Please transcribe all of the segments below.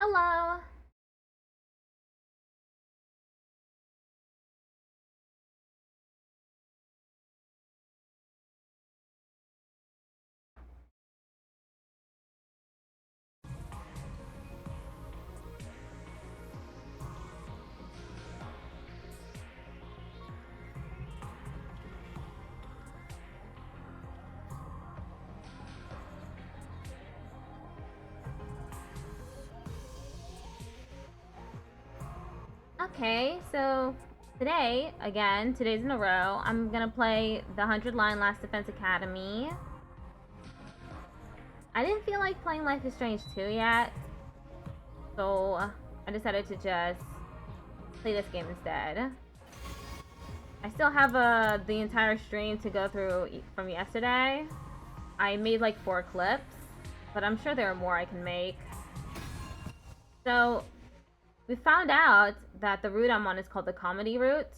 Hello. Okay, so today, again, 2 days in a row, I'm gonna play the 100-line Last Defense Academy. I didn't feel like playing Life is Strange 2 yet, so I decided to just play this game instead. I still have the entire stream to go through from yesterday. I made like 4 clips, but I'm sure there are more I can make. So, we found out that the route I'm on is called the comedy route.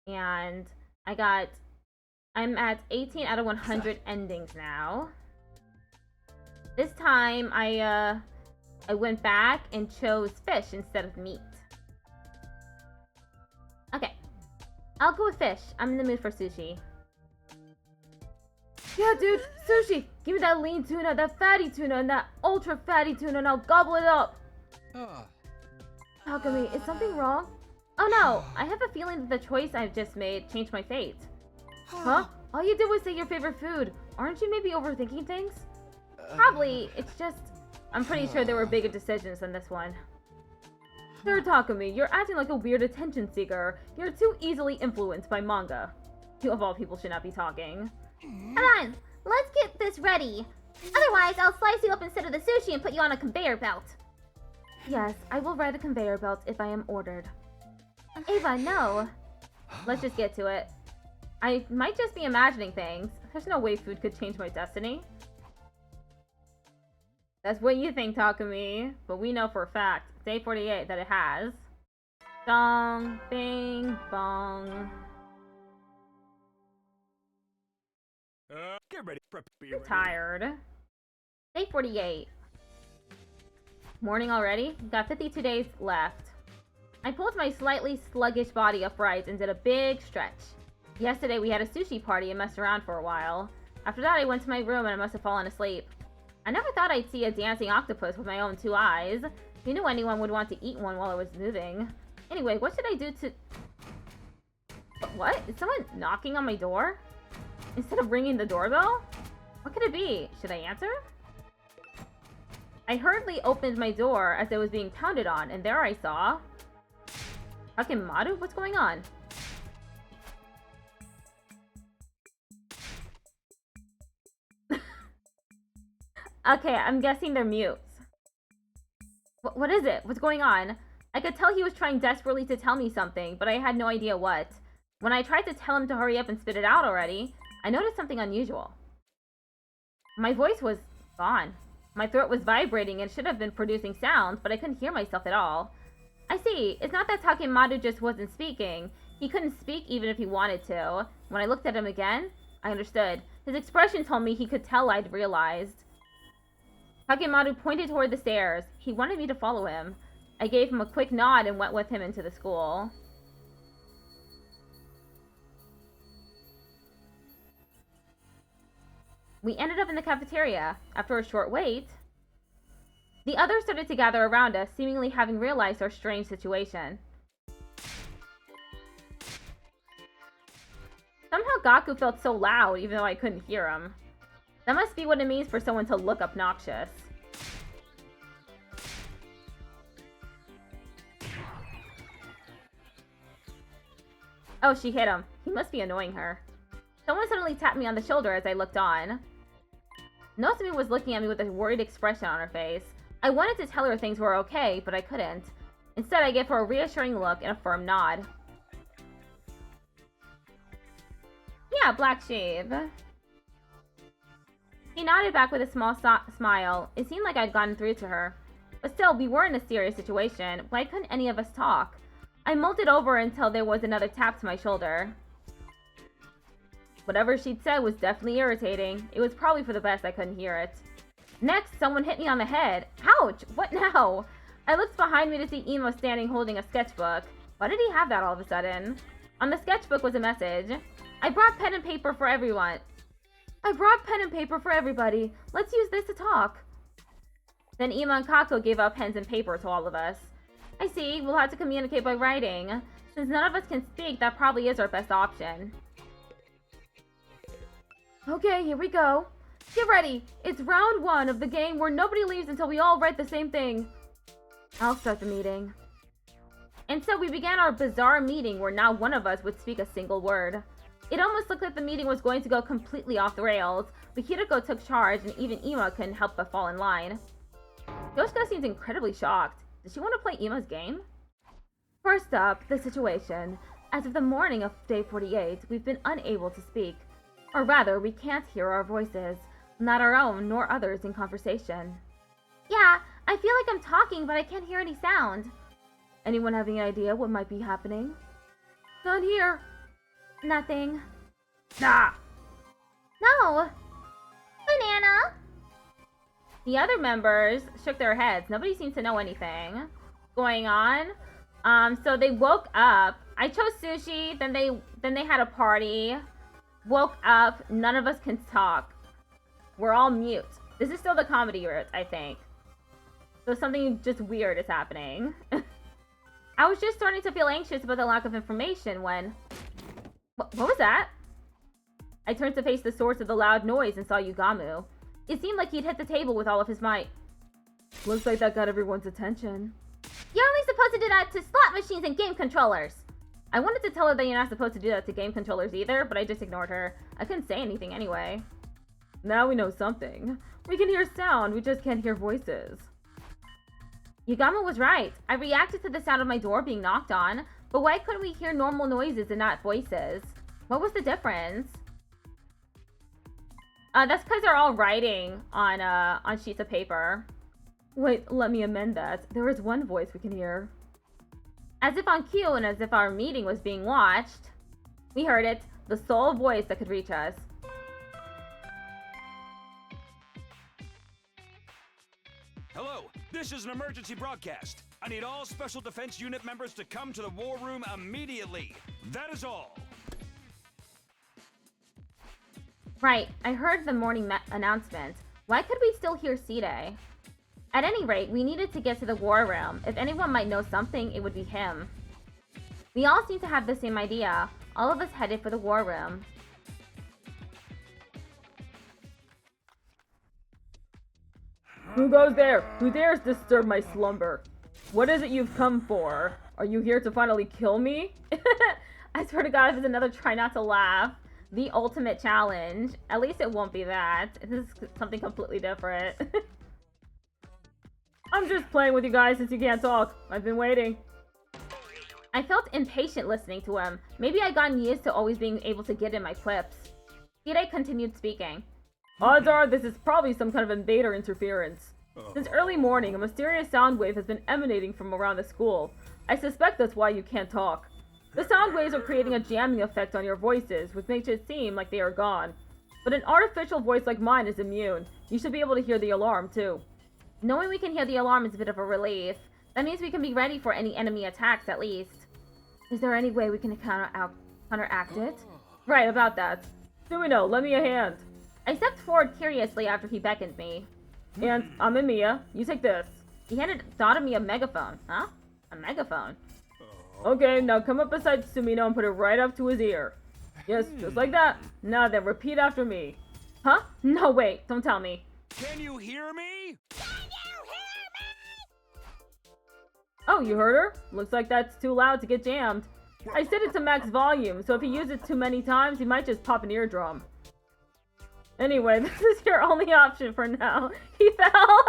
And I'm at 18 out of 100 endings now. This time, I went back and chose fish instead of meat. Okay. I'll go with fish. I'm in the mood for sushi. Yeah, dude, sushi! Give me that lean tuna, that fatty tuna, and that ultra fatty tuna, and I'll gobble it up! Alchemy, is something wrong? Oh no, I have a feeling that the choice I've just made changed my fate. Huh? All you did was say your favorite food. Aren't you maybe overthinking things? Probably, it's just... I'm pretty sure there were bigger decisions than this one. Sir Takumi, you're acting like a weird attention seeker. You're too easily influenced by manga. You of all people should not be talking. Come on, let's get this ready. Otherwise, I'll slice you up instead of the sushi and put you on a conveyor belt. Yes, I will ride a conveyor belt if I am ordered. Ava, no. Let's just get to it. I might just be imagining things. There's no way food could change my destiny. That's what you think, Takumi. But we know for a fact, day 48, that it has. Dong, bing, bong. Get ready, prep, be I'm ready. tired. Day 48. Morning already? Got 52 days left. I pulled my slightly sluggish body upright and did a big stretch. Yesterday we had a sushi party and messed around for a while. After that I went to my room and I must have fallen asleep. I never thought I'd see a dancing octopus with my own 2 eyes. Who knew anyone would want to eat one while I was moving? Anyway, what should I do to... What? Is someone knocking on my door? Instead of ringing the doorbell? What could it be? Should I answer? I hurriedly opened my door as it was being pounded on, and there I saw... Hakemaru? What's going on? Okay, I'm guessing they're mutes. What is it? What's going on? I could tell he was trying desperately to tell me something, but I had no idea what. When I tried to tell him to hurry up and spit it out already, I noticed something unusual. My voice was gone. My throat was vibrating and should have been producing sounds, but I couldn't hear myself at all. I see. It's not that Takemaru just wasn't speaking. He couldn't speak even if he wanted to. When I looked at him again, I understood. His expression told me he could tell I'd realized. Takemaru pointed toward the stairs. He wanted me to follow him. I gave him a quick nod and went with him into the school. We ended up in the cafeteria. After a short wait, the others started to gather around us, seemingly having realized our strange situation. Somehow Gaku felt so loud, even though I couldn't hear him. That must be what it means for someone to look obnoxious. Oh, she hit him. He must be annoying her. Someone suddenly tapped me on the shoulder as I looked on. Nozomi was looking at me with a worried expression on her face. I wanted to tell her things were okay, but I couldn't. Instead, I gave her a reassuring look and a firm nod. Yeah, black sheep. He nodded back with a small smile. It seemed like I'd gotten through to her. But still, we were in a serious situation. Why couldn't any of us talk? I mulled it over until there was another tap to my shoulder. Whatever she'd said was definitely irritating. It was probably for the best I couldn't hear it. Next, someone hit me on the head. Ouch! What now? I looked behind me to see Emo standing holding a sketchbook. Why did he have that all of a sudden? On the sketchbook was a message. I brought pen and paper for everyone. I brought pen and paper for everybody. Let's use this to talk. Then Ema and Kako gave out pens and paper to all of us. I see, we'll have to communicate by writing. Since none of us can speak, that probably is our best option. Okay, here we go. Get ready. It's round 1 of the game where nobody leaves until we all write the same thing. I'll start the meeting. And so we began our bizarre meeting where now one of us would speak a single word. It almost looked like the meeting was going to go completely off the rails, but Hirako took charge and even Ema couldn't help but fall in line. Yoshiko seems incredibly shocked. Does she want to play Ema's game? First up, the situation. As of the morning of day 48, we've been unable to speak. Or rather, we can't hear our voices, not our own nor others in conversation. Yeah, I feel like I'm talking, but I can't hear any sound. Anyone have any idea what might be happening? Not here. Nothing. Nah. No. Banana. The other members shook their heads. Nobody seemed to know anything going on. So they woke up. I chose sushi. Then they had a party. Woke up. None of us can talk. We're all mute. This is still the comedy route, I think. So something just weird is happening. I was just starting to feel anxious about the lack of information when... What was that? I turned to face the source of the loud noise and saw Yugamu. It seemed like he'd hit the table with all of his might. Looks like that got everyone's attention. You're only supposed to do that to slot machines and game controllers. I wanted to tell her that you're not supposed to do that to game controllers either, but I just ignored her. I couldn't say anything anyway. Now we know something. We can hear sound, we just can't hear voices. Yugamu was right. I reacted to the sound of my door being knocked on, but why couldn't we hear normal noises and not voices? What was the difference? That's because they're all writing on sheets of paper. Wait, let me amend that. There is one voice we can hear. As if on cue and as if our meeting was being watched, we heard it, the sole voice that could reach us. Hello, this is an emergency broadcast. I need all Special Defense Unit members to come to the war room immediately. That is all. Right, I heard the morning announcement. Why could we still hear C-Day? At any rate, we needed to get to the war room. If anyone might know something, it would be him. We all seem to have the same idea. All of us headed for the war room. Who goes there? Who dares disturb my slumber? What is it you've come for? Are you here to finally kill me? I swear to God, if it's another try not to laugh. The ultimate challenge. At least it won't be that. This is something completely different. I'm just playing with you guys since you can't talk. I've been waiting. I felt impatient listening to him. Maybe I'd gotten used to always being able to get in my quips. Hide continued speaking. Odds are this is probably some kind of invader interference. Since early morning, a mysterious sound wave has been emanating from around the school. I suspect that's why you can't talk. The sound waves are creating a jamming effect on your voices, which makes it seem like they are gone. But an artificial voice like mine is immune. You should be able to hear the alarm, too. Knowing we can hear the alarm is a bit of a relief. That means we can be ready for any enemy attacks, at least. Is there any way we can counteract it? Right, about that. Sumino, lend me a hand. I stepped forward curiously after he beckoned me. And I'm Emiya. You take this. He thought of me a megaphone. Huh? A megaphone? Okay, now come up beside Sumino and put it right up to his ear. Yes, just like that. Now then, repeat after me. Huh? No, wait, don't tell me. Can you hear me? Oh, you heard her? Looks like that's too loud to get jammed. I set it to max volume, so if he uses it too many times, he might just pop an eardrum. Anyway, this is your only option for now. He fell!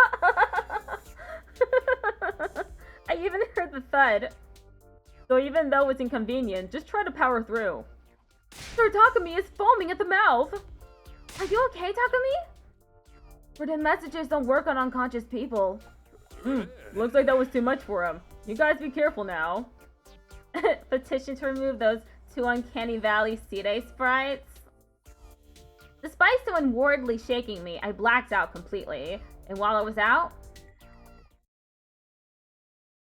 I even heard the thud. So even though it's inconvenient, just try to power through. Sir Takumi is foaming at the mouth! Are you okay, Takumi? Written messages don't work on unconscious people. Looks like that was too much for him. You guys be careful now. Petition to remove those 2 Uncanny Valley C-Day sprites. Despite so inwardly shaking me, I blacked out completely. And while I was out,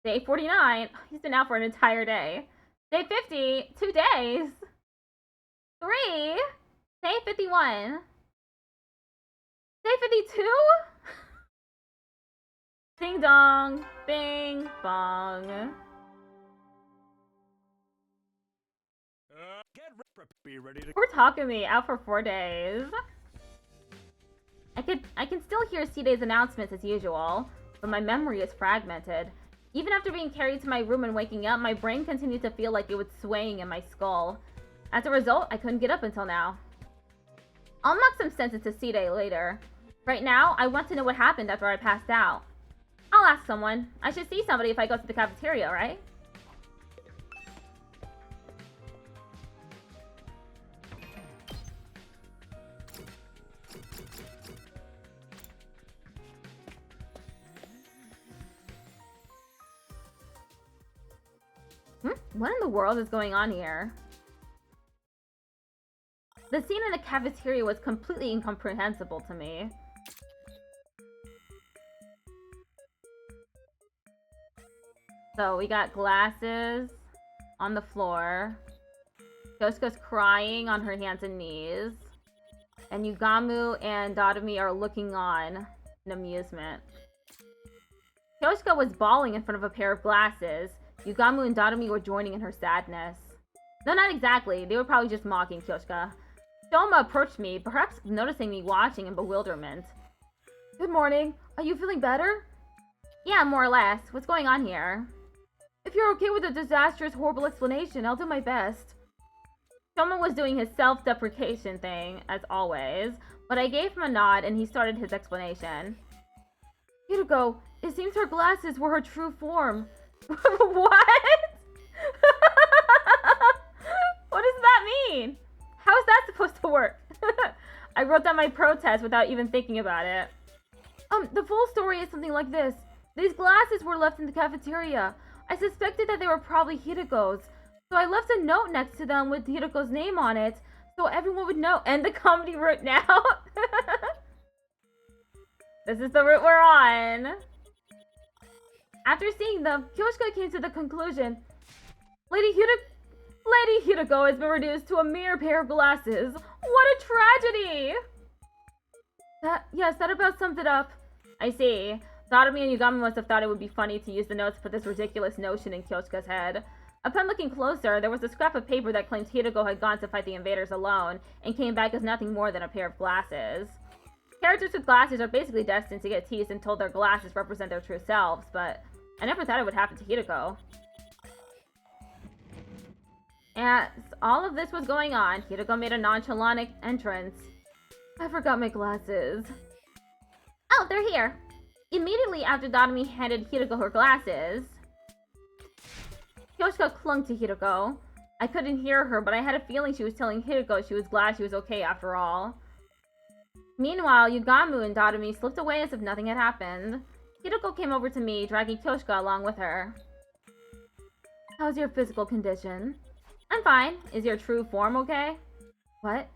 Day 49. He's been out for an entire day. Day 50. 2 days. 3. Day 51. Day 52? Ding dong. Bing bong. Be ready to. Poor Takumi, out for 4 days. I can still hear C-Day's announcements as usual, but my memory is fragmented. Even after being carried to my room and waking up, my brain continued to feel like it was swaying in my skull. As a result, I couldn't get up until now. I'll knock some sense into C-Day later. Right now, I want to know what happened after I passed out. I'll ask someone. I should see somebody if I go to the cafeteria, right? What in the world is going on here? The scene in the cafeteria was completely incomprehensible to me. So we got glasses on the floor. Yoshiko's crying on her hands and knees. And Yugamu and Dotami are looking on in amusement. Yoshiko was bawling in front of a pair of glasses. Yugamu and Dotami were joining in her sadness. No, not exactly. They were probably just mocking Kyoshika. Shoma approached me, perhaps noticing me watching in bewilderment. Good morning. Are you feeling better? Yeah, more or less. What's going on here? If you're okay with a disastrous, horrible explanation, I'll do my best. Shoma was doing his self-deprecation thing, as always, but I gave him a nod and he started his explanation. Hiroko, it seems her glasses were her true form. What? What does that mean? How is that supposed to work? I wrote down my protest without even thinking about it. The full story is something like this. These glasses were left in the cafeteria. I suspected that they were probably Hiroko's, so I left a note next to them with Hiroko's name on it, so everyone would know. And the comedy route now. This is the route we're on. After seeing them, Kyoshiko came to the conclusion, Lady Hiroko has been reduced to a mere pair of glasses. What a tragedy! Yes, that about sums it up. I see. Dotami and Yugami must have thought it would be funny to use the notes to put this ridiculous notion in Kyoshiko's head. Upon looking closer, there was a scrap of paper that claimed Hiroko had gone to fight the invaders alone, and came back as nothing more than a pair of glasses. Characters with glasses are basically destined to get teased and told their glasses represent their true selves, but I never thought it would happen to Hiroko. As all of this was going on, Hiroko made a nonchalant entrance. I forgot my glasses. Oh, they're here. Immediately after Dotami handed Hiroko her glasses, Kyoshiko clung to Hiroko. I couldn't hear her, but I had a feeling she was telling Hiroko she was glad she was okay after all. Meanwhile, Yugamu and Dotami slipped away as if nothing had happened. Hiroko came over to me, dragging Kyoshiko along with her. How's your physical condition? I'm fine. Is your true form okay? What?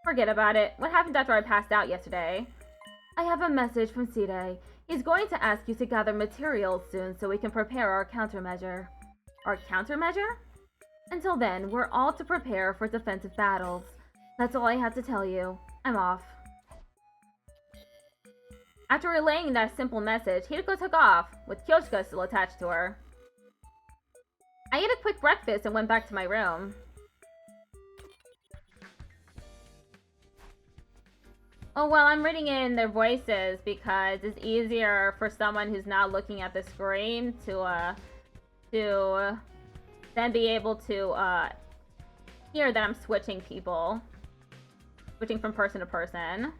Forget about it. What happened after I passed out yesterday? I have a message from Side. He's going to ask you to gather materials soon so we can prepare our countermeasure. Our countermeasure? Until then, we're all to prepare for defensive battles. That's all I have to tell you. I'm off. After relaying that simple message, Hiroko took off, with Kyoshiko still attached to her. I ate a quick breakfast and went back to my room. Oh, well, I'm reading in their voices because it's easier for someone who's not looking at the screen to then be able to hear that I'm switching people. Switching from person to person.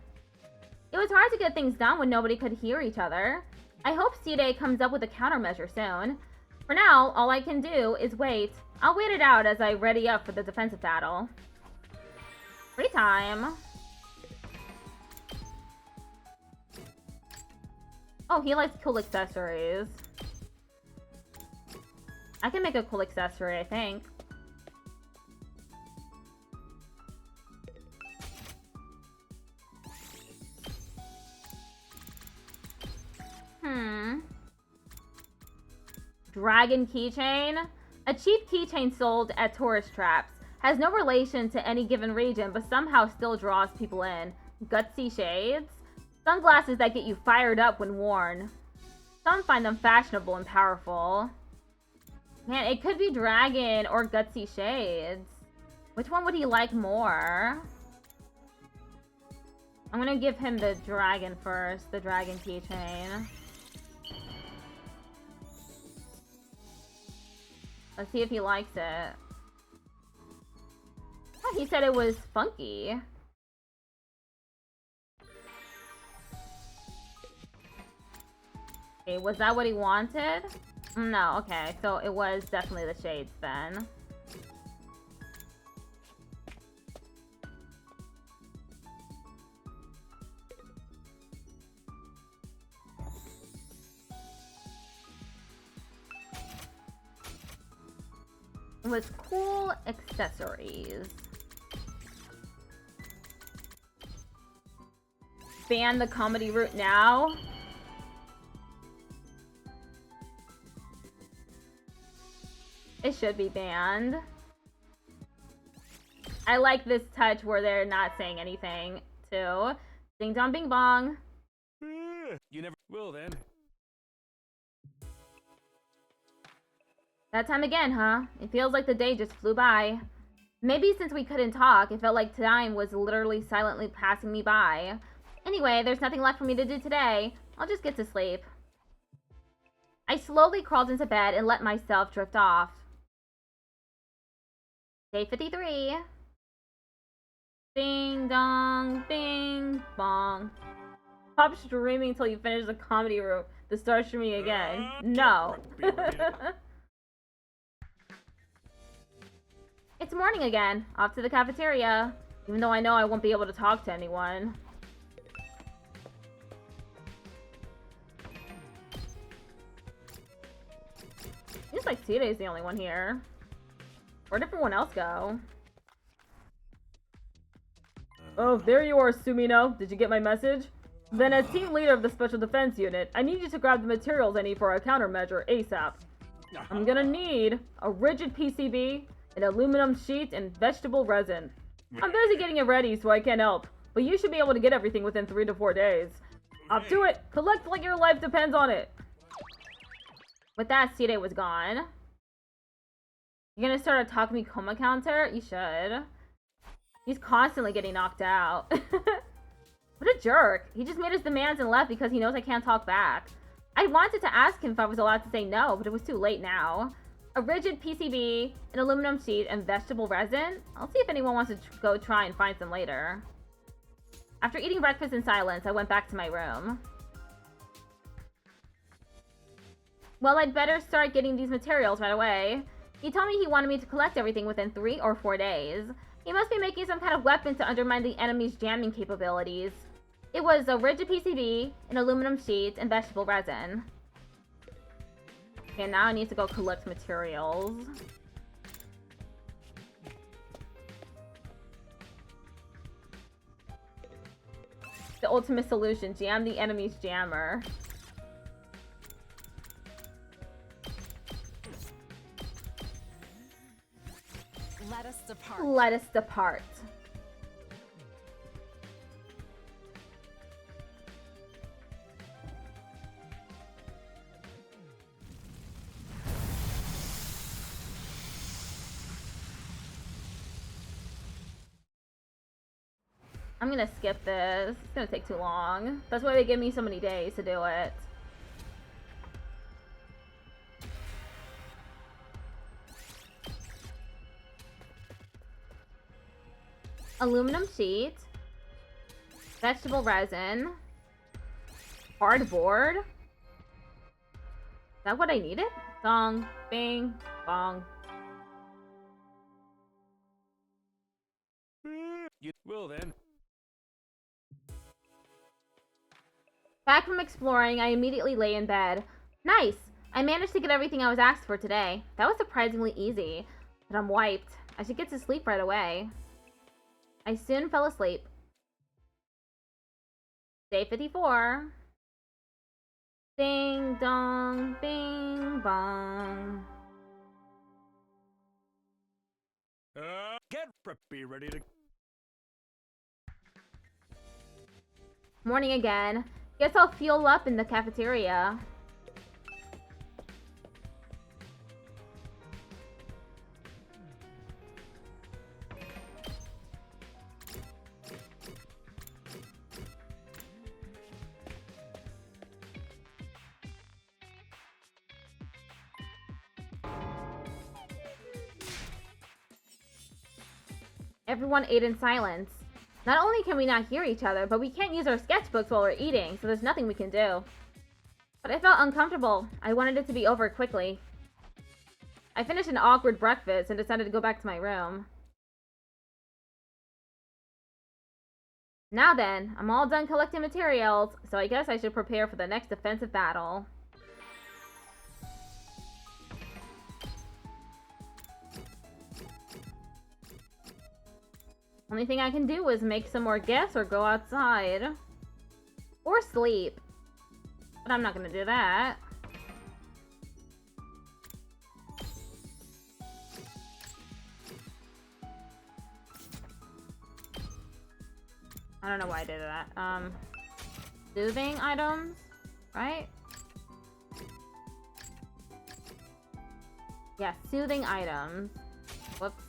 It was hard to get things done when nobody could hear each other. I hope C-Day comes up with a countermeasure soon. For now, all I can do is wait. I'll wait it out as I ready up for the defensive battle. Free time. Oh, he likes cool accessories. I can make a cool accessory, I think. Dragon keychain. A cheap keychain sold at tourist traps. Has no relation to any given region, but somehow still draws people in. Gutsy shades. Sunglasses that get you fired up when worn. Some find them fashionable and powerful. Man, it could be dragon or gutsy shades. Which one would he like more? I'm gonna give him the dragon first. The dragon keychain. Let's see if he likes it. Oh, he said it was funky. Okay, was that what he wanted? No, okay. So it was definitely the shades then. With cool accessories. Ban the comedy route now. It should be banned. I like this touch where they're not saying anything, too. Ding dong bing bong. You never will then. That time again, huh? It feels like the day just flew by. Maybe since we couldn't talk, it felt like time was literally silently passing me by. Anyway, there's nothing left for me to do today. I'll just get to sleep. I slowly crawled into bed and let myself drift off. Day 53. Ding dong, bing bong. Stop streaming until you finish the comedy room to start streaming again. No. It's morning again. Off to the cafeteria. Even though I know I won't be able to talk to anyone. Seems like Today's the only one here. Where'd everyone else go? Oh, there you are, Sumino. Did you get my message? Then as team leader of the Special Defense Unit, I need you to grab the materials I need for our countermeasure ASAP. I'm gonna need a rigid PCB, an aluminum sheet, and vegetable resin. I'm busy getting it ready, so I can't help. But you should be able to get everything within 3 to 4 days. Up to it! Collect like your life depends on it! With that, Side was gone. You're gonna start a Talk Me Coma counter? You should. He's constantly getting knocked out. What a jerk. He just made his demands and left because he knows I can't talk back. I wanted to ask him if I was allowed to say no, but it was too late now. A rigid PCB, an aluminum sheet, and vegetable resin? I'll see if anyone wants to go try and find some later. After eating breakfast in silence, I went back to my room. Well, I'd better start getting these materials right away. He told me he wanted me to collect everything within 3 or 4 days. He must be making some kind of weapon to undermine the enemy's jamming capabilities. It was a rigid PCB, an aluminum sheet, and vegetable resin. Okay, now I need to go collect materials. The ultimate solution, jam the enemy's jammer. Let us depart. Let us depart. I'm gonna skip this. It's gonna take too long. That's why they give me so many days to do it. Aluminum sheet. Vegetable resin. Cardboard. Is that what I needed? Dong, bing, bong. You will then. Back from exploring, I immediately lay in bed. Nice! I managed to get everything I was asked for today. That was surprisingly easy. But I'm wiped. I should get to sleep right away. I soon fell asleep. Day 54. Ding dong, bing bong. Get be ready to. Morning again. Guess I'll fuel up in the cafeteria. Everyone ate in silence. Not only can we not hear each other, but we can't use our sketchbooks while we're eating, so there's nothing we can do. But I felt uncomfortable. I wanted it to be over quickly. I finished an awkward breakfast and decided to go back to my room. Now then, I'm all done collecting materials, so I guess I should prepare for the next defensive battle. Only thing I can do is make some more gifts or go outside. Or sleep. But I'm not gonna do that. I don't know why I did that. Soothing items, right? Yeah, soothing items. Whoops.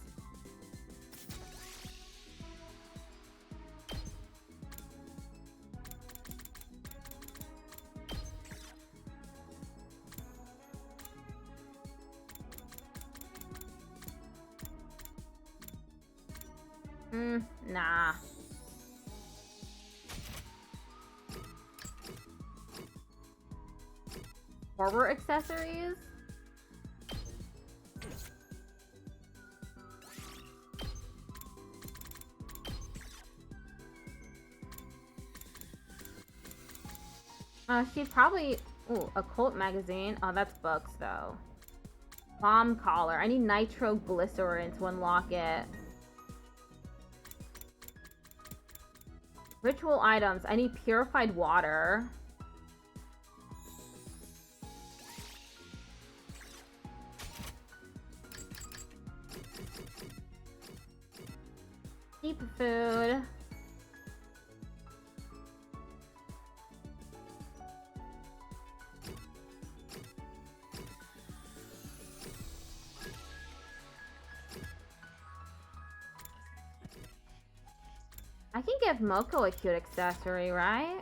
Nah. Horror accessories? She's probably... Ooh, occult magazine. Oh, that's books, though. Bomb collar. I need nitroglycerin to unlock it. Ritual items. I need purified water. Cheap food. I can give Moko a cute accessory, right?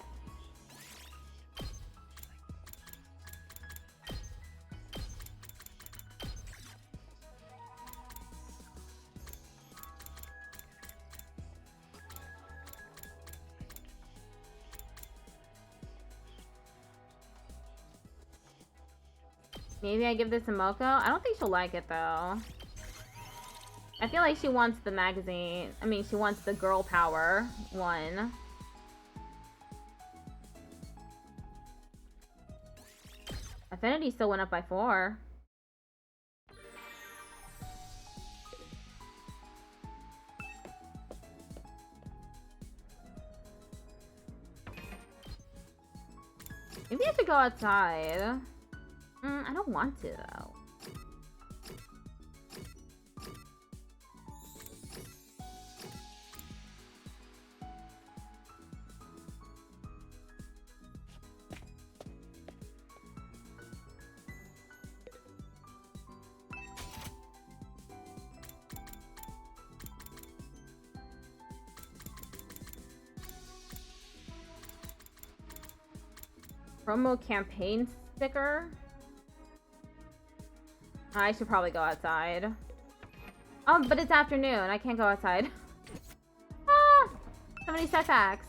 Maybe I give this to Moko? I don't think she'll like it, though. I feel like she wants the magazine. I mean, she wants the girl power one. Affinity still went up by 4. Maybe I should go outside. I don't want to, though. Promo campaign sticker? I should probably go outside. Oh, but it's afternoon. I can't go outside. Ah! So many setbacks.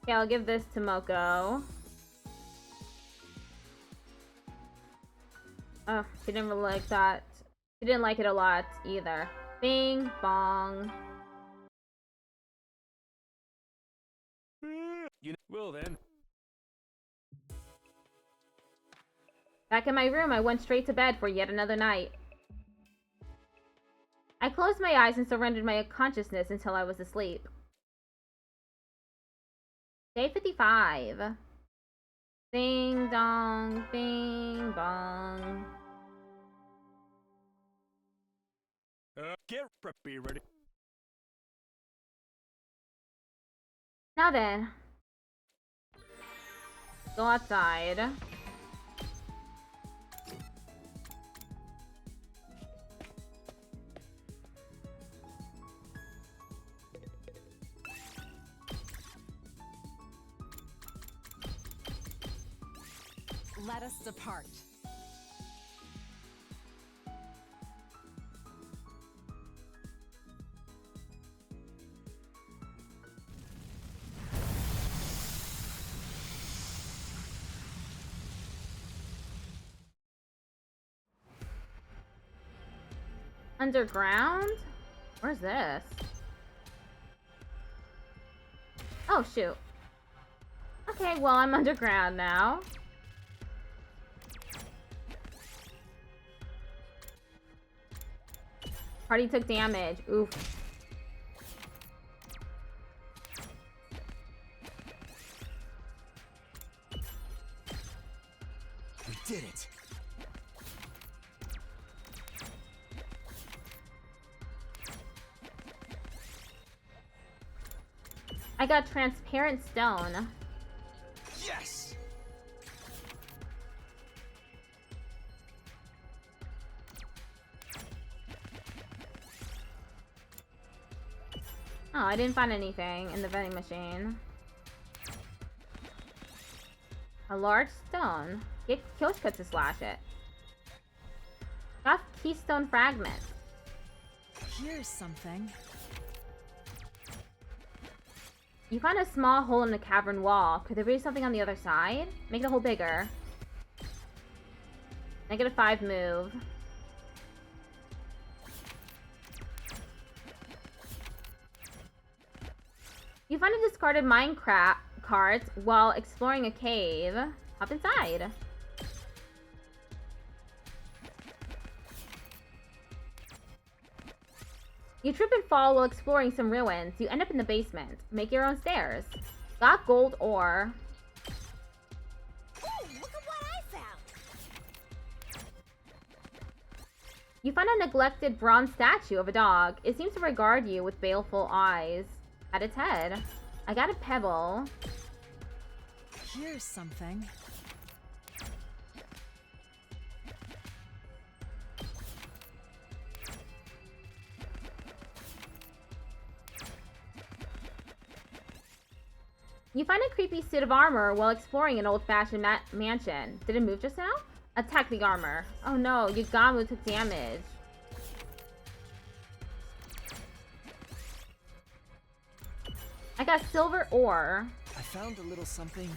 Okay, I'll give this to Moko. Oh, she didn't really like that. She didn't like it a lot either. Bing bong. Well then. Back in my room, I went straight to bed for yet another night. I closed my eyes and surrendered my consciousness until I was asleep. Day 55. Ding dong, bing bong. Get preppy ready. Now then. Go outside. Let us depart. Underground? Where's this? Oh, shoot. Okay, well, I'm underground now. Party took damage. Oof. We did it. I got transparent stone. Yes. Oh, I didn't find anything in the vending machine. A large stone. Get Kyoshka to slash it. Got keystone fragment. Here's something. You find a small hole in the cavern wall. Could there be something on the other side? Make the hole bigger. -5 move. You find a discarded Minecraft cart while exploring a cave. Hop inside. You trip and fall while exploring some ruins. You end up in the basement. Make your own stairs. Got gold ore. Ooh, look at what I found! You find a neglected bronze statue of a dog. It seems to regard you with baleful eyes. At its head. I got a pebble. Here's something. You find a creepy suit of armor while exploring an old-fashioned mansion. Did it move just now? Attack the armor. Oh no, Yugamu took damage. I got silver ore. I found a little something.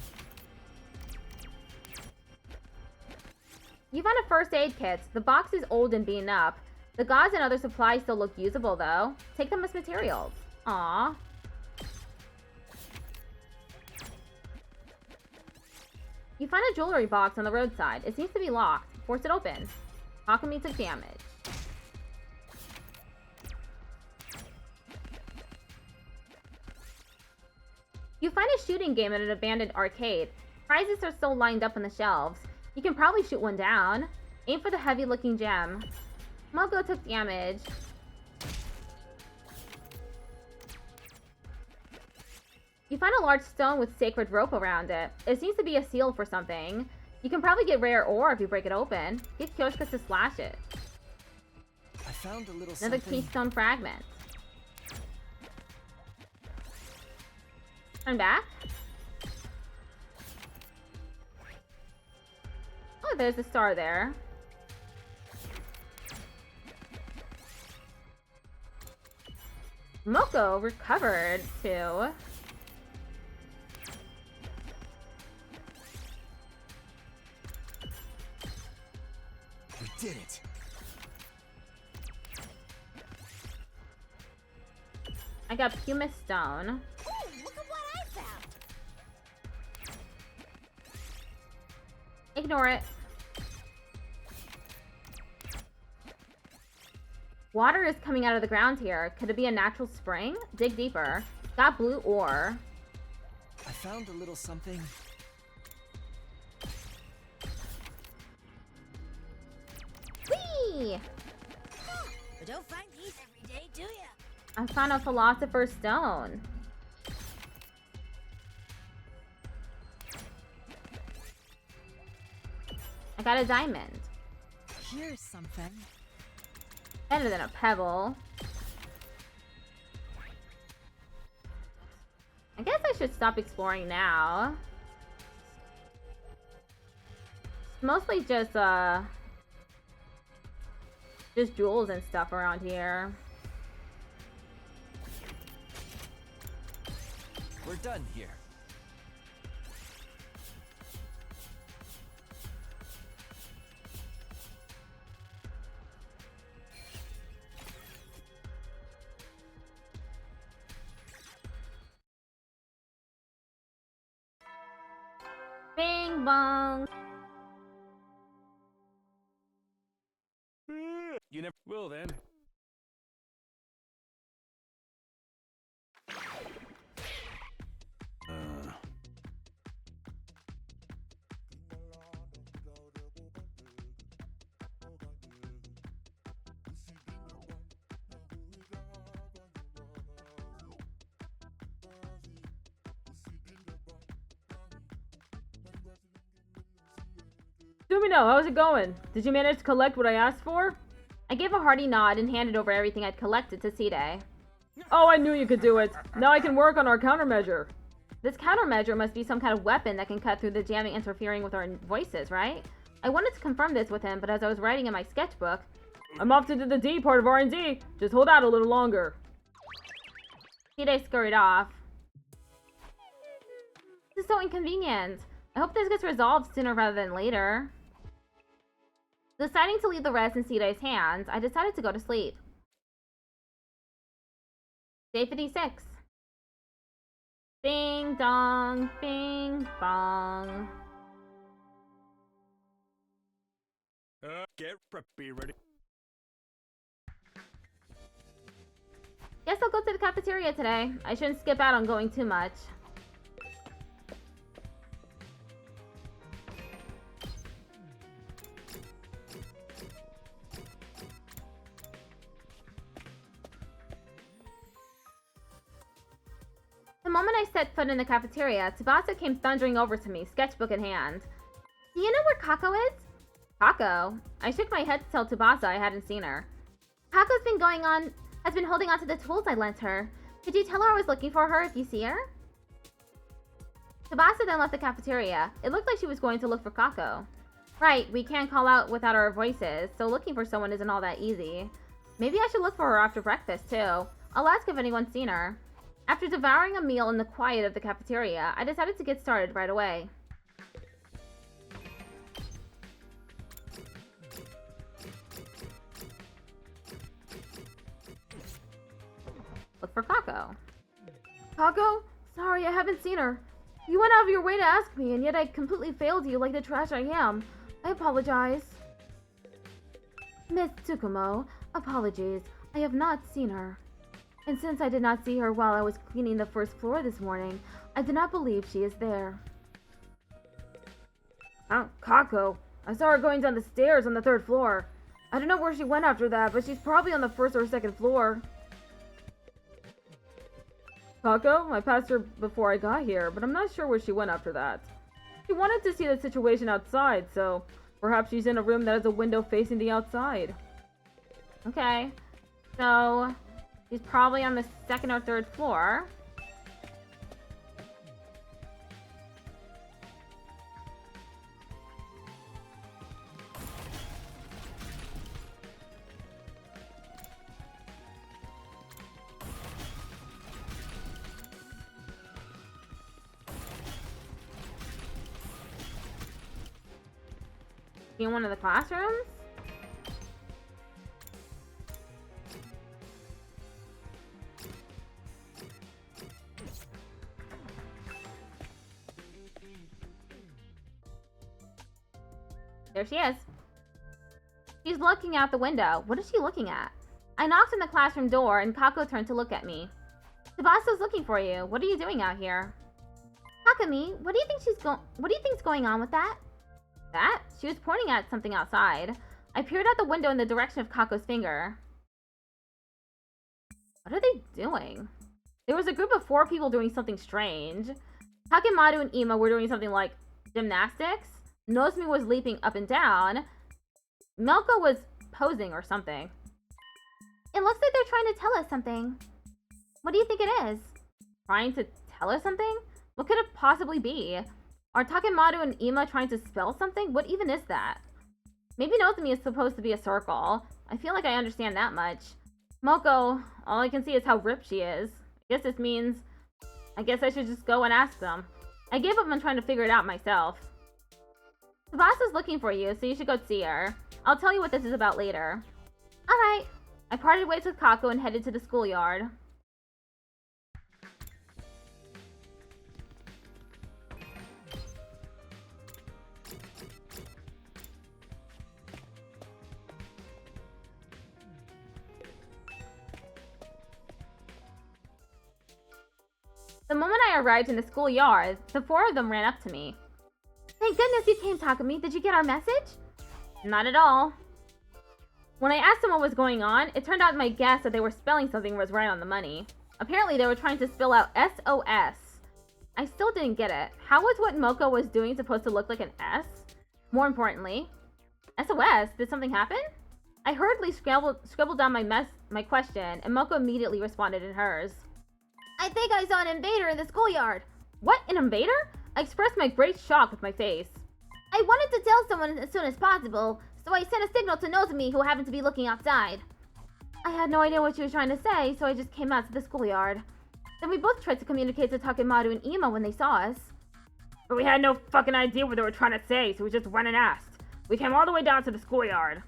You found a first aid kit. The box is old and beaten up. The gauze and other supplies still look usable though. Take them as materials. Aww. You find a jewelry box on the roadside. It seems to be locked. Force it open. Akumi took damage. You find a shooting game at an abandoned arcade. Prizes are still lined up on the shelves. You can probably shoot one down. Aim for the heavy-looking gem. Moko took damage. You find a large stone with sacred rope around it. It seems to be a seal for something. You can probably get rare ore if you break it open. Get Kyoshka to slash it. I found a little Another something. keystone fragment. Turn back. Oh, there's a star there. Moko recovered too. did it. I got pumice stone. Ooh, look at what I found. Ignore it. Water is coming out of the ground here. Could it be a natural spring? Dig deeper. Got blue ore. I found a little something. Whee! But don't find these every day, do ya? I found a philosopher's stone. I got a diamond. Here's something. Better than a pebble. I guess I should stop exploring now. It's mostly just jewels and stuff around here. We're done here. Bing bong. You never will then. Let me know, how's it going? Did you manage to collect what I asked for? I gave a hearty nod and handed over everything I'd collected to Side. Oh, I knew you could do it. Now I can work on our countermeasure. This countermeasure must be some kind of weapon that can cut through the jamming interfering with our voices, right? I wanted to confirm this with him, but as I was writing in my sketchbook, I'm off to do the D part of R&D. Just hold out a little longer. Side scurried off. This is so inconvenient. I hope this gets resolved sooner rather than later. Deciding to leave the rest in Sidai's hands, I decided to go to sleep. Day 56. Bing dong, bing bong. Get preppy ready. Guess I'll go to the cafeteria today. I shouldn't skip out on going too much. The moment I set foot in the cafeteria, Tsubasa came thundering over to me, sketchbook in hand. Do you know where Kako is? Kako? I shook my head to tell Tsubasa I hadn't seen her. Kako's has been holding on to the tools I lent her. Could you tell her I was looking for her if you see her? Tsubasa then left the cafeteria. It looked like she was going to look for Kako. Right, we can't call out without our voices, so looking for someone isn't all that easy. Maybe I should look for her after breakfast, too. I'll ask if anyone's seen her. After devouring a meal in the quiet of the cafeteria, I decided to get started right away. Look for Kako. Kako? Sorry, I haven't seen her. You went out of your way to ask me, and yet I completely failed you like the trash I am. I apologize. Miss Tsukumo, apologies. I have not seen her. And since I did not see her while I was cleaning the first floor this morning, I do not believe she is there. Kako. I saw her going down the stairs on the 3rd floor. I don't know where she went after that, but she's probably on the 1st or 2nd floor. Kako? I passed her before I got here, but I'm not sure where she went after that. She wanted to see the situation outside, so perhaps she's in a room that has a window facing the outside. Okay. So she's probably on the 2nd or 3rd floor. In one of the classrooms? There she is. She's looking out the window. What is she looking at? I knocked on the classroom door and Kako turned to look at me. Tabaso's looking for you. What are you doing out here? Takumi, what do you think's going on with that? That? She was pointing at something outside. I peered out the window in the direction of Kako's finger. What are they doing? There was a group of 4 people doing something strange. Takemaru and Ima were doing something like gymnastics. Nozomi was leaping up and down. Melko was posing or something. It looks like they're trying to tell us something. What do you think it is? Trying to tell us something? What could it possibly be? Are Takemaru and Ima trying to spell something? What even is that? Maybe Nozomi is supposed to be a circle. I feel like I understand that much. Moko, all I can see is how ripped she is. I guess this means... I guess I should just go and ask them. I gave up on trying to figure it out myself. Tsubasa's looking for you, so you should go see her. I'll tell you what this is about later. Alright. I parted ways with Kako and headed to the schoolyard. The moment I arrived in the schoolyard, the 4 of them ran up to me. Thank goodness you came, Takumi. Did you get our message? Not at all. When I asked them what was going on, it turned out my guess that they were spelling something was right on the money. Apparently, they were trying to spell out SOS. I still didn't get it. How was what Moko was doing supposed to look like an S? More importantly, SOS? Did something happen? I hurriedly scribbled down my question, and Moko immediately responded in hers. I think I saw an invader in the schoolyard. What? An invader? I expressed my great shock with my face. I wanted to tell someone as soon as possible, so I sent a signal to Nozomi, who happened to be looking outside. I had no idea what she was trying to say, so I just came out to the schoolyard. Then we both tried to communicate to Takemaru and Ima when they saw us. But we had no fucking idea what they were trying to say, so we just went and asked. We came all the way down to the schoolyard.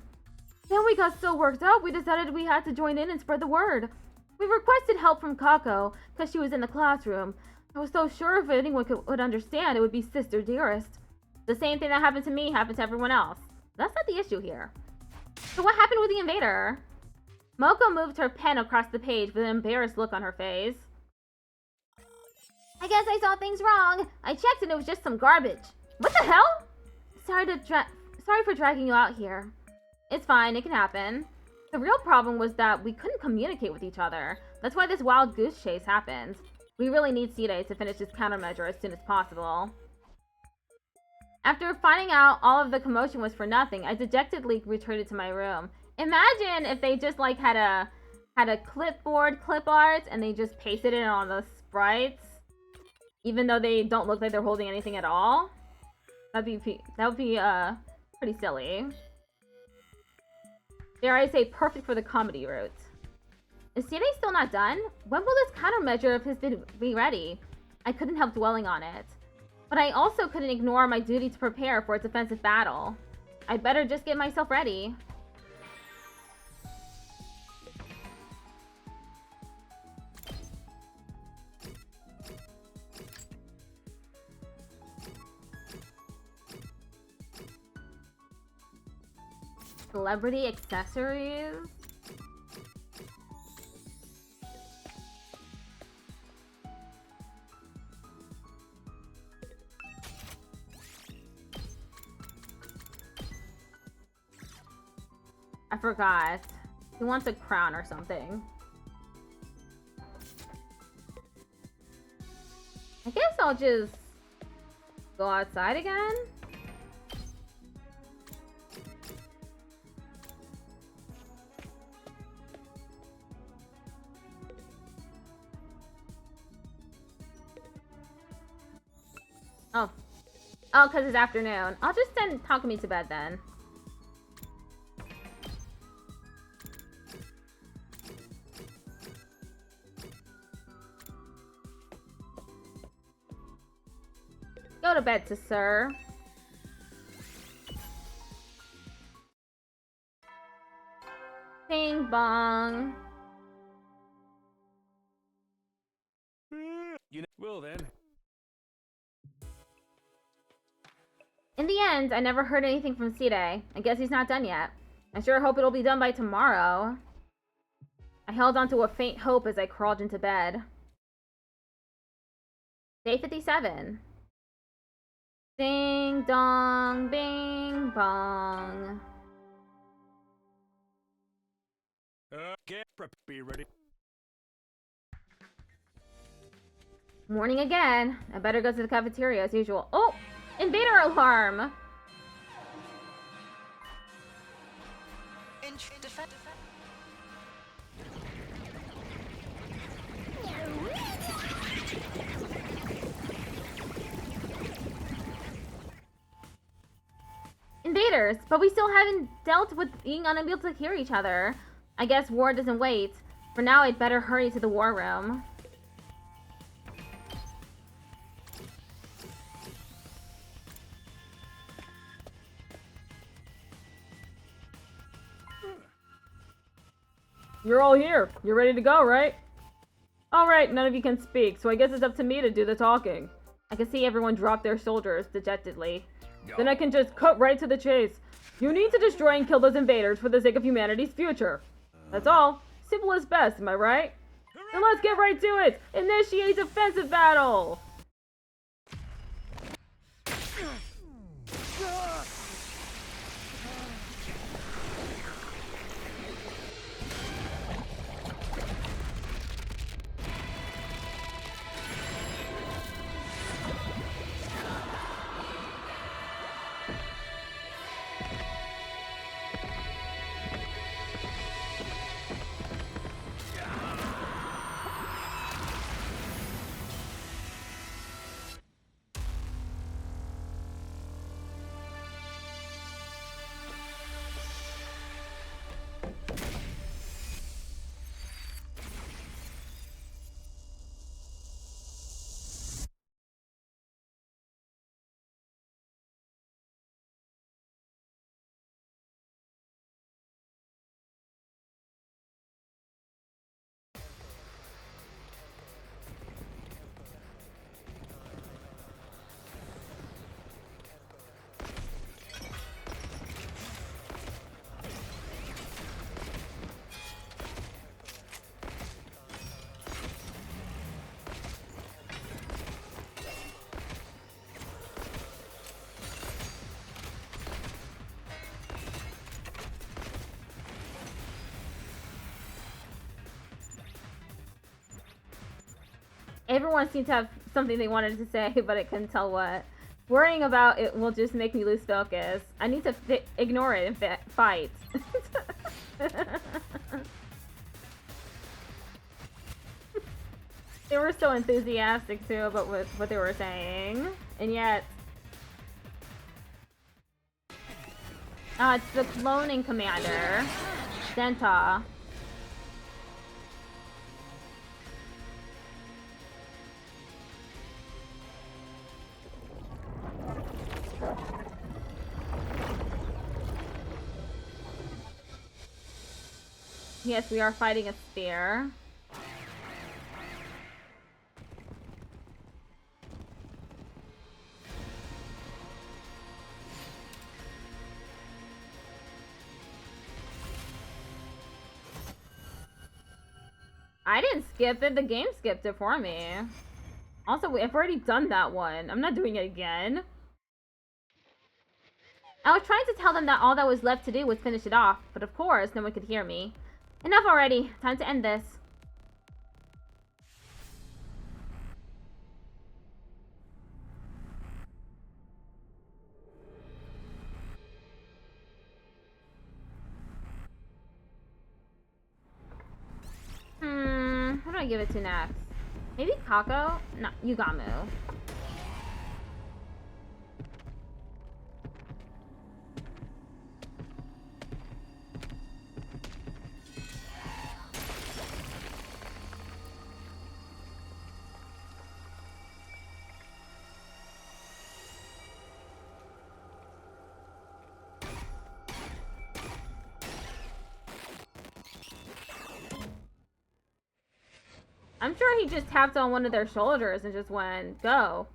Then we got so worked up, we decided we had to join in and spread the word. We requested help from Kako, because she was in the classroom. I was so sure if anyone would understand, it would be Sister Dearest. The same thing that happened to me happened to everyone else. That's not the issue here. So what happened with the invader? Moko moved her pen across the page with an embarrassed look on her face. I guess I saw things wrong. I checked and it was just some garbage. What the hell? Sorry for dragging you out here. It's fine, it can happen. The real problem was that we couldn't communicate with each other. That's why this wild goose chase happened. We really need Side to finish this countermeasure as soon as possible. After finding out all of the commotion was for nothing, I dejectedly retreated to my room. Imagine if they just like had a clipboard clip art and they just pasted it on the sprites, even though they don't look like they're holding anything at all. That would be pretty silly. Dare I say, perfect for the comedy route. Is Side still not done? When will this countermeasure of his be ready? I couldn't help dwelling on it. But I also couldn't ignore my duty to prepare for its offensive battle. I'd better just get myself ready. Celebrity accessories? I forgot. He wants a crown or something. I guess I'll just go outside again. Oh, because it's afternoon. I'll just send Takumi to bed then. Go to bed, sir. Bing bong. Well then. In the end, I never heard anything from Sire. I guess he's not done yet. I sure hope it'll be done by tomorrow. I held on to a faint hope as I crawled into bed. Day 57. Ding dong, bing bong. Okay, be ready. Morning again. I better go to the cafeteria as usual. Oh! Invader alarm! Invaders, but we still haven't dealt with being unable to hear each other. I guess war doesn't wait. For now, I'd better hurry to the war room. You're all here. You're ready to go, right? Alright, none of you can speak, so I guess it's up to me to do the talking. I can see everyone drop their shoulders dejectedly. Then I can just cut right to the chase. You need to destroy and kill those invaders for the sake of humanity's future. That's all. Simple as best, am I right? Then let's get right to it! Initiate defensive battle! Everyone seemed to have something they wanted to say, but I couldn't tell what. Worrying about it will just make me lose focus. I need to ignore it and fight. They were so enthusiastic too about what they were saying. And yet... it's the cloning commander. Denta. Yes, we are fighting a spear. I didn't skip it, the game skipped it for me. Also, I've already done that one. I'm not doing it again. I was trying to tell them that all that was left to do was finish it off, but of course, no one could hear me. Enough already. Time to end this. Who do I give it to next? Maybe Kako? No, Yugamu. I'm sure he just tapped on one of their shoulders and just went, go.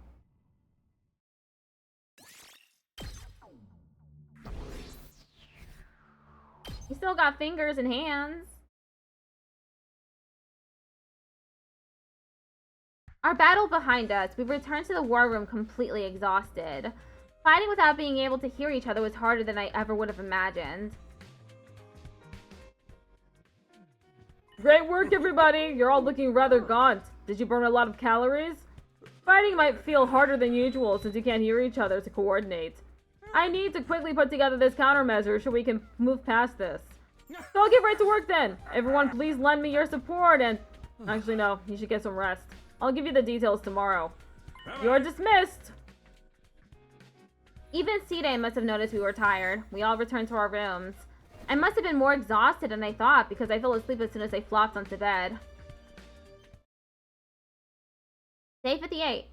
He still got fingers and hands. Our battle behind us, we returned to the war room completely exhausted. Fighting without being able to hear each other was harder than I ever would have imagined. Great work, everybody! You're all looking rather gaunt. Did you burn a lot of calories? Fighting might feel harder than usual since you can't hear each other to coordinate. I need to quickly put together this countermeasure so we can move past this. So I'll get right to work then. Everyone please lend me your support and... Actually no, you should get some rest. I'll give you the details tomorrow. You're dismissed! Even C-Day must have noticed we were tired. We all returned to our rooms. I must have been more exhausted than I thought because I fell asleep as soon as I flopped onto bed. Day 58.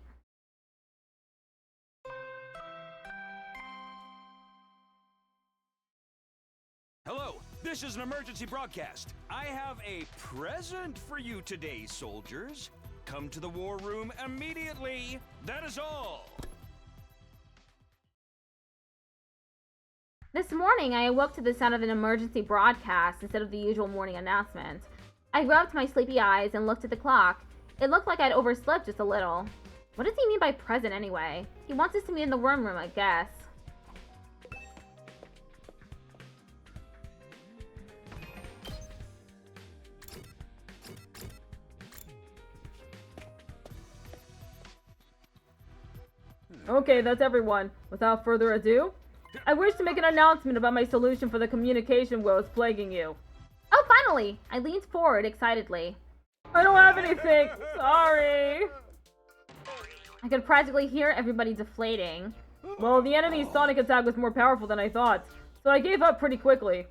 Hello, this is an emergency broadcast. I have a present for you today, soldiers. Come to the war room immediately. That is all. This morning, I awoke to the sound of an emergency broadcast instead of the usual morning announcement. I rubbed my sleepy eyes and looked at the clock. It looked like I'd overslept just a little. What does he mean by present anyway? He wants us to meet in the worm room, I guess. Okay, that's everyone. Without further ado, I wish to make an announcement about my solution for the communication woes plaguing you. Oh, finally! I leaned forward excitedly. I don't have anything. Sorry. I could practically hear everybody deflating. Well, the enemy's sonic attack was more powerful than I thought, so I gave up pretty quickly.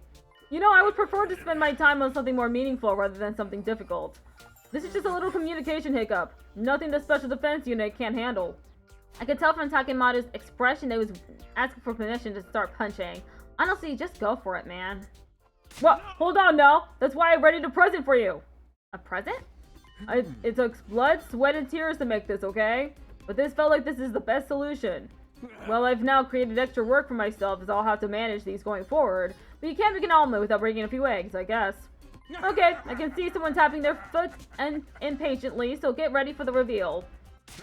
You know, I would prefer to spend my time on something more meaningful rather than something difficult. This is just a little communication hiccup. Nothing the special defense unit can't handle. I could tell from Takemaru's expression that he was asking for permission to start punching. Honestly, just go for it, man. What? Hold on now. That's why I readied a present for you. A present? It took blood, sweat, and tears to make this, okay? But this felt like this is the best solution. Well, I've now created extra work for myself as I'll have to manage these going forward. But you can't make an omelet without breaking a few eggs, I guess. Okay, I can see someone tapping their foot impatiently, so get ready for the reveal.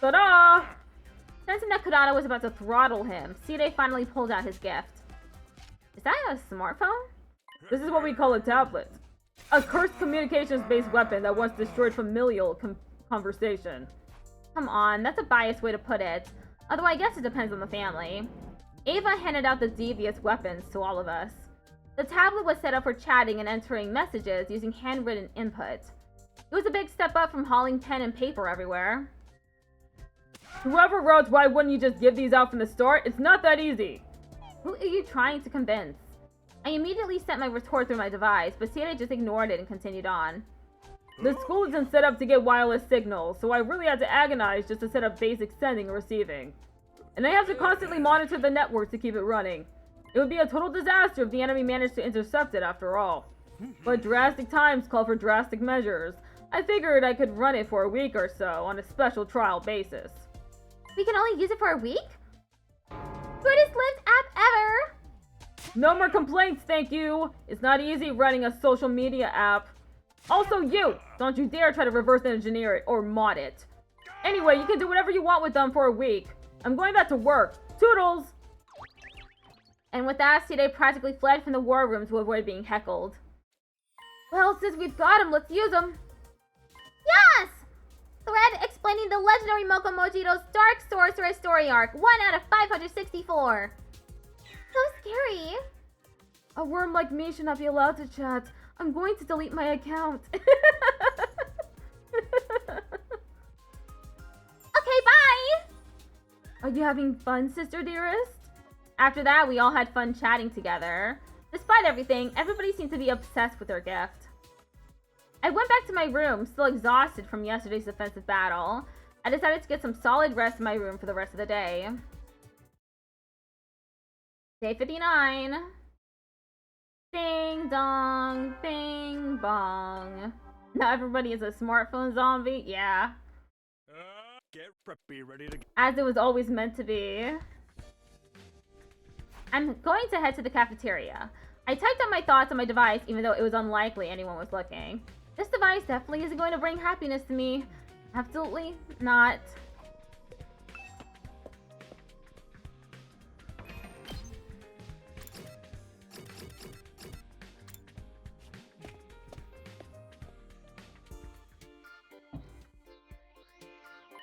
Ta-da! Sensing that Kurata was about to throttle him, C-Day finally pulled out his gift. Is that a smartphone? This is what we call a tablet. A cursed communications-based weapon that once destroyed familial conversation. Come on, that's a biased way to put it. Although I guess it depends on the family. Ava handed out the devious weapons to all of us. The tablet was set up for chatting and entering messages using handwritten input. It was a big step up from hauling pen and paper everywhere. Whoever wrote why wouldn't you just give these out from the start, it's not that easy. Who are you trying to convince? I immediately sent my retort through my device, but C-Day just ignored it and continued on. The school isn't set up to get wireless signals, so I really had to agonize just to set up basic sending and receiving. And I have to constantly monitor the network to keep it running. It would be a total disaster if the enemy managed to intercept it after all. But drastic times call for drastic measures. I figured I could run it for a week or so on a special trial basis. We can only use it for a week? Greatest lived app ever! No more complaints, thank you! It's not easy running a social media app. Also you! Don't you dare try to reverse engineer it or mod it. Anyway, you can do whatever you want with them for a week. I'm going back to work. Toodles! And with that, C-Day practically fled from the war room to avoid being heckled. Well, since we've got him, let's use him. Yes! Thread explaining the legendary Moko Mojito's Dark Sorceress story arc. 1 out of 564. So scary. A worm like me should not be allowed to chat. I'm going to delete my account. Okay, bye! Are you having fun, sister dearest? After that, we all had fun chatting together. Despite everything, everybody seemed to be obsessed with their gift. I went back to my room, still exhausted from yesterday's defensive battle. I decided to get some solid rest in my room for the rest of the day. Day 59. Ding dong, bing bong. Now everybody is a smartphone zombie? Yeah. Get preppy, ready to... As it was always meant to be. I'm going to head to the cafeteria. I typed out my thoughts on my device even though it was unlikely anyone was looking. This device definitely isn't going to bring happiness to me. Absolutely not.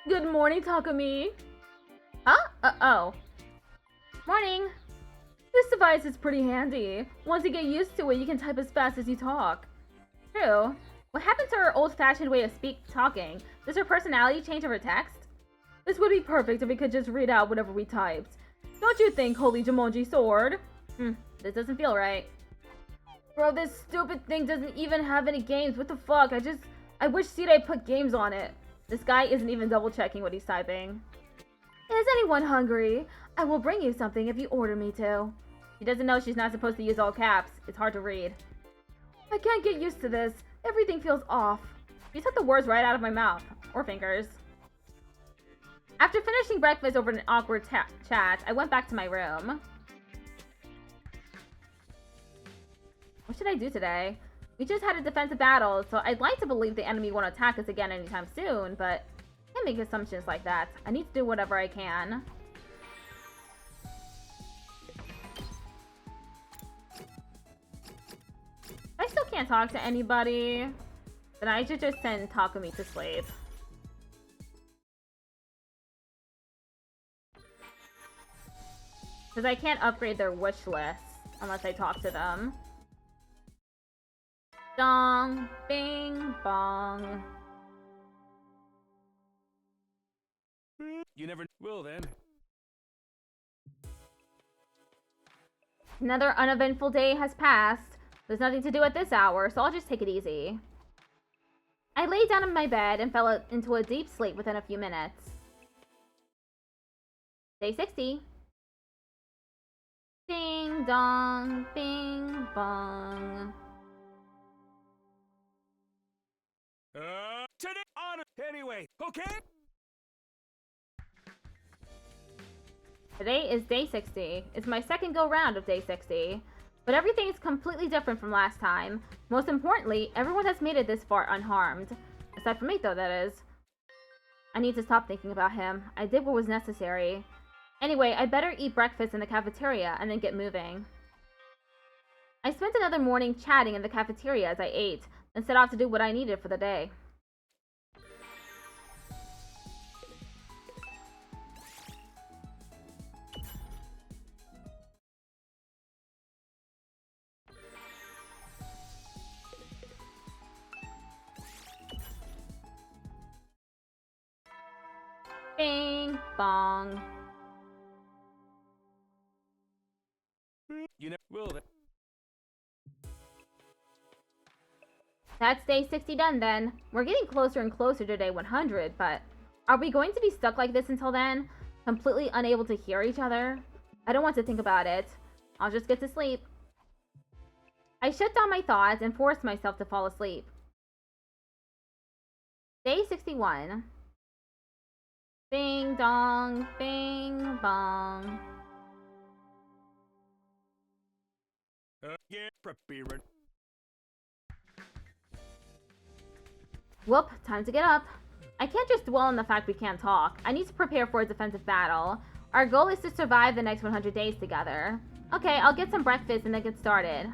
Good morning, Takumi. Huh? Oh. Morning. This device is pretty handy. Once you get used to it, you can type as fast as you talk. True. What happened to her old-fashioned way of talking? Does her personality change over text? This would be perfect if we could just read out whatever we typed. Don't you think, Holy Jumonji Sword? This doesn't feel right. Bro, this stupid thing doesn't even have any games. What the fuck? I wish Sirei put games on it. This guy isn't even double-checking what he's typing. Is anyone hungry? I will bring you something if you order me to. She doesn't know she's not supposed to use all caps. It's hard to read. I can't get used to this. Everything feels off. You took the words right out of my mouth. Or fingers. After finishing breakfast over an awkward chat, I went back to my room. What should I do today? We just had a defensive battle, so I'd like to believe the enemy won't attack us again anytime soon, but I can't make assumptions like that. I need to do whatever I can. I still can't talk to anybody, then I should just send Takumi to sleep. Because I can't upgrade their wish list unless I talk to them. Dong, bing, bong. You never will then. Another uneventful day has passed. There's nothing to do at this hour, so I'll just take it easy. I lay down in my bed and fell into a deep sleep within a few minutes. Day 60. Ding dong, bing bong. Today on anyway, okay? Today is day 60. It's my second go round of day 60. But everything is completely different from last time. Most importantly, everyone has made it this far unharmed. Aside from me, though, that is. I need to stop thinking about him. I did what was necessary. Anyway, I'd better eat breakfast in the cafeteria and then get moving. I spent another morning chatting in the cafeteria as I ate, and set off to do what I needed for the day. Bing bong. You never will then. That's day 60 done then. We're getting closer and closer to day 100, but are we going to be stuck like this until then? Completely unable to hear each other? I don't want to think about it. I'll just get to sleep. I shut down my thoughts and forced myself to fall asleep. Day 61. Bing dong, bing bong. Yeah, prepared. Whoop, time to get up. I can't just dwell on the fact we can't talk. I need to prepare for a defensive battle. Our goal is to survive the next 100 days together. Okay, I'll get some breakfast and then get started.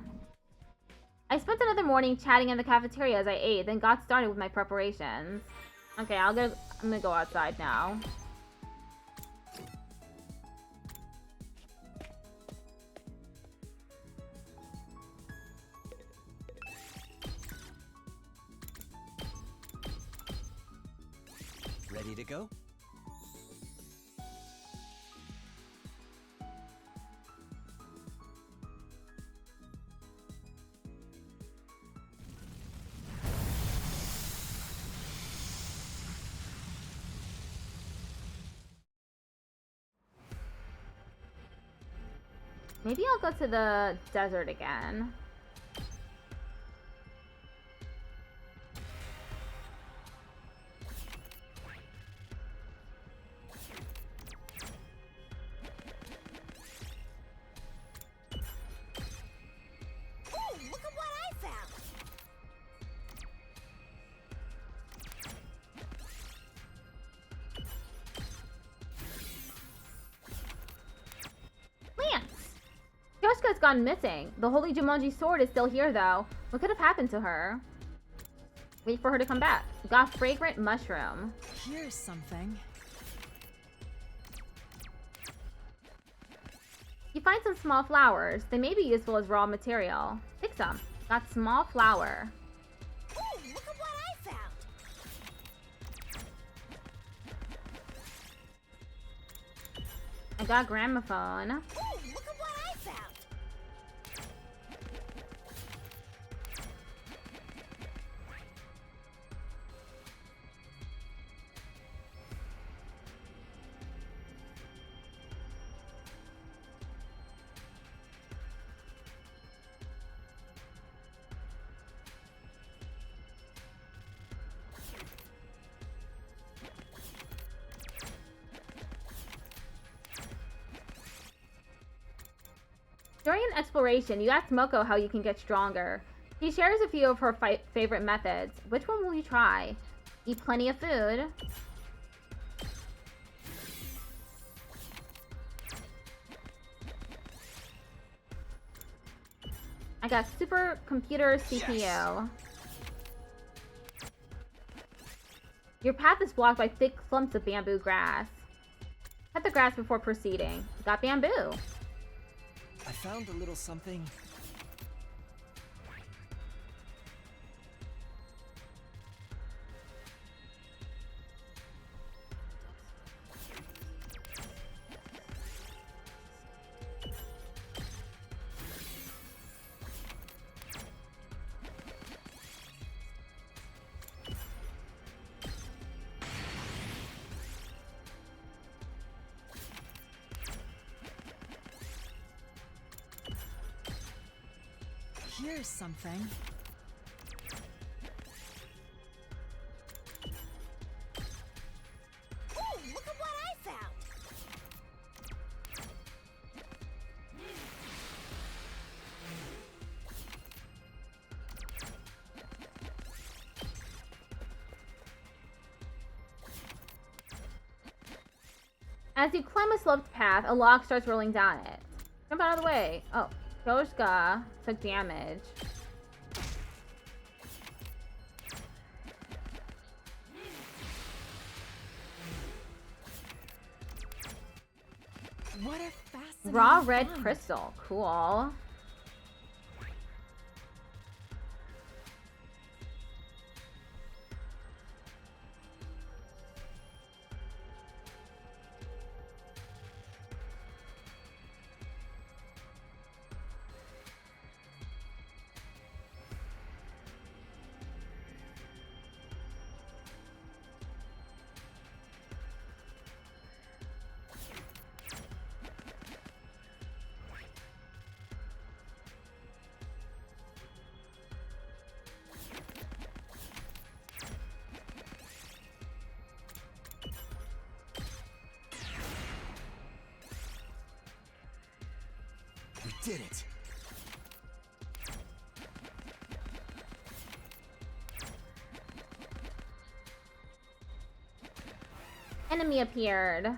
I spent another morning chatting in the cafeteria as I ate, then got started with my preparations. Okay, I'm gonna go outside now. Ready to go? Maybe I'll go to the desert again. Miko's gone missing. The Holy Jumonji sword is still here, though. What could have happened to her? Wait for her to come back. Got fragrant mushroom. Here's something. You find some small flowers. They may be useful as raw material. Pick some. Got small flower. Ooh, look at what I found. I got gramophone. Ooh, look at what I found. During an exploration, you ask Moko how you can get stronger. She shares a few of her favorite methods. Which one will you try? Eat plenty of food. I got supercomputer CPU. Yes. Your path is blocked by thick clumps of bamboo grass. Cut the grass before proceeding. Got bamboo. I found a little something. Here's something. Ooh, look at what I found. As you climb a sloped path, a log starts rolling down it. Jump out of the way. Oh, Goshka took damage. What a fascinating Raw red find. crystal. Cool. We did it. Enemy appeared.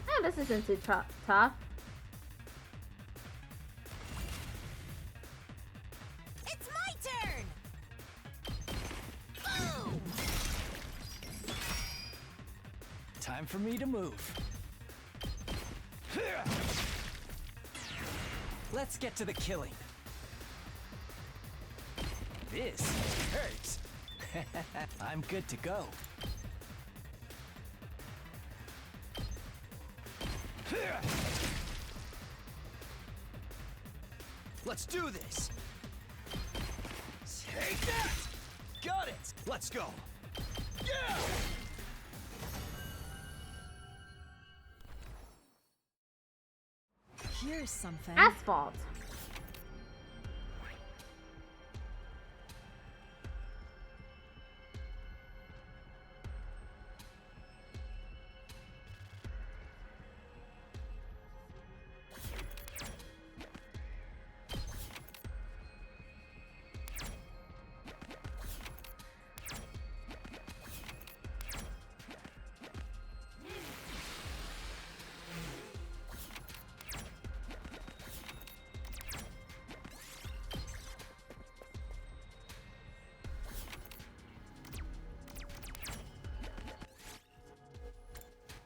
Oh, this isn't too tough. It's my turn. Boom. Time for me to move. Let's get to the killing. This hurts. I'm good to go. Let's do this. Take that! Got it! Let's go. Yeah! Here's something. Asphalt.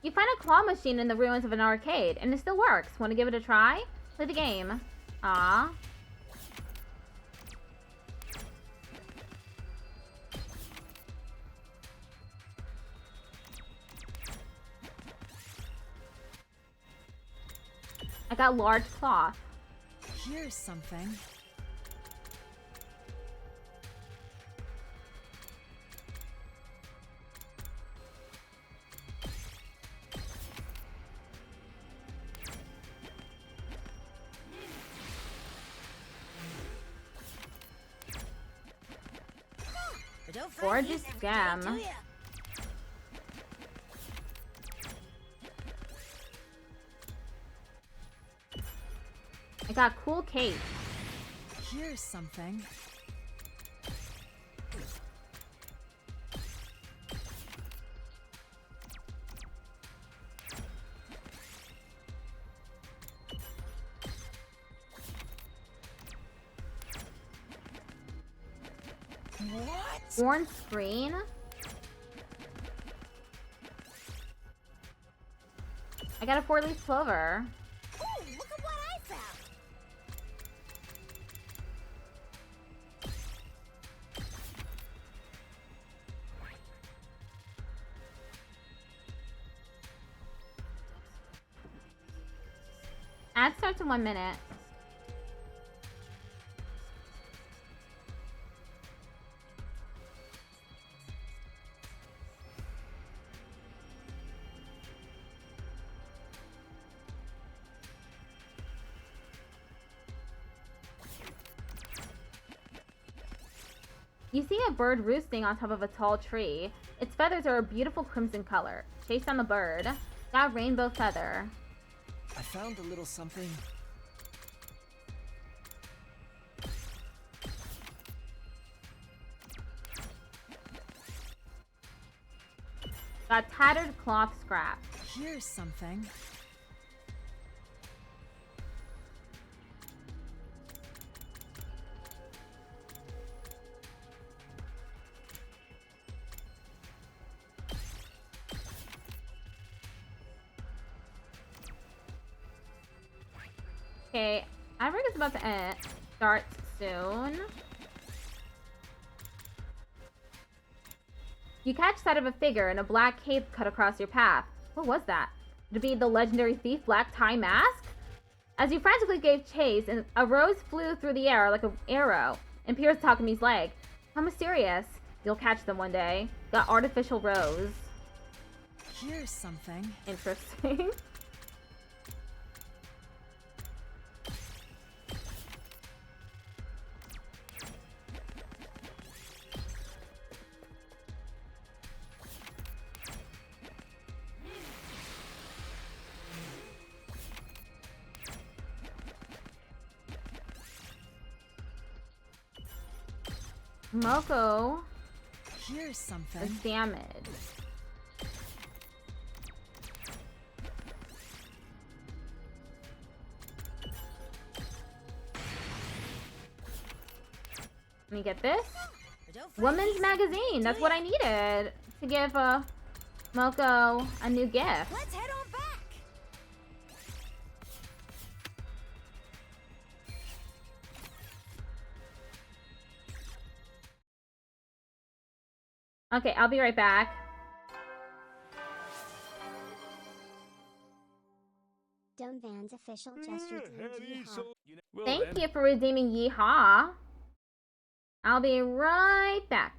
You find a claw machine in the ruins of an arcade, and it still works. Want to give it a try? Play the game. Ah. I got large cloth. Here's something. But don't fight Gorgeous these every day, gem. do ya? I got cool cape. Here's something. What? Worn screen. I got a 4-leaf clover. Oh, look at what I found. Ad starts in 1 minute. You see a bird roosting on top of a tall tree. Its feathers are a beautiful crimson color. Chase down the bird. Got rainbow feather. I found a little something. Got tattered cloth scrap. Here's something. Okay, I think it's about to end. Start soon. You catch sight of a figure in a black cape cut across your path. What was that? Could it be the legendary thief Black Tie Mask? As you frantically gave chase, a rose flew through the air like an arrow and pierced Takami's leg. How mysterious. You'll catch them one day. Got artificial rose. Here's something. Interesting. Moko Here's is something. damaged. Let me get this. But don't fight Women's these magazine. That's what I needed to give Moko a new gift. Let's head on back. Okay, I'll be right back. Don't Van's official just redeemed Yeehaw. Thank you for redeeming Yeehaw. I'll be right back.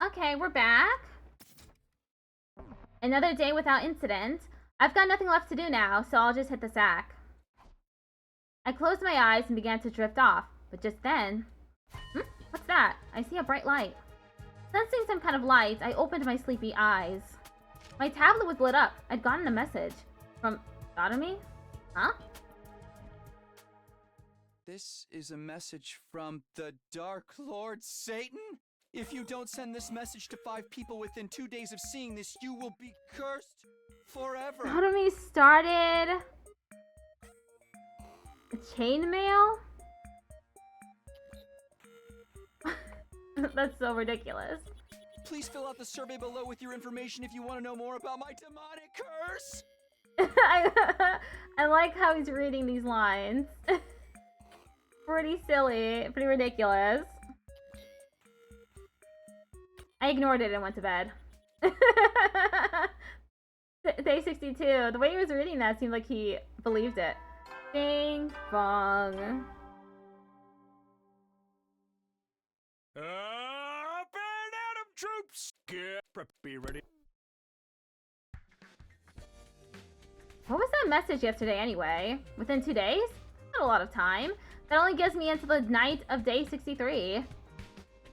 Okay, we're back. Another day without incident. I've got nothing left to do now, so I'll just hit the sack. I closed my eyes and began to drift off, but just then... What's that? I see a bright light. Sensing some kind of light, I opened my sleepy eyes. My tablet was lit up. I'd gotten a message. From Sodomy? Huh? This is a message from the Dark Lord Satan? If you don't send this message to 5 people within 2 days of seeing this, you will be cursed forever. Sodomy started... a chainmail? That's so ridiculous. Please fill out the survey below with your information if you want to know more about my demonic curse. I like how he's reading these lines. Pretty silly, pretty ridiculous. I ignored it and went to bed. Day 62. The way he was reading that seemed like he believed it. Bing bong. Up and Adam troops! Get preppy ready. What was that message yesterday anyway? Within 2 days? Not a lot of time. That only gives me until the night of day 63.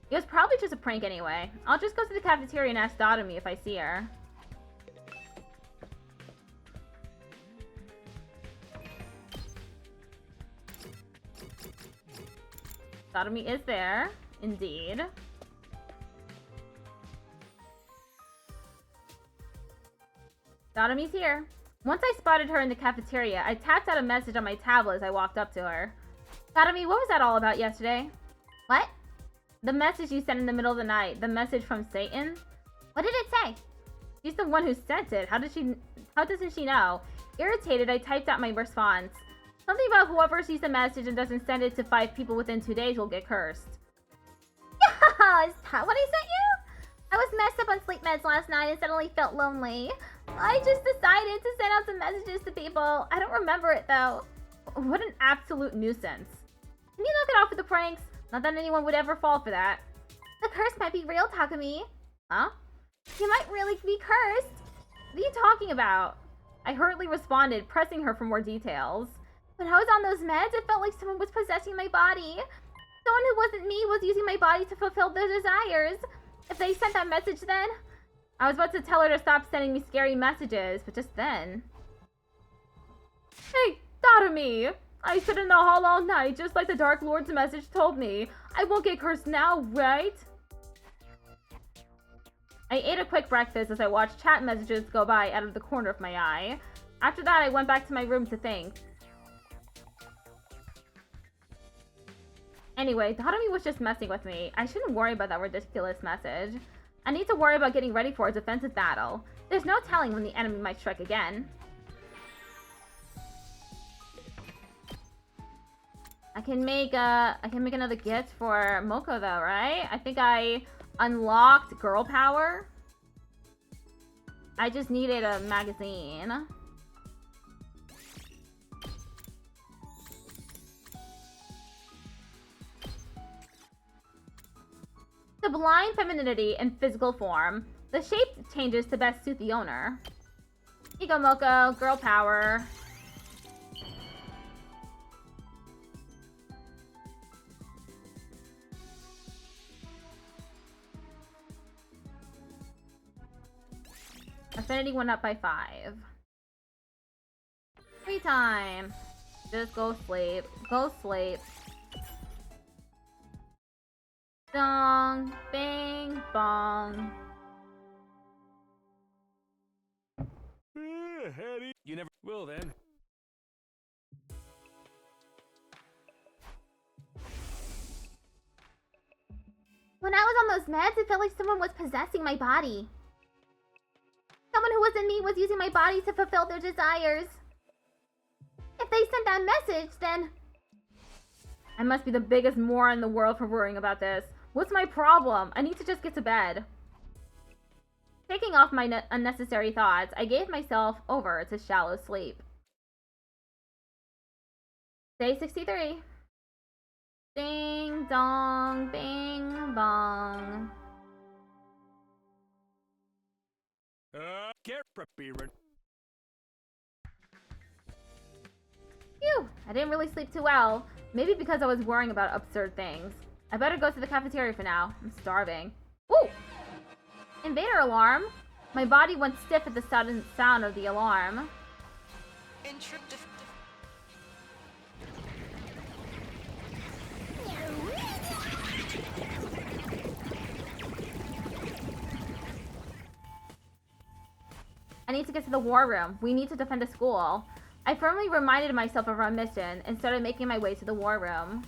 It was probably just a prank anyway. I'll just go to the cafeteria and ask Sodomy if I see her. Sodomy is there, indeed. Sodomy's here. Once I spotted her in the cafeteria, I tapped out a message on my tablet as I walked up to her. Sodomy, what was that all about yesterday? What? The message you sent in the middle of the night. The message from Satan? What did it say? She's the one who sent it. How doesn't she know? Irritated, I typed out my response. Something about whoever sees the message and doesn't send it to 5 people within 2 days will get cursed. Yeah, is that what I sent you? I was messed up on sleep meds last night and suddenly felt lonely. I just decided to send out some messages to people. I don't remember it though. What an absolute nuisance. Can you knock it off with the pranks? Not that anyone would ever fall for that. The curse might be real, Takumi. Huh? You might really be cursed. What are you talking about? I hurriedly responded, pressing her for more details. When I was on those meds, it felt like someone was possessing my body. Someone who wasn't me was using my body to fulfill their desires. If they sent that message then... I was about to tell her to stop sending me scary messages, but just then... Hey, Sodomy! I sit in the hall all night, just like the Dark Lord's message told me. I won't get cursed now, right? I ate a quick breakfast as I watched chat messages go by out of the corner of my eye. After that, I went back to my room to think. Anyway, Sodomy was just messing with me. I shouldn't worry about that ridiculous message. I need to worry about getting ready for a defensive battle. There's no telling when the enemy might strike again. I can make another gift for Moko though, right? I think I unlocked girl power. I just needed a magazine. Sublime femininity in physical form. The shape changes to best suit the owner. Here you go, Moko. Girl power. Affinity went up by 5. Free time. Just go sleep. Go sleep. Dong, bing, bong. Hetty, you never will then. When I was on those meds, it felt like someone was possessing my body. Someone who wasn't me was using my body to fulfill their desires. If they sent that message, then... I must be the biggest moron in the world for worrying about this. What's my problem? I need to just get to bed. Taking off my unnecessary thoughts, I gave myself over to shallow sleep. Day 63. Ding dong, bing bong. Get prepared. Phew, I didn't really sleep too well. Maybe because I was worrying about absurd things. I better go to the cafeteria for now. I'm starving. Ooh! Invader alarm? My body went stiff at the sudden sound of the alarm. I need to get to the war room. We need to defend the school. I firmly reminded myself of our mission and started making my way to the war room.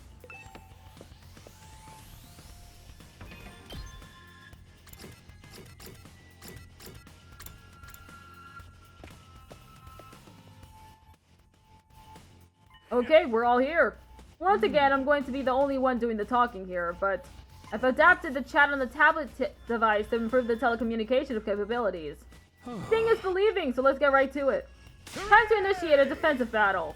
Okay, we're all here. Once again, I'm going to be the only one doing the talking here, but I've adapted the chat on the tablet device to improve the telecommunication capabilities. Seeing is believing, so let's get right to it. Time to initiate a defensive battle.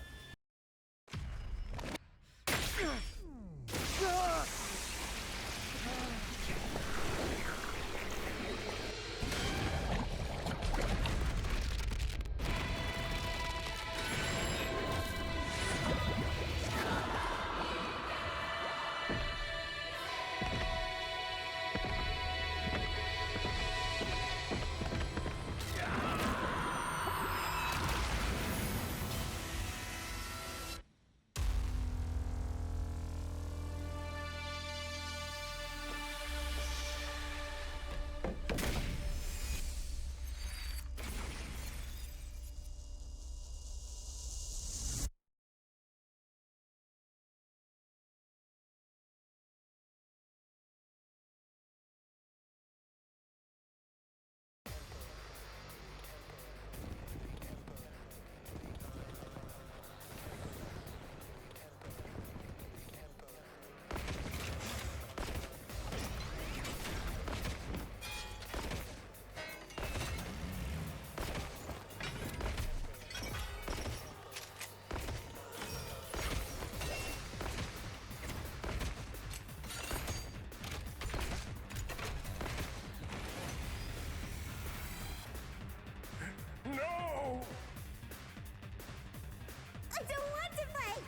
I don't want to fight!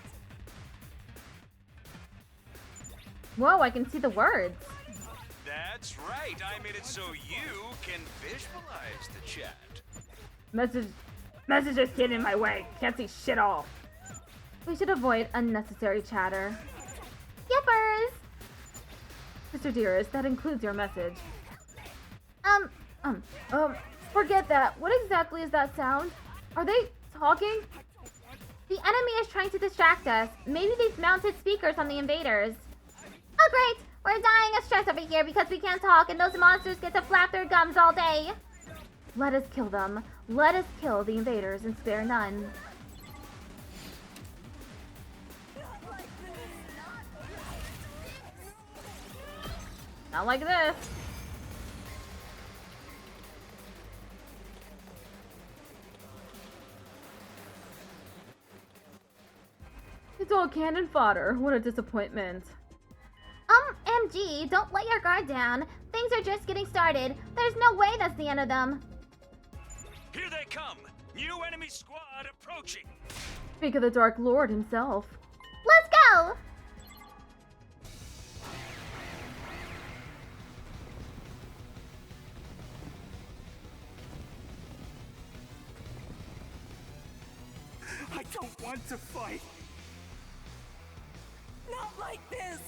Whoa, I can see the words. That's right. I made it so you can visualize the chat. Messages getting in my way. Can't see shit all. We should avoid unnecessary chatter. Yippers! Mr. Dearest, that includes your message. Forget that. What exactly is that sound? Are they talking? The enemy is trying to distract us. Maybe they've mounted speakers on the invaders. Oh great! We're dying of stress over here because we can't talk and those monsters get to flap their gums all day. Let us kill them. Let us kill the invaders and spare none. Not like this. It's all cannon fodder. What a disappointment. MG, don't let your guard down. Things are just getting started. There's no way that's the end of them. Here they come! New enemy squad approaching! Speak of the Dark Lord himself. Let's go! I don't want to fight. Not like this!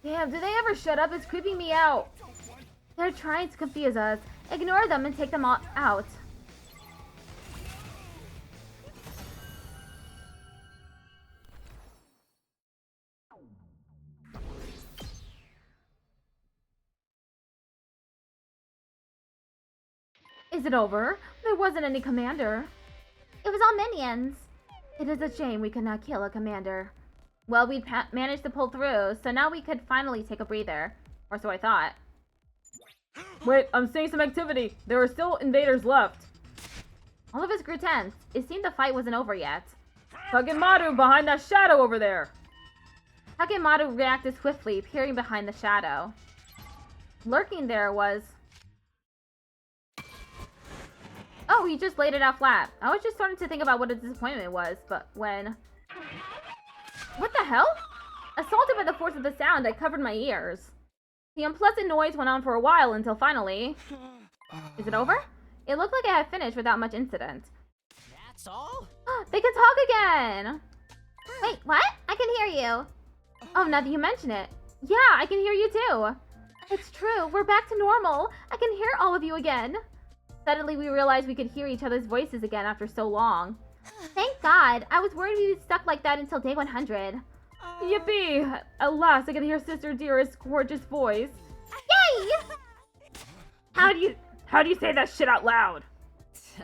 Damn, do they ever shut up? It's creeping me out. They're trying to confuse us. Ignore them and take them all out. Is it over? There wasn't any commander. It was all minions. It is a shame we could not kill a commander. Well, we managed to pull through, so now we could finally take a breather. Or so I thought. Wait, I'm seeing some activity. There are still invaders left. All of us grew tense. It seemed the fight wasn't over yet. Takemaru behind that shadow over there. Takemaru reacted swiftly, peering behind the shadow. lurking there was... Oh, he just laid it out flat. I was just starting to think about what a disappointment was, but when... What the hell? Assaulted by the force of the sound, I covered my ears. The unpleasant noise went on for a while until finally... Is it over? It looked like I had finished without much incident. That's all? They can talk again! Wait, what? I can hear you. Oh, now that you mention it. Yeah, I can hear you too. It's true, we're back to normal. I can hear all of you again. Suddenly we realized we could hear each other's voices again after so long. Thank God. I was worried we'd be stuck like that until day 100. Yippee! At last I can hear Sister Dearest's gorgeous voice. Yay! How do you say that shit out loud?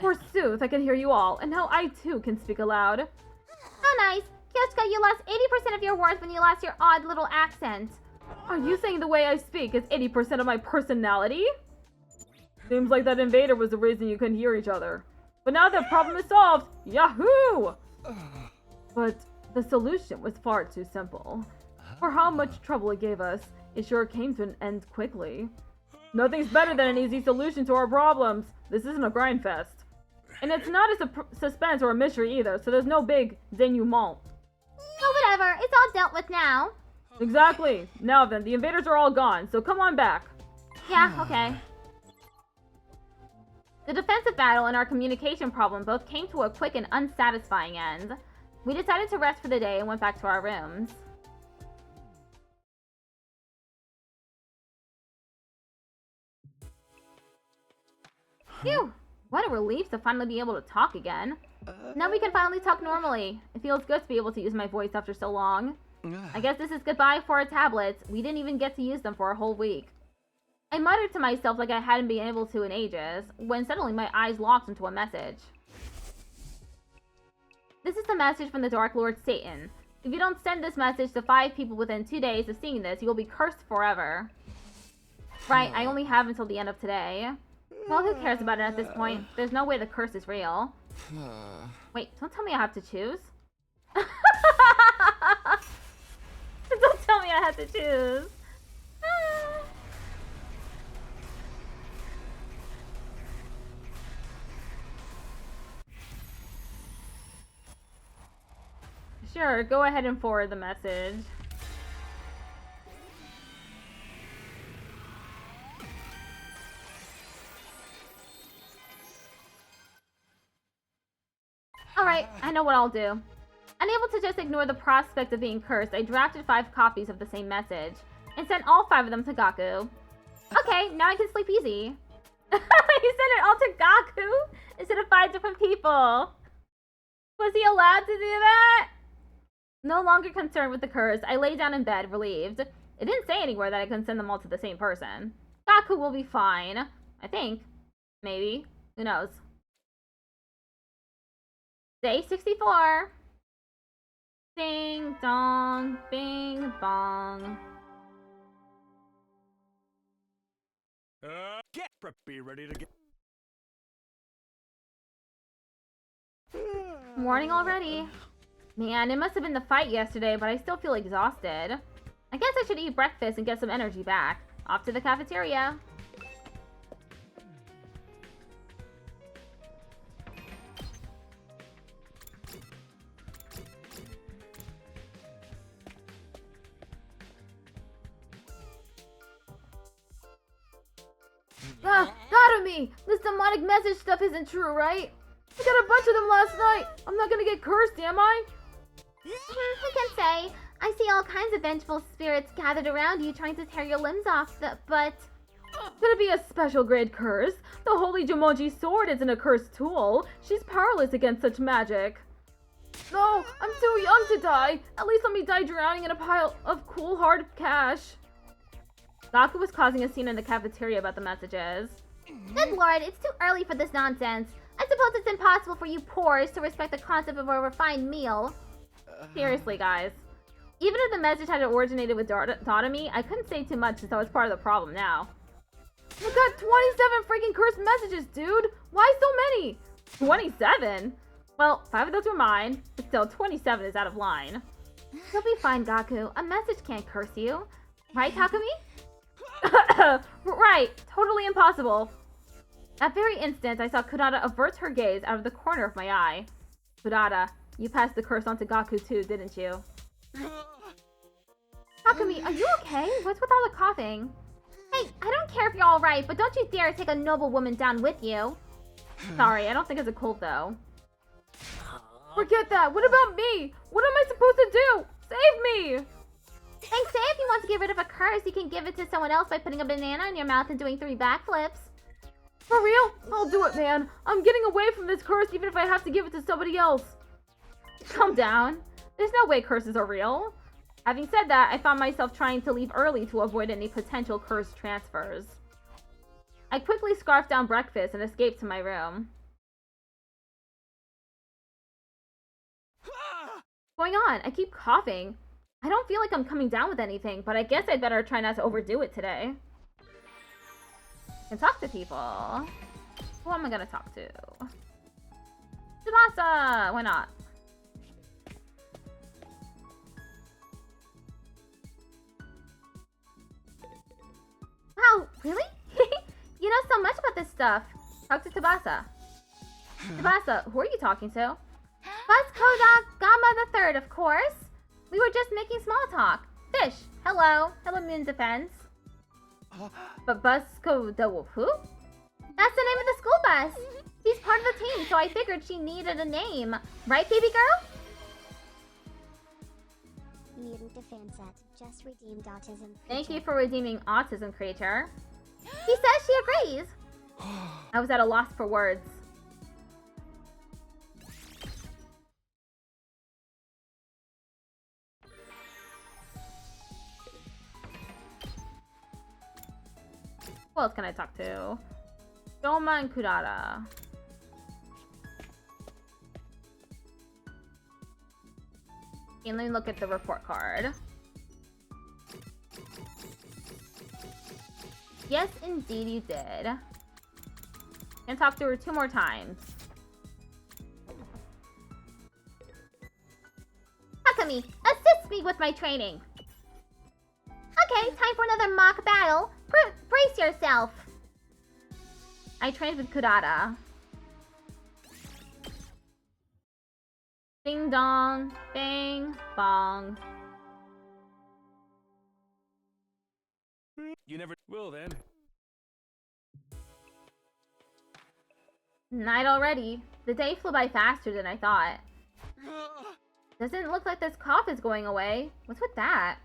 Forsooth, I can hear you all, and now I too can speak aloud. How nice. Kyoshka, you lost 80% of your words when you lost your odd little accent. Are you saying the way I speak is 80% of my personality? Seems like that invader was the reason you couldn't hear each other. But now that problem is solved, yahoo! But the solution was far too simple. For how much trouble it gave us, it sure came to an end quickly. Nothing's better than an easy solution to our problems. This isn't a grind fest. And it's not a suspense or a mystery either, so there's no big denouement. Oh, whatever. It's all dealt with now. Exactly. Now then, the invaders are all gone, so come on back. Yeah, okay. The defensive battle and our communication problem both came to a quick and unsatisfying end. We decided to rest for the day and went back to our rooms. Phew! What a relief to finally be able to talk again. Now we can finally talk normally. It feels good to be able to use my voice after so long. I guess this is goodbye for our tablets. We didn't even get to use them for a whole week. I muttered to myself like I hadn't been able to in ages, when suddenly my eyes locked into a message. This is the message from the Dark Lord Satan. If you don't send this message to 5 people within 2 days of seeing this, you will be cursed forever. Right, I only have until the end of today. Well, who cares about it at this point? There's no way the curse is real. Wait, don't tell me I have to choose. Don't tell me I have to choose. Sure, go ahead and forward the message. Alright, I know what I'll do. Unable to just ignore the prospect of being cursed, I drafted 5 copies of the same message, and sent all 5 of them to Gaku. Okay, now I can sleep easy. You sent it all to Gaku instead of 5 different people. Was he allowed to do that? No longer concerned with the curse, I lay down in bed, relieved. It didn't say anywhere that I couldn't send them all to the same person. Gaku will be fine. I think. Maybe. Who knows? Day 64. Ding dong, bing bong. Get preppy, ready to get. Morning already. Man, it must have been the fight yesterday, but I still feel exhausted. I guess I should eat breakfast and get some energy back. Off to the cafeteria. Narume! This demonic message stuff isn't true, right? I got a bunch of them last night. I'm not gonna get cursed, am I? Who can say? I see all kinds of vengeful spirits gathered around you trying to tear your limbs off, but... Could it be a special grade curse? The Holy Jumonji sword isn't a cursed tool. She's powerless against such magic. No, I'm too young to die. At least let me die drowning in a pile of cool hard cash. Gaku was causing a scene in the cafeteria about the messages. Good lord, it's too early for this nonsense. I suppose it's impossible for you poors to respect the concept of a refined meal. Seriously, guys. Even if the message had originated with Dotami, I couldn't say too much since I was part of the problem now. I got 27 freaking cursed messages, dude! Why so many? 27? Well, 5 of those were mine, but still 27 is out of line. You'll be fine, Gaku. A message can't curse you. Right, Takumi? Right, totally impossible. That very instant, I saw Kurata avert her gaze out of the corner of my eye. Kurata, you passed the curse on to Gaku too, didn't you? Takumi, are you okay? What's with all the coughing? Hey, I don't care if you're alright, but don't you dare take a noble woman down with you. Sorry, I don't think it's a cold though. Forget that! What about me? What am I supposed to do? Save me! They say if you want to get rid of a curse, you can give it to someone else by putting a banana in your mouth and doing 3 backflips. For real? I'll do it, man. I'm getting away from this curse even if I have to give it to somebody else. Calm down. There's no way curses are real. Having said that, I found myself trying to leave early to avoid any potential curse transfers. I quickly scarfed down breakfast and escaped to my room. What's going on? I keep coughing. I don't feel like I'm coming down with anything, but I guess I'd better try not to overdo it today. And talk to people. Who am I gonna talk to? Tsubasa! Why not? Wow, really? You know so much about this stuff. Talk to Tsubasa. Tsubasa, who are you talking to? Buzz Kodak Gamma the Third, of course. We were just making small talk. Fish, hello. Hello, Moon Defense. But Busko the who? That's the name of the school bus. She's part of the team, so I figured she needed a name. Right, baby girl? Mutant Defense at just redeemed autism. Thank you for redeeming Autism Creature. She says she agrees. I was at a loss for words. Who else can I talk to? Doma and Kurata. And let me look at the report card. Yes, indeed you did. And talk to her 2 more times. Takumi, assist me with my training. Okay, time for another mock battle. Brace yourself. I trained with Kurata. Ding dong, bang, bong. You never will then. Night already. The day flew by faster than I thought. Doesn't look like this cough is going away. What's with that?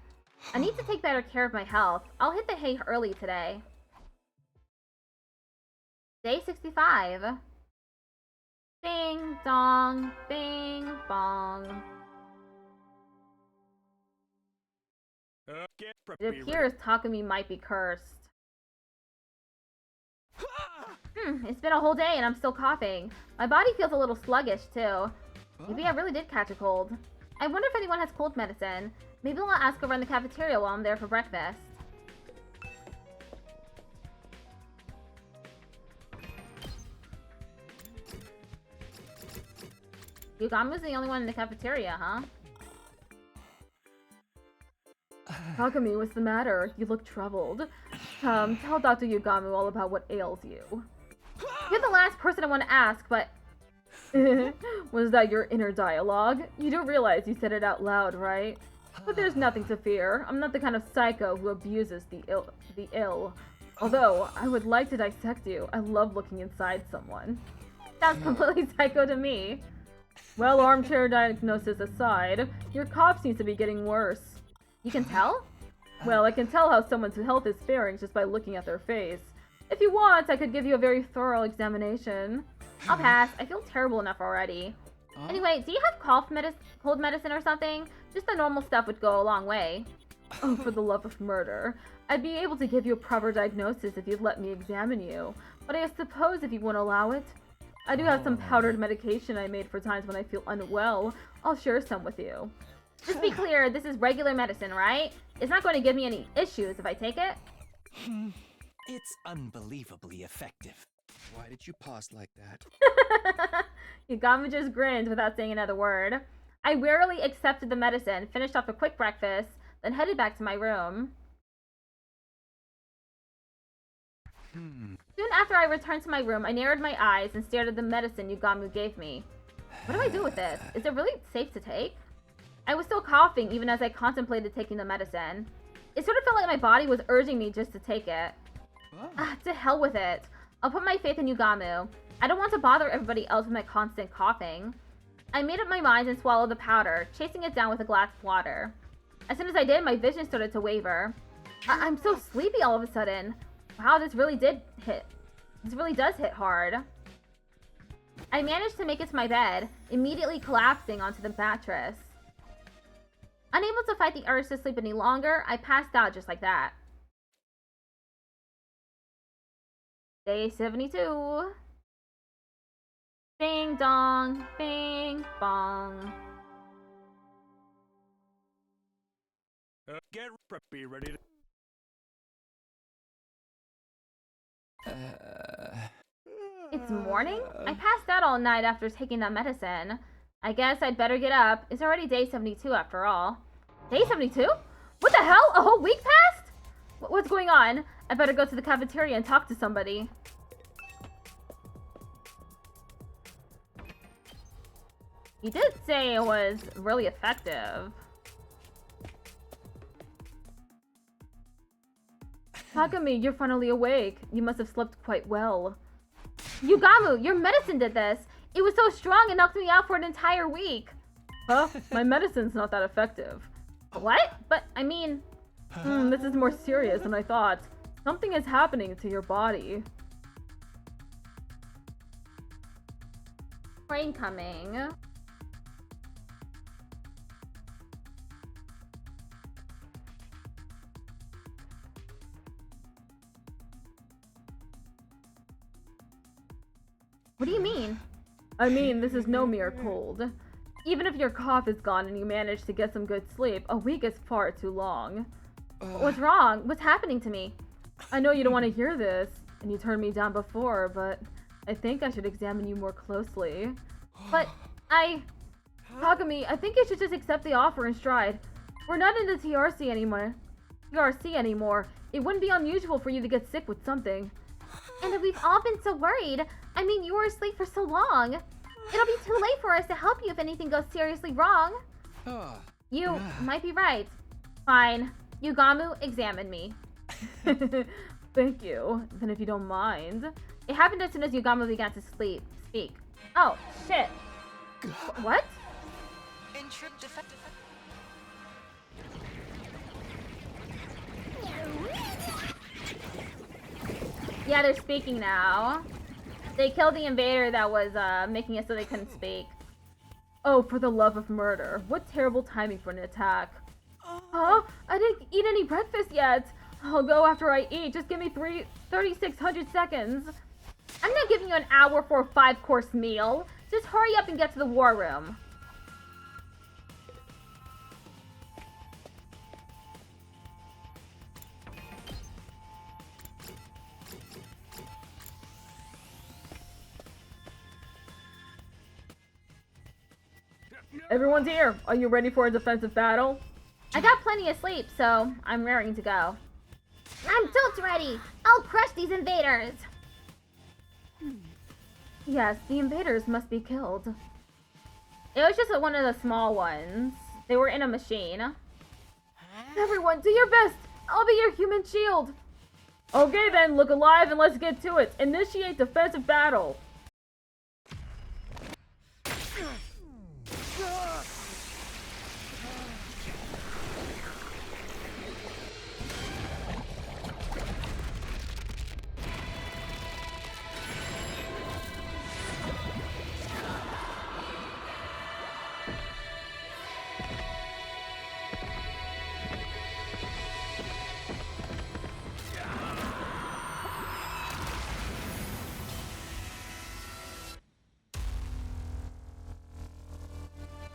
I need to take better care of my health. I'll hit the hay early today. Day 65. Ding dong, bing bong. Get It appears Takumi might be cursed. It's been a whole day and I'm still coughing. My body feels a little sluggish too. Maybe I really did catch a cold. I wonder if anyone has cold medicine. Maybe I'll ask over in the cafeteria while I'm there for breakfast. Yugamu's the only one in the cafeteria, huh? Takumi, what's the matter? You look troubled. Tell Dr. Yugamu all about what ails you. You're the last person I want to ask, but... Was that your inner dialogue? You do realize you said it out loud, right? But there's nothing to fear. I'm not the kind of psycho who abuses the ill. Although, I would like to dissect you. I love looking inside someone. Sounds completely psycho to me. Well, armchair diagnosis aside, your cough seems to be getting worse. You can tell? Well, I can tell how someone's health is faring just by looking at their face. If you want, I could give you a very thorough examination. I'll pass. I feel terrible enough already. Anyway, do you have cold medicine or something? Just the normal stuff would go a long way. Oh, for the love of murder. I'd be able to give you a proper diagnosis if you'd let me examine you. But I suppose if you won't allow it. I do have some powdered medication I made for times when I feel unwell. I'll share some with you. Just be clear, this is regular medicine, right? It's not going to give me any issues if I take it. It's unbelievably effective. Why did you pause like that? Yagami just grinned without saying another word. I wearily accepted the medicine, finished off a quick breakfast, then headed back to my room. Soon after I returned to my room, I narrowed my eyes and stared at the medicine Yugamu gave me. What do I do with this? Is it really safe to take? I was still coughing even as I contemplated taking the medicine. It sort of felt like my body was urging me just to take it. To hell with it. I'll put my faith in Yugamu. I don't want to bother everybody else with my constant coughing. I made up my mind and swallowed the powder, chasing it down with a glass of water. As soon as I did, my vision started to waver. I'm so sleepy all of a sudden. Wow, this really does hit hard. I managed to make it to my bed, immediately collapsing onto the mattress. Unable to fight the urge to sleep any longer, I passed out just like that. Day 72. Bing dong, bing bong. Get preppy, ready to... It's morning? I passed out all night after taking that medicine. I guess I'd better get up. It's already day 72 after all. Day 72? What the hell? A whole week passed? What's going on? I better go to the cafeteria and talk to somebody. You did say it was really effective. Takumi, you're finally awake. You must have slept quite well. Yugamu, your medicine did this. It was so strong it knocked me out for an entire week. Huh? My medicine's not that effective. What? But, I mean... this is more serious than I thought. Something is happening to your body. Train coming. What do you mean? I mean, this is no mere cold. Even if your cough is gone and you manage to get some good sleep, a week is far too long. What's wrong? What's happening to me? I know you don't want to hear this, and you turned me down before, but I think I should examine you more closely. But Takumi, I think you should just accept the offer in stride. We're not in the TRC anymore. It wouldn't be unusual for you to get sick with something. And we've all been so worried. I mean, you were asleep for so long. It'll be too late for us to help you if anything goes seriously wrong. You might be right. Fine. Yugamu, examine me. Thank you. Then if you don't mind. It happened as soon as Yugamu began to speak. Oh, shit. What? Yeah, they're speaking now. They killed the invader that was making it so they couldn't speak. Oh, for the love of murder. What terrible timing for an attack. Huh? I didn't eat any breakfast yet. I'll go after I eat. Just give me 3,600 seconds. I'm not giving you an hour for a 5-course meal. Just hurry up and get to the war room. Everyone's here. Are you ready for a defensive battle? I got plenty of sleep, so I'm raring to go. I'm totes ready. I'll crush these invaders. Yes, the invaders must be killed. It was just one of the small ones. They were in a machine. Everyone, do your best. I'll be your human shield. Okay then, look alive and let's get to it. Initiate defensive battle.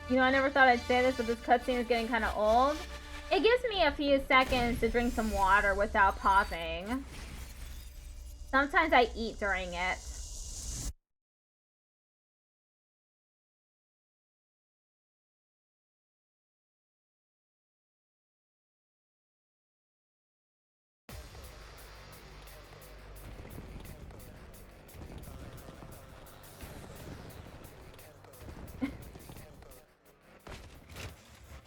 You know, I never thought I'd say this, but this cutscene is getting kind of old. It gives me a few seconds to drink some water without pausing. Sometimes I eat during it.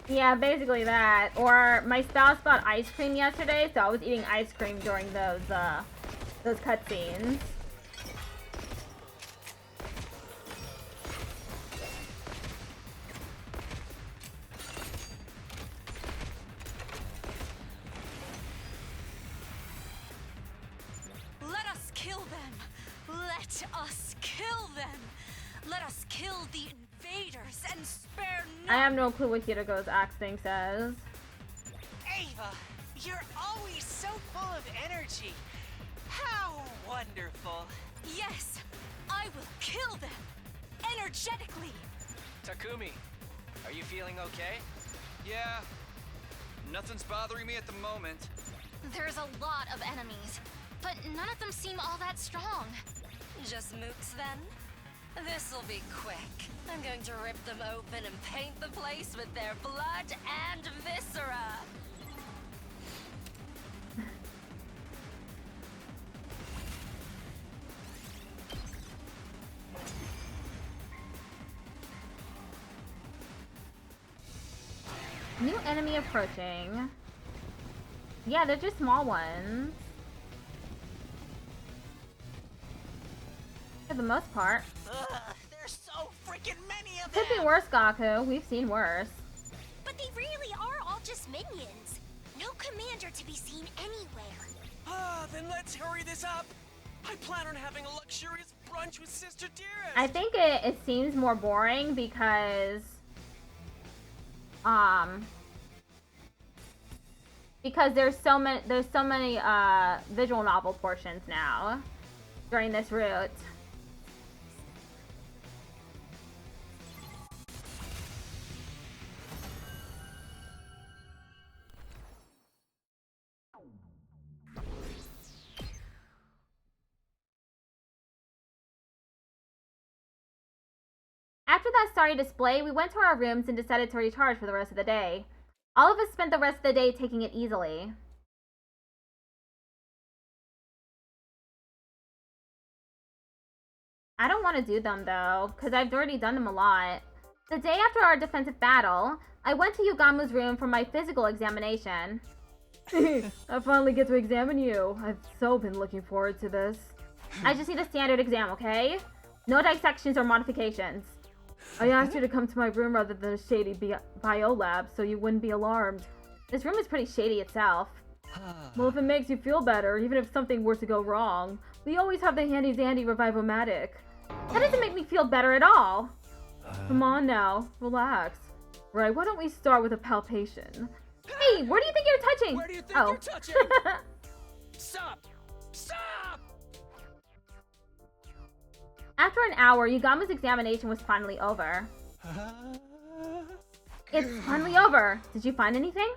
Yeah, basically that. Or my spouse bought ice cream yesterday, so I was eating ice cream during those cutscenes. Let us kill them! Let us kill them! Let us kill the invaders and spare I none! have no clue what Hirago's axe thing says. Ava, you're always so full of energy. How wonderful. Yes, I will kill them! Energetically! Takumi, are you feeling okay? Yeah. Nothing's bothering me at the moment. There's a lot of enemies, but none of them seem all that strong. Just mooks then? This'll be quick. I'm going to rip them open and paint the place with their blood and viscera. New enemy approaching. Yeah, they're just small ones. For the most part. Ugh, there's so freaking many of Could them. be worse, Gaku. We've seen worse. But they really are all just minions. No commander to be seen anywhere. Then let's hurry this up. I plan on having a luxurious brunch with Sister Dearest. I think it seems more boring because there's so many visual novel portions now during this route. After that sorry display, we went to our rooms and decided to recharge for the rest of the day. All of us spent the rest of the day taking it easily. I don't want to do them though, because I've already done them a lot. The day after our defensive battle, I went to Yugamu's room for my physical examination. I finally get to examine you. I've so been looking forward to this. I just need a standard exam, okay? No dissections or modifications. I asked you to come to my room rather than a shady bio lab, so you wouldn't be alarmed. This room is pretty shady itself. Well, if it makes you feel better, even if something were to go wrong, we always have the handy-dandy revivomatic. That doesn't make me feel better at all. Come on now, relax. Right, why don't we start with a palpation? Hey, where do you think you're touching? Where do you think you're touching? Stop! Stop! After an hour, Yugamu's examination was finally over. It's finally over. Did you find anything?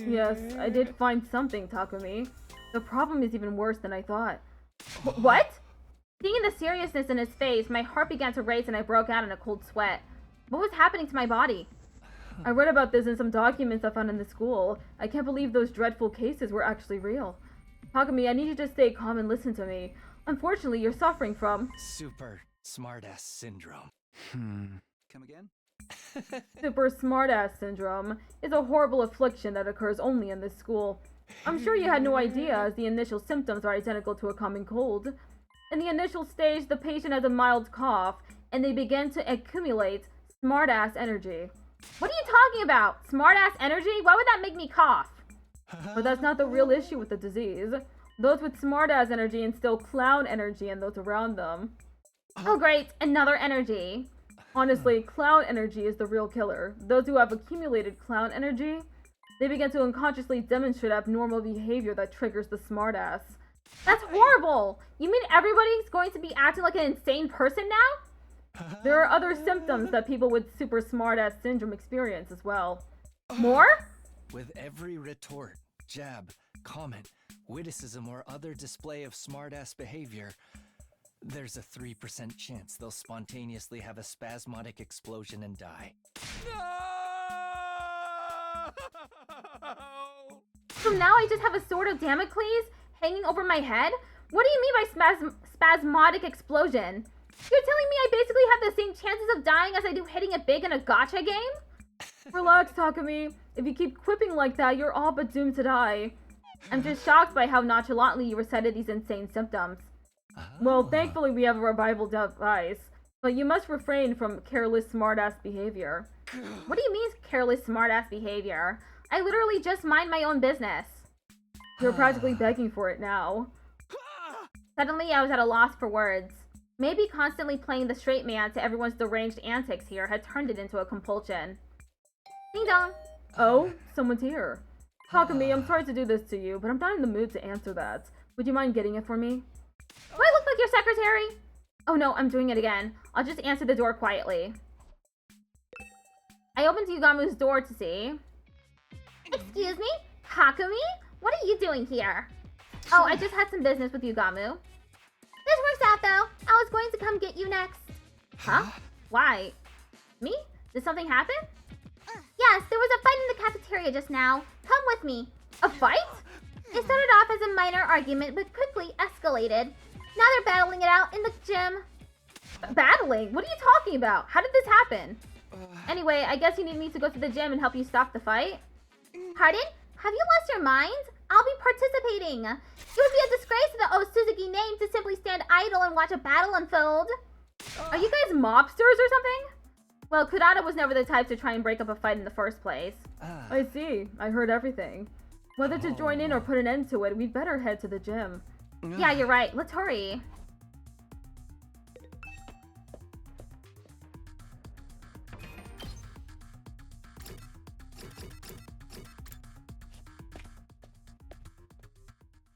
Yes, I did find something, Takumi. The problem is even worse than I thought. What? Seeing the seriousness in his face, my heart began to race and I broke out in a cold sweat. What was happening to my body? I read about this in some documents I found in the school. I can't believe those dreadful cases were actually real. Takumi, I need you to stay calm and listen to me. Unfortunately, you're suffering from Super smartass syndrome. Come again? super smartass syndrome. Is a horrible affliction that occurs only in this school. I'm sure you had no idea, as the initial symptoms are identical to a common cold. In the initial stage, the patient has a mild cough, and they begin to accumulate smartass energy. What are you talking about? Smartass energy? Why would that make me cough? But that's not the real issue with the disease. Those with smartass energy instill clown energy in those around them. Oh great, another energy. Honestly, clown energy is the real killer. Those who have accumulated clown energy, they begin to unconsciously demonstrate abnormal behavior that triggers the smartass. That's horrible! You mean everybody's going to be acting like an insane person now? There are other symptoms that people with super smartass syndrome experience as well. More? With every retort, jab, comment, witticism, or other display of smartass behavior, there's a 3% chance they'll spontaneously have a spasmodic explosion and die. No! So now I just have a sword of Damocles hanging over my head? What do you mean by spasmodic explosion? You're telling me I basically have the same chances of dying as I do hitting it big in a gacha game? Relax, Takumi. If you keep quipping like that, you're all but doomed to die. I'm just shocked by how nonchalantly you recited these insane symptoms. Well, thankfully we have a revival device, but you must refrain from careless smartass behavior. What do you mean, careless smartass behavior? I literally just mind my own business. You're practically begging for it now. Suddenly, I was at a loss for words. Maybe constantly playing the straight man to everyone's deranged antics here had turned it into a compulsion. Ding dong! Oh, someone's here. Takumi, I'm sorry to do this to you, but I'm not in the mood to answer that. Would you mind getting it for me? Do I look like your secretary? Oh no, I'm doing it again. I'll just answer the door quietly. I opened Yugamu's door to see. Excuse me? Takumi? What are you doing here? Oh, I just had some business with Yugamu. This works out though. I was going to come get you next. Huh? Why? Me? Did something happen? Yes, there was a fight in the cafeteria just now. Come with me. A fight? It started off as a minor argument, but quickly escalated. Now they're battling it out in the gym. Battling? What are you talking about? How did this happen? Anyway, I guess you need me to go to the gym and help you stop the fight? Pardon? Have you lost your mind? I'll be participating. It would be a disgrace to the Osuzuki name to simply stand idle and watch a battle unfold. Are you guys mobsters or something? Well, Kurata was never the type to try and break up a fight in the first place. I see. I heard everything. Whether to join in or put an end to it, we'd better head to the gym. Yeah, you're right. Let's hurry.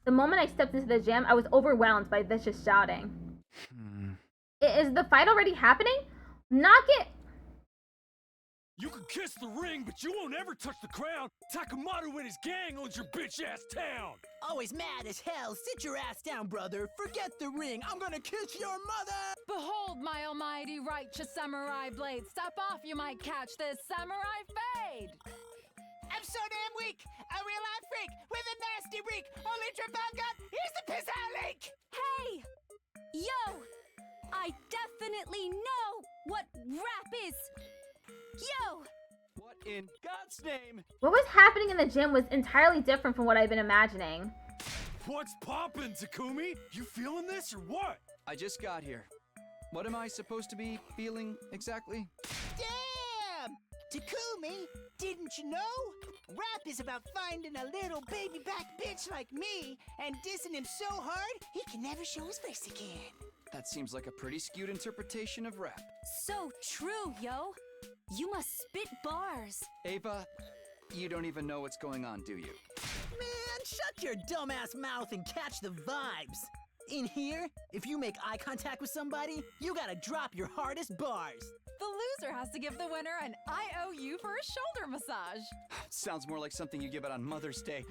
The moment I stepped into the gym, I was overwhelmed by vicious shouting. Is the fight already happening? Knock it! You can kiss the ring, but you won't ever touch the crown. Takamatsu and his gang owns your bitch-ass town. Always mad as hell. Sit your ass down, brother. Forget the ring. I'm gonna kiss your mother. Behold my almighty righteous samurai blade. Step off, you might catch this samurai fade. I'm so damn weak. A real life freak with a nasty reek. Only trip I've got is the piss out leak. Hey! Yo! I definitely know what rap is. Yo! What in God's name? What was happening in the gym was entirely different from what I've been imagining. What's poppin', Takumi? You feeling this or what? I just got here. What am I supposed to be feeling exactly? Damn! Takumi, didn't you know? Rap is about finding a little baby back bitch like me and dissing him so hard he can never show his face again. That seems like a pretty skewed interpretation of rap. So true, yo. You must spit bars. Ava, you don't even know what's going on, do you? Man, shut your dumbass mouth and catch the vibes. In here, if you make eye contact with somebody, you gotta drop your hardest bars. The loser has to give the winner an IOU for a shoulder massage. Sounds more like something you give out on Mother's Day.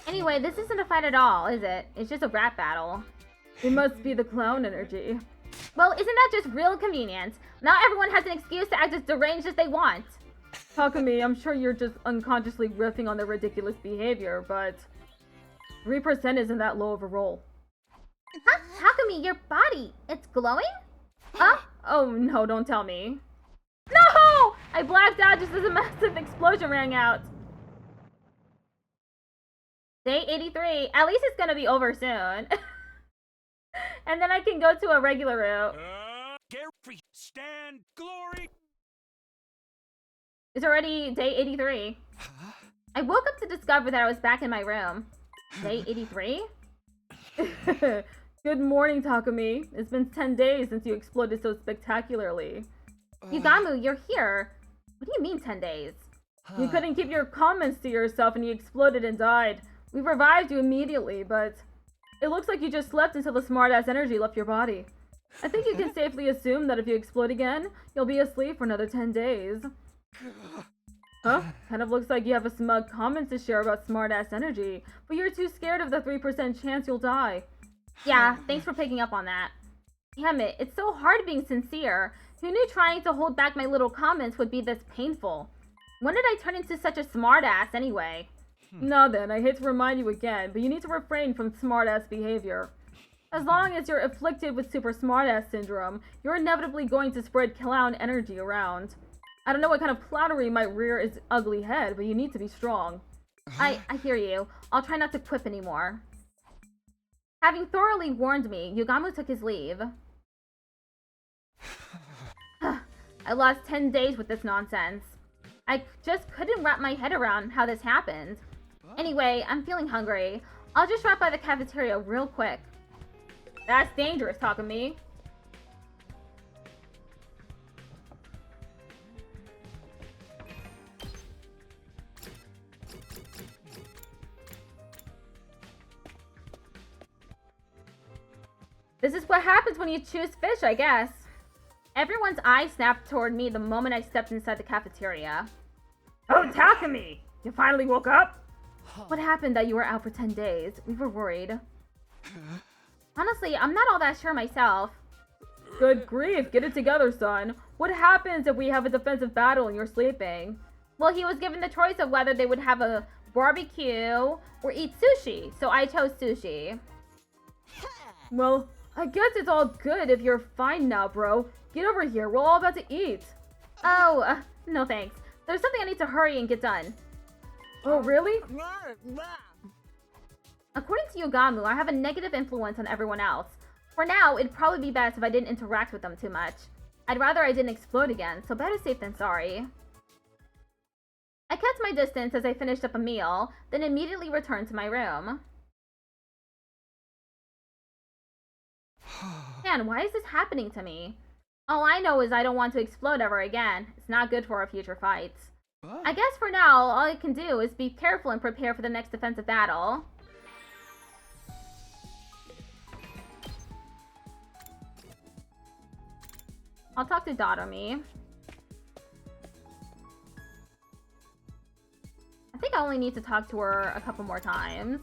Anyway, this isn't a fight at all, is it? It's just a rap battle. It must be the clown energy. Well, isn't that just real convenient? Now everyone has an excuse to act as deranged as they want. Takumi, I'm sure you're just unconsciously riffing on their ridiculous behavior, but 3% isn't that low of a roll. Huh? Takumi, your body, it's glowing? Huh? Oh no, don't tell me. No! I blacked out just as a massive explosion rang out. Day 83. At least it's gonna be over soon. And then I can go to a regular route. Get free, stand, glory. It's already day 83. I woke up to discover that I was back in my room. Day 83? Good morning, Takumi. It's been 10 days since you exploded so spectacularly. Yugamu, you're here. What do you mean 10 days? You couldn't keep your comments to yourself and you exploded and died. We revived you immediately, but it looks like you just slept until the smartass energy left your body. I think you can safely assume that if you explode again, you'll be asleep for another 10 days. Huh? Kind of looks like you have a smug comment to share about smartass energy, but you're too scared of the 3% chance you'll die. Yeah, thanks for picking up on that. Damn it, it's so hard being sincere. Who knew trying to hold back my little comments would be this painful? When did I turn into such a smartass anyway? Now then, I hate to remind you again, but you need to refrain from smartass behavior. As long as you're afflicted with super smartass syndrome, you're inevitably going to spread clown energy around. I don't know what kind of flattery might rear its ugly head, but you need to be strong. I hear you. I'll try not to quip anymore. Having thoroughly warned me, Yugamu took his leave. I lost 10 days with this nonsense. I just couldn't wrap my head around how this happened. Anyway, I'm feeling hungry. I'll just drop by the cafeteria real quick. That's dangerous, Takumi. This is what happens when you choose fish, I guess. Everyone's eyes snapped toward me the moment I stepped inside the cafeteria. Oh, Takumi! You finally woke up? What happened that you were out for 10 days? We were worried. Honestly, I'm not all that sure myself. Good grief, get it together, son. What happens if we have a defensive battle and you're sleeping? Well, he was given the choice of whether they would have a barbecue or eat sushi, so I chose sushi. Well, I guess it's all good if you're fine now, bro. Get over here, we're all about to eat. Oh, no thanks. There's something I need to hurry and get done. Oh, really? According to Yugamu, I have a negative influence on everyone else. For now, it'd probably be best if I didn't interact with them too much. I'd rather I didn't explode again, so better safe than sorry. I kept my distance as I finished up a meal, then immediately returned to my room. Man, why is this happening to me? All I know is I don't want to explode ever again. It's not good for our future fights. I guess for now, all I can do is be careful and prepare for the next defensive battle. I'll talk to Dotomi. I think I only need to talk to her a couple more times.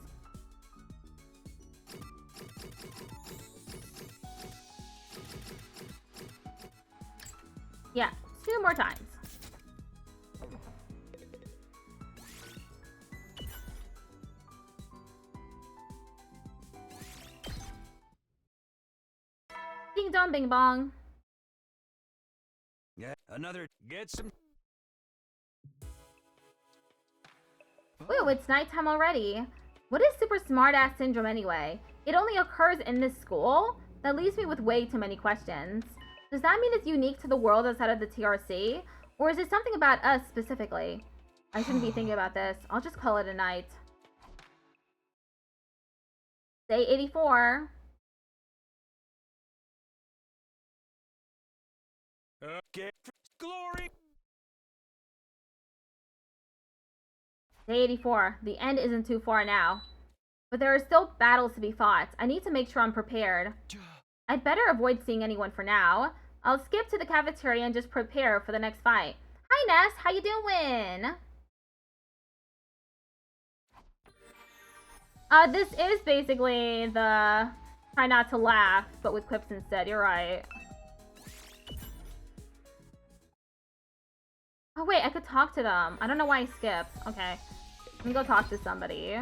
Yeah, 2 more times. Ding dong, bing bong. Yeah, another. Get some. Ooh, it's nighttime already. What is super smartass syndrome anyway? It only occurs in this school? That leaves me with way too many questions. Does that mean it's unique to the world outside of the TRC? Or is it something about us specifically? I shouldn't be thinking about this. I'll just call it a night. Day 84. Okay, glory. Day 84. The end isn't too far now. But there are still battles to be fought. I need to make sure I'm prepared. I'd better avoid seeing anyone for now. I'll skip to the cafeteria and just prepare for the next fight. Hi, Ness. How you doing? This is basically the try not to laugh, but with quips instead. You're right. Oh, wait. I could talk to them. I don't know why I skipped. Okay. Let me go talk to somebody.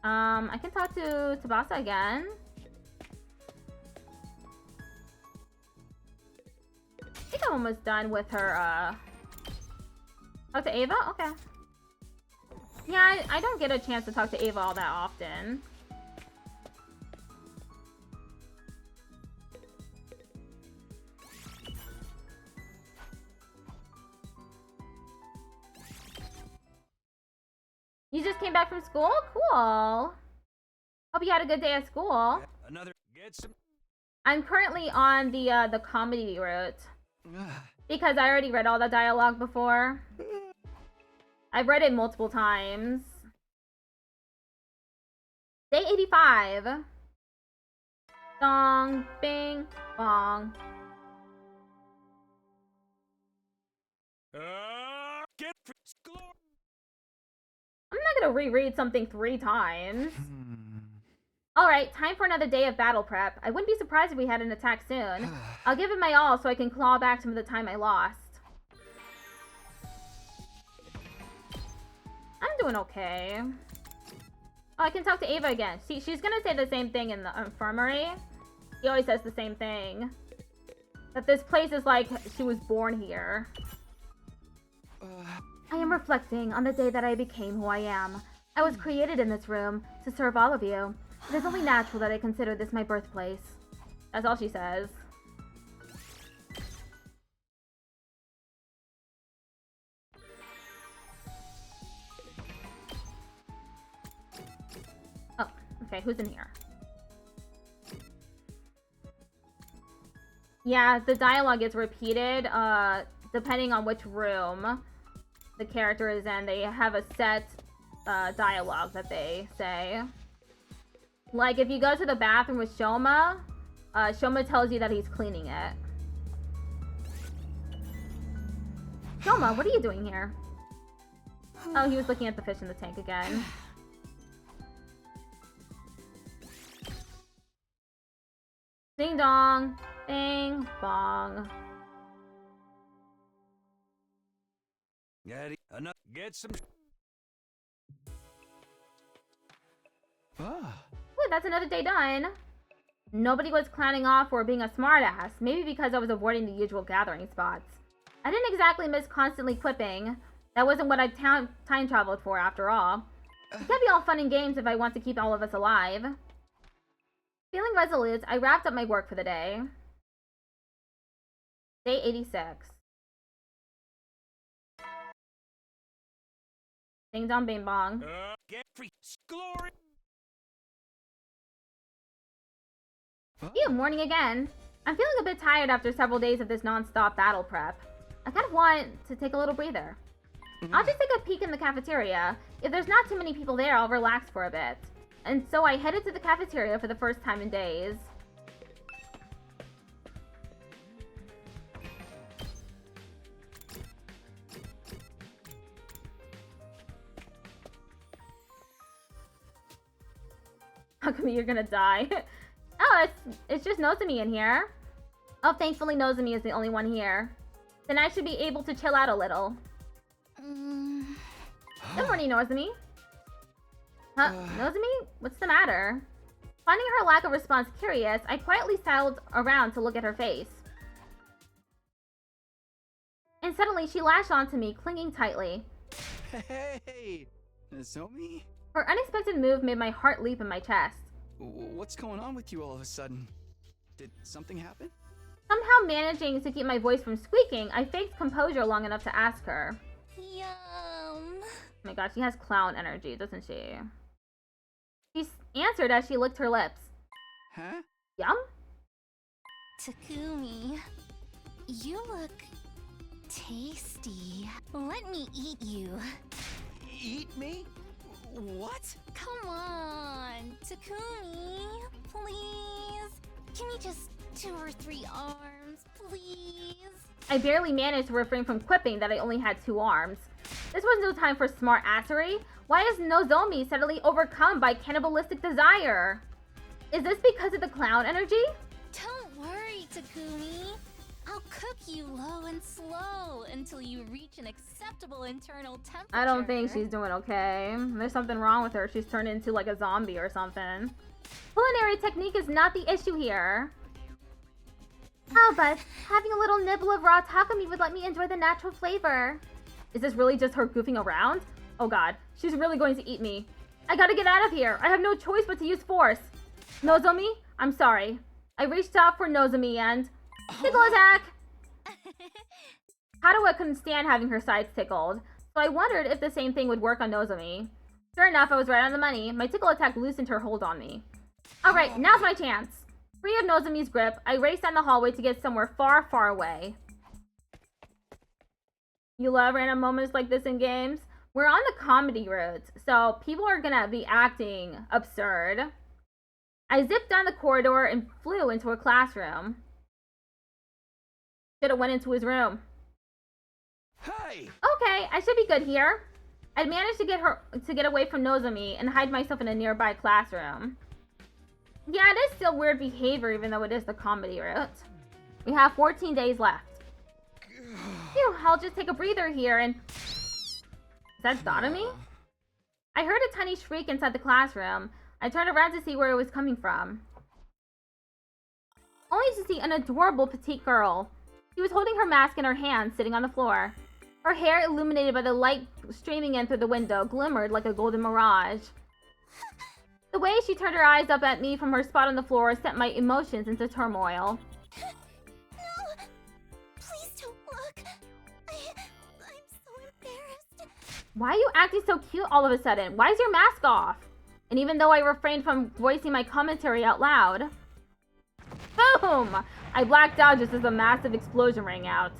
I can talk to Tsubasa again. I think I'm almost done with her, Talk to Ava? Okay. Yeah, I don't get a chance to talk to Ava all that often. You just came back from school? Cool. Hope you had a good day at school. Another. Get some. I'm currently on the comedy route. Because I already read all the dialogue before. I've read it multiple times. Day 85. Dong, bing, bong. Get I'm not gonna reread something 3 times. Alright, time for another day of battle prep. I wouldn't be surprised if we had an attack soon. I'll give it my all so I can claw back some of the time I lost. I'm doing okay. Oh, I can talk to Ava again. She's gonna say the same thing in the infirmary. She always says the same thing. That this place is like she was born here. I am reflecting on the day that I became who I am. I was created in this room to serve all of you. It is only natural that I consider this my birthplace. That's all she says. Oh, okay, who's in here? Yeah, the dialogue is repeated, depending on which room the character is in. They have a set dialogue that they say. Like, if you go to the bathroom with Shoma, Shoma tells you that he's cleaning it. Shoma, what are you doing here? Oh, he was looking at the fish in the tank again. Ding dong. Bing bong. Get some. Ooh, that's another day done. Nobody was clowning off or being a smartass. Maybe because I was avoiding the usual gathering spots. I didn't exactly miss constantly quipping. That wasn't what I time traveled for, after all. It can't be all fun and games if I want to keep all of us alive. Feeling resolute, I wrapped up my work for the day. Day 86. Ding dong bing bong. Get free glory. Ew, morning again. I'm feeling a bit tired after several days of this non-stop battle prep. I kind of want to take a little breather. I'll just take a peek in the cafeteria. If there's not too many people there, I'll relax for a bit. And so I headed to the cafeteria for the first time in days. How come you're gonna die? Oh, it's just Nozomi in here. Oh, thankfully Nozomi is the only one here. Then I should be able to chill out a little. Good morning, Nozomi. Huh, Nozomi? What's the matter? Finding her lack of response curious, I quietly sidled around to look at her face. And suddenly she lashed onto me, clinging tightly. Hey, Nozomi? Her unexpected move made my heart leap in my chest. What's going on with you all of a sudden? Did something happen? Somehow managing to keep my voice from squeaking, I faked composure long enough to ask her. Yum. Oh my god, she has clown energy, doesn't she? She answered as she licked her lips. Huh? Yum? Takumi, you look tasty. Let me eat you. Eat me? What? Come on, Takumi, please. Give me just 2 or 3 arms, please. I barely managed to refrain from quipping that I only had 2 arms. This was no time for smart assery. Why is Nozomi suddenly overcome by cannibalistic desire? Is this because of the clown energy? Don't worry, Takumi. I'll cook you low and slow until you reach an acceptable internal temperature. I don't think she's doing okay. There's something wrong with her. She's turned into like a zombie or something. Culinary technique is not the issue here. Oh, but having a little nibble of raw takumi would let me enjoy the natural flavor. Is this really just her goofing around? Oh god, she's really going to eat me. I gotta get out of here. I have no choice but to use force. Nozomi, I'm sorry. I reached out for Nozomi and... Tickle attack! Haruka couldn't stand having her sides tickled, so I wondered if the same thing would work on Nozomi. Sure enough, I was right on the money. My tickle attack loosened her hold on me. Alright, now's my chance. Free of Nozomi's grip, I raced down the hallway to get somewhere far, far away. You love random moments like this in games? We're on the comedy route, so people are gonna be acting absurd. I zipped down the corridor and flew into a classroom. Should have went into his room. Hey! Okay, I should be good here. I'd managed to get away from Nozomi and hide myself in a nearby classroom. Yeah, it is still weird behavior even though it is the comedy route. We have 14 days left. Phew, I'll just take a breather here and... Is that sodomy? I heard a tiny shriek inside the classroom. I turned around to see where it was coming from. only to see an adorable petite girl. She was holding her mask in her hand, sitting on the floor. Her hair, illuminated by the light streaming in through the window, glimmered like a golden mirage. The way she turned her eyes up at me from her spot on the floor sent my emotions into turmoil. No! Please don't look. I'm so embarrassed. Why are you acting so cute all of a sudden? Why is your mask off? And even though I refrained from voicing my commentary out loud... Boom! I blacked out just as a massive explosion rang out.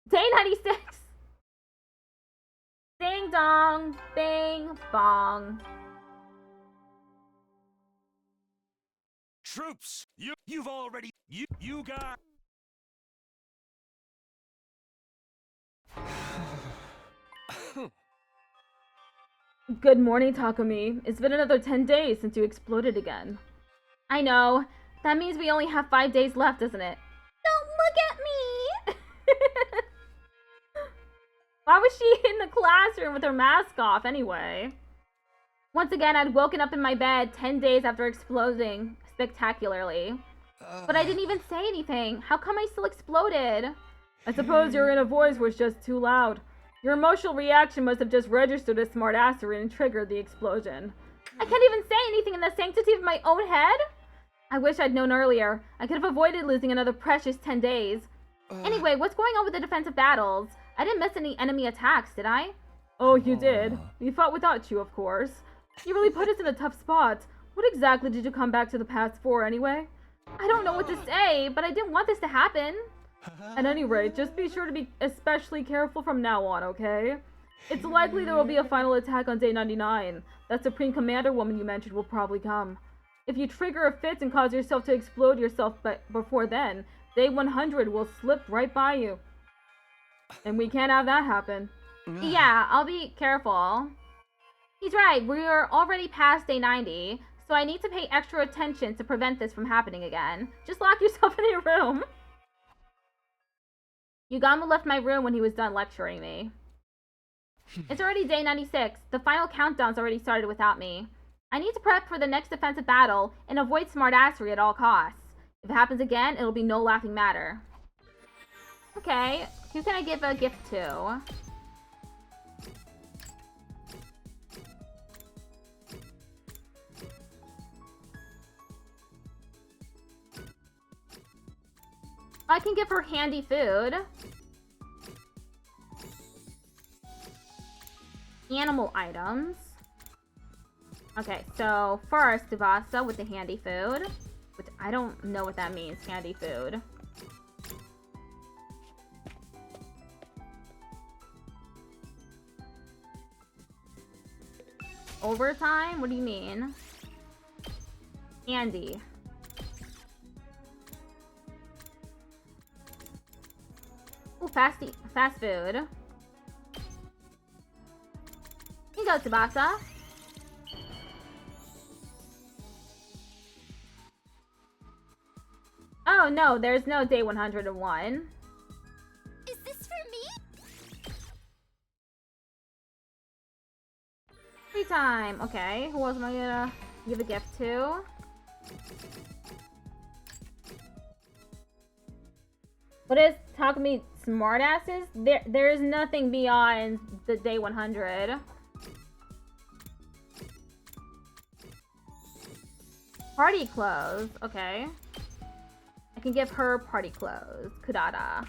Day 96! Ding dong, bing bong. Troops, you've already you got. Good morning, Takumi. It's been another 10 days since you exploded again. I know. That means we only have 5 days left, doesn't it? Don't look at me! Why was she in the classroom with her mask off anyway? Once again, I'd woken up in my bed 10 days after exploding spectacularly. But I didn't even say anything. How come I still exploded? I suppose your inner voice was just too loud. Your emotional reaction must have just registered as smartassery and triggered the explosion. I can't even say anything in the sanctity of my own head? I wish I'd known earlier. I could have avoided losing another precious 10 days. Anyway, what's going on with the defensive battles? I didn't miss any enemy attacks, did I? Oh, you did. We fought without you, of course. You really put us in a tough spot. What exactly did you come back to the past for, anyway? I don't know what to say, but I didn't want this to happen. At any rate, just be sure to be especially careful from now on, okay? It's likely there will be a final attack on day 99. That Supreme Commander woman you mentioned will probably come. If you trigger a fit and cause yourself to explode yourself before then, day 100 will slip right by you. And we can't have that happen. Yeah, I'll be careful. He's right, we're already past day 90, so I need to pay extra attention to prevent this from happening again. Just lock yourself in your room. Yugama left my room when he was done lecturing me. It's already day 96. The final countdown's already started without me. I need to prep for the next defensive battle and avoid smartassery at all costs. If it happens again, it'll be no laughing matter. Okay, who can I give a gift to? I can give her handy food. Animal items. Okay, so first, Devasa with the handy food. Which I don't know what that means, handy food. Overtime? What do you mean? Handy. Ooh, fast food. Here you go, Tsubasa. Oh no, there's no day 101. Is this for me? Free time. Okay, who else am I gonna give a gift to? What is Takumi smartasses? There is nothing beyond the day 100. Party clothes. Okay. I can give her party clothes. Kudada.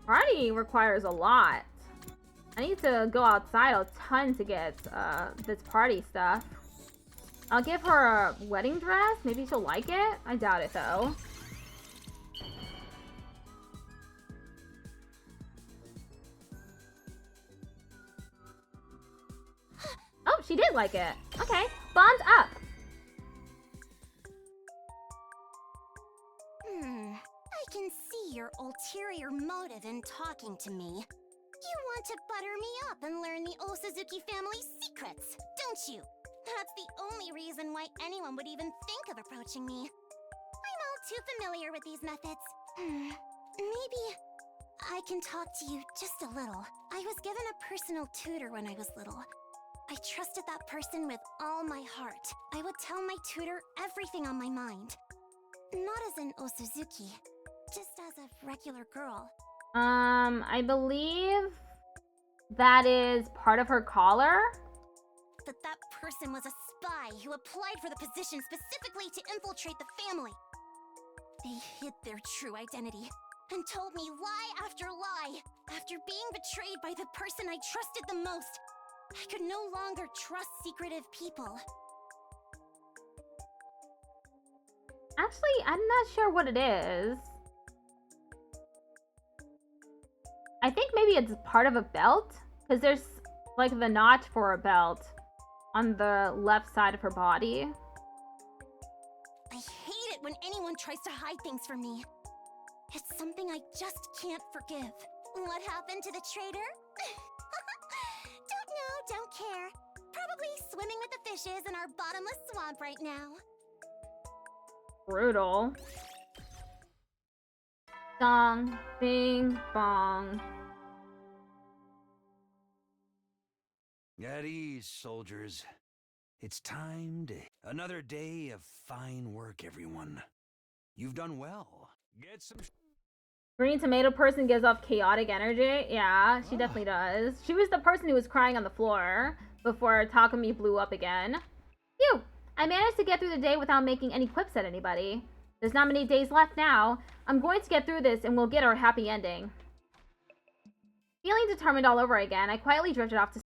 Party requires a lot. I need to go outside a ton to get this party stuff. I'll give her a wedding dress. Maybe she'll like it. I doubt it though. Oh, she did like it. Okay, bond up. I can see your ulterior motive in talking to me. You want to butter me up and learn the Osuzuki family's secrets, don't you? That's the only reason why anyone would even think of approaching me. I'm all too familiar with these methods. Maybe I can talk to you just a little. I was given a personal tutor when I was little. I trusted that person with all my heart. I would tell my tutor everything on my mind. Not as an Osuzuki, just as a regular girl. I believe that is part of her collar. That person was a spy who applied for the position specifically to infiltrate the family. They hid their true identity and told me lie after lie. After being betrayed by the person I trusted the most, I could no longer trust secretive people. Actually, I'm not sure what it is. I think maybe it's part of a belt, because there's like the notch for a belt on the left side of her body. I hate it when anyone tries to hide things from me. It's something I just can't forgive. What happened to the traitor? Don't know, don't care. Probably swimming with the fishes in our bottomless swamp right now. Brutal. Dong, bing, bong. At ease, soldiers. It's time to... Another day of fine work, everyone. You've done well. Get some... Green tomato person gives off chaotic energy. Yeah, she definitely does. She was the person who was crying on the floor before Takumi blew up again. Phew! I managed to get through the day without making any quips at anybody. There's not many days left now. I'm going to get through this and we'll get our happy ending. Feeling determined all over again, I quietly drifted off to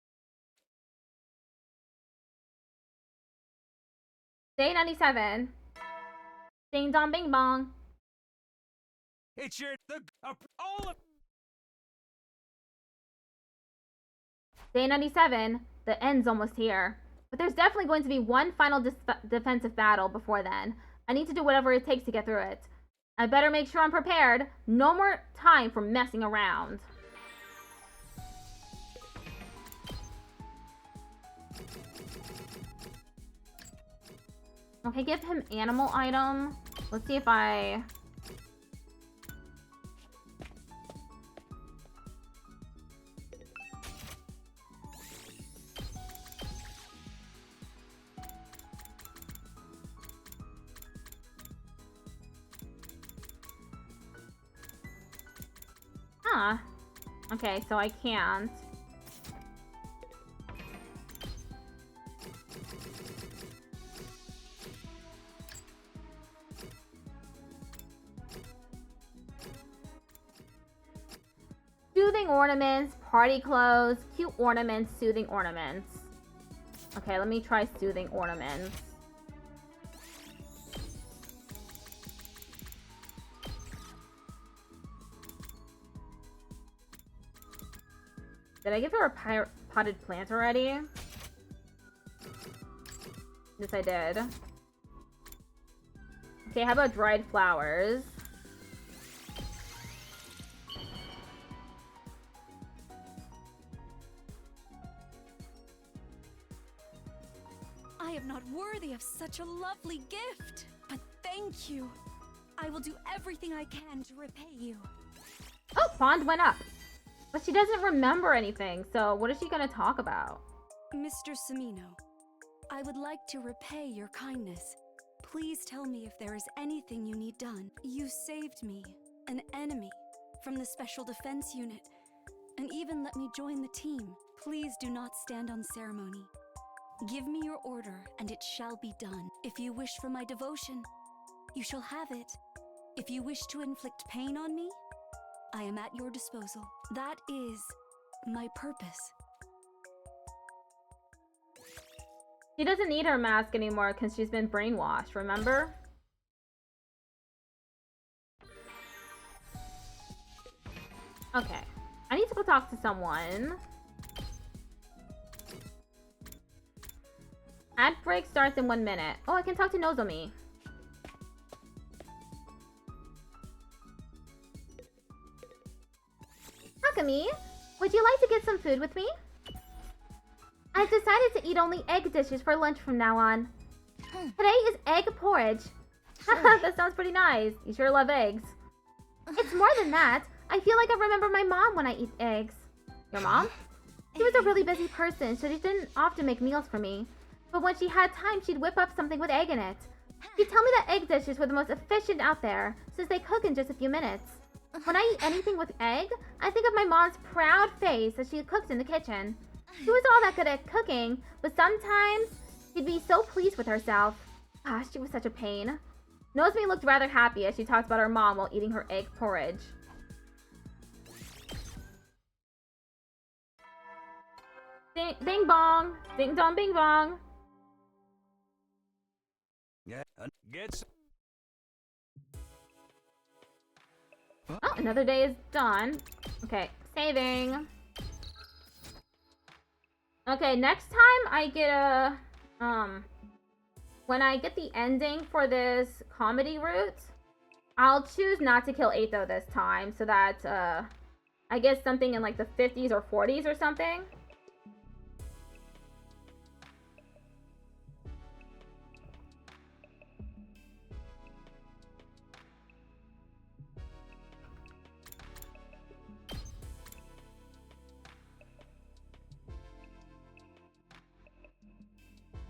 Day 97. Ding dong bing bong. It's your... all of... Day 97. The end's almost here. But there's definitely going to be one final defensive battle before then. I need to do whatever it takes to get through it. I better make sure I'm prepared. No more time for messing around. Okay, give him animal item. Let's see if I... Huh. Okay, so I can't. Soothing ornaments, party clothes, cute ornaments, soothing ornaments. Okay, let me try soothing ornaments. Did I give her a potted plant already? Yes, I did. Okay, how about dried flowers? I am not worthy of such a lovely gift, but thank you. I will do everything I can to repay you. Oh, bond went up. But she doesn't remember anything, so what is she gonna talk about? Mr. Samino, I would like to repay your kindness. Please tell me if there is anything you need done. You saved me, an enemy, from the Special Defense Unit, and even let me join the team. Please do not stand on ceremony. Give me your order, and it shall be done. If you wish for my devotion, you shall have it. If you wish to inflict pain on me, I am at your disposal. That is my purpose. She doesn't need her mask anymore because she's been brainwashed, remember? Okay. I need to go talk to someone. Ad break starts in 1 minute. Oh, I can talk to Nozomi. Takumi, Would you like to get some food with me? I've decided to eat only egg dishes for lunch from now on. Today is egg porridge. That sounds pretty nice. You sure love eggs. It's more than that. I feel like I remember my mom when I eat eggs. Your mom? She was a really busy person, so she didn't often make meals for me. But when she had time, she'd whip up something with egg in it. She'd tell me that egg dishes were the most efficient out there, since they cook in just a few minutes. When I eat anything with egg, I think of my mom's proud face as she cooked in the kitchen. She was all that good at cooking, but sometimes she'd be so pleased with herself. Gosh, she was such a pain. Nozomi looked rather happy as she talked about her mom while eating her egg porridge. Ding, ding bong. Ding dong bing bong. Yeah, get. Oh, another day is done. Okay, saving. Okay, next time I get a when I get the ending for this comedy route, I'll choose not to kill Ato this time, so that I guess something in like the 50s or 40s or something.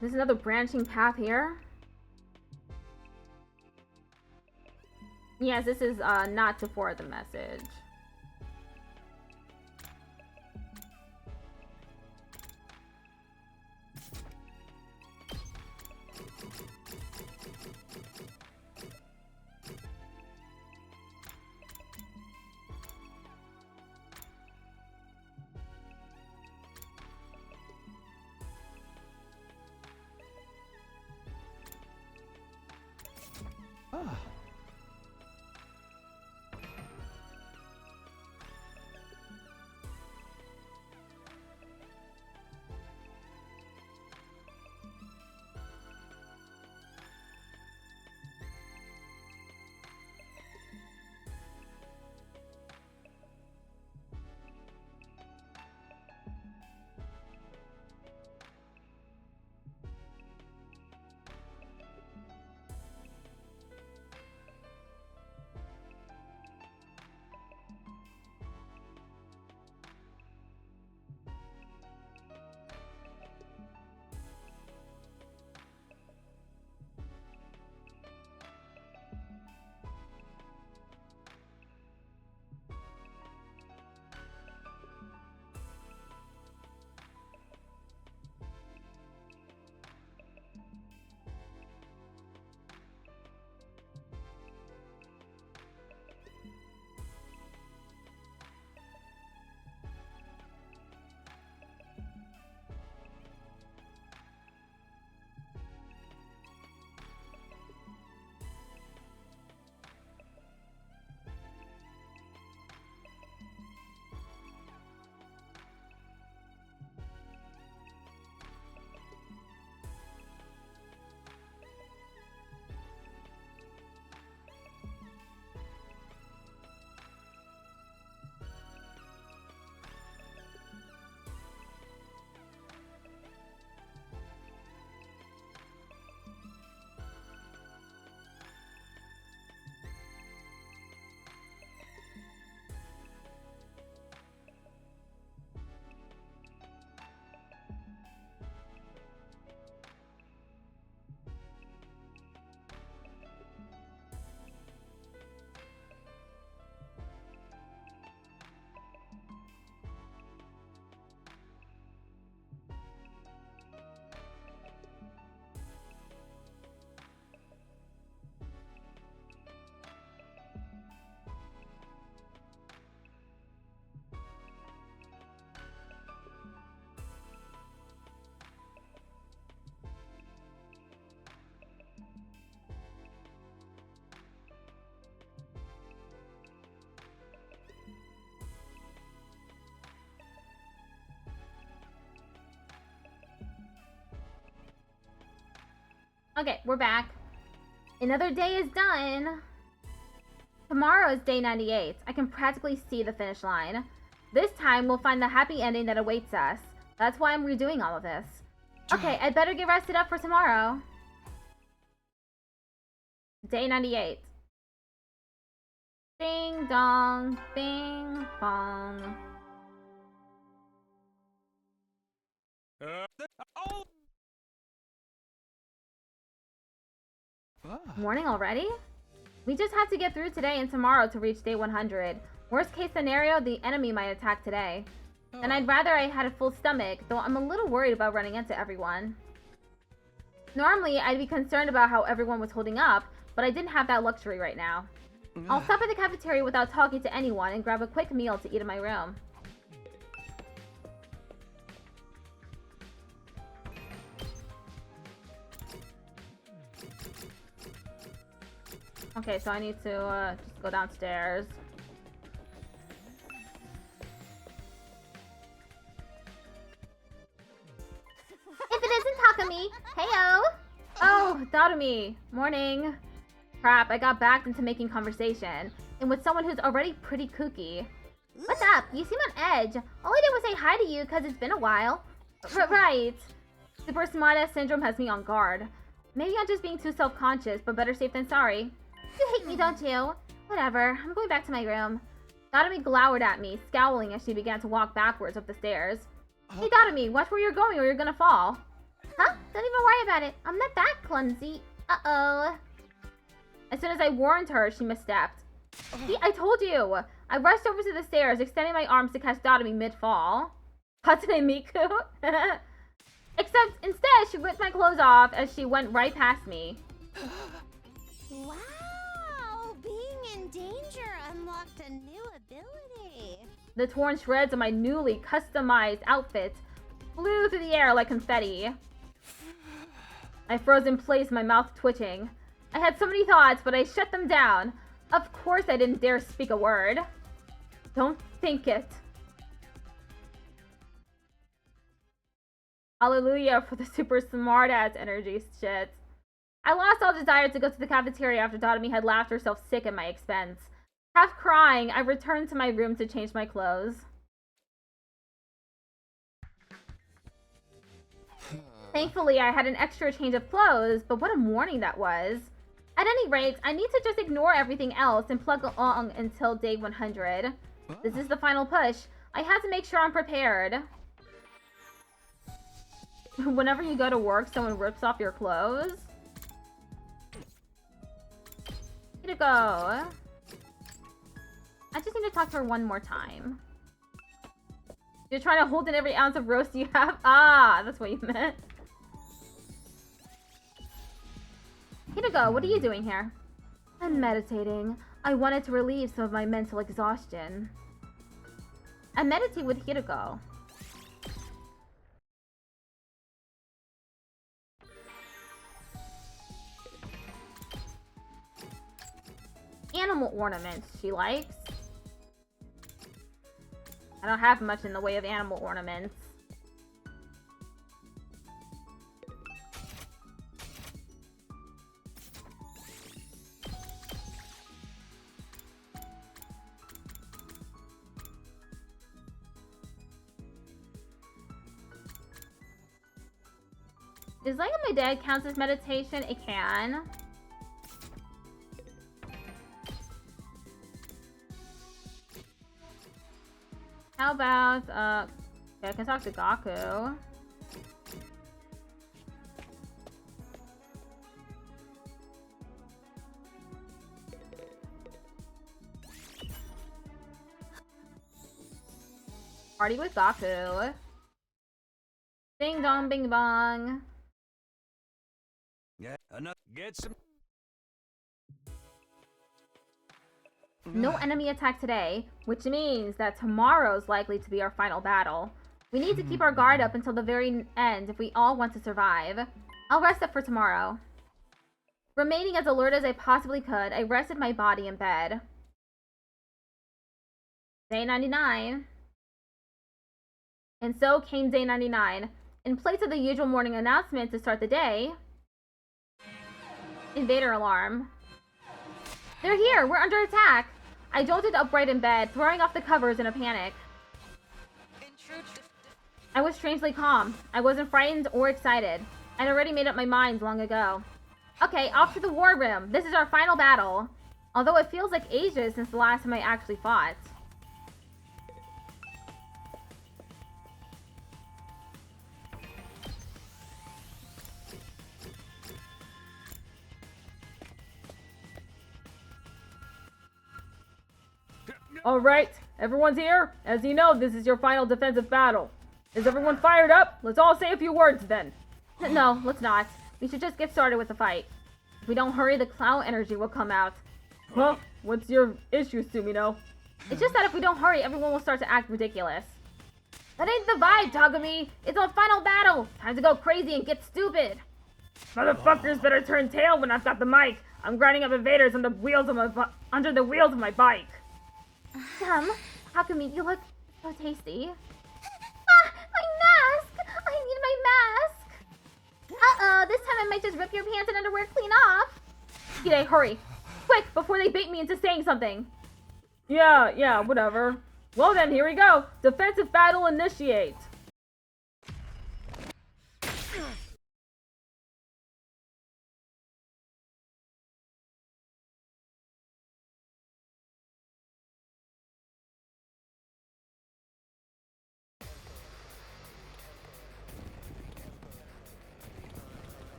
There's another branching path here. Yes, this is not to forward the message. Ah. Okay, we're back. Another day is done. Tomorrow is day 98. I can practically see the finish line. This time, we'll find the happy ending that awaits us. That's why I'm redoing all of this. Okay, I'd better get rested up for tomorrow. Day 98. Ding dong, bing bong. Morning already? We just have to get through today and tomorrow to reach day 100. Worst case scenario, the enemy might attack today. And I'd rather I had a full stomach, though I'm a little worried about running into everyone. Normally, I'd be concerned about how everyone was holding up, but I didn't have that luxury right now. I'll stop at the cafeteria without talking to anyone and grab a quick meal to eat in my room. Okay, so I need to just go downstairs. If it isn't Takumi, heyo! Oh, Tatumi. Morning. Crap, I got backed into making conversation. And with someone who's already pretty kooky. What's up? You seem on edge. All I did was say hi to you because it's been a while. Right. Super smartass syndrome has me on guard. Maybe I'm just being too self-conscious, but better safe than sorry. You hate me, don't you? Whatever, I'm going back to my room. Tatumi glowered at me, scowling as she began to walk backwards up the stairs. Hey Tatumi, watch where you're going or you're gonna fall. Huh? Don't even worry about it. I'm not that clumsy. Uh-oh. As soon as I warned her, she misstepped. See, I told you! I rushed over to the stairs, extending my arms to catch Tatumi mid-fall. Hatsune Miku? Except, instead, she ripped my clothes off as she went right past me. Wow! Being in danger unlocked a new ability. The torn shreds of my newly customized outfit flew through the air like confetti. I froze in place, my mouth twitching. I had so many thoughts, but I shut them down. Of course I didn't dare speak a word. Don't think it. Hallelujah for the super smart-ass energy shit. I lost all desire to go to the cafeteria after Tatumi had laughed herself sick at my expense. Half crying, I returned to my room to change my clothes. Thankfully, I had an extra change of clothes, but what a morning that was. At any rate, I need to just ignore everything else and plug along until day 100. This is the final push. I have to make sure I'm prepared. Whenever you go to work, someone rips off your clothes. Way to go. I just need to talk to her one more time. You're trying to hold in every ounce of roast you have? Ah, that's what you meant. Hideko, what are you doing here? I'm meditating. I wanted to relieve some of my mental exhaustion. I meditate with Hideko. Animal ornaments she likes. I don't have much in the way of animal ornaments. Is Laying on My Dead counts as meditation? It can. How about, yeah, I can talk to Gaku. Party with Gaku. Ding dong, bing bong. Yeah, enough. Get some. No enemy attack today, which means that tomorrow's likely to be our final battle. We need to keep our guard up until the very end if we all want to survive. I'll rest up for tomorrow. Remaining as alert as I possibly could, I rested my body in bed. Day 99. And so came day 99. In place of the usual morning announcement to start the day, invader alarm. They're here! We're under attack! I jolted upright in bed, throwing off the covers in a panic. I was strangely calm. I wasn't frightened or excited. I'd already made up my mind long ago. Okay, off to the war room. This is our final battle. Although it feels like ages since the last time I actually fought. Alright, everyone's here? As you know, this is your final defensive battle. Is everyone fired up? Let's all say a few words then. No, let's not. We should just get started with the fight. If we don't hurry, the clown energy will come out. Huh? What's your issue, Sumino? It's just that if we don't hurry, everyone will start to act ridiculous. That ain't the vibe, Tagumi! It's our final battle! Time to go crazy and get stupid! Motherfuckers better turn tail when I've got the mic! I'm grinding up invaders on the wheels of under the wheels of my bike! Tagumi, you look so tasty. Ah, my mask! I need my mask! Uh-oh, this time I might just rip your pants and underwear clean off! Hide, hurry! Quick, before they bait me into saying something! Yeah, whatever. Well then, here we go! Defensive battle initiate!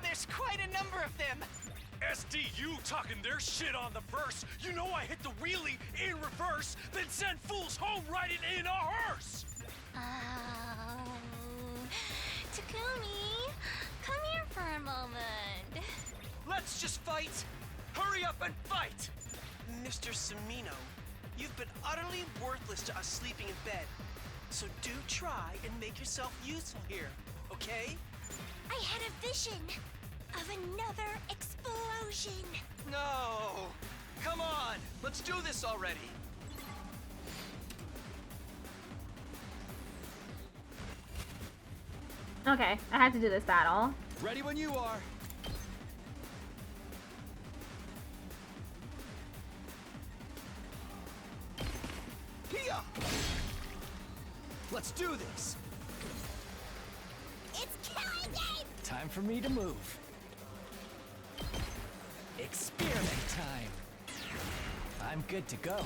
There's quite a number of them! SDU talking their shit on the verse. You know I hit the wheelie in reverse, then send fools home riding in a hearse! Takumi, come here for a moment. Let's just fight! Hurry up and fight! Mr. Sumino, you've been utterly worthless to us sleeping in bed. So do try and make yourself useful here, okay? I had a vision of another explosion. No! Come on! Let's do this already! Okay, I had to do this battle. Ready when you are. Here! Let's do this! It's killing game! Time for me to move. Experiment time. I'm good to go.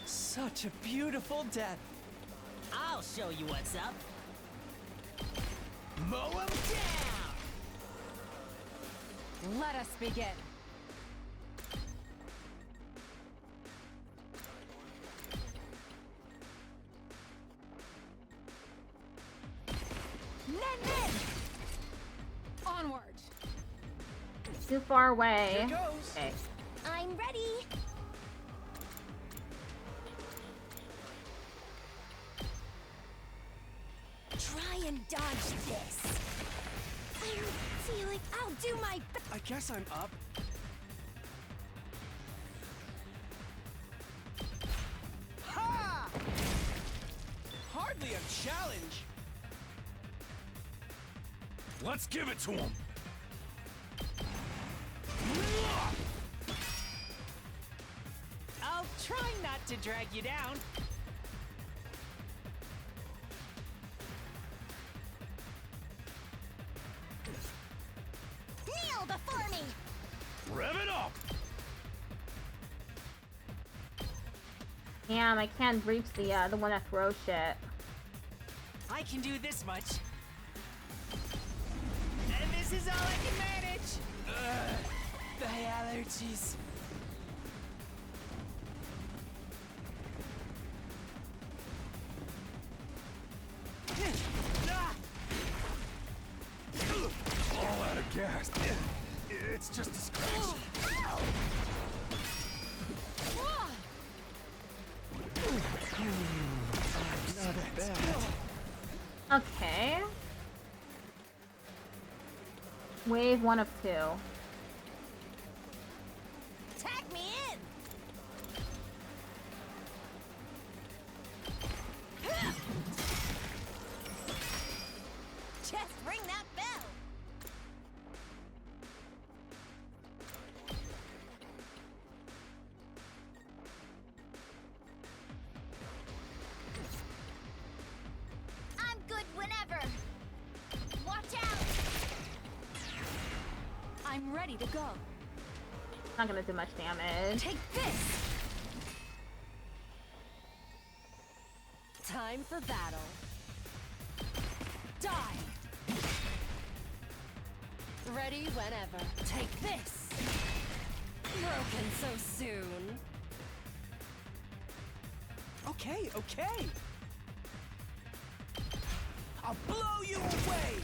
Such a beautiful death. I'll show you what's up. Mow 'em down! Let us begin. Onward. Too far away. Here goes. Okay. I'm ready. Try and dodge this. I'm feeling I'll do my best. I guess I'm up. Ha! Hardly a challenge. Let's give it to him! I'll try not to drag you down. Kneel before me. Rev it up! Damn, I can't reach the one that throws shit. I can do this much. And this is all I can manage. The allergies. All out of gas. It's just a scratch. Not bad. Wave 1 of 2. Tag me in! Just ring that bell! I'm good whenever! Watch out! I'm ready to go. Not gonna do much damage. Take this! Time for battle. Die! Ready whenever. Take this! Broken so soon. Okay, okay. I'll blow you away.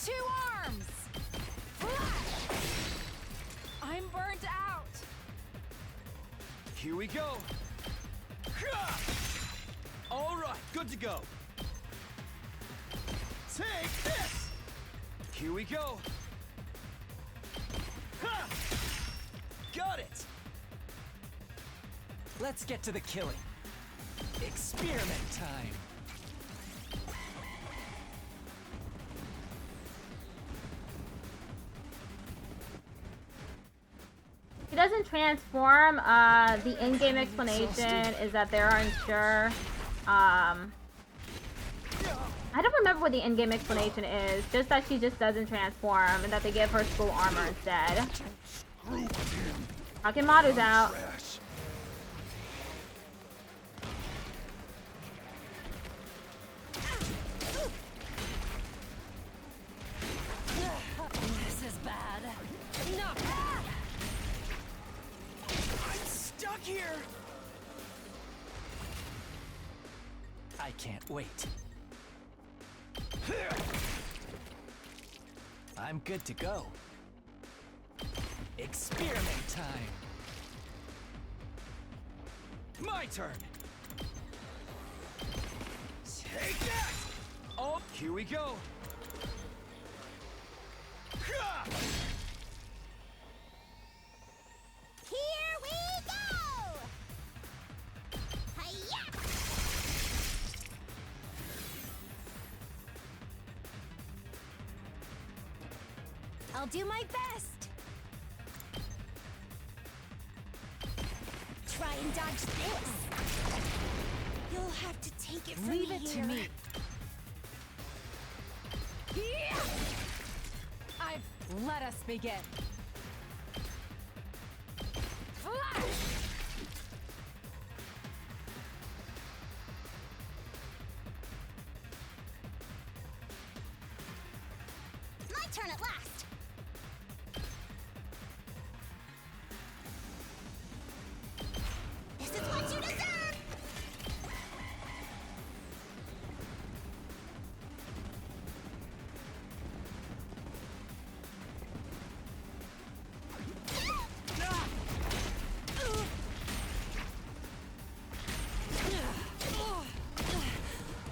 2 arms! Flash! I'm burnt out! Here we go. All right, good to go. Take this. Here we go. Got it. Let's get to the killing. Experiment time. He doesn't transform. The in-game explanation is that they are unsure. I don't remember what the in-game explanation is. Just that she just doesn't transform and that they give her school armor instead. Hakemaru's out. This is bad. No. I'm stuck here. I can't wait. I'm good to go. Experiment time. My turn. Take that. Oh, here we go. Here we go! Hi-ya! I'll do my best. Try and dodge this. You'll have to take it from Leave it here. to me. Let us begin. Flash! My turn at last. This is what you deserve.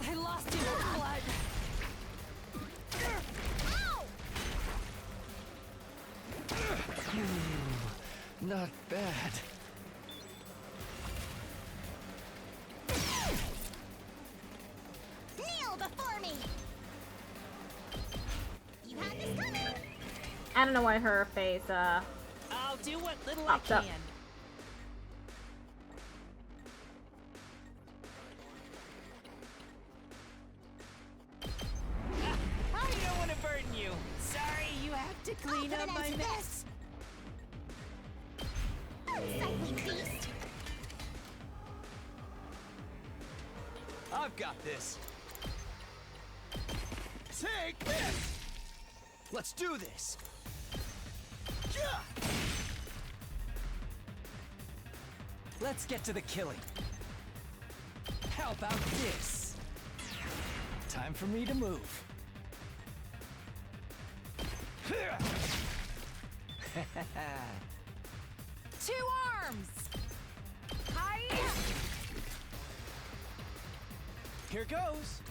I lost you in blood. Not bad. Kneel before me. You had this coming. I don't know why her face, I'll do what little I pops up. can. I don't want to burden you. Sorry, you have to clean I'll up put an my end to mess. Unsightly beast. I've got this. Take this. Let's do this. Let's get to the killing. How about this? Time for me to move. 2 arms! Hi-ya! Here goes.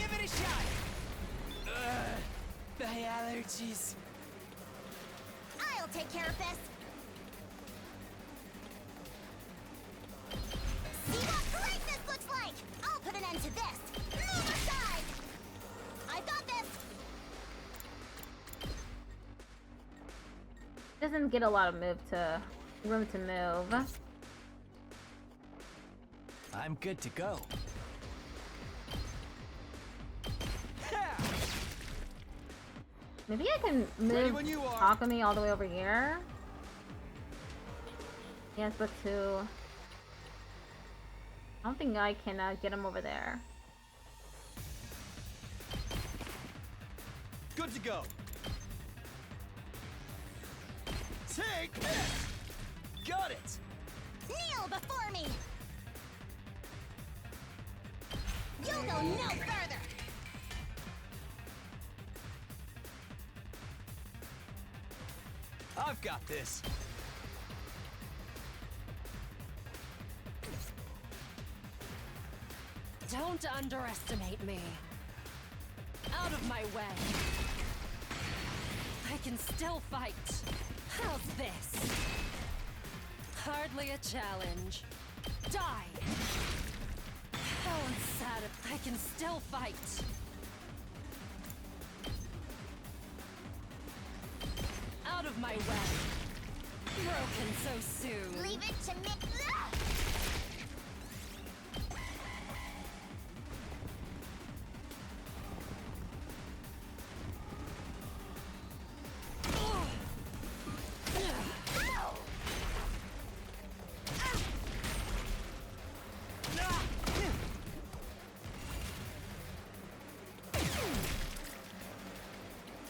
give it a shot. My allergies. I'll take care of this. See what greatness looks like! I'll put an end to this. Move aside! I got this! Doesn't get a lot of room to move. I'm good to go. Maybe I can move Takumi all the way over here. Yes, but I don't think I can get him over there. Good to go. Take this! Got it! Kneel before me! You'll go no further! I've got this. Don't underestimate me. Out of my way. I can still fight. How's this? Hardly a challenge. Die! How sad. I can still fight. Out of my way. Broken so soon. Leave it to me.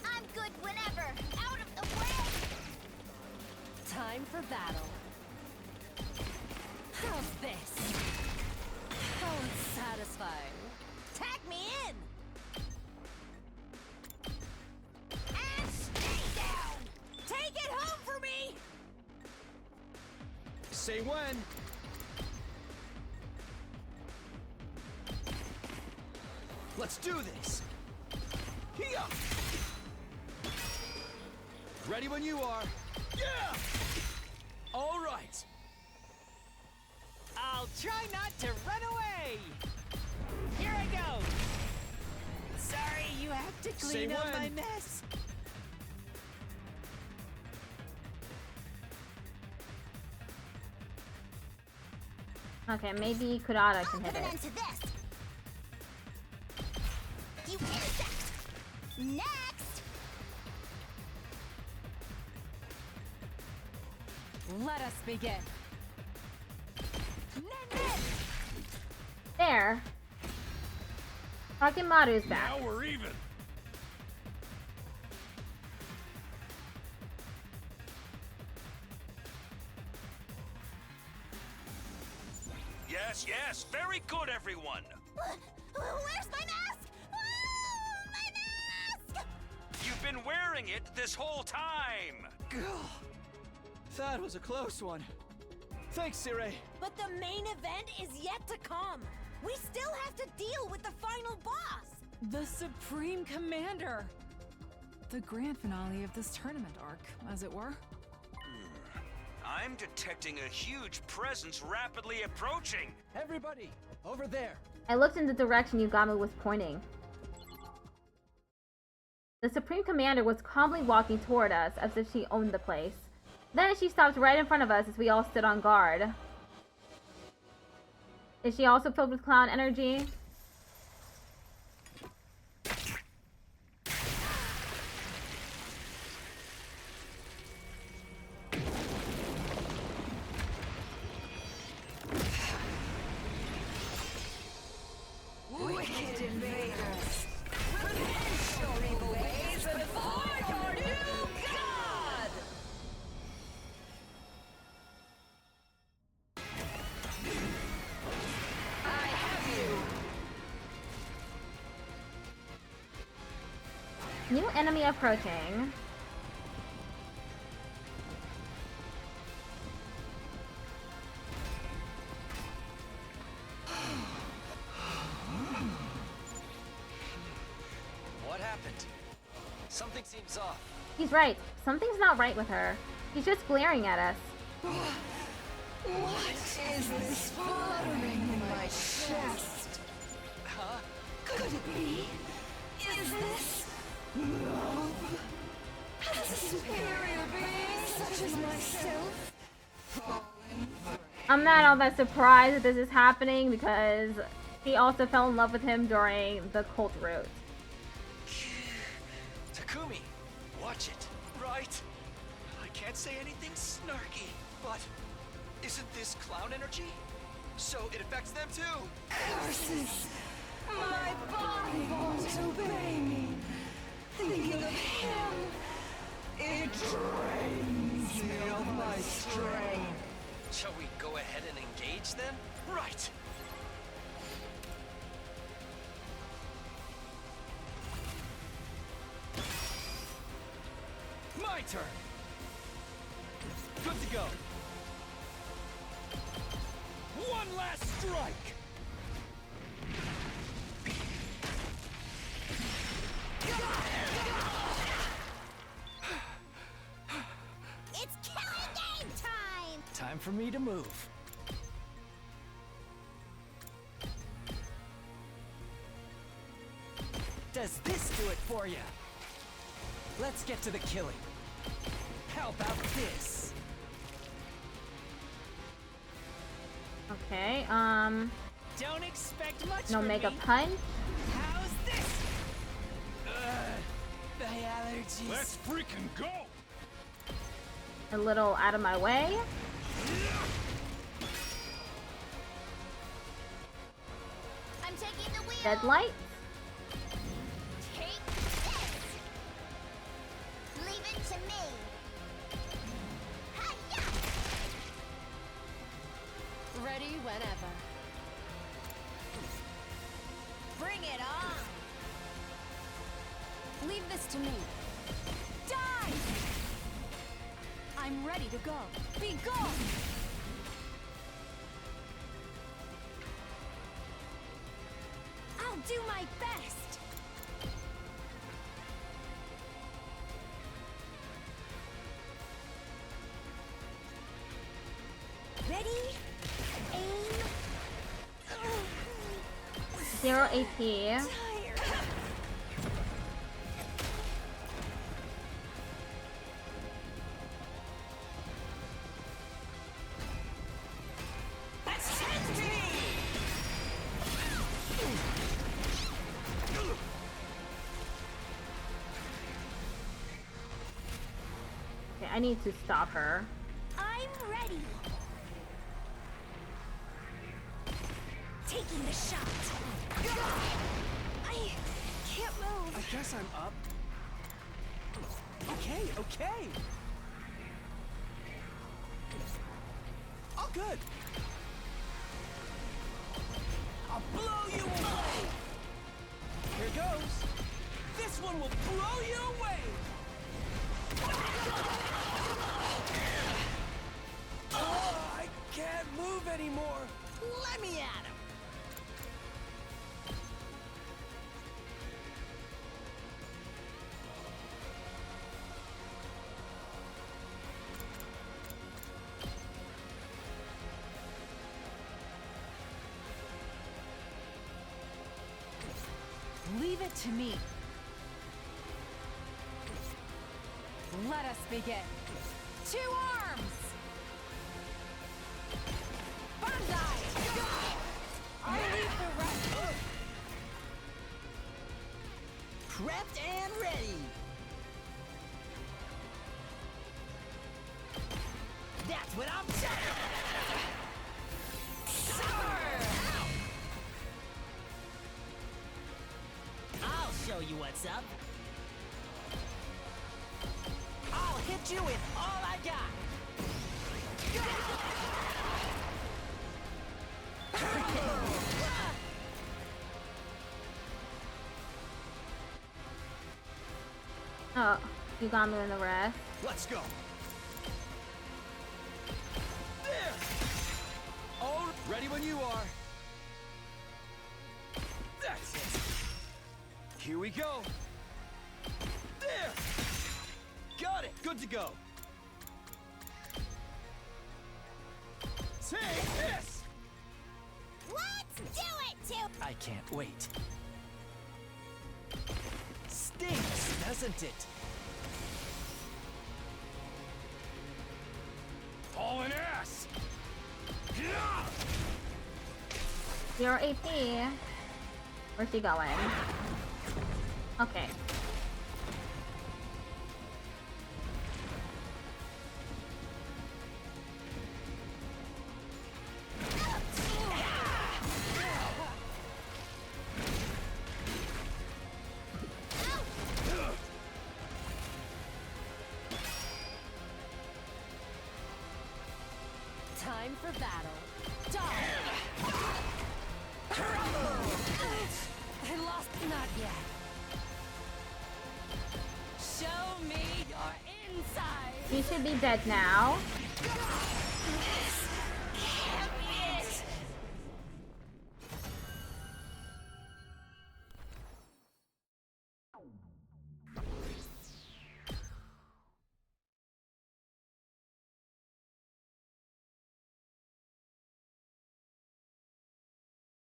I'm good whenever. Out of the way. Time for battle. How's this? How unsatisfying. Tag me in! And stay down. Take it home for me! Say when. Let's do this. Here. Ready when you are. Yeah! All right. I'll try not to run away. Here I go. Sorry, you have to Say clean up when. my mess. Okay, maybe Kurata can I'll hit put an it. end to this. You insect. Next. Let us begin. There. Hakimaru's back. Now we're even. Yes, yes, very good, everyone. Where's my mask? My mask! You've been wearing it this whole time. That was a close one. Thanks, Sirei. But the main event is yet to come. We still have to deal with the final boss. The Supreme Commander! The grand finale of this tournament arc, as it were. I'm detecting a huge presence rapidly approaching. Everybody, over there. I looked in the direction Yugami was pointing. The Supreme Commander was calmly walking toward us as if she owned the place. Then she stopped right in front of us as we all stood on guard. Is she also filled with clown energy? Wicked invaders! Repent your evil ways before your new god! I have you! New enemy approaching. What happened? Something seems off. He's right. Something's not right with her. He's just glaring at us. What is this fluttering in my chest? Huh? Could it be? Is this love? Has a superior being such as myself fallen for I'm not all that surprised that this is happening because he also fell in love with him during the cult route. Takumi, watch it. Right. I can't say anything snarky, but isn't this clown energy? So it affects them too. curses. My body won't obey me. Thinking of him, it drains me of my strength. Shall we go ahead and engage them? Right. My turn. Good to go. One last strike. It's killing game time! Time for me to move. Does this do it for you? Let's get to the killing. How about this? Okay, Don't expect much no from mega me. punch. How's this? The allergies. Let's freaking go. A little out of my way. I'm taking the wheel! Deadlight. Take this! Leave it to me! Hi-ya! Ready whenever. Bring it on! Leave this to me. Die! I'm ready to go. Be gone! I'll do my best! Ready? Aim! 0 AP. Okay, I need to stop her. I'm ready! Taking the shot! I can't move. I guess I'm up. Okay, okay. All good. I'll blow you away. Here goes. This one will blow you away. Oh, I can't move anymore. Let me at him. Leave it to me. Let us begin. 2 arms! Banzai! I'll leave the rest. Prepped and ready. That's what I'm saying. I'll show you what's up. I'll hit you with all I got. Oh, you got me in the rest. Let's go. There. Oh, ready when you are. That's it. Here we go. There! Got it! Good to go! Take this! Let's do it, Tup! I can't wait. Stinks, doesn't it? Hauling ass! 0 AP. Where's she going? Okay. Time for battle. Die! I lost, not yet. Show me your inside. She should be dead now. This can't be it.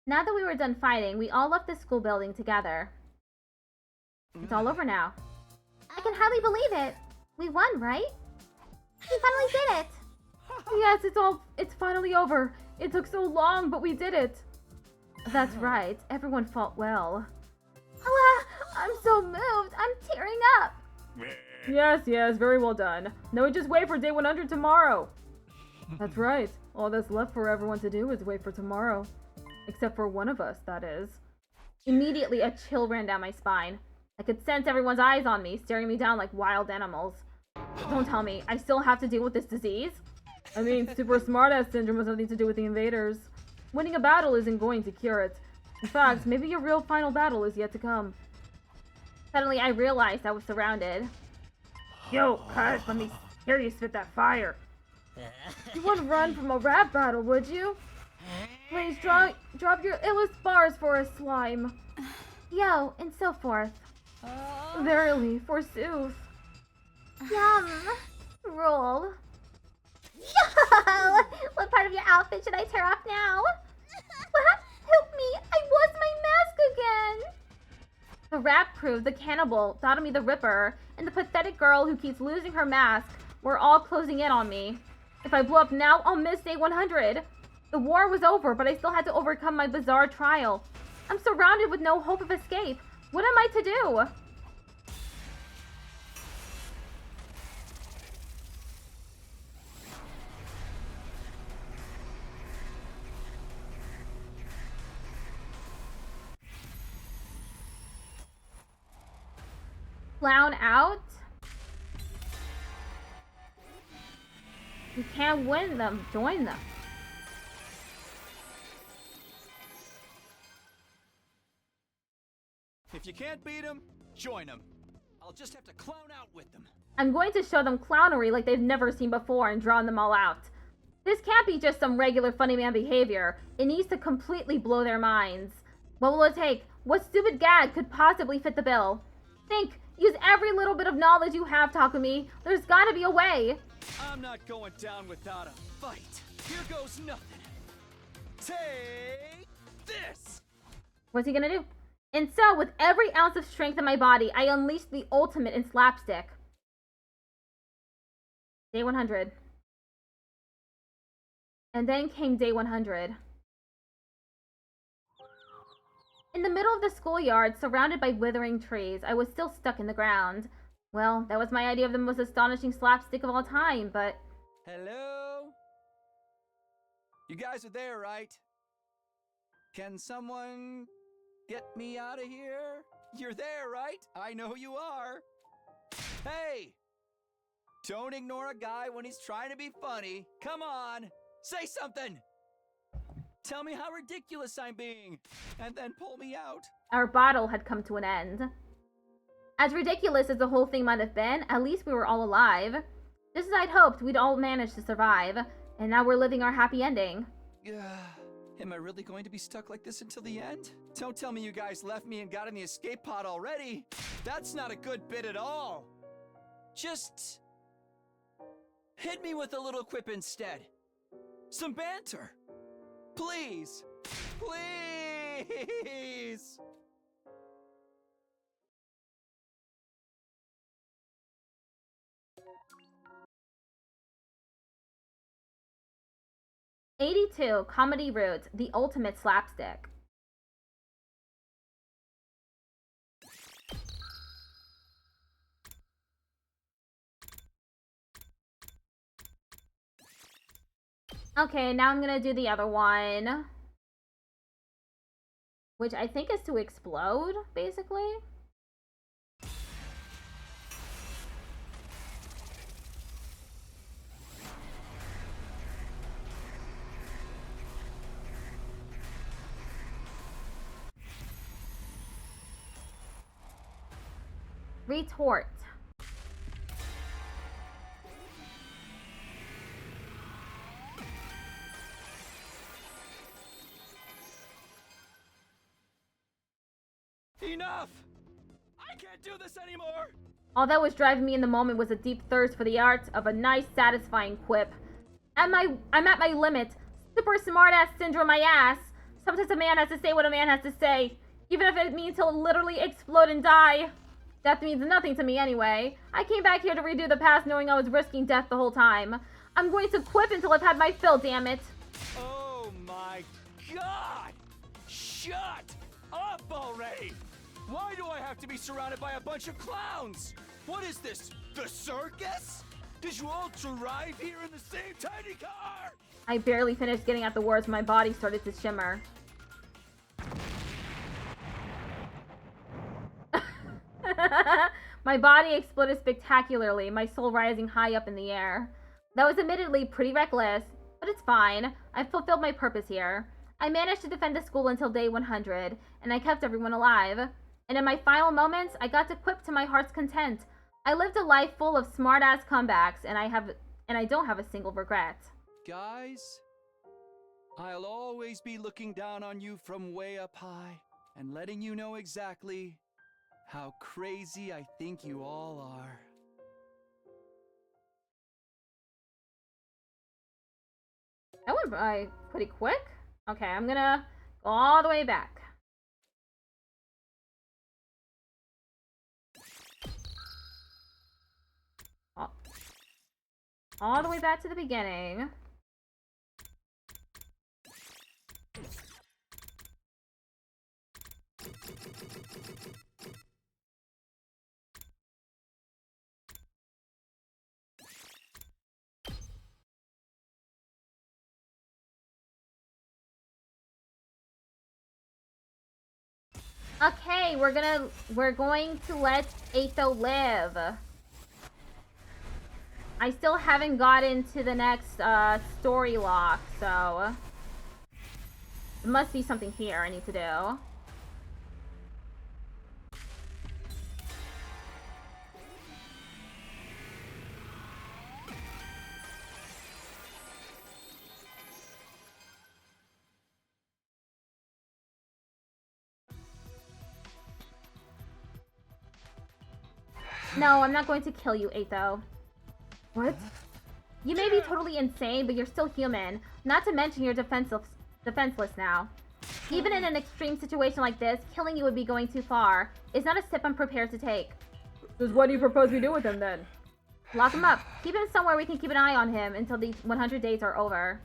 Now that we were done fighting, we all left the school building together. It's all over now. I can hardly believe it. We won, right? We finally did it. Yes, it's finally over. It took so long, but we did it. That's right. Everyone fought well. Oh, I'm so moved. I'm tearing up. Yes, very well done. Now we just wait for day 100 tomorrow. That's right. All that's left for everyone to do is wait for tomorrow. Except for one of us, that is. Immediately, a chill ran down my spine. I could sense everyone's eyes on me, staring me down like wild animals. Don't tell me, I still have to deal with this disease? I mean, super smartass syndrome has nothing to do with the invaders. Winning a battle isn't going to cure it. In fact, maybe your real final battle is yet to come. Suddenly, I realized I was surrounded. Yo, cuz, let me hear you spit that fire. You wouldn't run from a rap battle, would you? Please drop your illest bars for a slime. Yo, and so forth. Verily, forsooth. Yum. Roll. Yo! What part of your outfit should I tear off now? What? Help me! I lost my mask again! The rap crew, the cannibal, Dotomy the Ripper, and the pathetic girl who keeps losing her mask were all closing in on me. If I blow up now, I'll miss day 100. The war was over, but I still had to overcome my bizarre trial. I'm surrounded with no hope of escape. What am I to do? Clown out? You can't win them. Join them. If you can't beat them, join them. I'll just have to clown out with them. I'm going to show them clownery like they've never seen before and drown them all out. This can't be just some regular funny man behavior. It needs to completely blow their minds. What will it take? What stupid gag could possibly fit the bill? Think. Use every little bit of knowledge you have, Takumi. There's gotta be a way. I'm not going down without a fight. Here goes nothing. Take this! What's he gonna do? And so, with every ounce of strength in my body, I unleashed the ultimate in slapstick. Day 100. And then came day 100. In the middle of the schoolyard, surrounded by withering trees, I was still stuck in the ground. Well, that was my idea of the most astonishing slapstick of all time, but... Hello? You guys are there, right? Can someone get me out of here? You're there, right? I know you are. Hey! Don't ignore a guy when he's trying to be funny. Come on! Say something! Tell me how ridiculous I'm being, and then pull me out. Our battle had come to an end. As ridiculous as the whole thing might have been, at least we were all alive. Just as I'd hoped, we'd all managed to survive, and now we're living our happy ending. Am I really going to be stuck like this until the end? Don't tell me you guys left me and got in the escape pod already. That's not a good bit at all. Just hit me with a little quip instead. Some banter. Please. Please. '82 Comedy Roots, the ultimate slapstick. Okay, now I'm gonna do the other one, which I think is to explode, basically. Retort. Enough! I can't do this anymore! All that was driving me in the moment was a deep thirst for the art of a nice, satisfying quip. I'm at my limit. Super smartass syndrome my ass. Sometimes a man has to say what a man has to say, even if it means he'll literally explode and die. Death means nothing to me anyway. I came back here to redo the past knowing I was risking death the whole time. I'm going to quip until I've had my fill, damn it. Oh my god! Shut up already! Why do I have to be surrounded by a bunch of clowns? What is this, the circus? Did you all arrive here in the same tiny car? I barely finished getting at the words when my body started to shimmer. My body exploded spectacularly, my soul rising high up in the air. That was admittedly pretty reckless, but it's fine. I've fulfilled my purpose here. I managed to defend the school until day 100, and I kept everyone alive. And in my final moments, I got to quip to my heart's content. I lived a life full of smart-ass comebacks, and I don't have a single regret. Guys, I'll always be looking down on you from way up high and letting you know exactly how crazy I think you all are. That went by pretty quick. Okay, I'm gonna go all the way back. All the way back to the beginning. Okay, we're going to let Atho live. I still haven't gotten to the next story lock, so there must be something here I need to do. No, I'm not going to kill you, Atho. What? You may be totally insane, but you're still human. Not to mention you're defenseless now. Even in an extreme situation like this, killing you would be going too far. It's not a step I'm prepared to take. Just what do you propose we do with him then? Lock him up. Keep him somewhere we can keep an eye on him until these 100 days are over.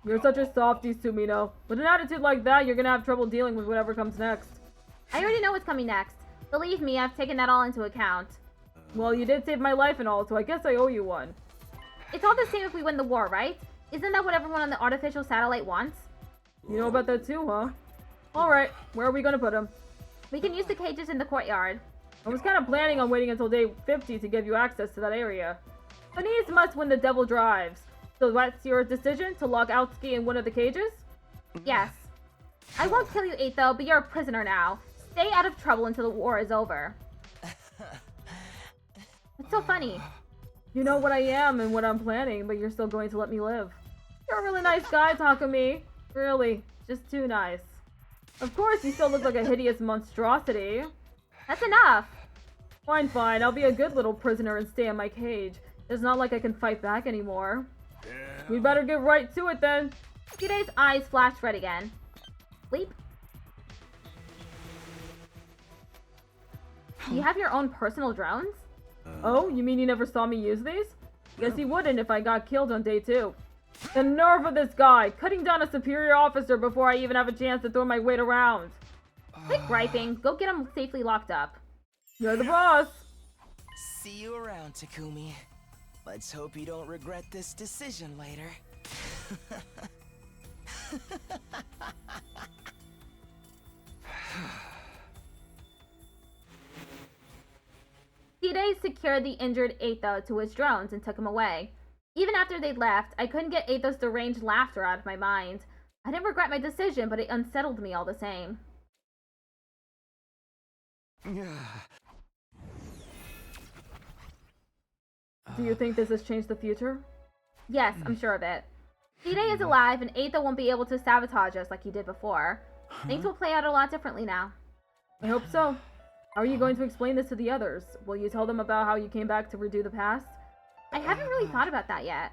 You're such a softie, Sumino. With an attitude like that, you're gonna have trouble dealing with whatever comes next. I already know what's coming next. Believe me, I've taken that all into account. Well, you did save my life and all, so I guess I owe you one. It's all the same if we win the war, right? Isn't that what everyone on the artificial satellite wants? You know about that too, huh? Alright, where are we gonna put him? We can use the cages in the courtyard. I was kind of planning on waiting until day 50 to give you access to that area. But needs must when the devil drives. So that's your decision, to lock Outski in one of the cages? Yes. I won't kill you, Atho, but you're a prisoner now. Stay out of trouble until the war is over. It's so funny. You know what I am and what I'm planning, but you're still going to let me live. You're a really nice guy, Takumi. Really, just too nice. Of course, you still look like a hideous monstrosity. That's enough. Fine, fine. I'll be a good little prisoner and stay in my cage. It's not like I can fight back anymore. We'd better get right to it then. Today's eyes flashed red again. Sleep. You have your own personal drones? Oh, you mean you never saw me use these? Guess you wouldn't if I got killed on day 2. The nerve of this guy, cutting down a superior officer before I even have a chance to throw my weight around. Quit griping. Go get him safely locked up. You're the boss. See you around, Takumi. Let's hope you don't regret this decision later. Tide secured the injured Aetho to his drones and took him away. Even after they left, I couldn't get Aetho's deranged laughter out of my mind. I didn't regret my decision, but it unsettled me all the same. Do you think this has changed the future? Yes, I'm sure of it. Tide is alive, and Aetho won't be able to sabotage us like he did before. Things will play out a lot differently now. I hope so. How are you going to explain this to the others? Will you tell them about how you came back to redo the past? I haven't really thought about that yet.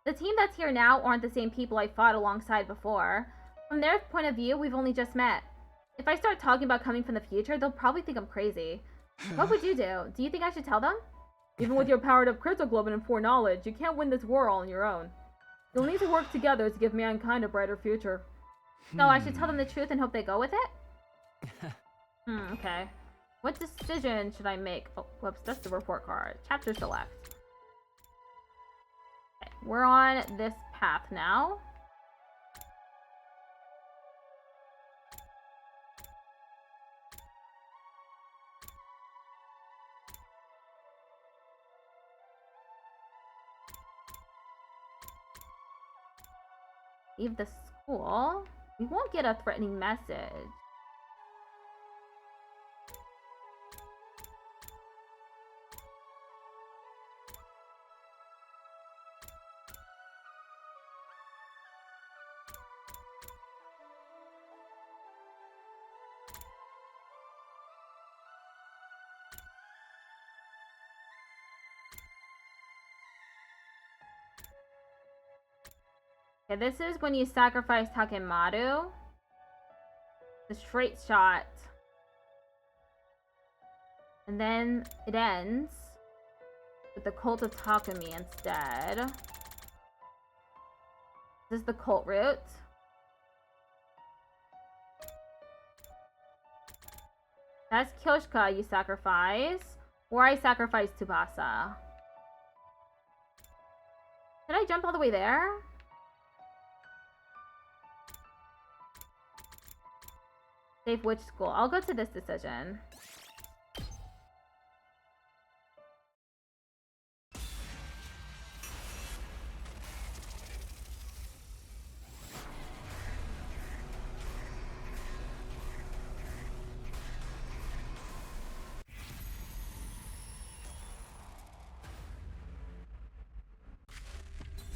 The team that's here now aren't the same people I fought alongside before. From their point of view, we've only just met. If I start talking about coming from the future, they'll probably think I'm crazy. What would you do? Do you think I should tell them? Even with your powered-up cryptoglobin and foreknowledge, you can't win this war all on your own. You'll need to work together to give mankind a brighter future. So I should tell them the truth and hope they go with it? Okay. What decision should I make? Oh, whoops, that's the report card. Chapter select. Okay, we're on this path now. Leave the school. We won't get a threatening message. Okay, this is when you sacrifice Takemaru. The straight shot. And then it ends with the cult of Takumi instead. This is the cult route. That's Kyoshika you sacrifice. Or I sacrifice Tsubasa. Did I jump all the way there? Save which school? I'll go to this decision.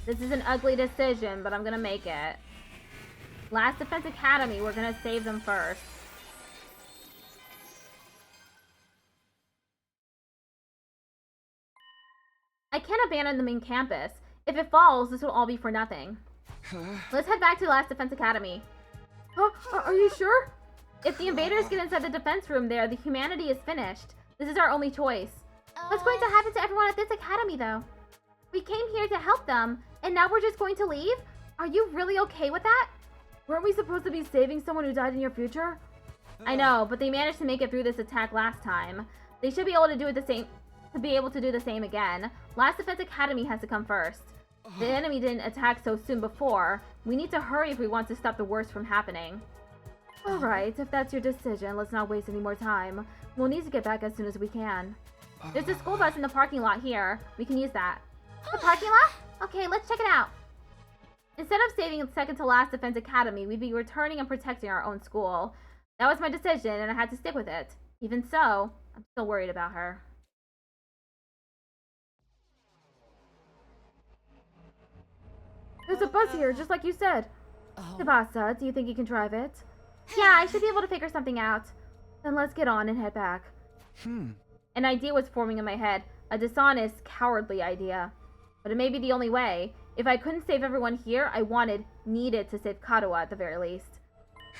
This is an ugly decision, but I'm gonna make it. Last Defense Academy, we're gonna save them first. I can't abandon the main campus. If it falls, this will all be for nothing. Let's head back to Last Defense Academy. Oh, are you sure? If the invaders get inside the defense room there, the humanity is finished. This is our only choice. What's going to happen to everyone at this academy, though? We came here to help them, and now we're just going to leave? Are you really okay with that? Weren't we supposed to be saving someone who died in your future? I know, but they managed to make it through this attack last time. They should be able to do it the same. To be able to do the same again. Last Defense Academy has to come first. The enemy didn't attack so soon before. We need to hurry if we want to stop the worst from happening. Alright, if that's your decision, let's not waste any more time. We'll need to get back as soon as we can. There's a school bus in the parking lot here. We can use that. The parking lot? Okay, let's check it out. Instead of saving second to Last Defense Academy, we'd be returning and protecting our own school. That was my decision, and I had to stick with it. Even so, I'm still worried about her. There's a bus here, just like you said. Tsubasa, do you think you can drive it? Yeah, I should be able to figure something out. Then let's get on and head back. An idea was forming in my head. A dishonest, cowardly idea. But it may be the only way. If I couldn't save everyone here, I needed to save Kadoa at the very least.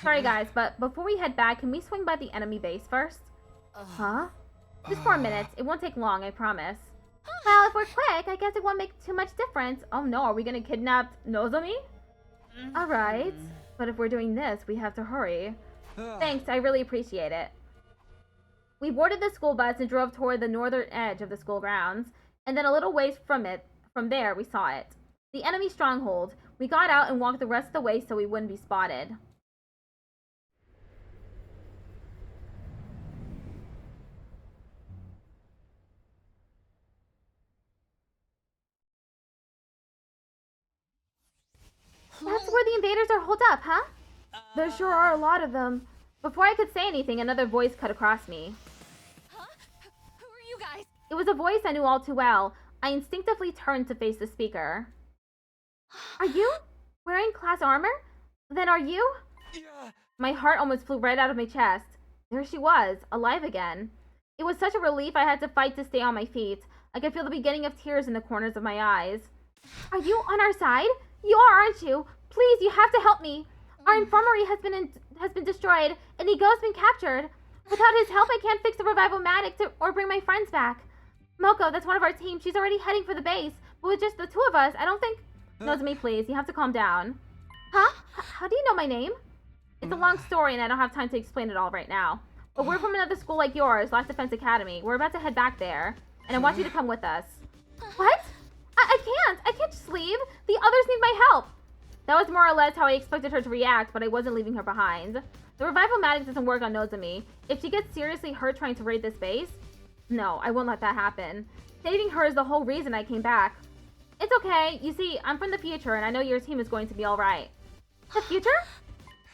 Sorry guys, but before we head back, can we swing by the enemy base first? Huh? Just 4 minutes. It won't take long, I promise. Well, if we're quick, I guess it won't make too much difference. Oh no, are we gonna kidnap Nozomi? Alright, but if we're doing this, we have to hurry. Thanks, I really appreciate it. We boarded the school bus and drove toward the northern edge of the school grounds, and then a little ways from there, we saw it. The enemy stronghold. We got out and walked the rest of the way so we wouldn't be spotted. That's where the invaders are holed up, huh? There sure are a lot of them. Before I could say anything, another voice cut across me. Huh? Who are you guys? It was a voice I knew all too well. I instinctively turned to face the speaker. Are you wearing class armor? Then are you? Yeah. My heart almost flew right out of my chest. There she was, alive again. It was such a relief I had to fight to stay on my feet. I could feel the beginning of tears in the corners of my eyes. Are you on our side? You are, aren't you? Please, you have to help me. Our infirmary has been destroyed, and Ego's been captured. Without his help, I can't fix the revival-matic or bring my friends back. Moko, that's one of our team. She's already heading for the base. But with just the two of us, I don't think... Nozomi, please. You have to calm down. Huh? How do you know my name? It's a long story, and I don't have time to explain it all right now. But we're from another school like yours, Last Defense Academy. We're about to head back there, and I want you to come with us. What? I can't. I can't just leave. The others need my help. That was more or less how I expected her to react, but I wasn't leaving her behind. The revival-matic doesn't work on Nozomi. If she gets seriously hurt trying to raid this base, no, I won't let that happen. Saving her is the whole reason I came back. It's okay. You see, I'm from the future, and I know your team is going to be alright. The future?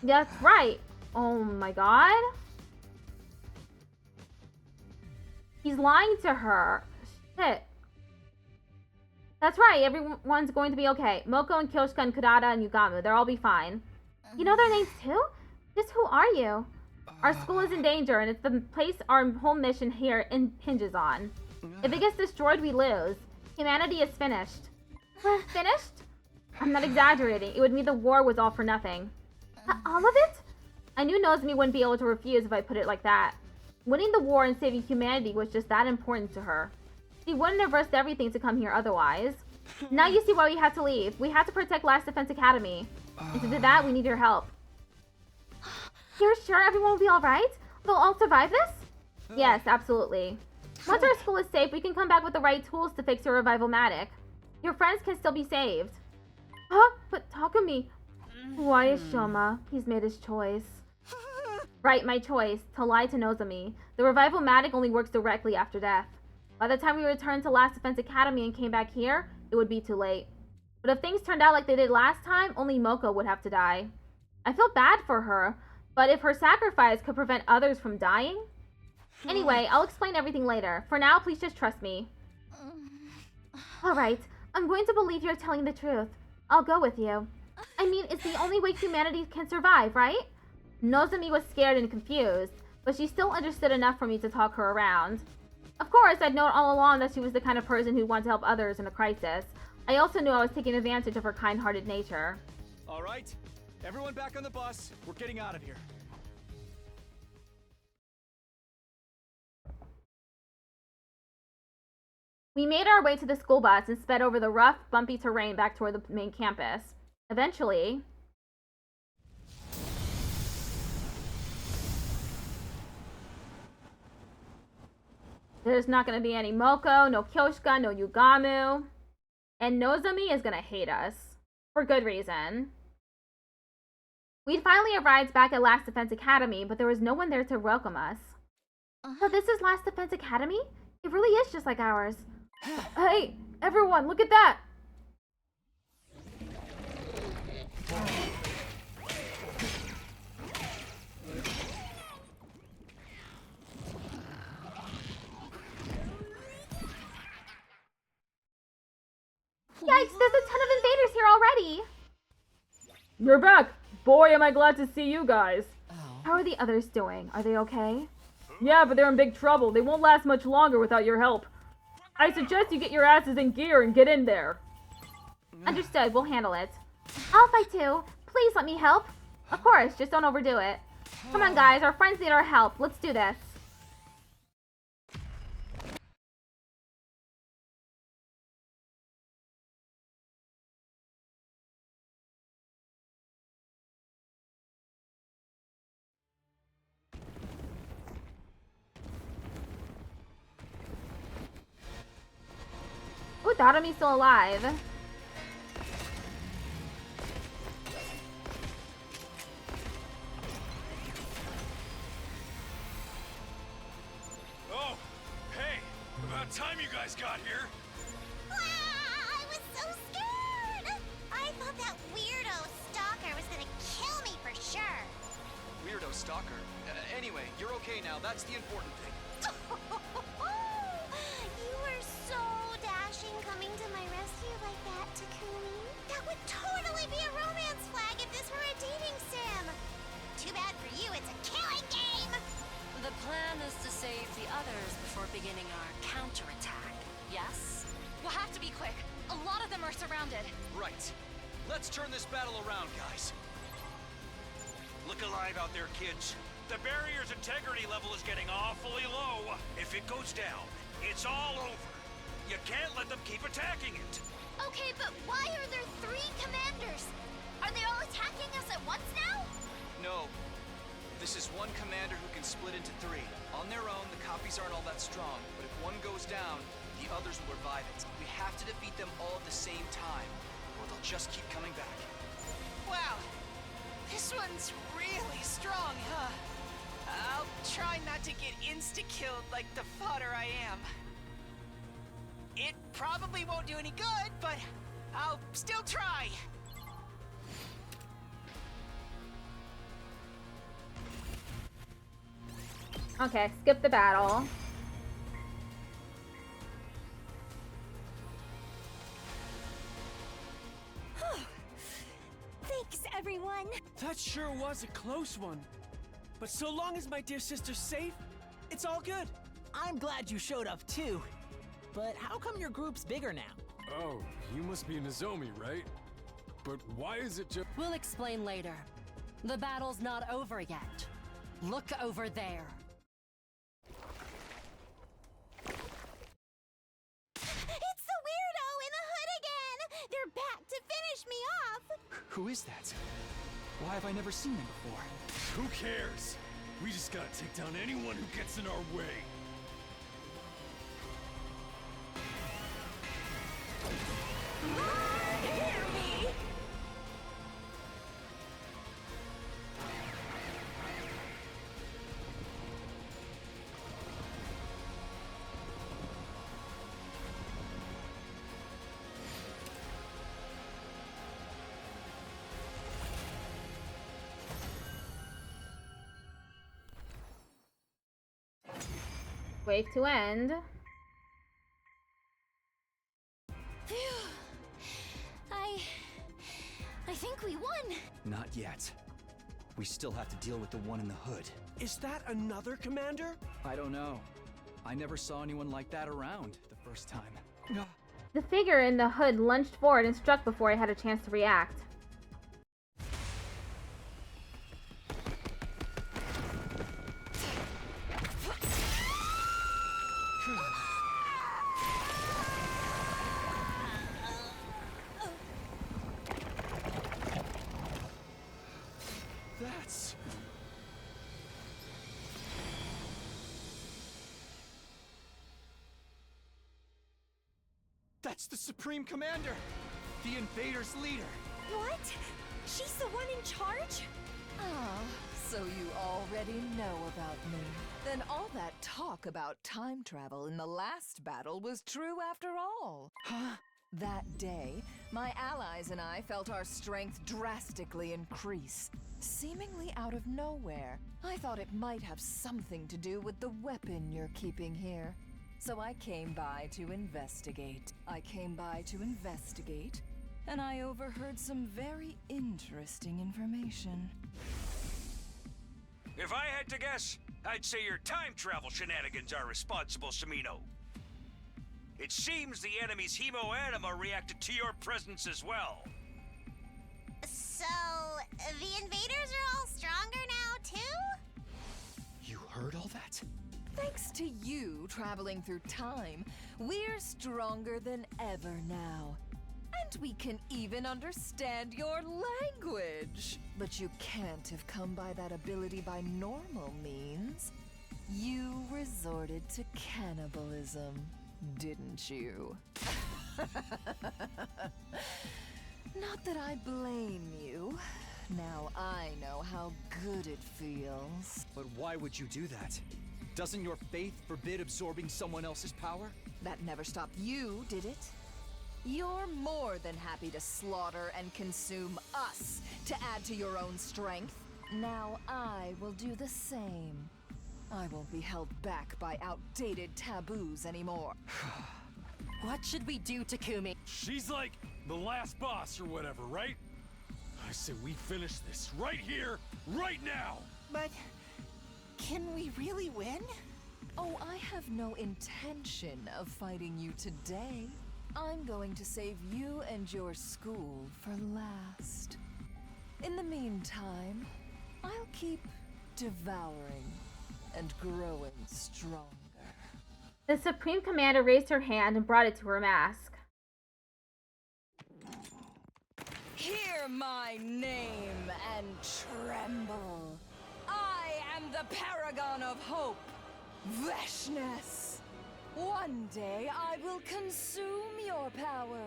That's right. Oh my god. He's lying to her. Shit. That's right, everyone's going to be okay. Moko and Kyoshika and Kurata and Yugamu, they'll all be fine. You know their names too? Just who are you? Our school is in danger, and it's the place our whole mission here hinges on. If it gets destroyed, we lose. Humanity is finished. We're finished? I'm not exaggerating. It would mean the war was all for nothing. All of it? I knew Nozomi wouldn't be able to refuse if I put it like that. Winning the war and saving humanity was just that important to her. She wouldn't have risked everything to come here otherwise. Now you see why we had to leave. We had to protect Last Defense Academy. And to do that, we need your help. You're sure everyone will be alright? They'll all survive this? Yes, absolutely. Once our school is safe, we can come back with the right tools to fix your revival-matic. Your friends can still be saved. Huh? But Takumi... Why is Shoma? He's made his choice. Right, my choice. To lie to Nozomi. The revival-matic only works directly after death. By the time we returned to Last Defense Academy and came back here, it would be too late. But if things turned out like they did last time, only Moko would have to die. I feel bad for her, but if her sacrifice could prevent others from dying... Anyway, I'll explain everything later. For now, please just trust me. Alright, I'm going to believe you're telling the truth. I'll go with you. I mean, it's the only way humanity can survive, right? Nozomi was scared and confused, but she still understood enough for me to talk her around. Of course, I'd known all along that she was the kind of person who'd want to help others in a crisis. I also knew I was taking advantage of her kind-hearted nature. All right, everyone back on the bus. We're getting out of here. We made our way to the school bus and sped over the rough, bumpy terrain back toward the main campus. Eventually... There's not going to be any Moko, no Kyoshika, no Yugamu. And Nozomi is going to hate us. For good reason. We'd finally arrived back at Last Defense Academy, but there was no one there to welcome us. So this is Last Defense Academy? It really is just like ours. Hey, everyone, look at that! Yikes, there's a ton of invaders here already! You're back! Boy, am I glad to see you guys. How are the others doing? Are they okay? Yeah, but they're in big trouble. They won't last much longer without your help. I suggest you get your asses in gear and get in there. Understood, we'll handle it. I'll fight too. Please let me help. Of course, just don't overdo it. Come on, guys, our friends need our help. Let's do this. Ooh, Darumi's still alive. Oh, hey, about time you guys got here. I was so scared! I thought that weirdo stalker was gonna kill me for sure. Weirdo stalker. Anyway, you're okay now. That's the important thing. You were so dashing coming to my rescue like that, Takumi. That would totally be a romance flag if this were a dating sim. Too bad for you, it's a killing game. The plan is to save the others before beginning our counterattack, yes? We'll have to be quick. A lot of them are surrounded. Right. Let's turn this battle around, guys. Look alive out there, kids. The barrier's integrity level is getting awfully low. If it goes down, it's all over. You can't let them keep attacking it. Okay, but why are there 3 commanders? Are they all attacking us at once now? No. This is one commander who can split into 3. On their own, the copies aren't all that strong, but if one goes down, the others will revive it. We have to defeat them all at the same time, or they'll just keep coming back. Wow, this one's really strong, huh? I'll try not to get insta-killed like the fodder I am. It probably won't do any good, but I'll still try. Okay, skip the battle. Thanks, everyone. That sure was a close one. But so long as my dear sister's safe, it's all good. I'm glad you showed up too. But how come your group's bigger now? Oh, you must be Nozomi, right? But why is it just— We'll explain later. The battle's not over yet. Look over there. It's the weirdo in the hood again! They're back to finish me off! Who is that? Why have I never seen him before? Who cares? We just gotta take down anyone who gets in our way. Hear me! Wave to end. Phew. I think we won. Not yet. We still have to deal with the one in the hood. Is that another commander? I don't know. I never saw anyone like that around the first time. The figure in the hood lunged forward and struck before I had a chance to react. That's the Supreme Commander! The Invaders' leader! What? She's the one in charge? Ah, so you already know about me. Then all that talk about time travel in the last battle was true after all. Huh? That day, my allies and I felt our strength drastically increase. Seemingly out of nowhere, I thought it might have something to do with the weapon you're keeping here. So I came by to investigate. and I overheard some very interesting information. If I had to guess, I'd say your time travel shenanigans are responsible, Samino. It seems the enemy's hemo-anima reacted to your presence as well. So, the invaders are all stronger now, too? You heard all that? Thanks to you traveling through time, we're stronger than ever now. And we can even understand your language. But you can't have come by that ability by normal means. You resorted to cannibalism, didn't you? Not that I blame you. Now I know how good it feels. But why would you do that? Doesn't your faith forbid absorbing someone else's power? That never stopped you, did it? You're more than happy to slaughter and consume us to add to your own strength. Now I will do the same. I won't be held back by outdated taboos anymore. What should we do, Takumi? She's like the last boss or whatever, right? I say we finish this right here, right now! But can we really win? Oh, I have no intention of fighting you today. I'm going to save you and your school for last. In the meantime, I'll keep devouring and growing stronger. The Supreme Commander raised her hand and brought it to her mask. Hear my name and tremble. I am the paragon of hope, Veshness. One day I will consume your power,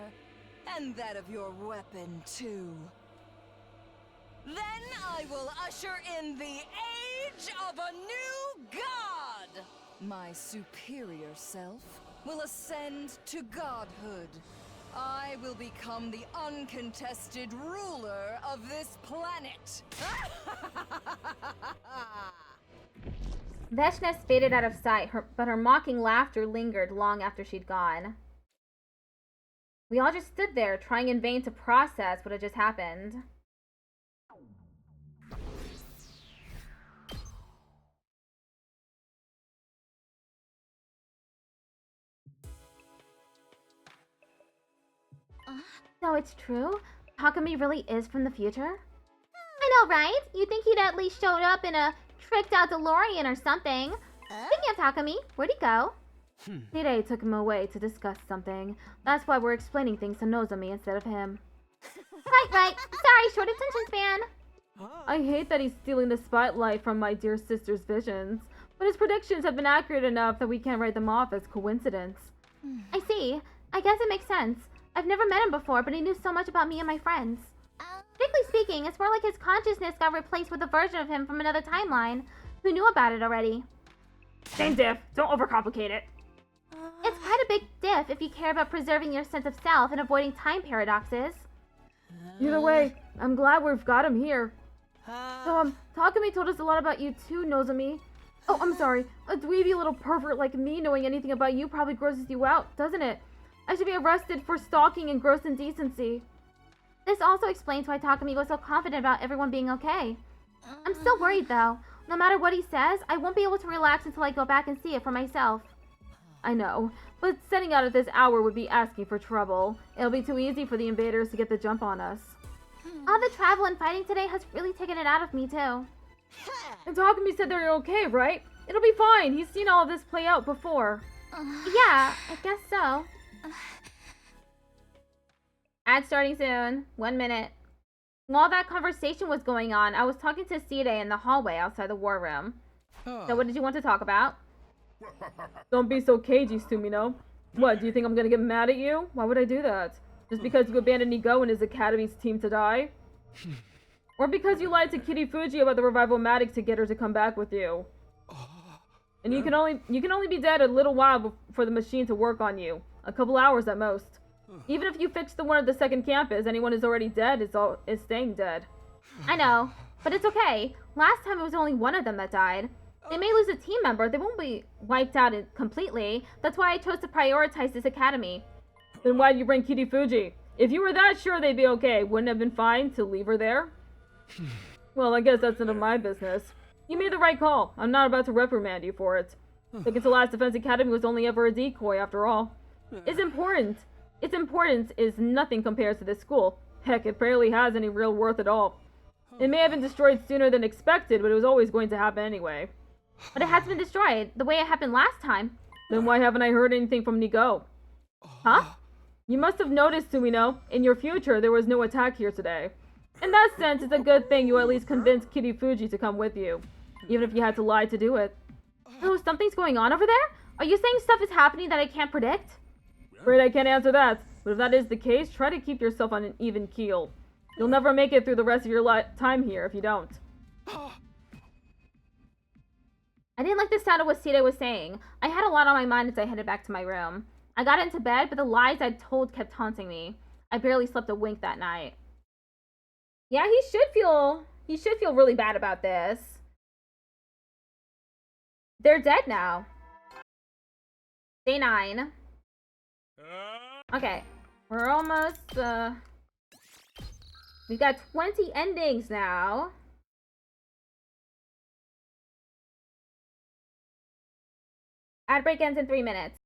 and that of your weapon too. Then I will usher in the age of a new god! My superior self will ascend to godhood. I will become the uncontested ruler of this planet. Veshness faded out of sight, but her mocking laughter lingered long after she'd gone. We all just stood there, trying in vain to process what had just happened. So it's true? Takumi really is from the future? I know, right? You'd think he'd at least showed up in a tricked out DeLorean or something. Speaking of Takumi, where'd he go? Hide took him away to discuss something. That's why we're explaining things to Nozomi instead of him. Right. Sorry, short attention span. I hate that he's stealing the spotlight from my dear sister's visions, but his predictions have been accurate enough that we can't write them off as coincidence. I see. I guess it makes sense. I've never met him before, but he knew so much about me and my friends. Strictly speaking, it's more like his consciousness got replaced with a version of him from another timeline who knew about it already. Same diff. Don't overcomplicate it. It's quite a big diff if you care about preserving your sense of self and avoiding time paradoxes. Either way, I'm glad we've got him here. So, Takumi told us a lot about you too, Nozomi. Oh, I'm sorry. A dweeby little pervert like me knowing anything about you probably grosses you out, doesn't it? I should be arrested for stalking and gross indecency. This also explains why Takumi was so confident about everyone being okay. I'm still worried though. No matter what he says, I won't be able to relax until I go back and see it for myself. I know, but setting out at this hour would be asking for trouble. It'll be too easy for the invaders to get the jump on us. All the travel and fighting today has really taken it out of me too. And Takumi said they're okay, right? It'll be fine. He's seen all of this play out before. Yeah, I guess so. Ad starting soon. 1 minute. While that conversation was going on, I was talking to Side in the hallway outside the war room. So what did you want to talk about? Don't be so cagey, Sumino. What, do you think I'm gonna get mad at you? Why would I do that? Just because you abandoned Nigo and his academy's team to die? Or because you lied to Kitty Fuji about the revival-matic to get her to come back with you? And you can only be dead a little while for the machine to work on you. A couple hours at most. Even if you fix the one at the second campus, anyone who's already dead is staying dead. I know, but it's okay. Last time it was only one of them that died. They may lose a team member, they won't be wiped out completely. That's why I chose to prioritize this academy. Then why did you bring Kitty Fuji? If you were that sure they'd be okay, wouldn't it have been fine to leave her there? Well, I guess that's none of my business. You made the right call. I'm not about to reprimand you for it. Thinking to last Defense Academy was only ever a decoy, after all. It's important. Its importance is nothing compared to this school. Heck, it barely has any real worth at all. It may have been destroyed sooner than expected, but it was always going to happen anyway. But it hasn't been destroyed, the way it happened last time. Then why haven't I heard anything from Nigo? Huh? You must have noticed, Sumino, in your future there was no attack here today. In that sense, it's a good thing you at least convinced Kitty Fuji to come with you. Even if you had to lie to do it. Oh, something's going on over there? Are you saying stuff is happening that I can't predict? Afraid I can't answer that, but if that is the case, try to keep yourself on an even keel. You'll never make it through the rest of your time here if you don't. I didn't like the sound of what Sita was saying. I had a lot on my mind as I headed back to my room. I got into bed, but the lies I'd told kept haunting me. I barely slept a wink that night. Yeah, he should feel really bad about this. They're dead now. Day 9. Okay. We're almost, We've got 20 endings now. Ad break ends in 3 minutes.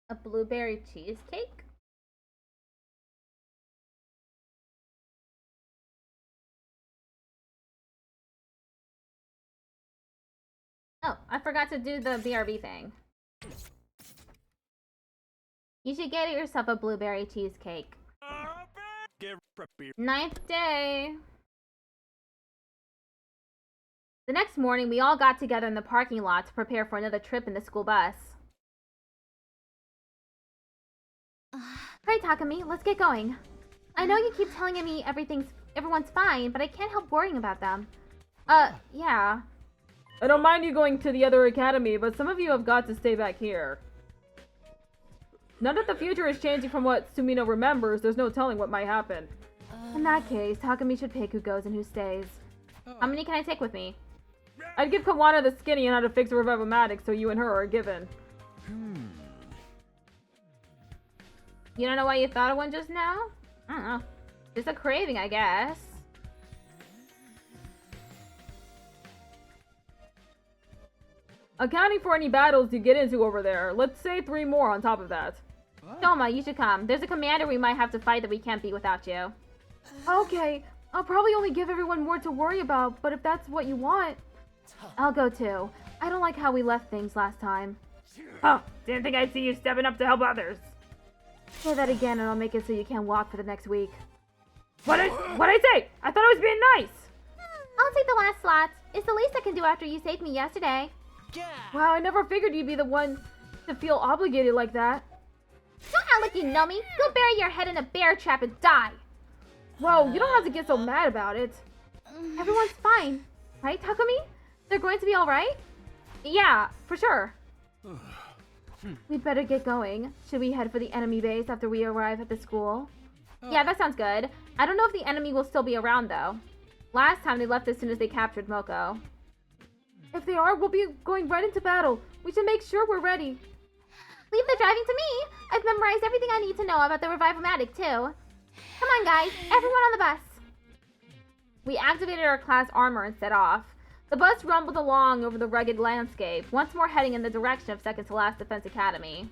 A blueberry cheesecake? Oh, I forgot to do the BRB thing. You should get yourself a blueberry cheesecake. 9th day. The next morning, we all got together in the parking lot to prepare for another trip in the school bus. Right, Takumi, let's get going. I know you keep telling me everyone's fine, but I can't help worrying about them. Yeah. I don't mind you going to the other academy, but some of you have got to stay back here. Now that the future is changing from what Sumino remembers, there's no telling what might happen. In that case, Takumi should pick who goes and who stays. How many can I take with me? I'd give Kawana the skinny and how to fix a revive-o-matic, so you and her are a given. You don't know why you thought of one just now? I don't know. Just a craving, I guess. Accounting for any battles you get into over there, let's say 3 more on top of that. Soma, you should come. There's a commander we might have to fight that we can't beat without you. Okay, I'll probably only give everyone more to worry about, but if that's what you want, I'll go too. I don't like how we left things last time. Oh, didn't think I'd see you stepping up to help others. Say that again and I'll make it so you can't walk for the next week. What'd I say? I thought I was being nice! I'll take the last slots. It's the least I can do after you saved me yesterday. Wow, I never figured you'd be the one to feel obligated like that. Don't act like you know me. Go bury your head in a bear trap and die. Whoa, you don't have to get so mad about it. Everyone's fine. Right, Takumi? They're going to be alright? Yeah, for sure. We'd better get going. Should we head for the enemy base after we arrive at the school? Yeah, that sounds good. I don't know if the enemy will still be around, though. Last time they left as soon as they captured Moko. If they are, we'll be going right into battle. We should make sure we're ready. Leave the driving to me. I've memorized everything I need to know about the revive-o-matic, too. Come on, guys. Everyone on the bus. We activated our class armor and set off. The bus rumbled along over the rugged landscape, once more heading in the direction of Second to Last Defense Academy.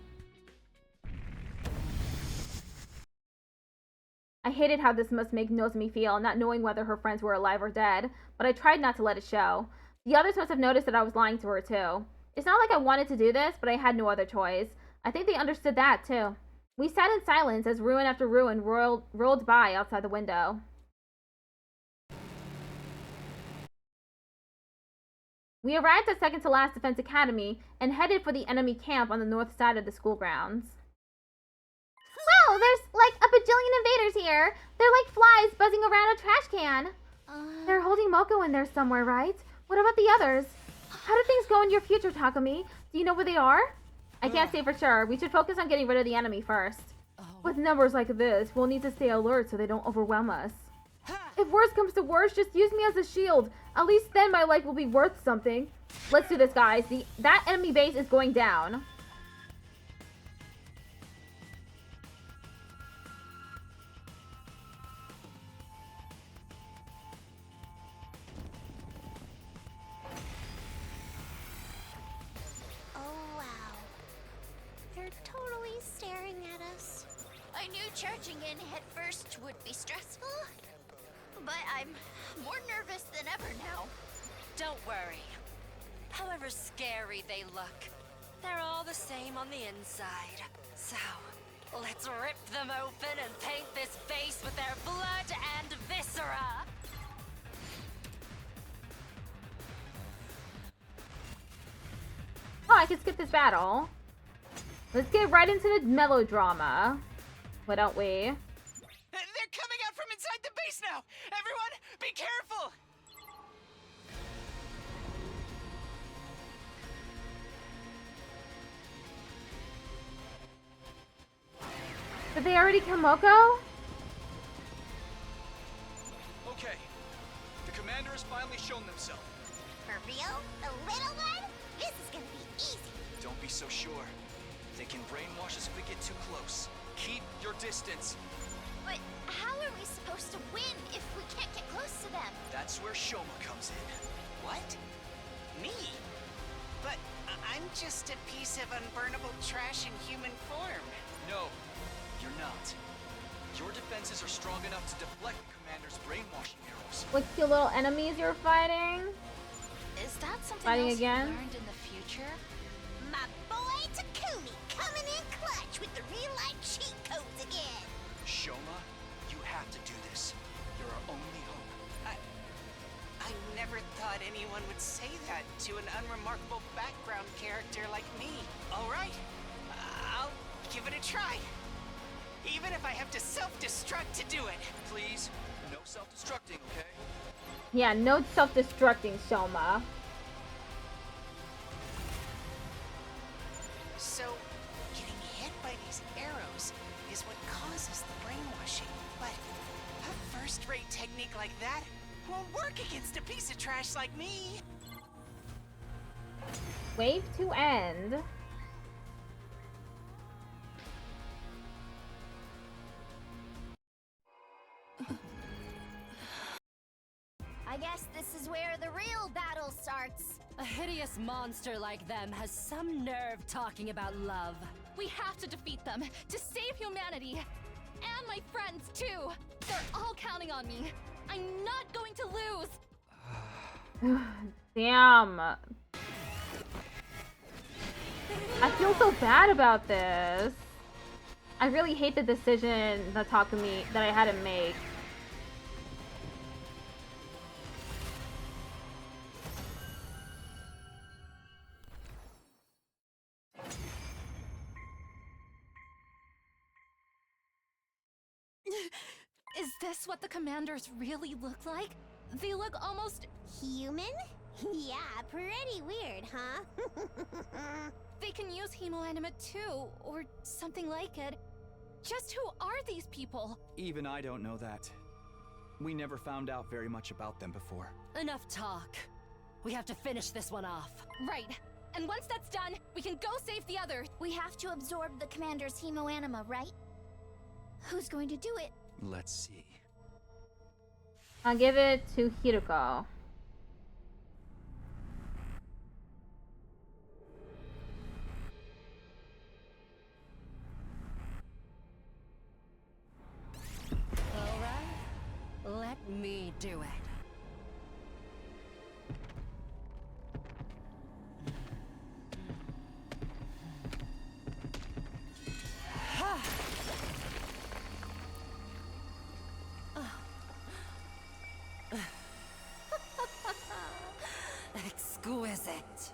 I hated how this must make Nozomi feel, not knowing whether her friends were alive or dead, but I tried not to let it show. The others must have noticed that I was lying to her too. It's not like I wanted to do this, but I had no other choice. I think they understood that too. We sat in silence as ruin after ruin rolled by outside the window. We arrived at Second to Last Defense Academy and headed for the enemy camp on the north side of the school grounds. Wow, there's like a bajillion invaders here. They're like flies buzzing around a trash can. They're holding Moko in there somewhere, right? What about the others? How do things go in your future, Takumi? Do you know where they are? I can't say for sure. We should focus on getting rid of the enemy first. With numbers like this, we'll need to stay alert so they don't overwhelm us. If worse comes to worse, just use me as a shield. At least then my life will be worth something. Let's do this, guys. That enemy base is going down. I knew charging in head first would be stressful, but I'm more nervous than ever now. Don't worry. However scary they look, they're all the same on the inside. So, let's rip them open and paint this face with their blood and viscera! Oh, I can skip this battle. Let's get right into the melodrama. Why don't we? They're coming out from inside the base now! Everyone, be careful! Did they already kill Moko? Okay. The commander has finally shown themselves. For real? The little one? This is gonna be easy. Don't be so sure. They can brainwash us if we get too close. Keep your distance. But how are we supposed to win if we can't get close to them? That's where Shoma comes in. What? Me? But I'm just a piece of unburnable trash in human form. No, you're not. Your defenses are strong enough to deflect the commander's brainwashing arrows. Like the little enemies you're fighting? Is that something Fighting else again? you learned in the future? My boy Takumi coming in clutch with the real-life cheat codes again. Shoma, you have to do this. You're our only hope. I never thought anyone would say that to an unremarkable background character like me. All right, I'll give it a try. Even if I have to self-destruct to do it. Please, no self-destructing, okay? Yeah, no self-destructing, Shoma. So, getting hit by these arrows is what causes the brainwashing. But at first first-rate technique like that won't work against a piece of trash like me. Wave to end. I guess this is where the real battle starts. A hideous monster like them has some nerve talking about love. We have to defeat them to save humanity. And my friends, too. They're all counting on me. I'm not going to lose. Damn. I feel so bad about this. I really hate the decision that I had to make. Is this what the commanders really look like? They look almost... human? Yeah, pretty weird, huh? They can use hemoanima too, or something like it. Just who are these people? Even I don't know that. We never found out very much about them before. Enough talk. We have to finish this one off. Right. And once that's done, we can go save the others. We have to absorb the commander's hemoanima, right? Who's going to do it? Let's see. I'll give it to Hiruko. Alright, let me do it. Exquisite.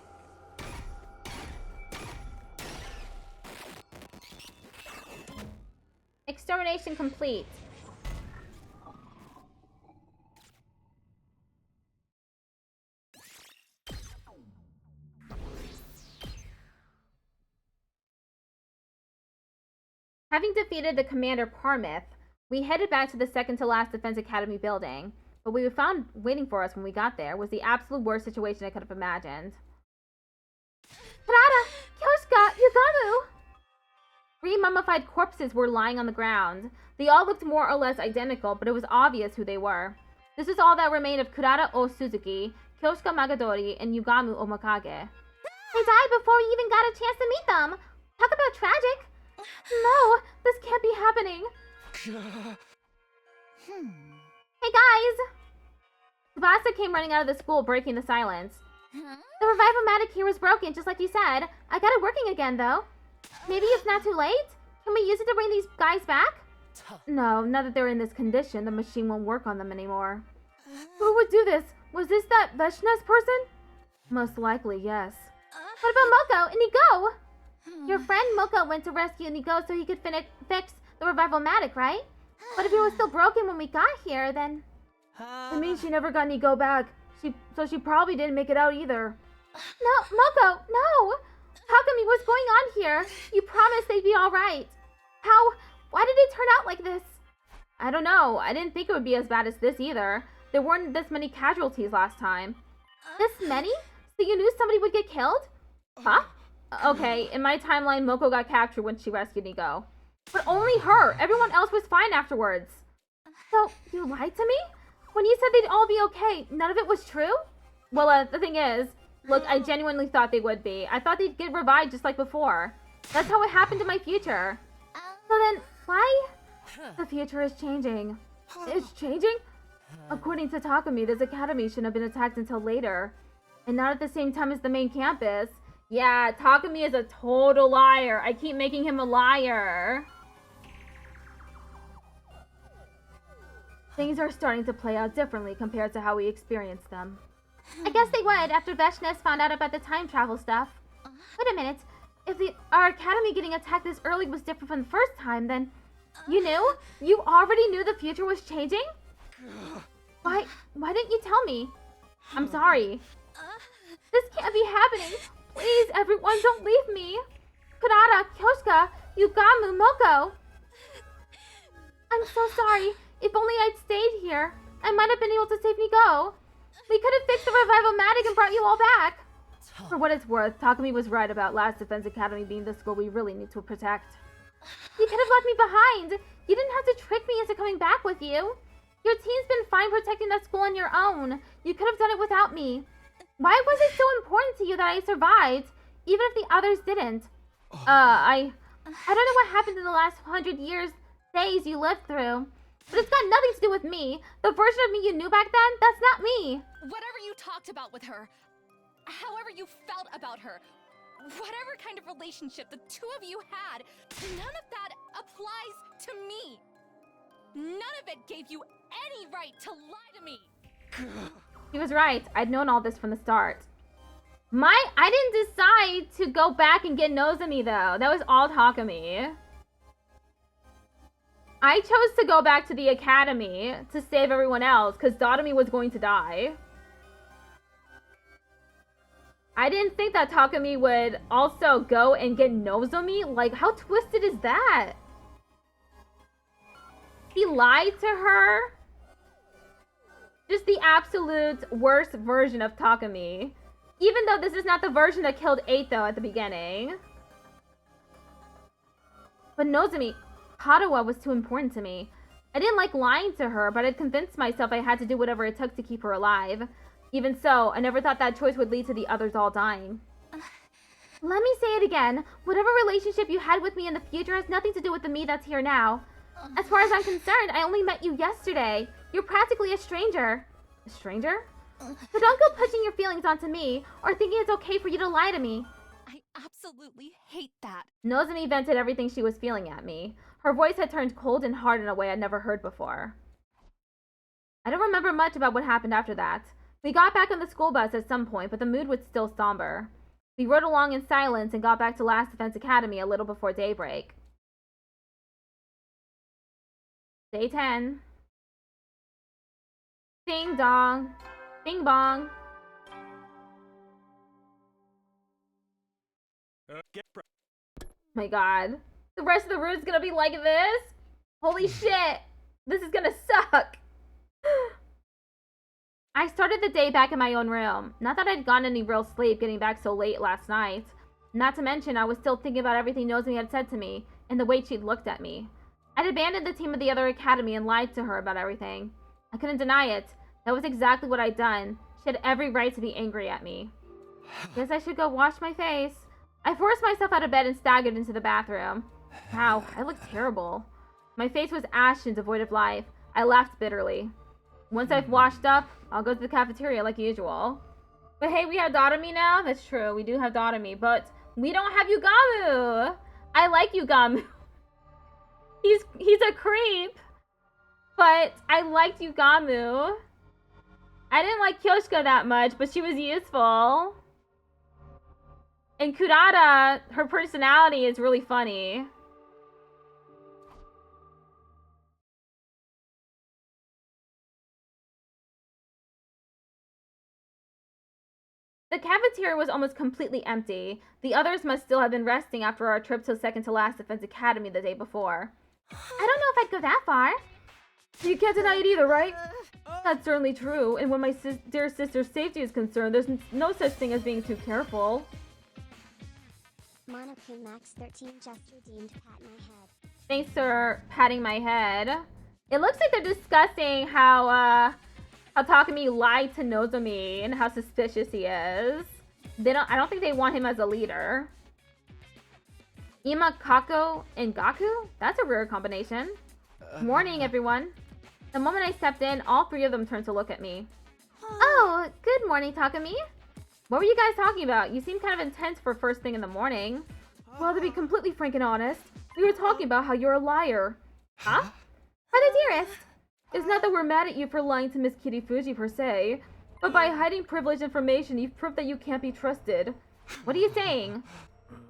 Extermination complete. Having defeated the Commander Parmith, we headed back to the second to last Defense Academy building, but what we found waiting for us when we got there was the absolute worst situation I could have imagined. Harada! Kyosuke! Yugamu! 3 mummified corpses were lying on the ground. They all looked more or less identical, but it was obvious who they were. This is all that remained of Kurata O Suzuki, Kyosuke Magadori, and Yugamu Omakage. They died before we even got a chance to meet them. Talk about tragic. No, this can't be happening. Hey guys! Tsubasa came running out of the school, breaking the silence. The revival-matic here was broken, just like you said. I got it working again, though. Maybe it's not too late? Can we use it to bring these guys back? No, now that they're in this condition, the machine won't work on them anymore. Who would do this? Was this that Veshnes person? Most likely, yes. What about Moko and Nigo? Your friend Moko went to rescue Nigo so he could fix the revival-matic, right? But if it was still broken when we got here, then... It means she never got Nigo back. So she probably didn't make it out either. No, Moko, no! Takumi, what's going on here? You promised they'd be alright. Why did it turn out like this? I don't know. I didn't think it would be as bad as this either. There weren't this many casualties last time. This many? So you knew somebody would get killed? Huh? Okay, in my timeline, Moko got captured when she rescued Nigo. But only her! Everyone else was fine afterwards. So, you lied to me? When you said they'd all be okay, none of it was true? Well, the thing is, look, I genuinely thought they would be. I thought they'd get revived just like before. That's how it happened in my future. So then, why? The future is changing. It's changing? According to Takumi, this academy shouldn't have been attacked until later. And not at the same time as the main campus. Yeah, Takumi is a total liar. I keep making him a liar. Things are starting to play out differently compared to how we experienced them. I guess they would after Veshnes found out about the time travel stuff. Wait a minute. If our academy getting attacked this early was different from the first time, then... You knew? You already knew the future was changing? Why didn't you tell me? I'm sorry. This can't be happening. Please, everyone, don't leave me. Kurata, Kyosuke, Yugamu, Moko. I'm so sorry. If only I'd stayed here, I might have been able to save Nico. We could have fixed the revival-matic and brought you all back. For what it's worth, Takumi was right about Last Defense Academy being the school we really need to protect. You could have left me behind. You didn't have to trick me into coming back with you. Your team's been fine protecting that school on your own. You could have done it without me. Why was it so important to you that I survived, even if the others didn't? I don't know what happened in the last 100 years, days you lived through. But it's got nothing to do with me. The version of me you knew back then, that's not me. Whatever you talked about with her, however you felt about her, whatever kind of relationship the two of you had, none of that applies to me. None of it gave you any right to lie to me. He was right. I'd known all this from the start. I didn't decide to go back and get Nozomi though. That was all Takumi. I chose to go back to the academy to save everyone else because Dotomi was going to die. I didn't think that Takumi would also go and get Nozomi. Like, how twisted is that? He lied to her. Just the absolute worst version of Takumi. Even though this is not the version that killed Eito at the beginning. But Nozomi, Hadawa was too important to me. I didn't like lying to her, but I'd convinced myself I had to do whatever it took to keep her alive. Even so, I never thought that choice would lead to the others all dying. Let me say it again. Whatever relationship you had with me in the future has nothing to do with the me that's here now. As far as I'm concerned, I only met you yesterday. You're practically a stranger. A stranger? So don't go pushing your feelings onto me, or thinking it's okay for you to lie to me. I absolutely hate that. Nozomi vented everything she was feeling at me. Her voice had turned cold and hard in a way I'd never heard before. I don't remember much about what happened after that. We got back on the school bus at some point, but the mood was still somber. We rode along in silence and got back to Last Defense Academy a little before daybreak. Day 10. Ding dong. Bing bong. My god. The rest of the route's gonna be like this? Holy shit. This is gonna suck. I started the day back in my own room. Not that I'd gotten any real sleep getting back so late last night. Not to mention, I was still thinking about everything Nozomi had said to me, and the way she'd looked at me. I'd abandoned the team of the other academy and lied to her about everything. I couldn't deny it. That was exactly what I'd done. She had every right to be angry at me. Guess I should go wash my face. I forced myself out of bed and staggered into the bathroom. Wow, I looked terrible. My face was ashen, devoid of life. I laughed bitterly. Once I've washed up, I'll go to the cafeteria like usual. But hey, we have Dotomi now? That's true, we do have Dotomi, but we don't have Yugamu! I like Yugamu. He's a creep, but I liked Yugamu. I didn't like Kyoshika that much, but she was useful. And Kurata, her personality is really funny. The cafeteria was almost completely empty. The others must still have been resting after our trip to second to last Defense Academy the day before. I don't know if I'd go that far. You can't deny it either, right? That's certainly true, and when my dear sister's safety is concerned, there's no such thing as being too careful. Monokun Max 13 just redeemed pat my head. Thanks for patting my head. It looks like they're discussing how Takumi lied to Nozomi and how suspicious he is. I don't think they want him as a leader. Imakako and Gaku? That's a rare combination. Morning, everyone. The moment I stepped in, all three of them turned to look at me. Oh, good morning, Takumi. What were you guys talking about? You seem kind of intense for first thing in the morning. Well, to be completely frank and honest, we were talking about how you're a liar. Huh? Brother dearest. It's not that we're mad at you for lying to Miss Kirifuji per se, but by hiding privileged information, you've proved that you can't be trusted. What are you saying?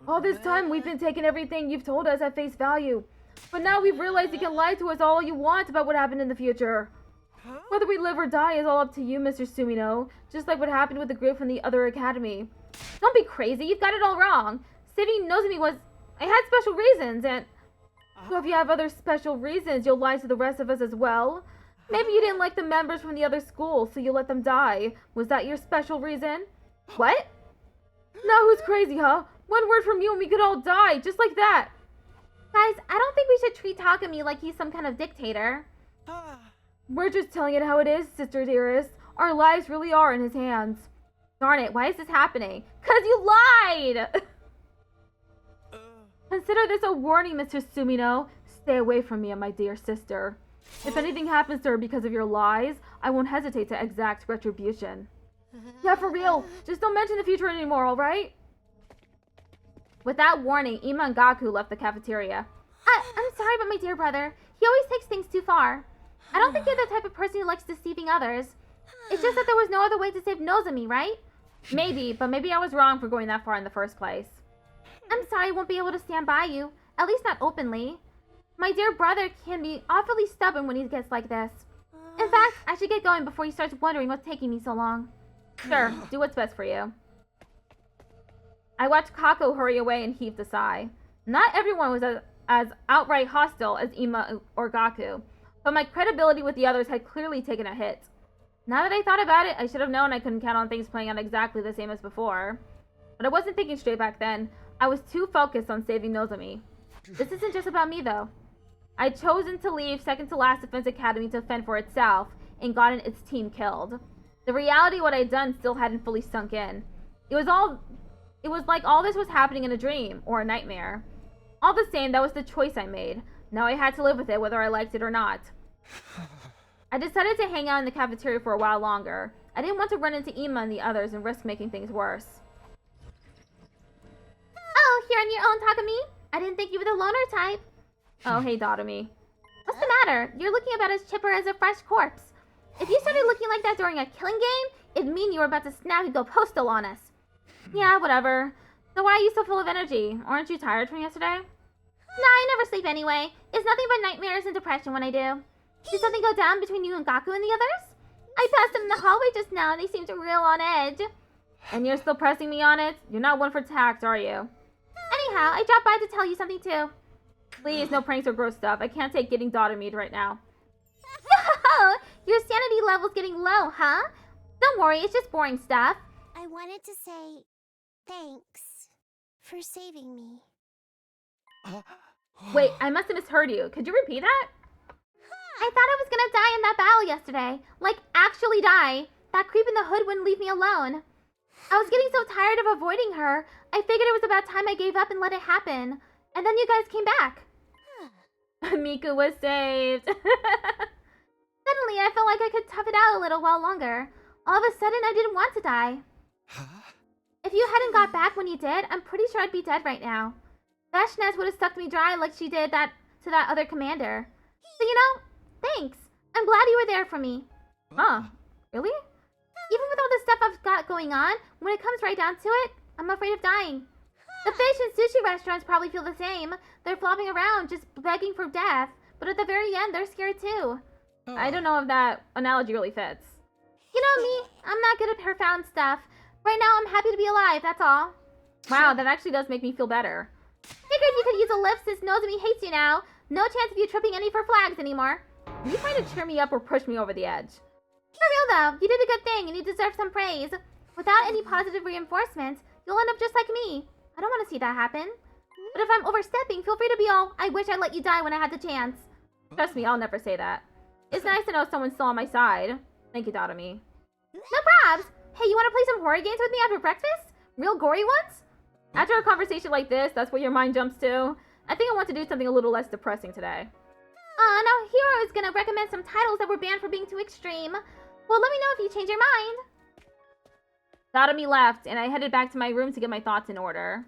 All this time, we've been taking everything you've told us at face value. But now we've realized you can lie to us all you want about what happened in the future. Whether we live or die is all up to you, Mr. Sumino, just like what happened with the group from the other academy. Don't be crazy, you've got it all wrong. Saving Nozomi was... I had special reasons, and... So if you have other special reasons, you'll lie to the rest of us as well? Maybe you didn't like the members from the other school, so you let them die. Was that your special reason? What? Now who's crazy, huh? One word from you and we could all die, just like that. Guys, I don't think we should treat Takumi like he's some kind of dictator. We're just telling it how it is, sister dearest. Our lives really are in his hands. Darn it, why is this happening? 'Cause you lied! Consider this a warning, Mr. Sumino. Stay away from me and my dear sister. If anything happens to her because of your lies, I won't hesitate to exact retribution. Yeah, for real. Just don't mention the future anymore, alright? With that warning, Ima and Gaku left the cafeteria. I'm sorry about my dear brother. He always takes things too far. I don't think you're the type of person who likes deceiving others. It's just that there was no other way to save Nozomi, right? Maybe, but maybe I was wrong for going that far in the first place. I'm sorry I won't be able to stand by you. At least not openly. My dear brother can be awfully stubborn when he gets like this. In fact, I should get going before he starts wondering what's taking me so long. Sure, do what's best for you. I watched Kako hurry away and heaved a sigh. Not everyone was as outright hostile as Ima or Gaku, but my credibility with the others had clearly taken a hit. Now that I thought about it, I should have known I couldn't count on things playing out exactly the same as before. But I wasn't thinking straight back then. I was too focused on saving Nozomi. This isn't just about me, though. I'd chosen to leave second to last Defense Academy to fend for itself and gotten its team killed. The reality of what I'd done still hadn't fully sunk in. It was like all this was happening in a dream or a nightmare. All the same, that was the choice I made. Now I had to live with it whether I liked it or not. I decided to hang out in the cafeteria for a while longer. I didn't want to run into Ima and the others and risk making things worse. Oh, here on your own, Takumi? I didn't think you were the loner type. Oh, hey, Dotomi. What's the matter? You're looking about as chipper as a fresh corpse. If you started looking like that during a killing game, it'd mean you were about to snap and go postal on us. Yeah, whatever. So why are you so full of energy? Aren't you tired from yesterday? Nah, I never sleep anyway. It's nothing but nightmares and depression when I do. Did something go down between you and Gaku and the others? I passed them in the hallway just now and they seemed real on edge. And you're still pressing me on it? You're not one for tact, are you? Anyhow, I dropped by to tell you something too. Please, no pranks or gross stuff. I can't take getting Dotomi'd right now. Your sanity level's getting low, huh? Don't worry, it's just boring stuff. I wanted to say thanks for saving me. Wait, I must have misheard you. Could you repeat that? I thought I was gonna die in that battle yesterday. Like, actually die. That creep in the hood wouldn't leave me alone. I was getting so tired of avoiding her, I figured it was about time I gave up and let it happen. And then you guys came back. Miku was saved. Suddenly, I felt like I could tough it out a little while longer. All of a sudden, I didn't want to die. If you hadn't got back when you did, I'm pretty sure I'd be dead right now. Vashnes would have sucked me dry like she did that to that other commander. So, you know, thanks. I'm glad you were there for me. Huh? Really? Even with all the stuff I've got going on, when it comes right down to it, I'm afraid of dying. The fish and sushi restaurants probably feel the same. They're flopping around, just begging for death. But at the very end, they're scared too. I don't know if that analogy really fits. You know me, I'm not good at profound stuff. Right now, I'm happy to be alive, that's all. Wow, that actually does make me feel better. Figured you could use a lift since Nozomi hates you now. No chance of you tripping any for flags anymore. Are you trying to cheer me up or push me over the edge? For real though, you did a good thing and you deserve some praise. Without any positive reinforcement, you'll end up just like me. I don't want to see that happen. But if I'm overstepping, feel free to be all, I wish I let you die when I had the chance. Trust me, I'll never say that. It's nice to know someone's still on my side. Thank you, Dotomi. No probs! Hey, you want to play some horror games with me after breakfast? Real gory ones? After a conversation like this, that's where your mind jumps to. I think I want to do something a little less depressing today. Now Hero is gonna recommend some titles that were banned for being too extreme. Well, let me know if you change your mind. Dotomi left, and I headed back to my room to get my thoughts in order.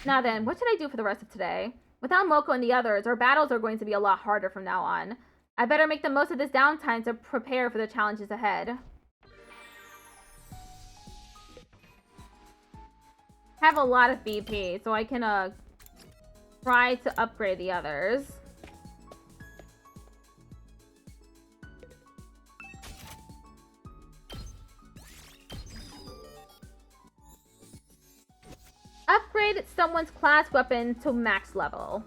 Now then, what should I do for the rest of today? Without Moko and the others, our battles are going to be a lot harder from now on. I better make the most of this downtime to prepare for the challenges ahead. I have a lot of BP, so I can try to upgrade the others. someone's class weapon to max level.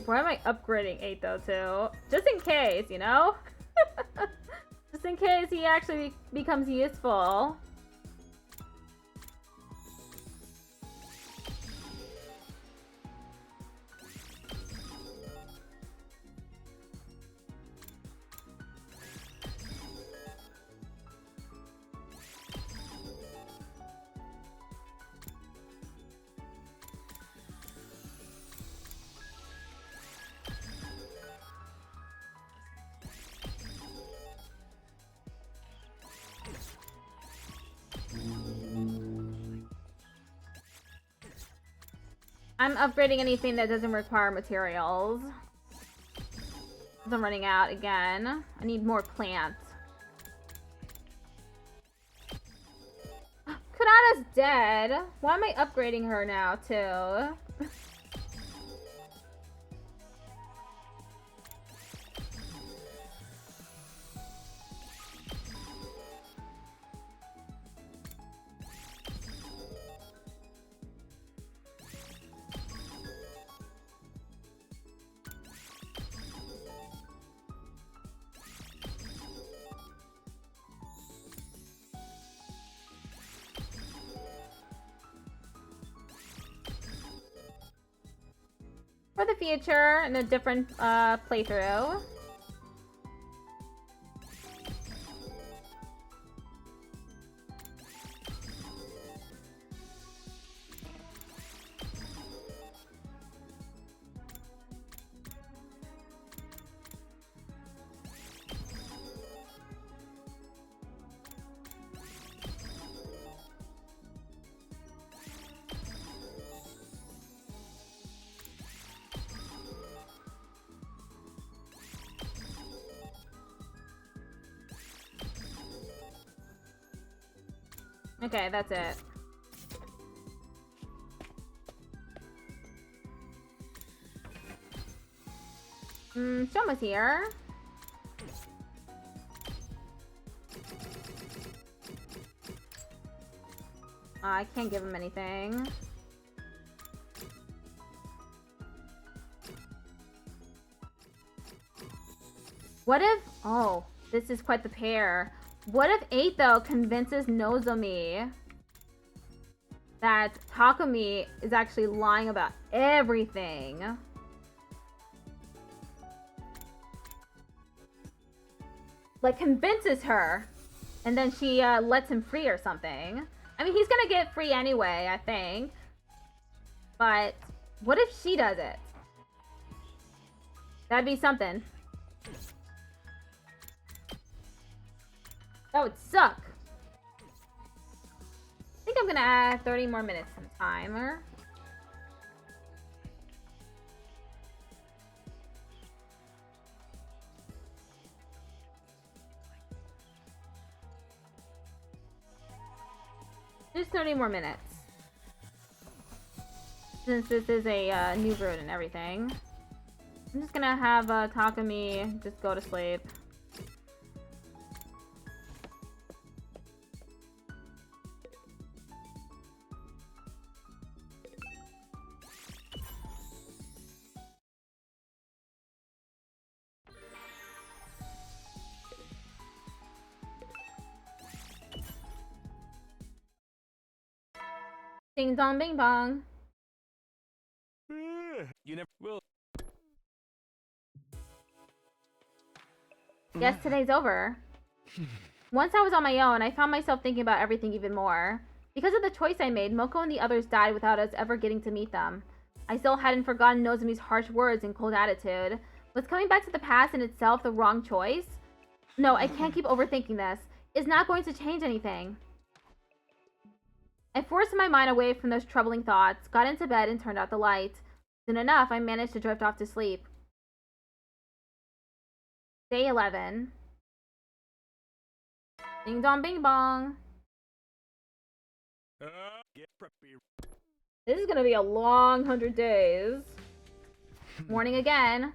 Why am I upgrading 8 though too? Just in case, you know? Just in case he actually becomes useful. I'm upgrading anything that doesn't require materials. I'm running out again. I need more plants. Kunada's dead. Why am I upgrading her now, too? For the future, in a different playthrough. Okay, that's it. Shoma's here. I can't give him anything. What if... Oh, this is quite the pair. What if 8 though convinces Nozomi that Takumi is actually lying about everything? Like convinces her, and then she lets him free or something. I mean, he's gonna get free anyway, I think. But what if she does it? That'd be something. That would suck. I think I'm gonna add 30 more minutes to the timer. Just 30 more minutes. Since this is a new route and everything. I'm just gonna have Takumi just go to sleep. Ding dong bing bong. You never will. Yes, today's over. Once I was on my own, I found myself thinking about everything even more. Because of the choice I made, Moko and the others died without us ever getting to meet them. I still hadn't forgotten Nozomi's harsh words and cold attitude. Was coming back to the past in itself the wrong choice? No, I can't keep overthinking this. It's not going to change anything. I forced my mind away from those troubling thoughts, got into bed, and turned out the light. Soon enough, I managed to drift off to sleep. Day 11. Ding dong bing bong. This is gonna be a long 100 days. Warning again.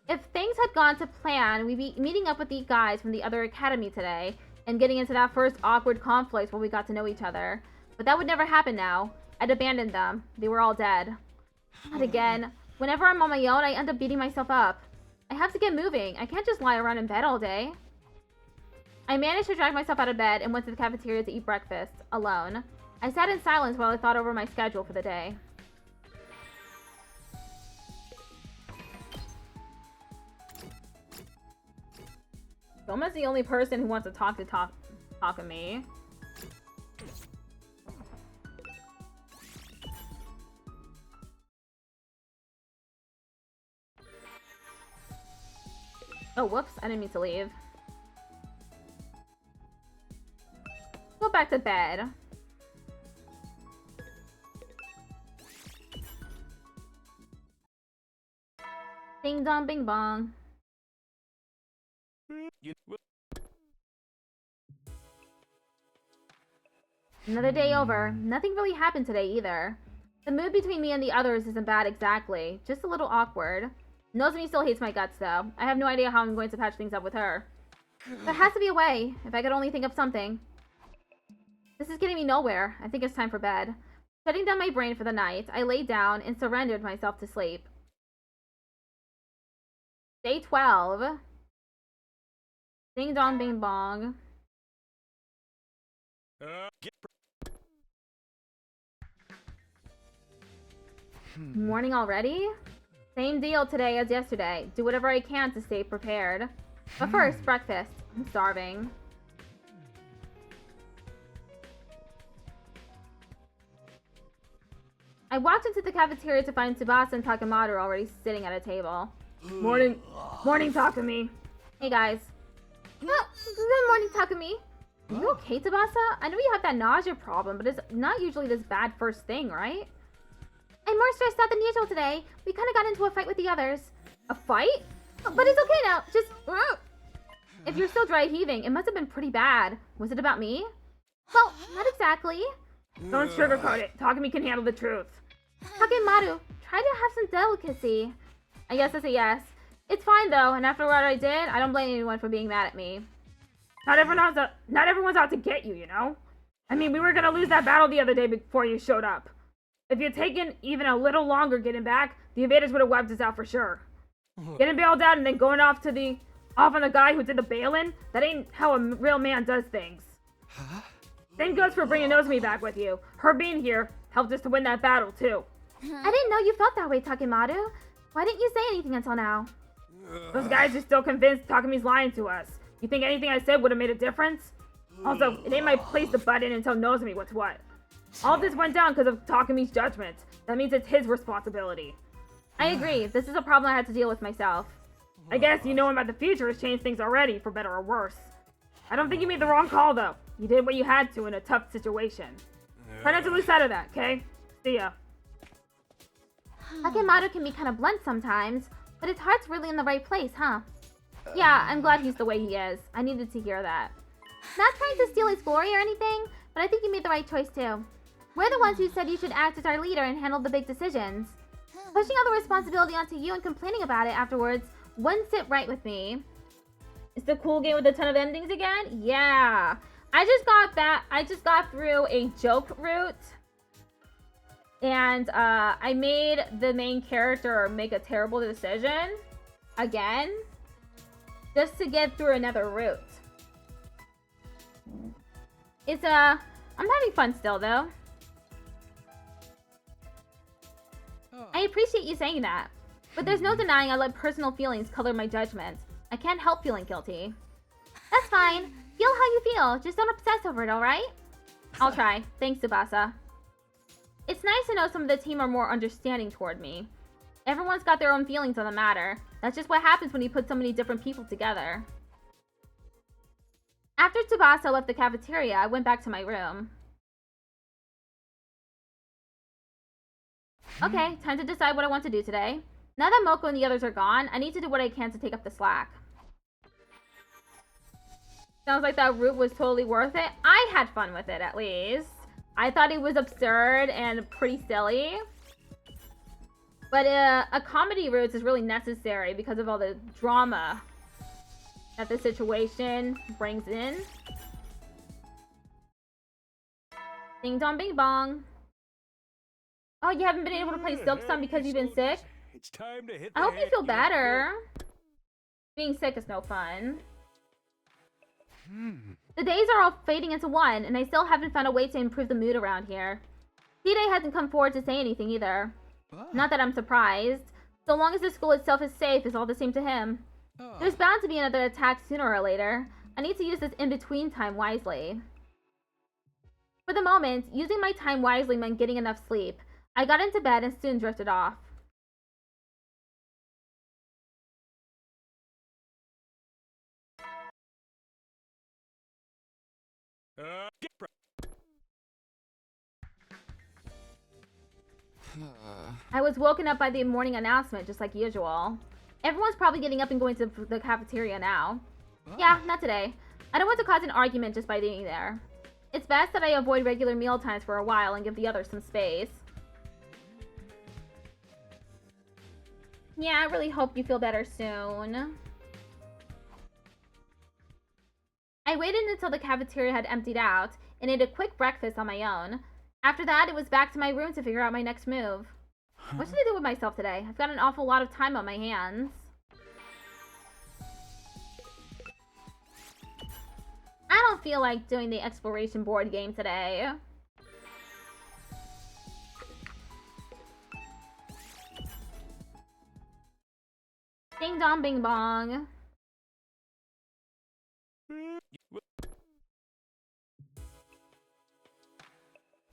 If things had gone to plan, we'd be meeting up with the guys from the other academy today and getting into that first awkward conflict where we got to know each other. But that would never happen now. I'd abandoned them. They were all dead. Not again. Whenever I'm on my own, I end up beating myself up. I have to get moving. I can't just lie around in bed all day. I managed to drag myself out of bed and went to the cafeteria to eat breakfast, alone. I sat in silence while I thought over my schedule for the day. Soma's the only person who wants to talk to me. Oh, whoops. I didn't mean to leave. Go back to bed. Ding dong bing bong. Another day over. Nothing really happened today either. The mood between me and the others isn't bad exactly, just a little awkward. Nozomi still hates my guts though. I have no idea how I'm going to patch things up with her. There has to be a way, if I could only think of something. This is getting me nowhere. I think it's time for bed. Shutting down my brain for the night, I lay down and surrendered myself to sleep. Day 12. Ding dong bing bong. Morning already? Same deal today as yesterday. Do whatever I can to stay prepared. But first, breakfast. I'm starving. I walked into the cafeteria to find Tsubasa and Takemaru already sitting at a table. Morning Takumi. Hey guys. Good morning, Takumi. Are you okay, Tsubasa? I know you have that nausea problem, but it's not usually this bad first thing, right? I'm more stressed out than usual today. We kind of got into a fight with the others. A fight? But it's okay now. Just... If you're still dry heaving, it must have been pretty bad. Was it about me? Well, not exactly. Don't sugarcoat it. Takumi can handle the truth. Takemaru, try to have some delicacy. I guess that's a yes. It's fine though, and after what I did, I don't blame anyone for being mad at me. Not everyone's out to get you, you know? I mean, we were gonna lose that battle the other day before you showed up. If you'd taken even a little longer getting back, the invaders would have wiped us out for sure. Getting bailed out and then going off on the guy who did the bailing, that ain't how a real man does things. Huh? Same goes for bringing Nozomi back with you. Her being here helped us to win that battle, too. I didn't know you felt that way, Takemaru. Why didn't you say anything until now? Those guys are still convinced Takumi's lying to us. You think anything I said would have made a difference? Also, it ain't my place to butt in and tell Nozomi what's what. All this went down because of Takumi's judgment. That means it's his responsibility. I agree. This is a problem I had to deal with myself. I guess you knowing about the future has changed things already, for better or worse. I don't think you made the wrong call, though. You did what you had to in a tough situation. Try not to lose sight of that, okay? See ya. Takemaru can be kind of blunt sometimes, but his heart's really in the right place, huh? Yeah, I'm glad he's the way he is. I needed to hear that. Not trying to steal his glory or anything, but I think you made the right choice too. We're the ones who said you should act as our leader and handle the big decisions. Pushing all the responsibility onto you and complaining about it afterwards wouldn't sit right with me. It's the cool game with a ton of endings again? Yeah. I just got through a joke route. And I made the main character make a terrible decision. Again. Just to get through another route. I'm having fun still though. I appreciate you saying that. But there's no denying I let personal feelings color my judgment. I can't help feeling guilty. fine. Feel how you feel. Just don't obsess over it, alright? I'll try. Thanks, Tsubasa. It's nice to know some of the team are more understanding toward me. Everyone's got their own feelings on the matter. That's just what happens when you put so many different people together. After Tsubasa left the cafeteria, I went back to my room. Okay, time to decide what I want to do today. Now that Moko and the others are gone, I need to do what I can to take up the slack. Sounds like that route was totally worth it. I had fun with it, at least. I thought it was absurd and pretty silly. But a comedy route is really necessary because of all the drama that the situation brings in. Ding dong bing bong. Oh, you haven't been able to play Silk Sun because you've been sick? It's time to hit I hope you feel better. Being sick is no fun. The days are all fading into one, and I still haven't found a way to improve the mood around here. D-Day hasn't come forward to say anything either. Not that I'm surprised. So long as the school itself is safe, it's all the same to him. There's bound to be another attack sooner or later. I need to use this in-between time wisely. For the moment, using my time wisely meant getting enough sleep. I got into bed and soon drifted off. I was woken up by the morning announcement, just like usual. Everyone's probably getting up and going to the cafeteria now. Yeah, not today. I don't want to cause an argument just by being there. It's best that I avoid regular meal times for a while and give the others some space. Yeah, I really hope you feel better soon. I waited until the cafeteria had emptied out and ate a quick breakfast on my own. After that, it was back to my room to figure out my next move. What should I do with myself today? I've got an awful lot of time on my hands. I don't feel like doing the exploration board game today. Ding dong bing bong.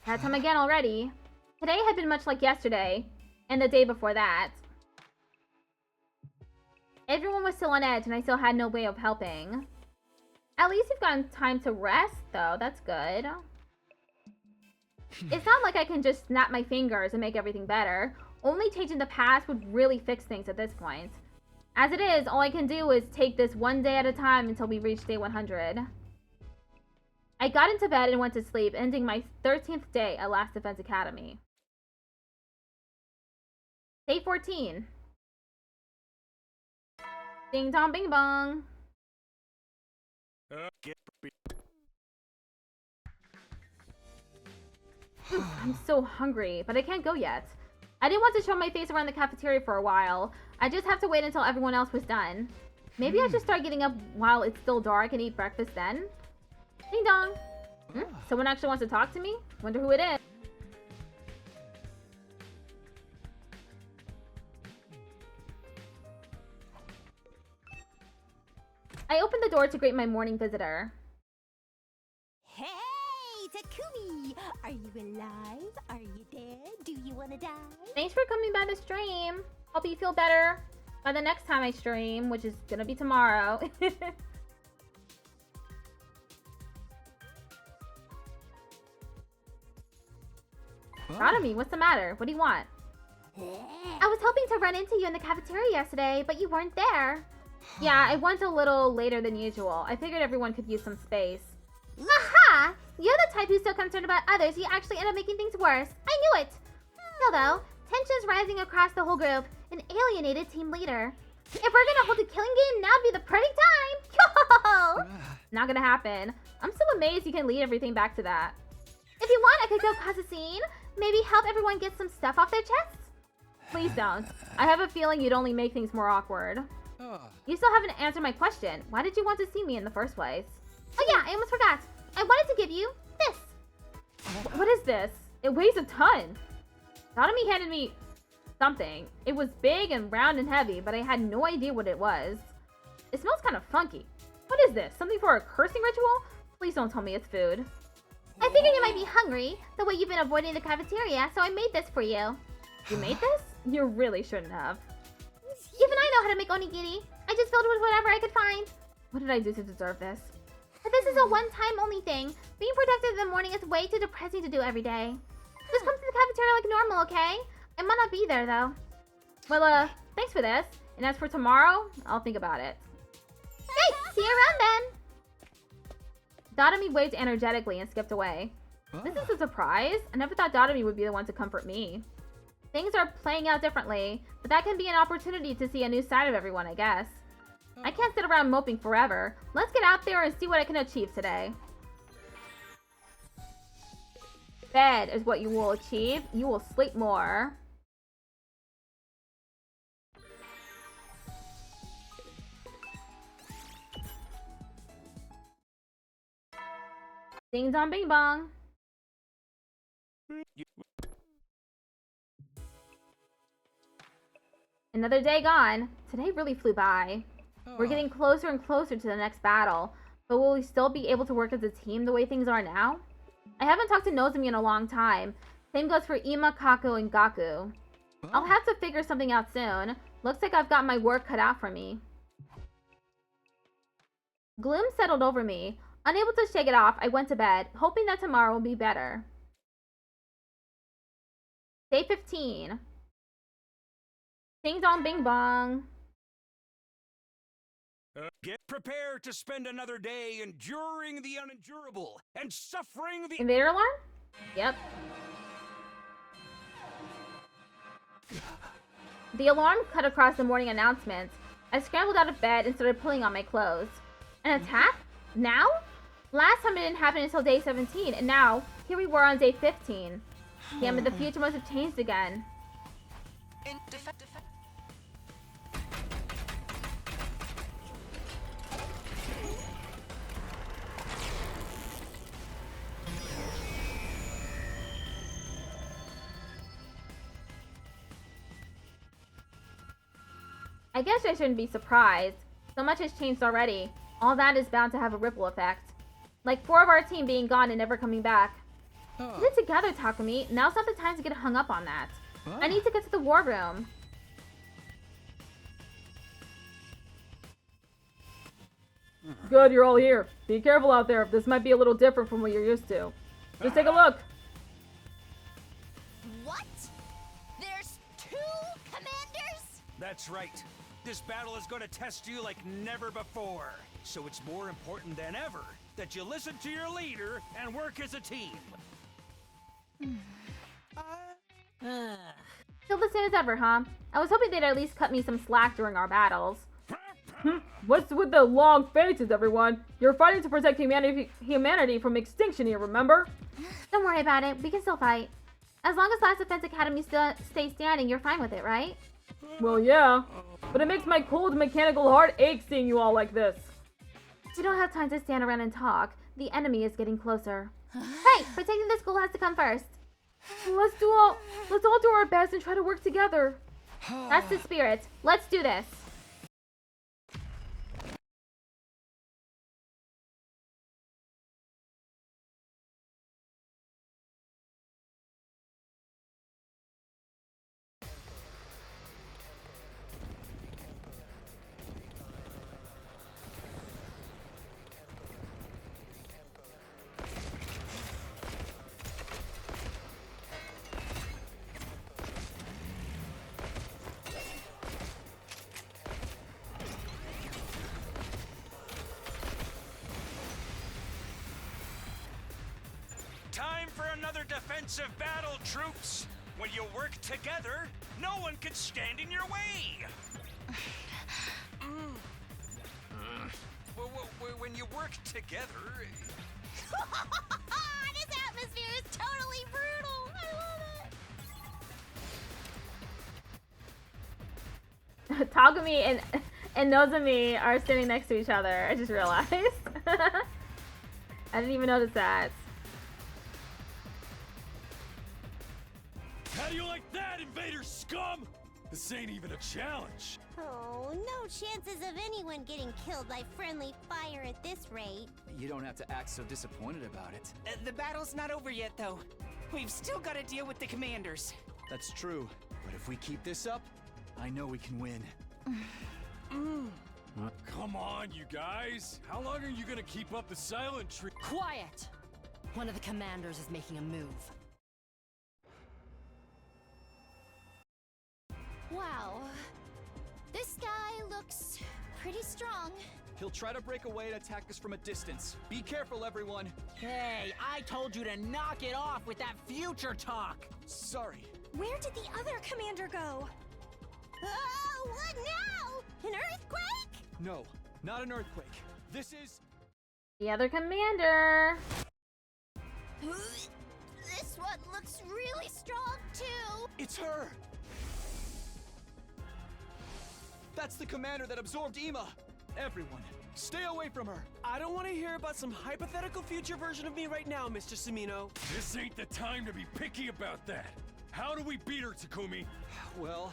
Had time again already. Today had been much like yesterday, and the day before that. Everyone was still on edge, and I still had no way of helping. At least you've gotten time to rest, though. That's good. It's not like I can just snap my fingers and make everything better. Only changing the past would really fix things at this point. As it is, all I can do is take this one day at a time until we reach day 100. I got into bed and went to sleep, ending my 13th day at Last Defense Academy. Day 14. Ding dong bing bong. I'm so hungry, but I can't go yet. I didn't want to show my face around the cafeteria for a while. I just have to wait until everyone else was done. Maybe I should start getting up while it's still dark and eat breakfast then. Ding dong. Someone actually wants to talk to me? Wonder who it is. I opened the door to greet my morning visitor. Hey, Takumi! Are you alive? Are you dead? Do you want to die? Thanks for coming by the stream. Hope you feel better by the next time I stream, which is gonna be tomorrow. Proud of me. What's the matter? What do you want? I was hoping to run into you in the cafeteria yesterday, but you weren't there. Yeah, I went a little later than usual. I figured everyone could use some space. Aha! You're the type who's so concerned about others, you actually end up making things worse. I knew it! Still though, tensions rising across the whole group. An alienated team leader. If we're gonna hold a killing game, now'd be the perfect time! Yo! Not gonna happen. I'm still amazed you can lead everything back to that. If you want, I could go cause a scene. Maybe help everyone get some stuff off their chests? Please don't. I have a feeling you'd only make things more awkward. You still haven't answered my question. Why did you want to see me in the first place? Oh yeah, I almost forgot. I wanted to give you this. What is this? It weighs a ton. Sotomi handed me something. It was big and round and heavy, but I had no idea what it was. It smells kind of funky. What is this? Something for a cursing ritual? Please don't tell me it's food. I figured you might be hungry, the way you've been avoiding the cafeteria, so I made this for you. You made this? You really shouldn't have. Even I know how to make onigiri. I just filled it with whatever I could find. What did I do to deserve this? But this is a one-time only thing. Being productive in the morning is way too depressing to do every day. Just come to the cafeteria like normal, okay? I might not be there, though. Well, thanks for this. And as for tomorrow, I'll think about it. Hey, see you around then! Dotomi waved energetically and skipped away. This is a surprise. I never thought Dotomi would be the one to comfort me. Things are playing out differently, but that can be an opportunity to see a new side of everyone, I guess. I can't sit around moping forever. Let's get out there and see what I can achieve today. Bed is what you will achieve. You will sleep more. Ding dong bing bong. Another day gone. Today really flew by. We're getting closer and closer to the next battle, but will we still be able to work as a team the way things are now? I haven't talked to Nozomi in a long time. Same goes for Ima, Kaku, and Gaku. I'll have to figure something out soon. Looks like I've got my work cut out for me. Gloom settled over me. Unable to shake it off, I went to bed, hoping that tomorrow will be better. Day 15. Ding dong bing bong. Get prepared to spend another day enduring the unendurable and suffering the... Invader alarm? Yep. The alarm cut across the morning announcements. I scrambled out of bed and started pulling on my clothes. An attack? Now? Last time it didn't happen until day 17, and now, here we were on day 15. Damn it, the future must have changed again. I guess I shouldn't be surprised. So much has changed already. All that is bound to have a ripple effect. Like 4 of our team being gone and never coming back. Get it together, Takumi. Now's not the time to get hung up on that. I need to get to the war room. Good, you're all here. Be careful out there. This might be a little different from what you're used to. Just take a look. What? There's 2 commanders? That's right. This battle is going to test you like never before. So it's more important than ever that you listen to your leader and work as a team. Still the same as ever, huh? I was hoping they'd at least cut me some slack during our battles. What's with the long faces, everyone? You're fighting to protect humanity from extinction here, remember? Don't worry about it. We can still fight. As long as Last Defense Academy stays standing, you're fine with it, right? Well, yeah. But it makes my cold mechanical heart ache seeing you all like this. We don't have time to stand around and talk. The enemy is getting closer. Hey, protecting the school has to come first. Let's all do our best and try to work together. That's the spirit. Let's do this. Time for another defensive battle, troops. When you work together, no one can stand in your way. When you work together... This atmosphere is totally brutal. I love it. Takumi and Nozomi are standing next to each other. I just realized. I didn't even notice that. How do you like that, invader scum? This ain't even a challenge. Oh, no chances of anyone getting killed by friendly fire at this rate. You don't have to act so disappointed about it. The battle's not over yet, though. We've still got to deal with the commanders. That's true, but if we keep this up, I know we can win. Come on, you guys. How long are you gonna keep up the silent treatment? Quiet! One of the commanders is making a move. Wow. This guy looks pretty strong. He'll try to break away and attack us from a distance. Be careful, everyone. Hey, I told you to knock it off with that future talk. Sorry. Where did the other commander go? Oh, what now? An earthquake? No, not an earthquake. This is... The other commander. This one looks really strong, too. It's her! That's the commander that absorbed Ema! Everyone, stay away from her! I don't want to hear about some hypothetical future version of me right now, Mr. Samino. This ain't the time to be picky about that. How do we beat her, Takumi? Well,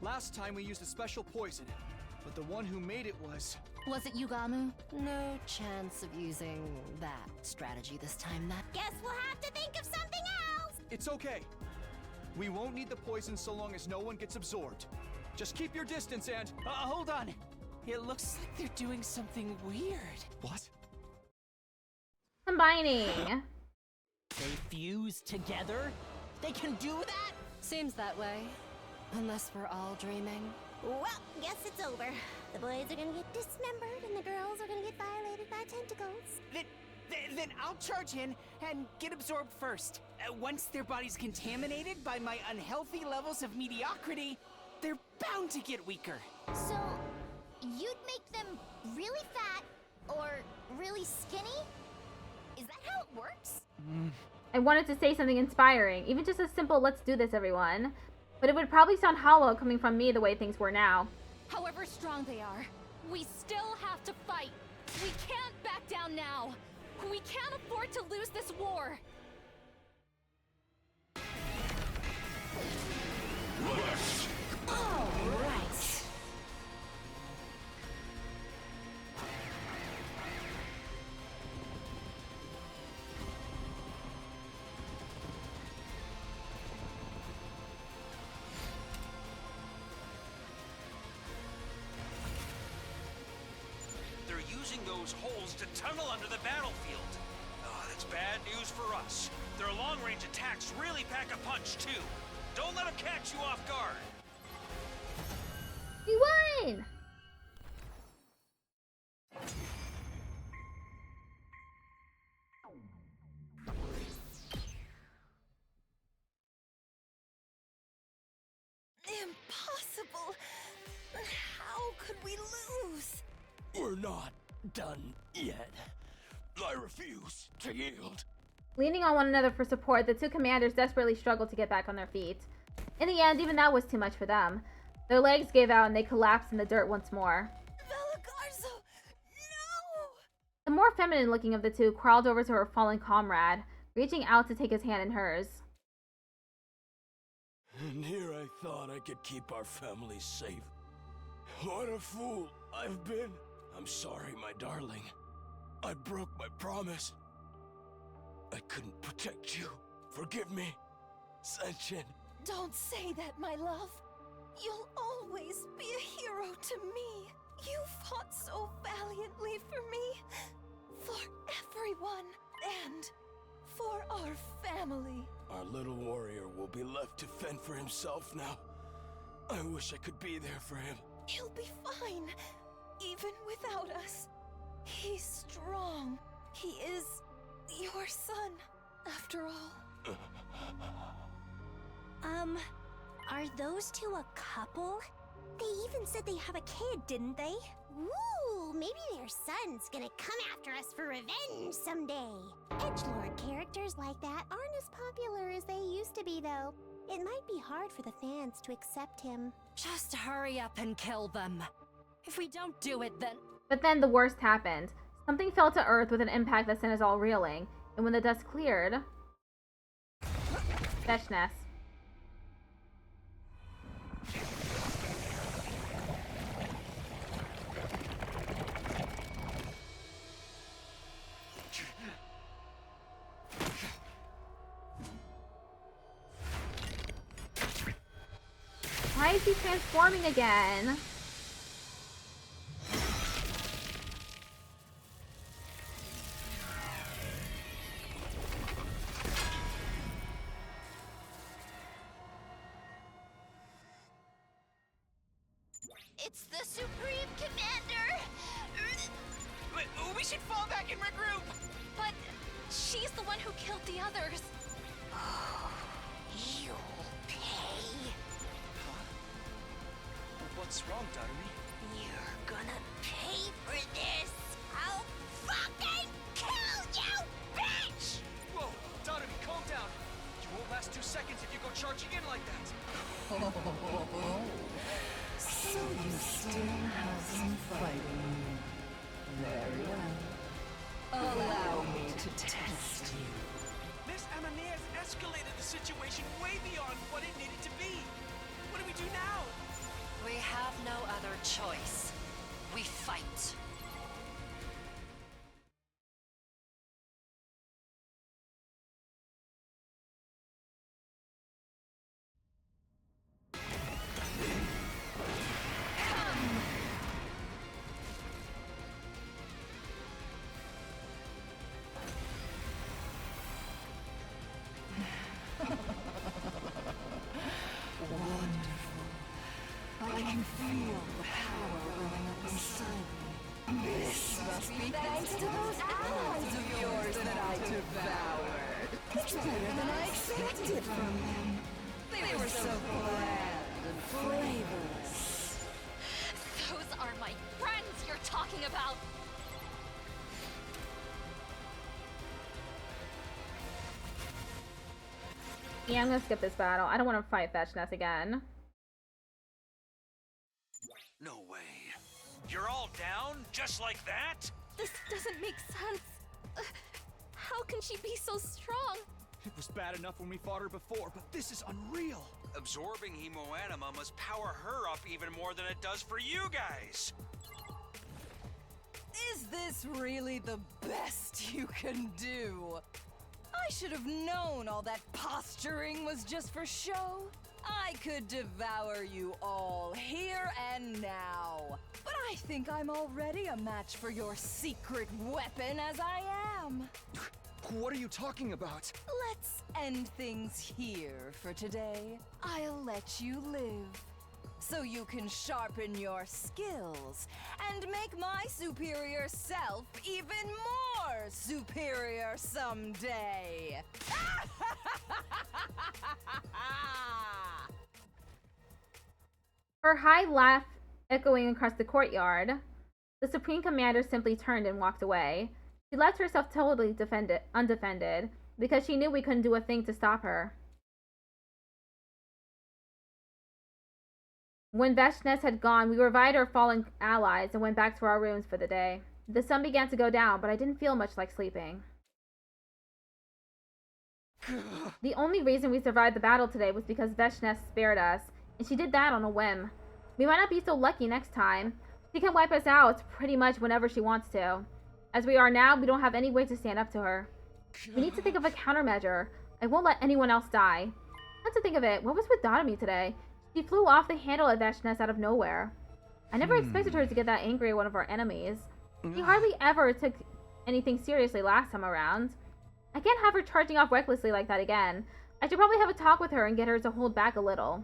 last time we used a special poison, but the one who made it was... Was it Yugamu? No chance of using that strategy this time, Guess we'll have to think of something else. It's okay. We won't need the poison so long as no one gets absorbed. Just keep your distance and... Hold on. It looks like they're doing something weird. What? Combining. They fuse together? They can do that? Seems that way. Unless we're all dreaming. Well, guess it's over. The boys are gonna get dismembered and the girls are gonna get violated by tentacles. Then I'll charge in and get absorbed first. Once their body's contaminated by my unhealthy levels of mediocrity, they're bound to get weaker. So, you'd make them really fat or really skinny? Is that how it works? I wanted to say something inspiring, even just a simple "let's do this, everyone." But it would probably sound hollow coming from me the way things were now. However strong they are, we still have to fight. We can't back down now. We can't afford to lose this war. All right. They're using those holes to tunnel under the battlefield. Oh, that's bad news for us. Their long-range attacks really pack a punch, too. Don't let them catch you off guard. We won! Impossible! How could we lose? We're not done yet. I refuse to yield. Leaning on one another for support, the two commanders desperately struggled to get back on their feet. In the end, even that was too much for them. Their legs gave out and they collapsed in the dirt once more. Valagarzo, no! The more feminine looking of the two crawled over to her fallen comrade, reaching out to take his hand in hers. And here I thought I could keep our family safe. What a fool I've been. I'm sorry, my darling. I broke my promise. I couldn't protect you. Forgive me, Senshin. Don't say that, my love. You'll always be a hero to me. You fought so valiantly for me, for everyone, and for our family. Our little warrior will be left to fend for himself now. I wish I could be there for him. He'll be fine, even without us. He's strong. He is your son, after all. Are those two a couple? They even said they have a kid, didn't they? Ooh, maybe their son's gonna come after us for revenge someday. Edgelord characters like that aren't as popular as they used to be, though. It might be hard for the fans to accept him. Just hurry up and kill them. If we don't do it, then... But then the worst happened. Something fell to Earth with an impact that sent us all reeling, and when the dust cleared... Feshness. Why is he transforming again? It's the Supreme Commander! We should fall back and regroup! But she's the one who killed the others. You'll pay. What's wrong, Darumi? You're gonna pay for this! I'll fucking kill you, bitch! Whoa, Darumi, calm down. You won't last 2 seconds if you go charging in like that. So you still have some fighting. Very well. Allow me to test you. Miss Amanez escalated the situation way beyond what it needed to be. What do we do now? We have no other choice. We fight. I can feel the power welling up inside me. This must be thanks to those allies of yours that I devoured. It's better than I expected from them. They were so bland and flavorless. Those are my friends you're talking about. Yeah, I'm gonna skip this battle. I don't want to fight Vechness again. No way. You're all down just like that? This doesn't make sense. How can she be so strong? It was bad enough when we fought her before, but this is unreal. Absorbing hemoanima must power her up even more than it does for you guys. Is this really the best you can do? I should have known all that posturing was just for show. I could devour you all here and now. But I think I'm already a match for your secret weapon as I am. What are you talking about? Let's end things here for today. I'll let you live, so you can sharpen your skills and make my superior self even more superior someday. Her high laugh echoing across the courtyard, the Supreme Commander simply turned and walked away. She left herself totally undefended because she knew we couldn't do a thing to stop her. When Vechness had gone, we revived our fallen allies and went back to our rooms for the day. The sun began to go down, but I didn't feel much like sleeping. The only reason we survived the battle today was because Vechness spared us, and she did that on a whim. We might not be so lucky next time. She can wipe us out pretty much whenever she wants to. As we are now, we don't have any way to stand up to her. We need to think of a countermeasure. I won't let anyone else die. Not to think of it, what was with Dotomi today? She flew off the handle at Vechness out of nowhere. I never expected her to get that angry at one of our enemies. She hardly ever took anything seriously last time around. I can't have her charging off recklessly like that again. I should probably have a talk with her and get her to hold back a little.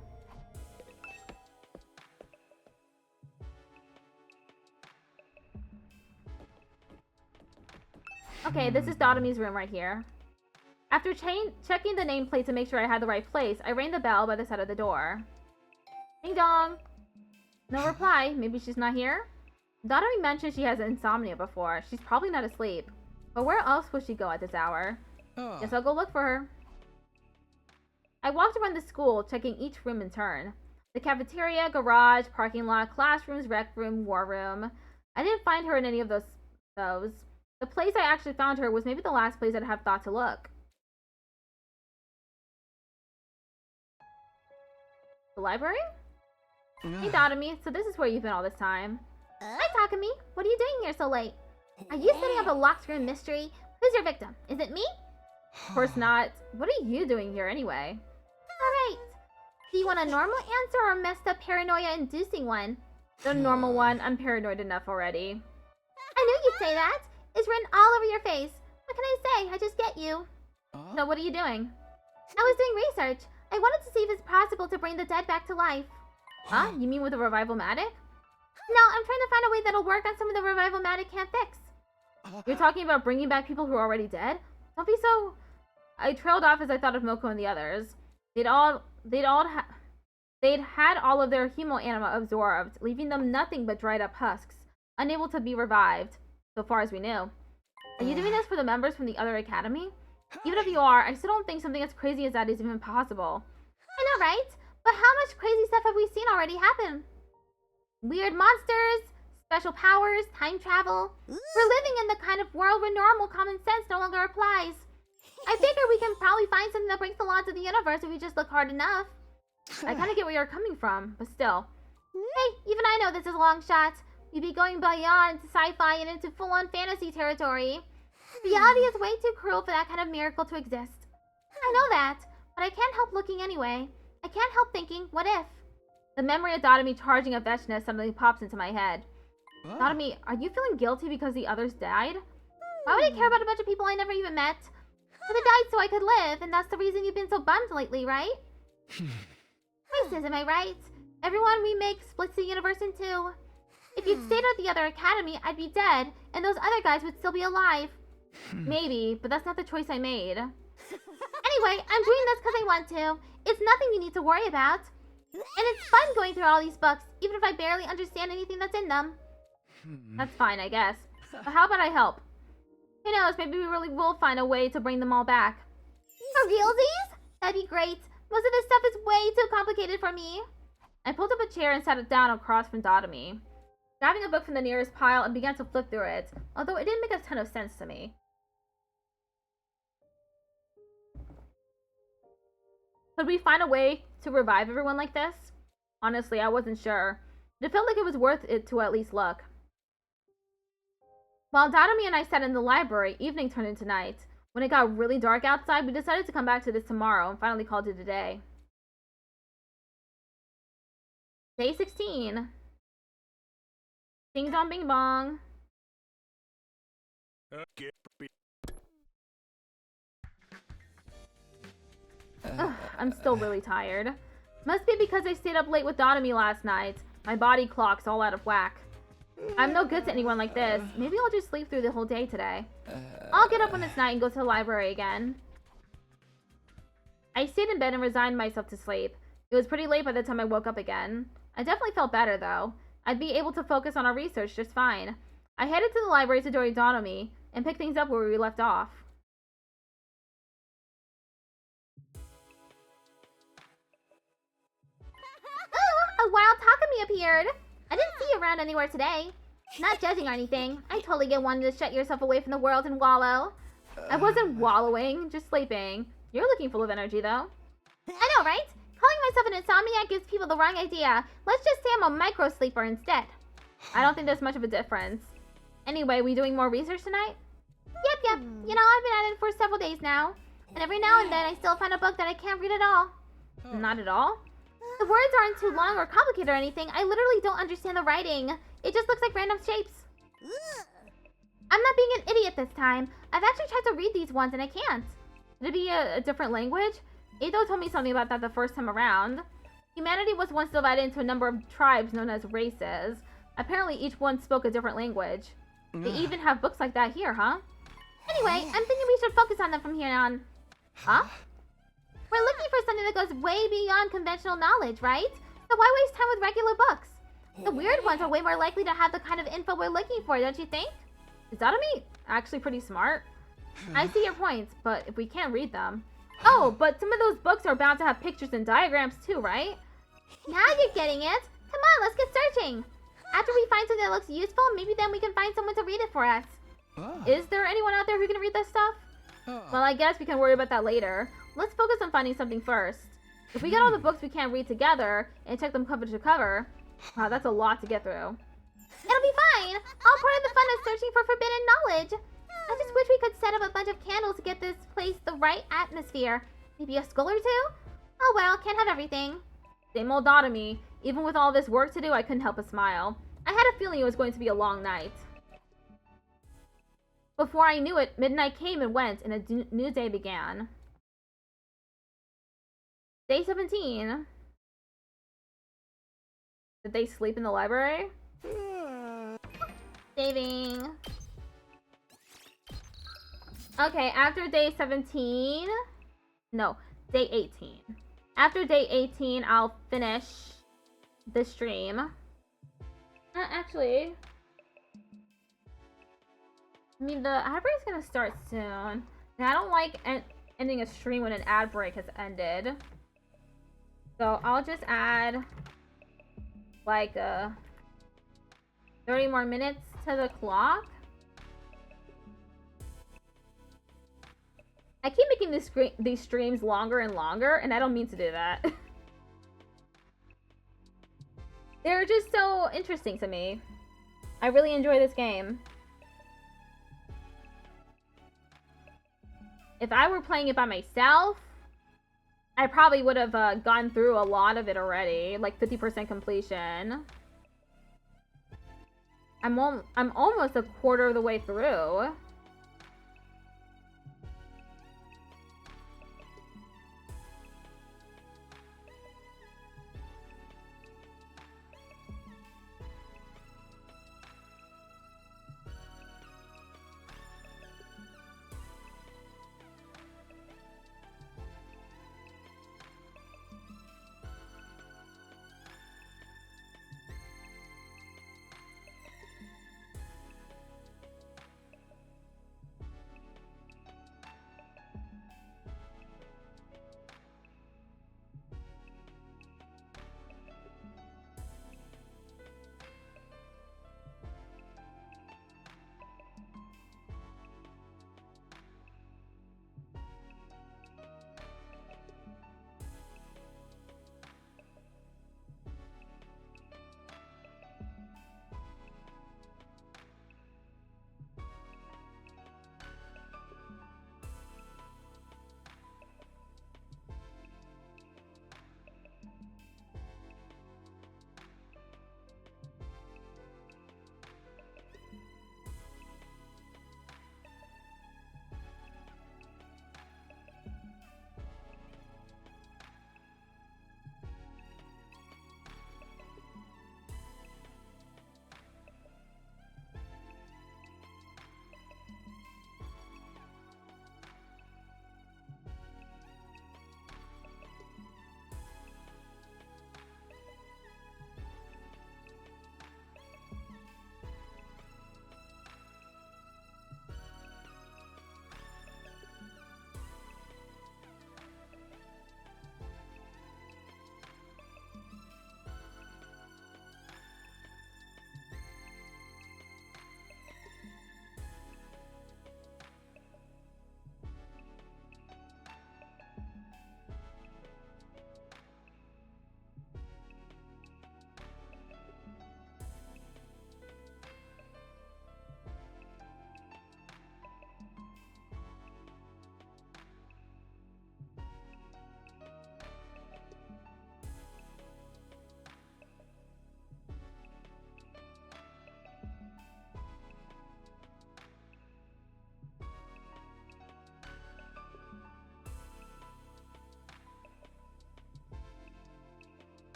Okay, this is Dotomi's room right here. After checking the nameplate to make sure I had the right place, I rang the bell by the side of the door. Ding dong! No reply. Maybe she's not here? Dotomi mentioned she has insomnia before. She's probably not asleep. But where else would she go at this hour? Guess I'll go look for her. I walked around the school, checking each room in turn. The cafeteria, garage, parking lot, classrooms, rec room, war room. I didn't find her in any of those. The place I actually found her was maybe the last place I'd have thought to look. The library? Hey Dotomi, so this is where you've been all this time. Hi Takumi, what are you doing here so late? Are you setting up a locked room mystery? Who's your victim? Is it me? Of course not. What are you doing here anyway? Alright. Do you want a normal answer or a messed up paranoia-inducing one? The normal one. I'm paranoid enough already. I knew you'd say that. It's written all over your face. What can I say? I just get you. So what are you doing? I was doing research. I wanted to see if it's possible to bring the dead back to life. Huh? You mean with a revival-matic? No, I'm trying to find a way that'll work on some of the revival-matic can't fix. You're talking about bringing back people who are already dead? Don't be so... I trailed off as I thought of Moko and the others. They'd had all of their humo anima absorbed, leaving them nothing but dried up husks, unable to be revived, so far as we knew. Are you doing this for the members from the other academy? Even if you are, I still don't think something as crazy as that is even possible. I know, right? But how much crazy stuff have we seen already happen? Weird monsters, special powers, time travel. We're living in the kind of world where normal common sense no longer applies. I figure we can probably find something that breaks the laws of the universe if we just look hard enough. I kind of get where you're coming from, but still. Hey, even I know this is a long shot. We'd be going beyond sci-fi and into full-on fantasy territory. Reality is way too cruel for that kind of miracle to exist. I know that, but I can't help looking anyway. I can't help thinking, what if? The memory of Dotomi charging a Veshna suddenly pops into my head. Oh. Dotomi, are you feeling guilty because the others died? Why would I care about a bunch of people I never even met? But they died so I could live, and that's the reason you've been so bummed lately, right? Racism, am I right? Everyone we make splits the universe in two. If you'd stayed at the other academy, I'd be dead, and those other guys would still be alive. Maybe, but that's not the choice I made. Anyway, I'm doing this because I want to. It's nothing you need to worry about. And it's fun going through all these books, even if I barely understand anything that's in them. That's fine, I guess. But how about I help? Who knows, maybe we really will find a way to bring them all back. For realsies? That'd be great. Most of this stuff is way too complicated for me. I pulled up a chair and sat it down across from Dotomi, grabbing a book from the nearest pile and began to flip through it, although it didn't make a ton of sense to me. Could we find a way to revive everyone like this? Honestly, I wasn't sure, but it felt like it was worth it to at least look. While Dotomi and I sat in the library, evening turned into night. When it got really dark outside, we decided to come back to this tomorrow and finally called it a day. Day 16. Ding dong bing bong. Ugh, I'm still really tired. Must be because I stayed up late with Dotomi last night. My body clock's all out of whack. I'm no good to anyone like this. Maybe I'll just sleep through the whole day today. I'll get up when it's night and go to the library again. I stayed in bed and resigned myself to sleep. It was pretty late by the time I woke up again. I definitely felt better though. I'd be able to focus on our research just fine. I headed to the library to join Dotomi and pick things up where we left off. A wild Takumi appeared. I didn't see you around anywhere today. Not judging or anything. I totally get wanting to shut yourself away from the world and wallow. I wasn't wallowing, just sleeping. You're looking full of energy though. I know, right? Calling myself an insomniac gives people the wrong idea. Let's just say I'm a micro sleeper instead. I don't think there's much of a difference. Anyway, we doing more research tonight? Yep. You know, I've been at it for several days now. And every now and then I still find a book that I can't read at all. Not at all? The words aren't too long or complicated or anything. I literally don't understand the writing. It just looks like random shapes. I'm not being an idiot this time. I've actually tried to read these ones and I can't. Could it be a different language? Ado told me something about that the first time around. Humanity was once divided into a number of tribes known as races. Apparently each one spoke a different language. They even have books like that here, huh? Anyway, I'm thinking we should focus on them from here on. Huh? We're looking for something that goes way beyond conventional knowledge, right? So why waste time with regular books? The weird ones are way more likely to have the kind of info we're looking for, don't you think? Is Dotomi actually pretty smart? I see your points, but if we can't read them... Oh, but some of those books are bound to have pictures and diagrams too, right? Now you're getting it. Come on, let's get searching. After we find something that looks useful, maybe then we can find someone to read it for us. Is there anyone out there who can read this stuff? Well, I guess we can worry about that later. Let's focus on finding something first. If we get all the books we can't read together and check them cover to cover, wow, that's a lot to get through. It'll be fine. All part of the fun is searching for forbidden knowledge. I just wish we could set up a bunch of candles to get this place the right atmosphere. Maybe a skull or two? Oh well, can't have everything. Same old Dotomy. Even with all this work to do, I couldn't help but smile. I had a feeling it was going to be a long night. Before I knew it, midnight came and went, and a new day began. Day 17. Did they sleep in the library? Saving. Okay, after day 17... No, day 18. After day 18, I'll finish the stream. Actually... I mean, the ad break's gonna start soon. And I don't like ending a stream when an ad break has ended. So I'll just add like 30 more minutes to the clock. I keep making these streams longer and longer, and I don't mean to do that. They're just so interesting to me. I really enjoy this game. If I were playing it by myself, I probably would have gone through a lot of it already, like 50% completion. I'm almost a quarter of the way through.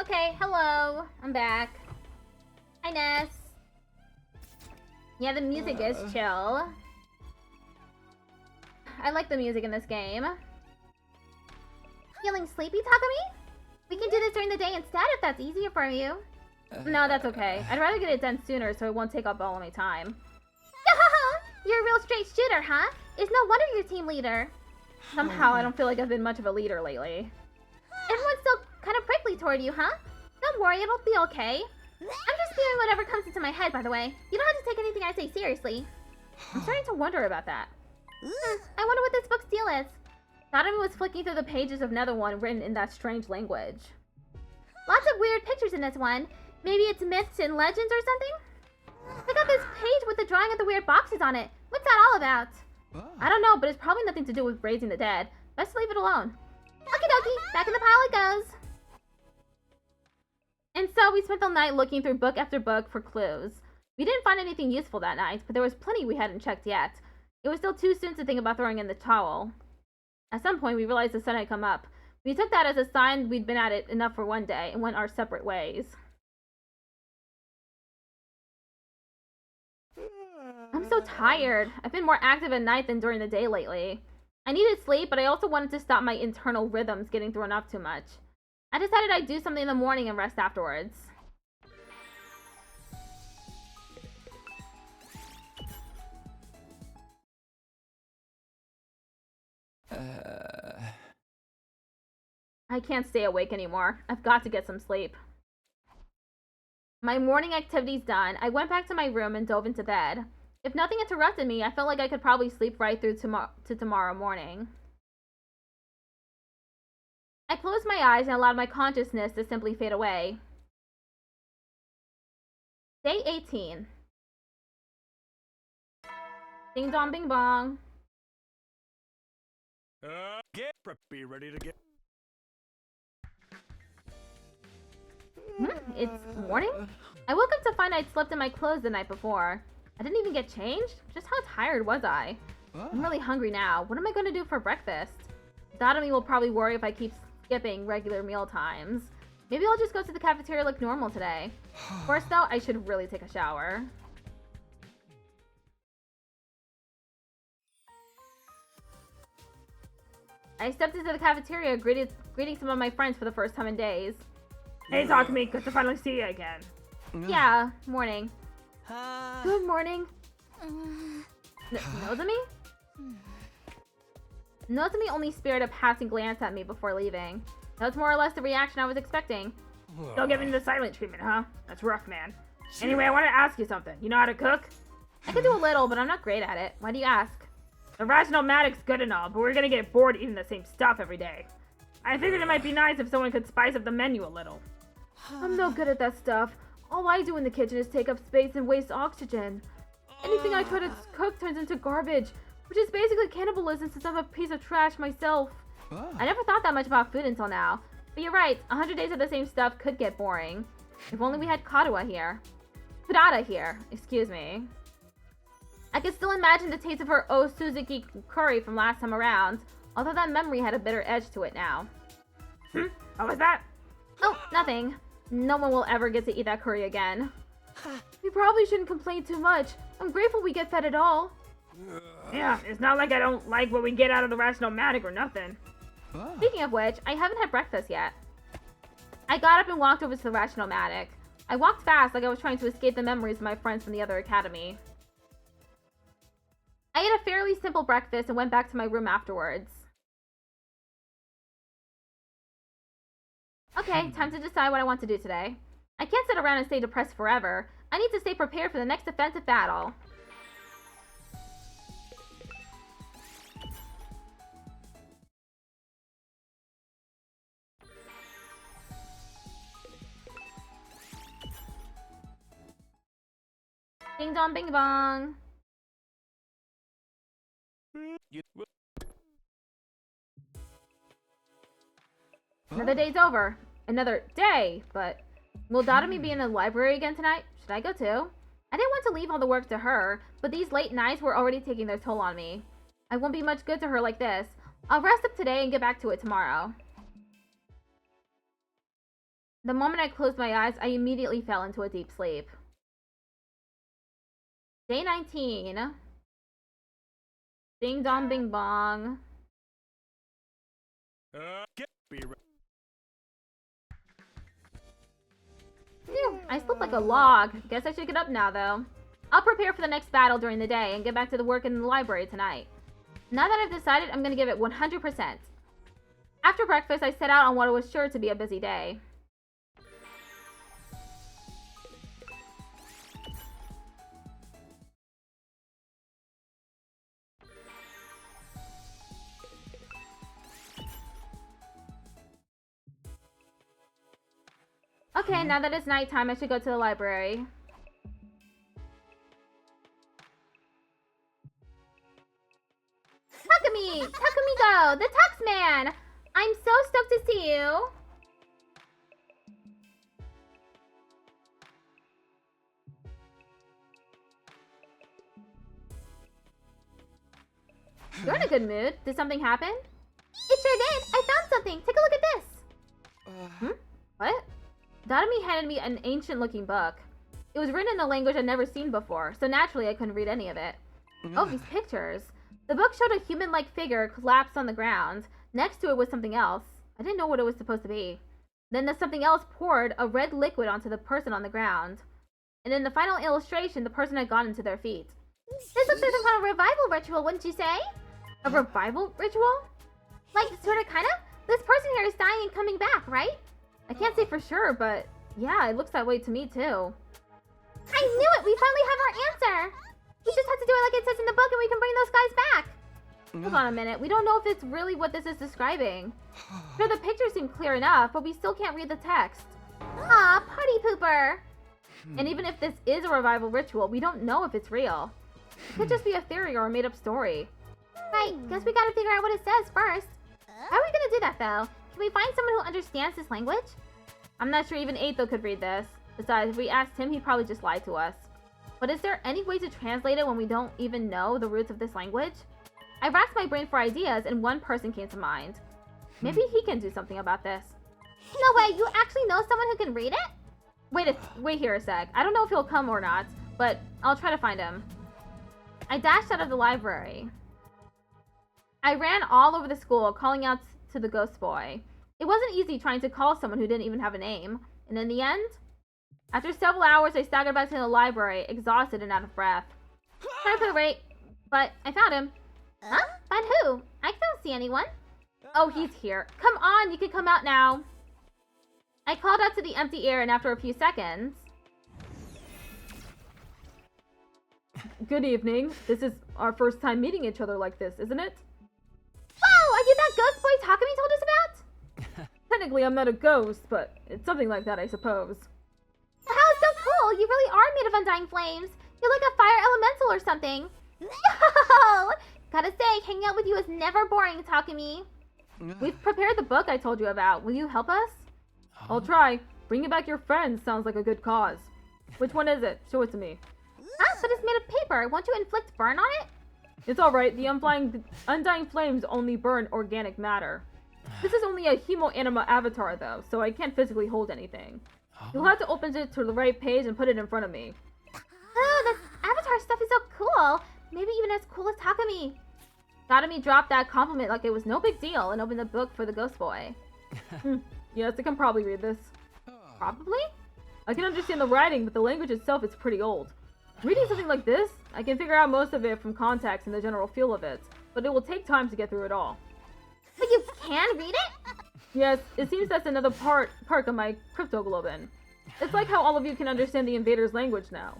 Okay, hello. I'm back. Hi, Ness. Yeah, the music is chill. I like the music in this game. Feeling sleepy, Takumi? We can do this during the day instead if that's easier for you. No, that's okay. I'd rather get it done sooner so it won't take up all of my time. You're a real straight shooter, huh? It's no wonder you're team leader. Somehow, I don't feel like I've been much of a leader lately. Everyone's still kind of prickly toward you, huh? Don't worry, it'll be okay. I'm just spewing whatever comes into my head, by the way. You don't have to take anything I say seriously. I'm starting to wonder about that. I wonder what this book's deal is. Nadami was flicking through the pages of another one written in that strange language. Lots of weird pictures in this one. Maybe it's myths and legends or something? I got this page with the drawing of the weird boxes on it. What's that all about? I don't know, but it's probably nothing to do with raising the dead. Best leave it alone. Okie dokie, back in the pile it goes. And so we spent the night looking through book after book for clues. We didn't find anything useful that night, but there was plenty we hadn't checked yet. It was still too soon to think about throwing in the towel. At some point, we realized the sun had come up. We took that as a sign we'd been at it enough for one day and went our separate ways. I'm so tired. I've been more active at night than during the day lately. I needed sleep, but I also wanted to stop my internal rhythms getting thrown off too much. I decided I'd do something in the morning and rest afterwards. I can't stay awake anymore. I've got to get some sleep. My morning activities done, I went back to my room and dove into bed. If nothing interrupted me, I felt like I could probably sleep right through to tomorrow morning. I closed my eyes and allowed my consciousness to simply fade away. Day 18. Ding dong bing bong. Get preppy, ready to get. It's morning? I woke up to find I'd slept in my clothes the night before. I didn't even get changed? Just how tired was I? I'm really hungry now. What am I going to do for breakfast? Dadami will probably worry if I keep skipping regular meal times. Maybe I'll just go to the cafeteria like normal today. First though, I should really take a shower. I stepped into the cafeteria, greeting some of my friends for the first time in days. Hey, Takumi, good to finally see you again. Yeah, morning. Good morning. Nozomi? Nozomi only spared a passing glance at me before leaving. That's more or less the reaction I was expecting. Still giving the silent treatment, huh? That's rough, man. Anyway, I wanted to ask you something. You know how to cook? I can do a little, but I'm not great at it. Why do you ask? The rational-matic's good and all, but we're gonna get bored eating the same stuff every day. I figured it might be nice if someone could spice up the menu a little. I'm no good at that stuff. All I do in the kitchen is take up space and waste oxygen. Anything I try to cook turns into garbage, which is basically cannibalism since I'm a piece of trash myself. I never thought that much about food until now. But you're right, 100 days of the same stuff could get boring. If only we had Karuha here. Furada here, excuse me. I could still imagine the taste of her Suzuki curry from last time around, although that memory had a bitter edge to it now. What was that? Oh, nothing. No one will ever get to eat that curry again. We probably shouldn't complain too much. I'm grateful we get fed at all. Yeah, it's not like I don't like what we get out of the rational-matic or nothing. Speaking of which, I haven't had breakfast yet. I got up and walked over to the rational-matic. I walked fast like I was trying to escape the memories of my friends from the other academy. I ate a fairly simple breakfast and went back to my room afterwards. Okay, time to decide what I want to do today. I can't sit around and stay depressed forever. I need to stay prepared for the next offensive battle. Ding dong bing bong. Another day's over. Another day, but will Dadami be in the library again tonight? Should I go too? I didn't want to leave all the work to her, but these late nights were already taking their toll on me. I won't be much good to her like this. I'll rest up today and get back to it tomorrow. The moment I closed my eyes, I immediately fell into a deep sleep. Day 19. Ding dong bing bong. Phew, I slept like a log. Guess I should get up now, though. I'll prepare for the next battle during the day and get back to the work in the library tonight. Now that I've decided, I'm gonna give it 100%. After breakfast, I set out on what was sure to be a busy day. Okay, now that it's nighttime, I should go to the library. Takumigo, the Tux Man! I'm so stoked to see you! You're in a good mood. Did something happen? It sure did! I found something! Take a look at this! What? Dadami handed me an ancient-looking book. It was written in a language I'd never seen before, so naturally I couldn't read any of it. Oh, these pictures. The book showed a human-like figure collapsed on the ground. Next to it was something else. I didn't know what it was supposed to be. Then the something else poured a red liquid onto the person on the ground. And in the final illustration, the person had gone into their feet. This looks like some kind of revival ritual, wouldn't you say? A revival ritual? Like, sorta, kinda? This person here is dying and coming back, right? I can't say for sure, but yeah, it looks that way to me too. I knew it! We finally have our answer! We just have to do it like it says in the book and we can bring those guys back! Hold on a minute, we don't know if it's really what this is describing. Sure, the pictures seem clear enough, but we still can't read the text. Aw, party pooper! And even if this is a revival ritual, we don't know if it's real. It could just be a theory or a made-up story. Right, guess we gotta figure out what it says first. How are we gonna do that, though? Can we find someone who understands this language? I'm not sure even Eitho could read this. Besides, if we asked him, he'd probably just lie to us. But is there any way to translate it when we don't even know the roots of this language? I racked my brain for ideas, and one person came to mind. Maybe he can do something about this. No way, you actually know someone who can read it? Wait here a sec. I don't know if he'll come or not, but I'll try to find him. I dashed out of the library. I ran all over the school, calling out to the ghost boy. It wasn't easy trying to call someone who didn't even have a name. And in the end, after several hours, I staggered back to the library, exhausted and out of breath. Sorry for the wait, but I found him. Huh? Find who? I don't see anyone. Oh, he's here. Come on, you can come out now. I called out to the empty air, and after a few seconds... Good evening. This is our first time meeting each other like this, isn't it? Whoa, are you that ghost boy Takumi told us about? Technically, I'm not a ghost, but it's something like that, I suppose. How so cool! You really are made of undying flames. You're like a fire elemental or something. Yo! Gotta say, hanging out with you is never boring, Takumi. We've prepared the book I told you about. Will you help us? I'll try. Bringing back your friends sounds like a good cause. Which one is it? Show it to me. Huh? But it's made of paper. Won't you inflict burn on it? It's alright. The undying flames only burn organic matter. This is only a hemo-anima avatar, though, so I can't physically hold anything. You'll have to open it to the right page and put it in front of me. Oh, this avatar stuff is so cool. Maybe even as cool as Takumi. Takumi dropped that compliment like it was no big deal and opened the book for the ghost boy. Yes, I can probably read this. Probably? I can understand the writing, but the language itself is pretty old. Reading something like this, I can figure out most of it from context and the general feel of it, but it will take time to get through it all. But you can read it? Yes, it seems that's another perk of my cryptoglobin. It's like how all of you can understand the invader's language now.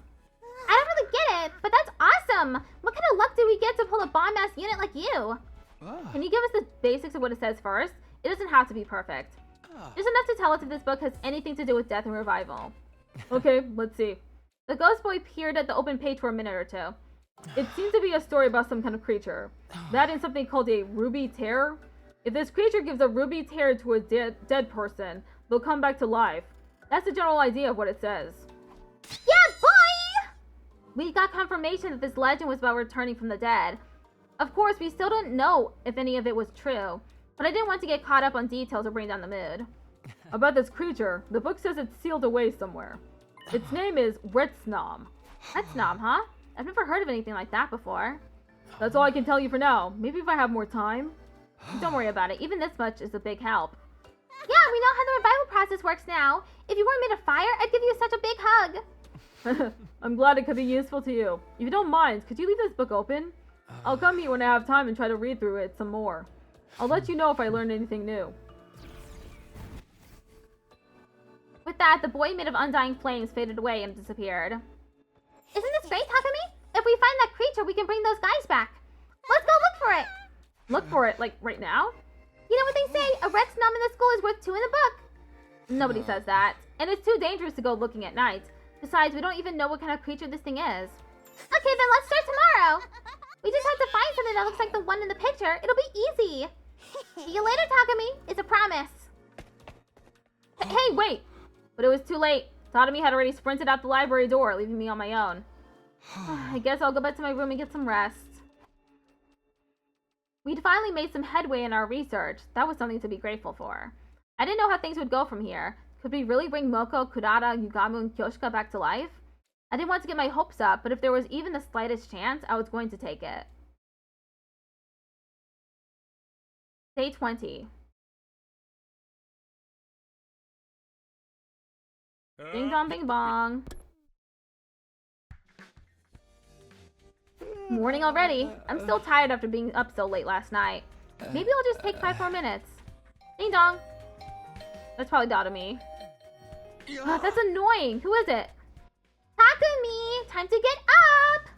I don't really get it, but that's awesome! What kind of luck do we get to pull a bomb-ass unit like you? Can you give us the basics of what it says first? It doesn't have to be perfect. Just enough to tell us if this book has anything to do with death and revival. Okay, let's see. The ghost boy peered at the open page for a minute or two. It seems to be a story about some kind of creature. That and something called a ruby tear. If this creature gives a ruby tear to a dead person, they'll come back to life. That's the general idea of what it says. Yeah, boy! We got confirmation that this legend was about returning from the dead. Of course, we still don't know if any of it was true, but I didn't want to get caught up on details or bring down the mood. About this creature, the book says it's sealed away somewhere. Its name is Retsnom. Retsnom, huh? I've never heard of anything like that before. That's all I can tell you for now. Maybe if I have more time. Don't worry about it. Even this much is a big help. Yeah, we know how the revival process works now. If you weren't made of fire, I'd give you such a big hug. I'm glad it could be useful to you. If you don't mind, could you leave this book open? I'll come here when I have time and try to read through it some more. I'll let you know if I learn anything new. With that, the boy made of undying flames faded away and disappeared. Isn't this great, Takumi? If we find that creature, we can bring those guys back. Let's go look for it. Look for it, like, right now? You know what they say, a Retsnom in the school is worth 2 in the book. Nobody says that. And it's too dangerous to go looking at night. Besides, we don't even know what kind of creature this thing is. Okay, then let's start tomorrow. We just have to find something that looks like the one in the picture. It'll be easy. See you later, Takumi. It's a promise. Hey, wait! But it was too late. Tatami had already sprinted out the library door, leaving me on my own. I guess I'll go back to my room and get some rest. We'd finally made some headway in our research. That was something to be grateful for. I didn't know how things would go from here. Could we really bring Moko, Kurata, Yugamu, and Kyoshika back to life? I didn't want to get my hopes up, but if there was even the slightest chance, I was going to take it. Day 20. Ding dong bing bong. Morning already. I'm still tired after being up so late last night. Maybe I'll just take 5 more minutes. Ding dong. That's probably Tatami. That's annoying. Who is it? Takumi, time to get up.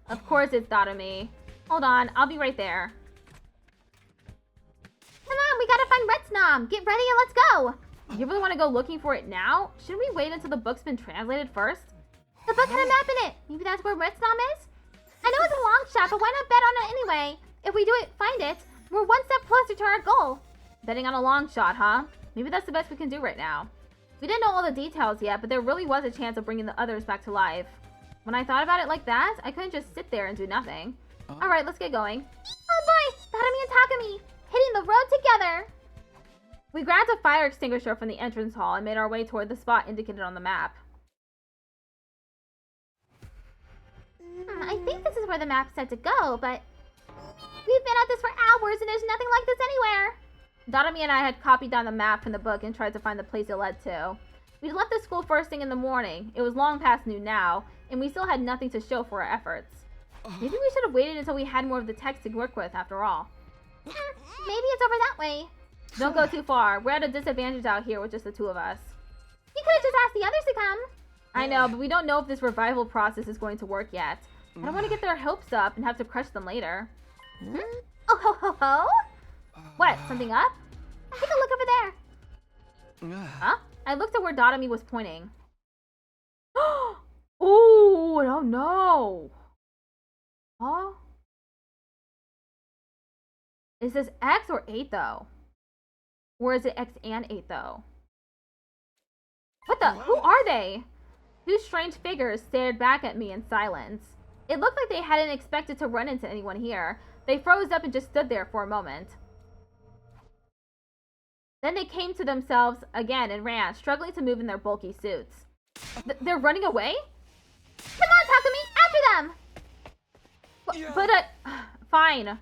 Of course it's Tatami. Hold on, I'll be right there. Come on, we gotta find Retsnom. Get ready and let's go. You really want to go looking for it now? Shouldn't we wait until the book's been translated first? The book had a map in it. Maybe that's where Retsnom is? I know it's a long shot, but why not bet on it anyway? If we find it, we're one step closer to our goal. Betting on a long shot, huh? Maybe that's the best we can do right now. We didn't know all the details yet, but there really was a chance of bringing the others back to life. When I thought about it like that, I couldn't just sit there and do nothing. Alright, let's get going. Oh boy! Tatami and Takumi! Hitting the road together! We grabbed a fire extinguisher from the entrance hall and made our way toward the spot indicated on the map. I think this is where the map said to go, but we've been at this for hours and there's nothing like this anywhere. Tatami and I had copied down the map from the book and tried to find the place it led to. We'd left the school first thing in the morning. It was long past noon now, and we still had nothing to show for our efforts. Maybe we should have waited until we had more of the text to work with after all. Maybe it's over that way. Don't go too far. We're at a disadvantage out here with just the two of us. You could have just asked the others to come. I know, but we don't know if this revival process is going to work yet. I don't want to get their hopes up and have to crush them later. Oh ho ho ho! What? Something up? Take a look over there. Huh? I looked at where Tatami was pointing. Ooh, oh no! Huh? Is this X or 8 though? Or is it X and 8 though? What the? Who are they? Two strange figures stared back at me in silence. It looked like they hadn't expected to run into anyone here. They froze up and just stood there for a moment. Then they came to themselves again and ran, struggling to move in their bulky suits. They're running away? Come on, Takumi! After them! But, fine.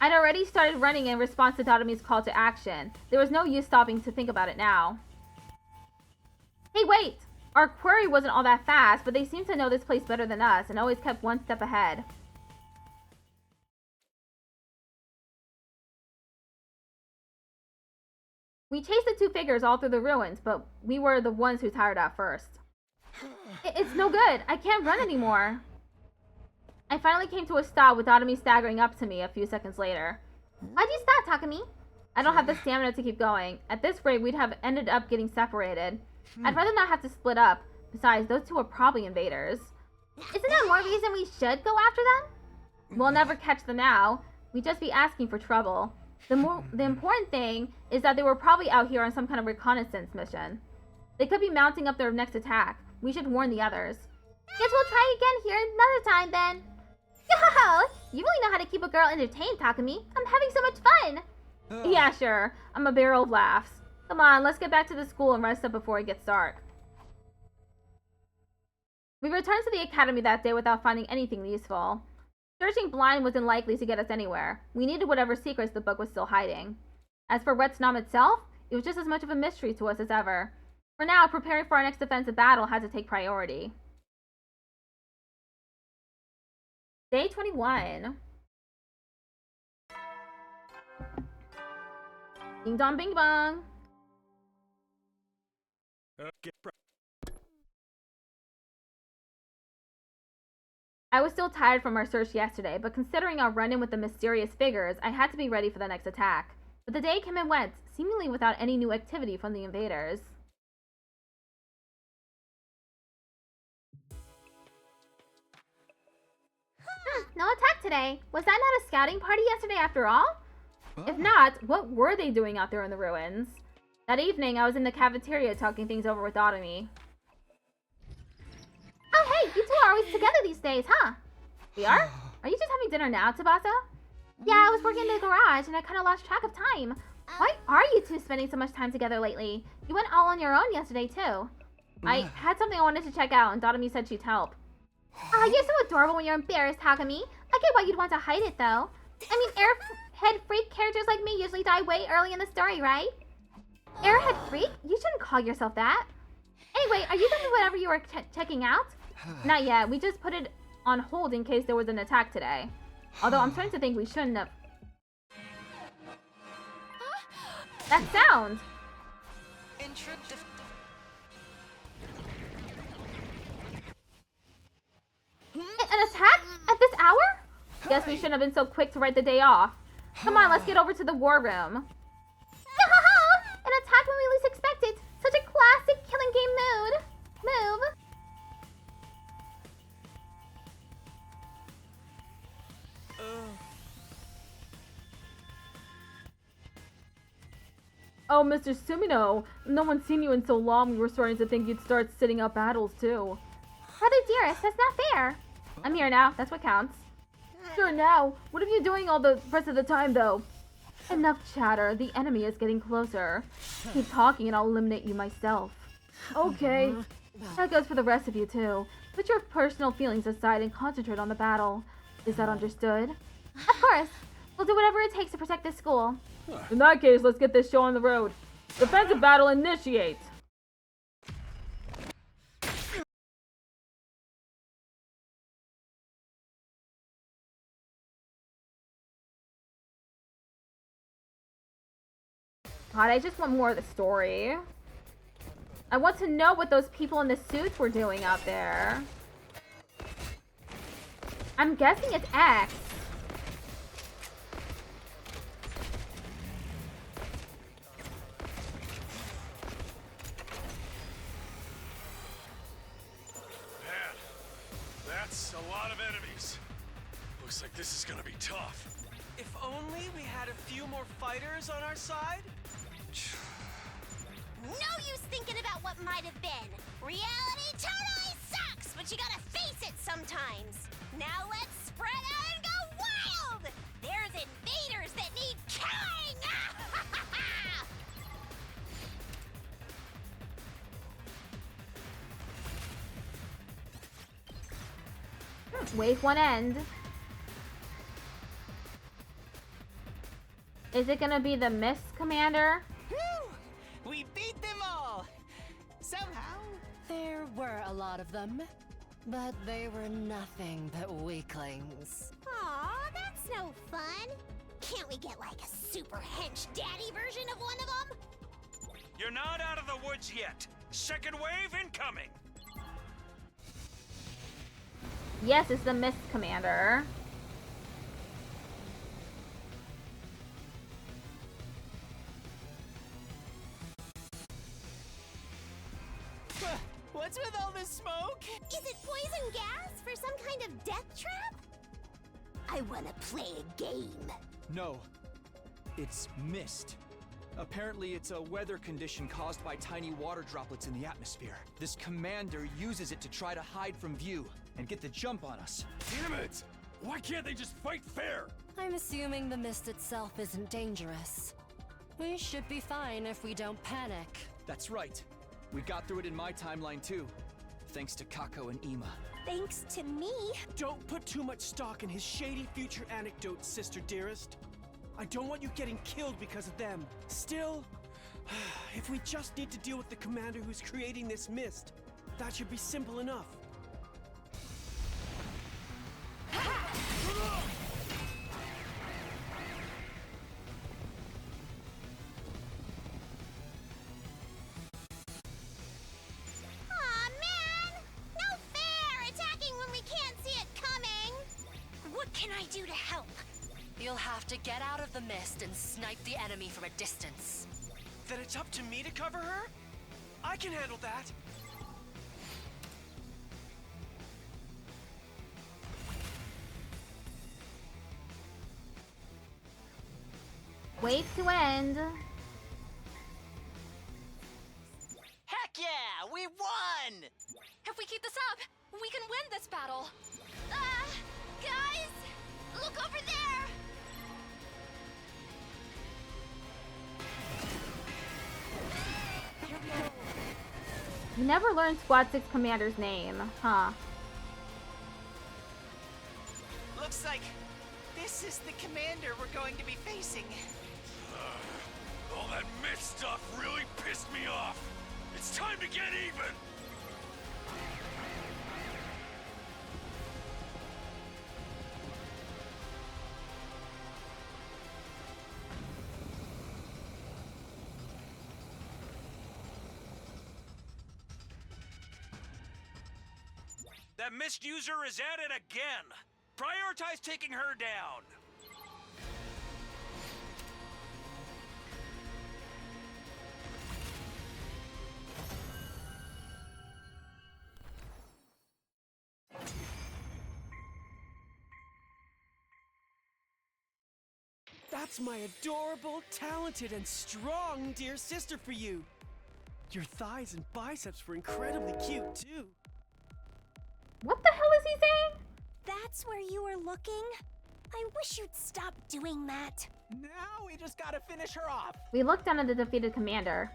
I'd already started running in response to Tatami's call to action. There was no use stopping to think about it now. Hey, wait! Our quarry wasn't all that fast, but they seemed to know this place better than us and always kept one step ahead. We chased the two figures all through the ruins, but we were the ones who tired out first. It's no good. I can't run anymore. I finally came to a stop with Tatami staggering up to me a few seconds later. Why'd you stop, Takumi? I don't have the stamina to keep going. At this rate, we'd have ended up getting separated. I'd rather not have to split up. Besides, those two are probably invaders. Isn't there more reason we should go after them? We'll never catch them now. We'd just be asking for trouble. The important thing is that they were probably out here on some kind of reconnaissance mission. They could be mounting up their next attack. We should warn the others. Guess we'll try again here another time then. Yo! You really know how to keep a girl entertained, Takumi. I'm having so much fun. Yeah, sure. I'm a barrel of laughs. Come on, let's get back to the school and rest up before it gets dark. We returned to the academy that day without finding anything useful. Searching blind wasn't likely to get us anywhere. We needed whatever secrets the book was still hiding. As for Retsnom itself, it was just as much of a mystery to us as ever. For now, preparing for our next defensive battle had to take priority. Day 21. Ding dong bing bong. I was still tired from our search yesterday, but considering our run-in with the mysterious figures, I had to be ready for the next attack. But the day came and went, seemingly without any new activity from the invaders. No attack today. Was that not a scouting party yesterday after all? If not, what were they doing out there in the ruins? That evening, I was in the cafeteria talking things over with Autumny. Oh hey, you two are always together these days, huh? We are? Are you just having dinner now, Tsubasa? Yeah, I was working in the garage and I kind of lost track of time. Why are you two spending so much time together lately? You went all on your own yesterday, too. I had something I wanted to check out, and Autumny said she'd help. You're so adorable when you're embarrassed, Takumi. I get why you'd want to hide it, though. I mean, airhead freak characters like me usually die way early in the story, right? Airhead freak? You shouldn't call yourself that. Anyway, are you done with whatever you were checking out? Not yet. We just put it on hold in case there was an attack today. Although I'm starting to think we shouldn't have. That sound! An attack? At this hour? Guess we shouldn't have been so quick to write the day off. Come on, let's get over to the war room. An attack when we least expect it. Such a classic killing game move. Oh, Mr. Sumino, no one's seen you in so long we were starting to think you'd start sitting up battles too. Brother dearest, that's not fair. I'm here now, that's what counts. Sure now, what are you doing all the rest of the time though? Enough chatter, the enemy is getting closer. Keep talking and I'll eliminate you myself. Okay. That goes for the rest of you too. Put your personal feelings aside and concentrate on the battle. Is that understood? Of course. We'll do whatever it takes to protect this school. In that case, let's get this show on the road. Defensive battle initiate! God, I just want more of the story. I want to know what those people in the suits were doing out there. I'm guessing it's X. That's a lot of enemies. Looks like this is gonna be tough. If only we had a few more fighters on our side? No use thinking about what might have been. Reality totally sucks, but you gotta face it sometimes. Now let's spread out and go wild! There's invaders that need killing! Wave one end. Is it gonna be the Mist Commander? Whew! We beat them all! Somehow. There were a lot of them, but they were nothing but weaklings. Aw, that's no fun. Can't we get like a super hench daddy version of one of them? You're not out of the woods yet. Second wave incoming. Yes, it's the Mist Commander. What's with all this smoke? Is it poison gas for some kind of death trap? I wanna play a game. No. It's mist. Apparently it's a weather condition caused by tiny water droplets in the atmosphere. This commander uses it to try to hide from view and get the jump on us. Damn it! Why can't they just fight fair? I'm assuming the mist itself isn't dangerous. We should be fine if we don't panic. That's right. We got through it in my timeline too. Thanks to Kako and Ima. Thanks to me. Don't put too much stock in his shady future anecdotes, sister dearest. I don't want you getting killed because of them. Still, if we just need to deal with the commander who's creating this mist, that should be simple enough. Aw, man! No fair! Attacking when we can't see it coming! What can I do to help? You'll have to get out of the mist and snipe the enemy from a distance. Then it's up to me to cover her? I can handle that. wait to end. Heck yeah! We won! If we keep this up, we can win this battle. Guys! Look over there! You never learned Squad 6 Commander's name, huh? Looks like this is the commander we're going to be facing. All that mist stuff really pissed me off. It's time to get even. That mist user is at it again. Prioritize taking her down. That's my adorable, talented, and strong dear sister for you. Your thighs and biceps were incredibly cute, too. What the hell is he saying? That's where you were looking? I wish you'd stop doing that. Now we just gotta finish her off. We looked down at the defeated commander.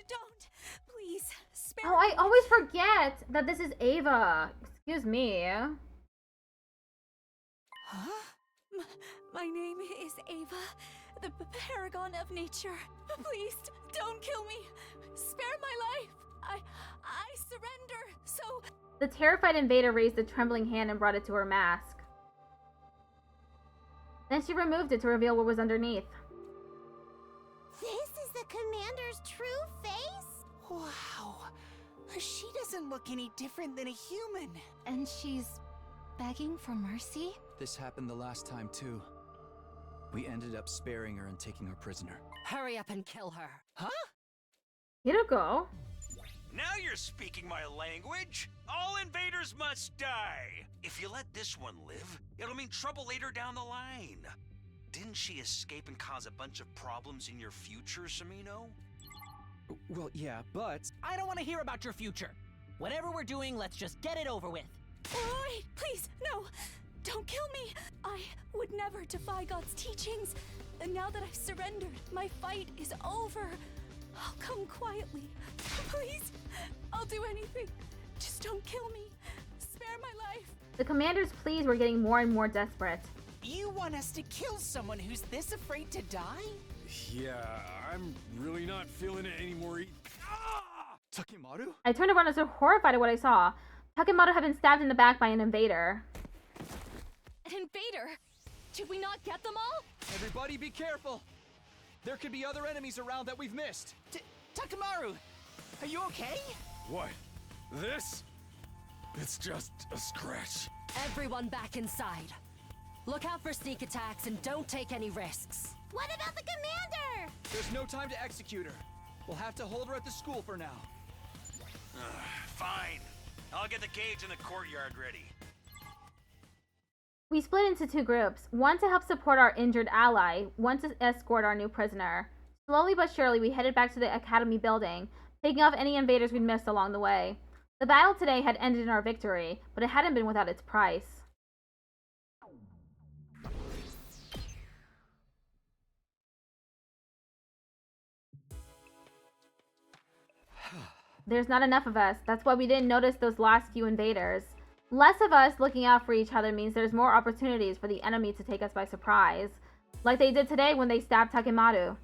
Don't, please, spare Oh, I always forget that this is Ava. Excuse me. Huh? My name is Ava, the paragon of nature. Please, don't kill me. Spare my life. I surrender. So... The terrified invader raised a trembling hand and brought it to her mask. Then she removed it to reveal what was underneath. This is the commander's true face? Wow. She doesn't look any different than a human. And she's begging for mercy? This happened the last time, too. We ended up sparing her and taking her prisoner. Hurry up and kill her. Huh? Hideko? Now you're speaking my language. All invaders must die. If you let this one live, it'll mean trouble later down the line. Didn't she escape and cause a bunch of problems in your future, Samino? Well, yeah, but... I don't want to hear about your future. Whatever we're doing, let's just get it over with. Wait, please, no. Don't kill me. I would never defy God's teachings. And now that I've surrendered, my fight is over. I'll come quietly. Please, I'll do anything. Just don't kill me. Spare my life. The commander's pleas were getting more and more desperate. You want us to kill someone who's this afraid to die? Yeah, I'm really not feeling it anymore. Takemaru? I turned around and was horrified at what I saw. Takemaru had been stabbed in the back by an invader. An invader? Did we not get them all? Everybody be careful! There could be other enemies around that we've missed. Takemaru, are you okay? What? This? It's just a scratch. Everyone back inside. Look out for sneak attacks and don't take any risks. What about the commander? There's no time to execute her. We'll have to hold her at the school for now. Fine. I'll get the cage in the courtyard ready. We split into two groups, one to help support our injured ally, one to escort our new prisoner. Slowly but surely, we headed back to the academy building, taking off any invaders we'd missed along the way. The battle today had ended in our victory, but it hadn't been without its price. There's not enough of us. That's why we didn't notice those last few invaders. Less of us looking out for each other means there's more opportunities for the enemy to take us by surprise. Like they did today when they stabbed Takemaru.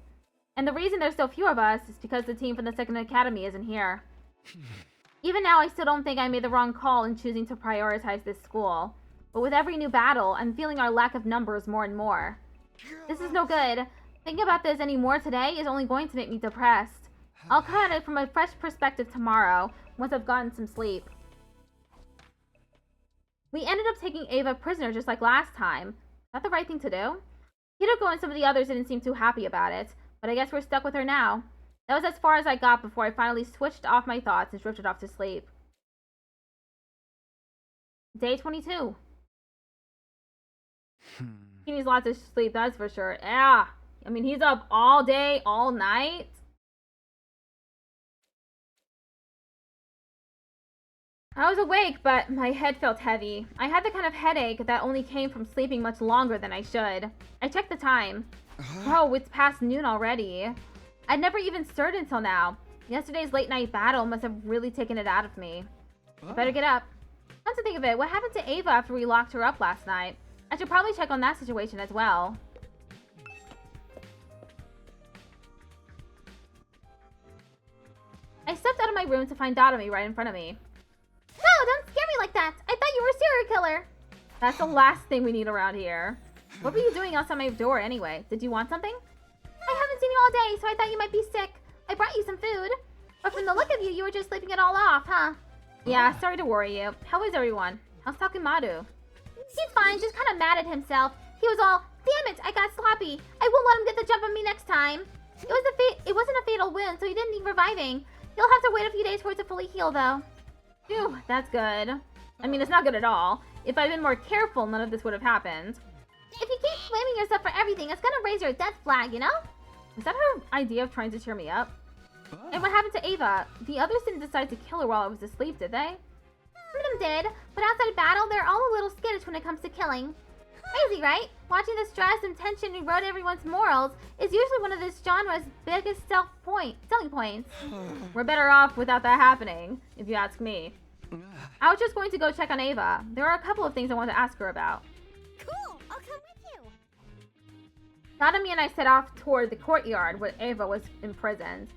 And the reason there's so few of us is because the team from the second academy isn't here. Even now, I still don't think I made the wrong call in choosing to prioritize this school. But with every new battle, I'm feeling our lack of numbers more and more. This is no good. Thinking about this anymore today is only going to make me depressed. I'll come at it from a fresh perspective tomorrow, once I've gotten some sleep. We ended up taking Ava prisoner just like last time. Is that the right thing to do? Hideko and some of the others didn't seem too happy about it, but I guess we're stuck with her now. That was as far as I got before I finally switched off my thoughts and drifted off to sleep. Day 22. He needs lots of sleep, that's for sure. Yeah, I mean, he's up all day, all night. I was awake, but my head felt heavy. I had the kind of headache that only came from sleeping much longer than I should. I checked the time. Oh, it's past noon already. I'd never even stirred until now. Yesterday's late night battle must have really taken it out of me. I better get up. Come to think of it, what happened to Ava after we locked her up last night? I should probably check on that situation as well. I stepped out of my room to find Dotomi right in front of me. No, don't scare me like that. I thought you were a serial killer. That's the last thing we need around here. What were you doing outside my door anyway? Did you want something? I haven't seen you all day, so I thought you might be sick. I brought you some food. But from the look of you, you were just sleeping it all off, huh? Yeah, sorry to worry you. How is everyone? How's Takumaru? He's fine, just kind of mad at himself. He was all, damn it, I got sloppy. I won't let him get the jump on me next time. It wasn't a fatal wound, so he didn't need reviving. He'll have to wait a few days for it to fully heal, though. Phew, that's good. I mean, it's not good at all. If I'd been more careful, none of this would have happened. If you keep blaming yourself for everything, it's gonna raise your death flag, you know? Was that her idea of trying to cheer me up? And what happened to Ava? The others didn't decide to kill her while I was asleep, did they? Some of them did, but outside battle, they're all a little skittish when it comes to killing. Crazy, right? Watching the stress and tension erode everyone's morals is usually one of this genre's biggest selling points. We're better off without that happening, if you ask me. I was just going to go check on Ava. There are a couple of things I want to ask her about. Cool, I'll come with you. Dotomi and I set off toward the courtyard where Ava was imprisoned.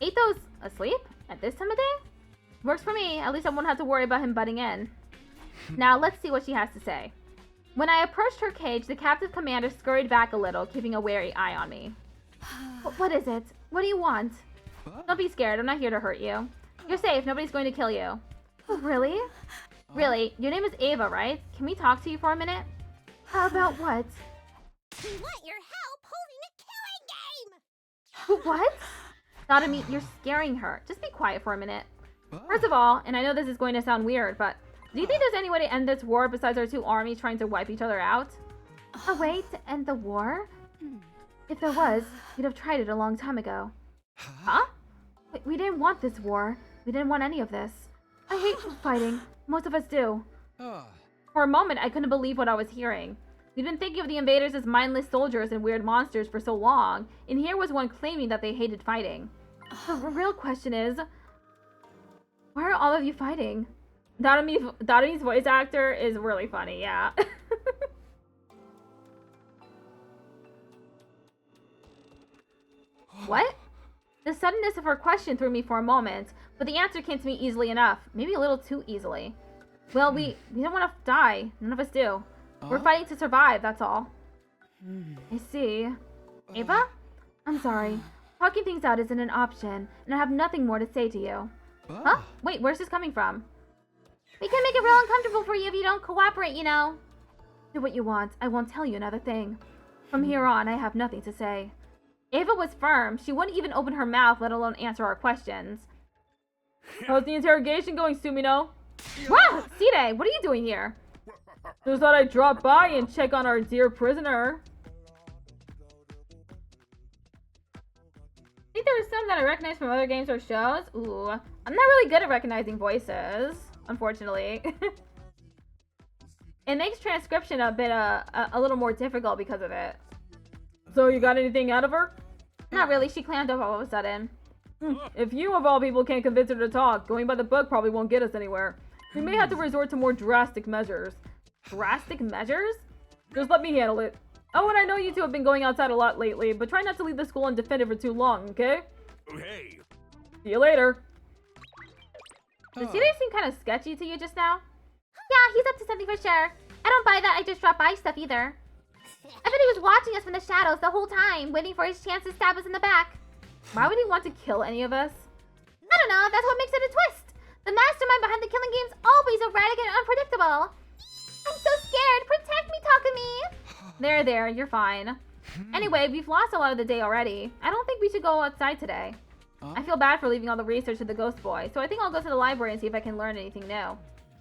Ito's asleep at this time of day? Works for me. At least I won't have to worry about him butting in. Now, let's see what she has to say. When I approached her cage, the captive commander scurried back a little, keeping a wary eye on me. What is it? What do you want? Don't be scared. I'm not here to hurt you. You're safe. Nobody's going to kill you. Really? Really? Your name is Ava, right? Can we talk to you for a minute? How about what? We want your help holding a killing game! What? Dotomi, you're scaring her. Just be quiet for a minute. First of all, and I know this is going to sound weird, but do you think there's any way to end this war besides our two armies trying to wipe each other out? A way to end the war? If there was, you'd have tried it a long time ago. Huh? We didn't want this war. We didn't want any of this. I hate fighting. Most of us do. For a moment, I couldn't believe what I was hearing. We'd been thinking of the invaders as mindless soldiers and weird monsters for so long, and here was one claiming that they hated fighting. The real question is, why are all of you fighting? Dotomi's voice actor is really funny, yeah. What? The suddenness of her question threw me for a moment, but the answer came to me easily enough. Maybe a little too easily. Well, we don't want to die. None of us do. We're fighting to survive, that's all. I see. Ava? I'm sorry. Talking things out isn't an option, and I have nothing more to say to you. Huh? Wait, where's this coming from? We can make it real uncomfortable for you if you don't cooperate, you know. Do what you want. I won't tell you another thing. From here on, I have nothing to say. Ava was firm. She wouldn't even open her mouth, let alone answer our questions. How's the interrogation going, Sumino? Wow! Side, what are you doing here? Just thought I'd drop by and check on our dear prisoner. I think there are some that I recognize from other games or shows. Ooh, I'm not really good at recognizing voices, unfortunately. It makes transcription a bit a little more difficult because of it. So you got anything out of her? Not really. She clammed up all of a sudden. If you of all people can't convince her to talk, going by the book probably won't get us anywhere. We may have to resort to more drastic measures. Drastic measures? Just let me handle it. Oh, and I know you two have been going outside a lot lately, but try not to leave the school undefended for too long, okay? Hey. See you later. Did Side seem kind of sketchy to you just now? Yeah, he's up to something for sure. I don't buy that I just drop by stuff either. I bet he was watching us from the shadows the whole time, waiting for his chance to stab us in the back. Why would he want to kill any of us? I don't know, that's what makes it a twist. The mastermind behind the killing game's always erratic and unpredictable. I'm so scared. Protect me, Takumi. There, you're fine. Anyway, we've lost a lot of the day already. I don't think we should go outside today. I feel bad for leaving all the research to the ghost boy, so I think I'll go to the library and see if I can learn anything new.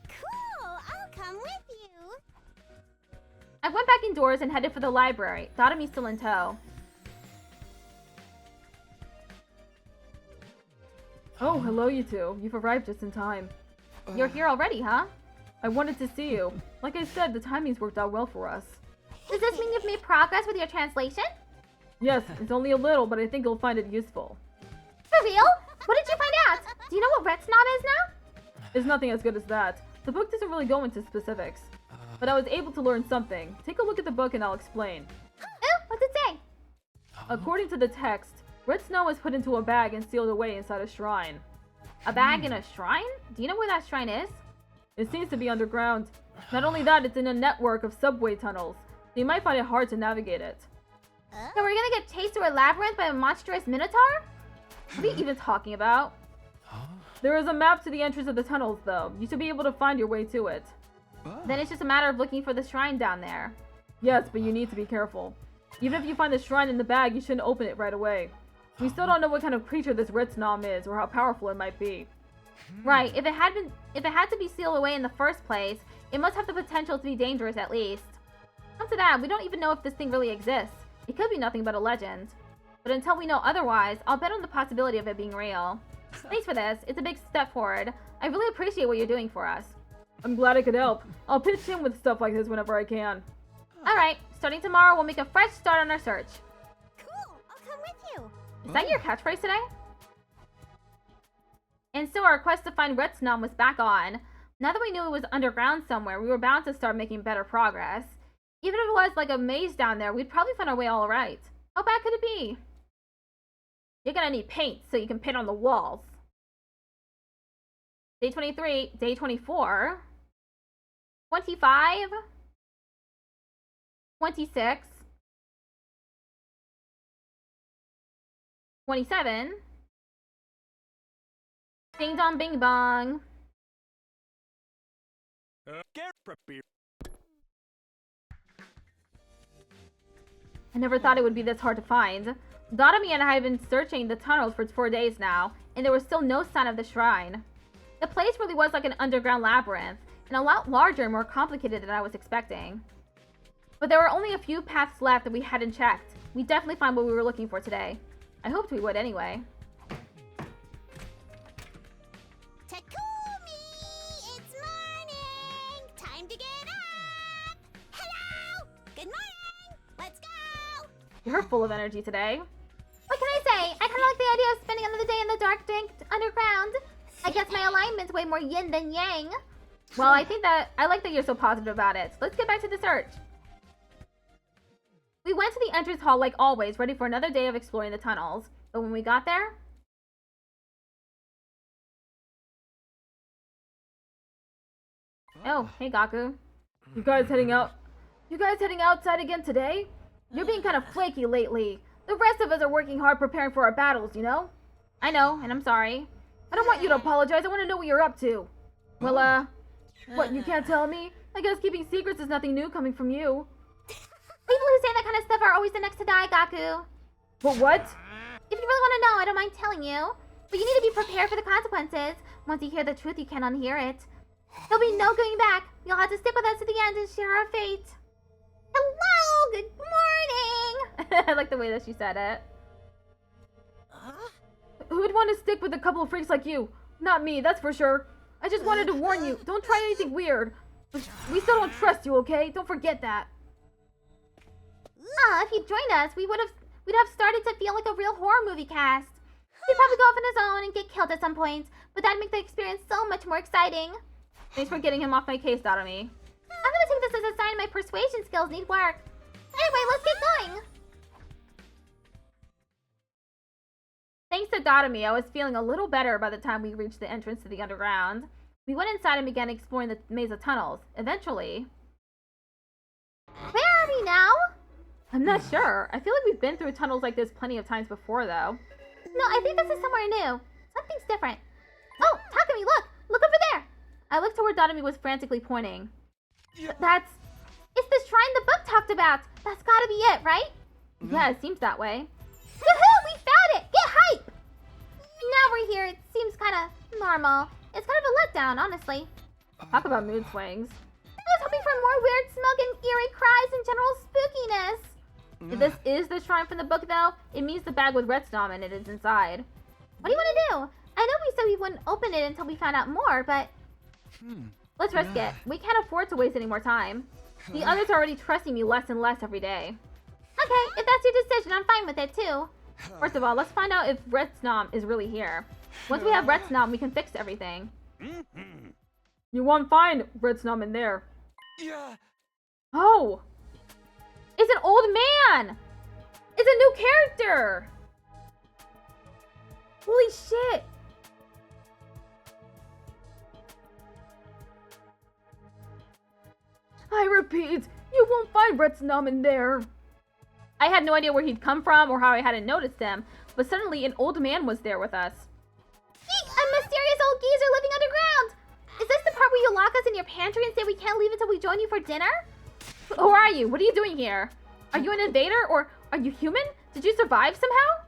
Cool, I'll come with you. I went back indoors and headed for the library, Dotomi still in tow. Oh, hello you two. You've arrived just in time. You're here already, huh? I wanted to see you. Like I said, the timing's worked out well for us. Does this mean you've made progress with your translation? Yes, it's only a little, but I think you'll find it useful. For real? What did you find out? Do you know what Red Snob is now? It's nothing as good as that. The book doesn't really go into specifics. But I was able to learn something. Take a look at the book and I'll explain. Oh, what's it say? According to the text, red snow was put into a bag and sealed away inside a shrine. A bag in a shrine? Do you know where that shrine is? It seems to be underground. Not only that, it's in a network of subway tunnels. So you might find it hard to navigate it. So we're gonna get chased through a labyrinth by a monstrous minotaur? What are you even talking about? There is a map to the entrance of the tunnels, though. You should be able to find your way to it. Then it's just a matter of looking for the shrine down there. Yes, but you need to be careful. Even if you find the shrine in the bag, you shouldn't open it right away. We still don't know what kind of creature this red snom is, or how powerful it might be. Right, if it had to be sealed away in the first place, it must have the potential to be dangerous at least. Come to that, we don't even know if this thing really exists. It could be nothing but a legend. But until we know otherwise, I'll bet on the possibility of it being real. Thanks for this, it's a big step forward. I really appreciate what you're doing for us. I'm glad I could help. I'll pitch in with stuff like this whenever I can. Alright, starting tomorrow, we'll make a fresh start on our search. Cool, I'll come with you. Is that your catchphrase today? And so our quest to find Red Snom was back on. Now that we knew it was underground somewhere, we were bound to start making better progress. Even if it was like a maze down there, we'd probably find our way all right. How bad could it be? You're gonna need paint so you can paint on the walls. Day 23, day 24, 25, 26, 27, ding dong bing bong. I never thought it would be this hard to find. Dotomi and I have been searching the tunnels for 4 days now, and there was still no sign of the shrine. The place really was like an underground labyrinth, and a lot larger and more complicated than I was expecting. But there were only a few paths left that we hadn't checked. We definitely found what we were looking for today. I hoped we would anyway. Takumi! It's morning! Time to get up! Hello! Good morning! Let's go! You're full of energy today. What can I say? I kind of like the idea of spending another day in the dark, dank underground. I guess my alignment's way more yin than yang. Well, I like that you're so positive about it. So let's get back to the search. We went to the entrance hall like always, ready for another day of exploring the tunnels. But when we got there... Oh, hey Gaku. You guys heading outside again today? You're being kind of flaky lately. The rest of us are working hard preparing for our battles, you know? I know, and I'm sorry. I don't want you to apologize. I want to know what you're up to. Well, what, you can't tell me? I guess keeping secrets is nothing new coming from you. People who say that kind of stuff are always the next to die, Gaku. But what? If you really want to know, I don't mind telling you. But you need to be prepared for the consequences. Once you hear the truth, you can't unhear it. There'll be no going back. You'll have to stick with us to the end and share our fate. Hello! Good morning! I like the way that she said it. Who'd want to stick with a couple of freaks like you? Not me, that's for sure. I just wanted to warn you. Don't try anything weird. We still don't trust you, okay? Don't forget that. If you joined us, we'd have started to feel like a real horror movie cast. He'd probably go off on his own and get killed at some point, but that'd make the experience so much more exciting. Thanks for getting him off my case, Dotomi. I'm gonna take this as a sign my persuasion skills need work. Anyway, let's get going. Thanks to Dotomi, I was feeling a little better by the time we reached the entrance to the underground. We went inside and began exploring the maze of tunnels. Eventually... Where are we now? I'm not sure. I feel like we've been through tunnels like this plenty of times before, though. No, I think this is somewhere new. Something's different. Oh, Takumi, look! Look over there! I looked to where Dotomi was frantically pointing. It's the shrine the book talked about! That's gotta be it, right? Yeah, it seems that way. Woohoo! We found it! Get hype! Now we're here, it seems kinda normal. It's kind of a letdown, honestly. Talk about mood swings. I was hoping for more weird smoke and eerie cries and general spookiness. If this is the shrine from the book, though, it means the bag with red snom in it is inside. What do you want to do? I know we said we wouldn't open it until we found out more, but... Let's risk it. We can't afford to waste any more time. The others are already trusting me less and less every day. Okay, if that's your decision, I'm fine with it, too. First of all, let's find out if red snom is really here. Once we have red snom, we can fix everything. You won't find red snom in there. Yeah. Oh! It's an old man! It's a new character! Holy shit! I repeat, you won't find red snom in there. I had no idea where he'd come from or how I hadn't noticed him, but suddenly an old man was there with us. Eek! A mysterious old geezer living underground! Is this the part where you lock us in your pantry and say we can't leave until we join you for dinner? Who are you? What are you doing here? Are you an invader or are you human? Did you survive somehow?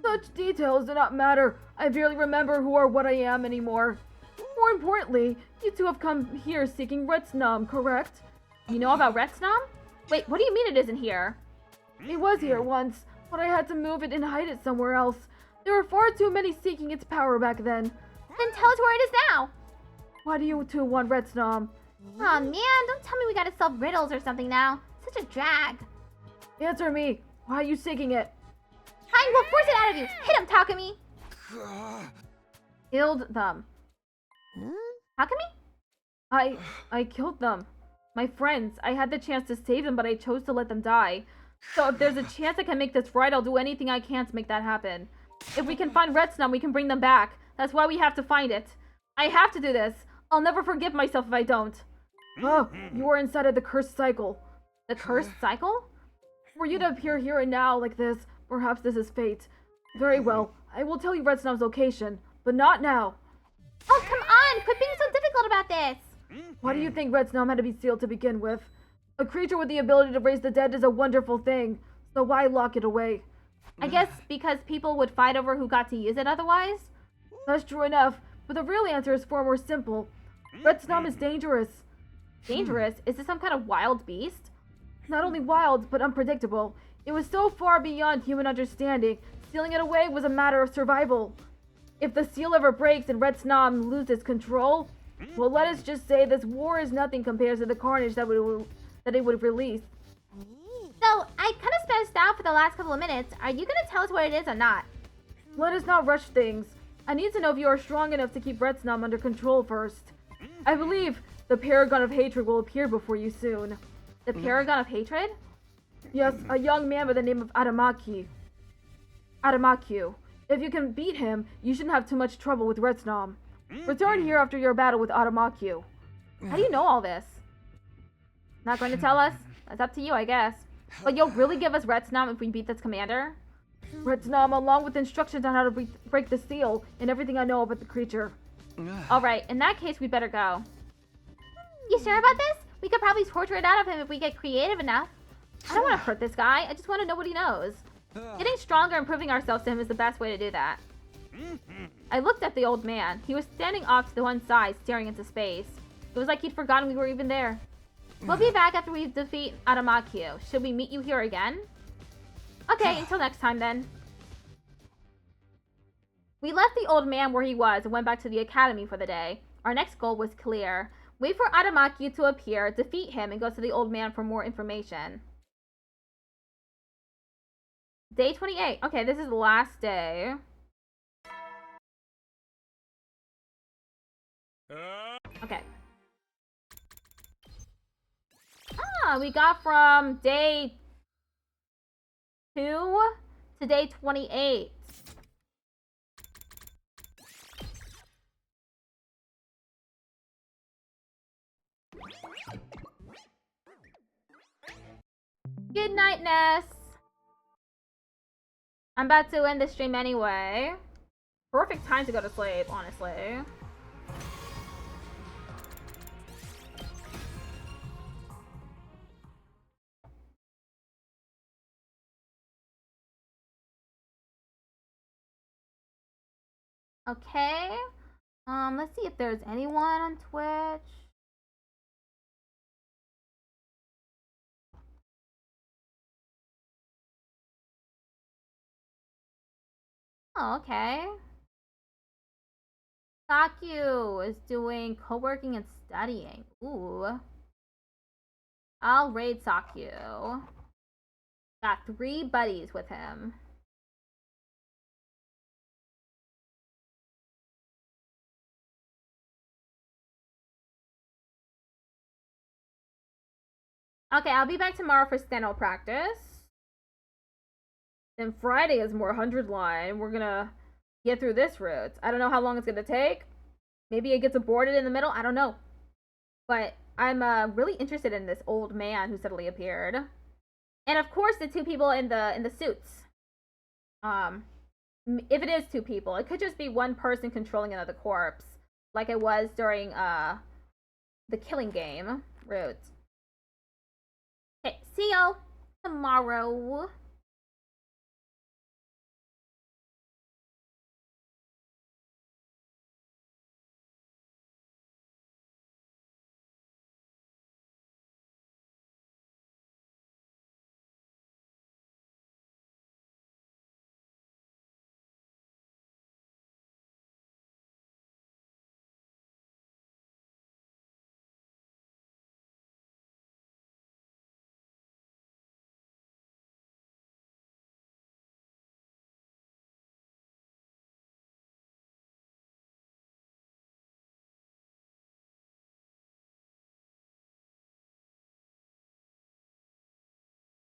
Such details do not matter. I barely remember who or what I am anymore. More importantly, you two have come here seeking red snom, correct? You know about red snom? Wait, what do you mean it isn't here? It was here once, but I had to move it and hide it somewhere else. There were far too many seeking its power back then. Then tell us where it is now. Why do you two want red snom? Aw, man, don't tell me we gotta solve riddles or something now. Such a drag. Answer me. Why are you seeking it? Fine, we'll force it out of you. Hit him, Takumi. Killed them. Takumi? I killed them. My friends. I had the chance to save them, but I chose to let them die. So if there's a chance I can make this right, I'll do anything I can to make that happen. If we can find red snom, we can bring them back. That's why we have to find it. I have to do this. I'll never forgive myself if I don't. Oh, you are inside of the cursed cycle. The cursed cycle? For you to appear here and now like this, perhaps this is fate. Very well, I will tell you red snom's location, but not now. Oh, come on! Quit being so difficult about this! Why do you think red snom had to be sealed to begin with? A creature with the ability to raise the dead is a wonderful thing, so why lock it away? I guess because people would fight over who got to use it otherwise? That's true enough, but the real answer is far more simple. Red snom is dangerous. Dangerous? Is this some kind of wild beast? Not only wild, but unpredictable. It was so far beyond human understanding, sealing it away was a matter of survival. If the seal ever breaks and red snom loses control, well, let us just say this war is nothing compared to the carnage that it would release. So, I kind of spaced out for the last couple of minutes. Are you gonna tell us what it is or not? Let us not rush things. I need to know if you are strong enough to keep red snom under control first. I believe the Paragon of Hatred will appear before you soon. The Paragon of Hatred? Yes, a young man by the name of Adamakyu. If you can beat him, you shouldn't have too much trouble with red snom. Return here after your battle with Adamakyu. How do you know all this? Not going to tell us? That's up to you, I guess. But you'll really give us red snom if we beat this commander? Red snom, along with instructions on how to break the seal and everything I know about the creature. Alright, in that case, we better go. You sure about this? We could probably torture it out of him if we get creative enough. I don't want to hurt this guy. I just want to know what he knows. Getting stronger and proving ourselves to him is the best way to do that. I looked at the old man. He was standing off to the one side, staring into space. It was like he'd forgotten we were even there. We'll be back after we defeat Adamakyu. Should we meet you here again? Okay, until next time then. We left the old man where he was and went back to the academy for the day. Our next goal was clear. Wait for Adamakyu to appear, defeat him, and go to the old man for more information. Day 28. Okay, this is the last day. Okay. We got from day 2 to day 28. Good night, Ness. I'm about to end the stream anyway. Perfect time to go to sleep, honestly. Okay. Let's see if there's anyone on Twitch. Oh, okay. Sakyu is doing co-working and studying. Ooh. I'll raid Sakyu. Got 3 buddies with him. Okay, I'll be back tomorrow for steno practice. Then Friday is more 100 line. We're gonna get through this route. I don't know how long it's gonna take. Maybe it gets aborted in the middle. I don't know. But I'm really interested in this old man who suddenly appeared. And of course the 2 people in the suits. If it is 2 people, it could just be one person controlling another corpse, like it was during the killing game route. Okay, see y'all tomorrow.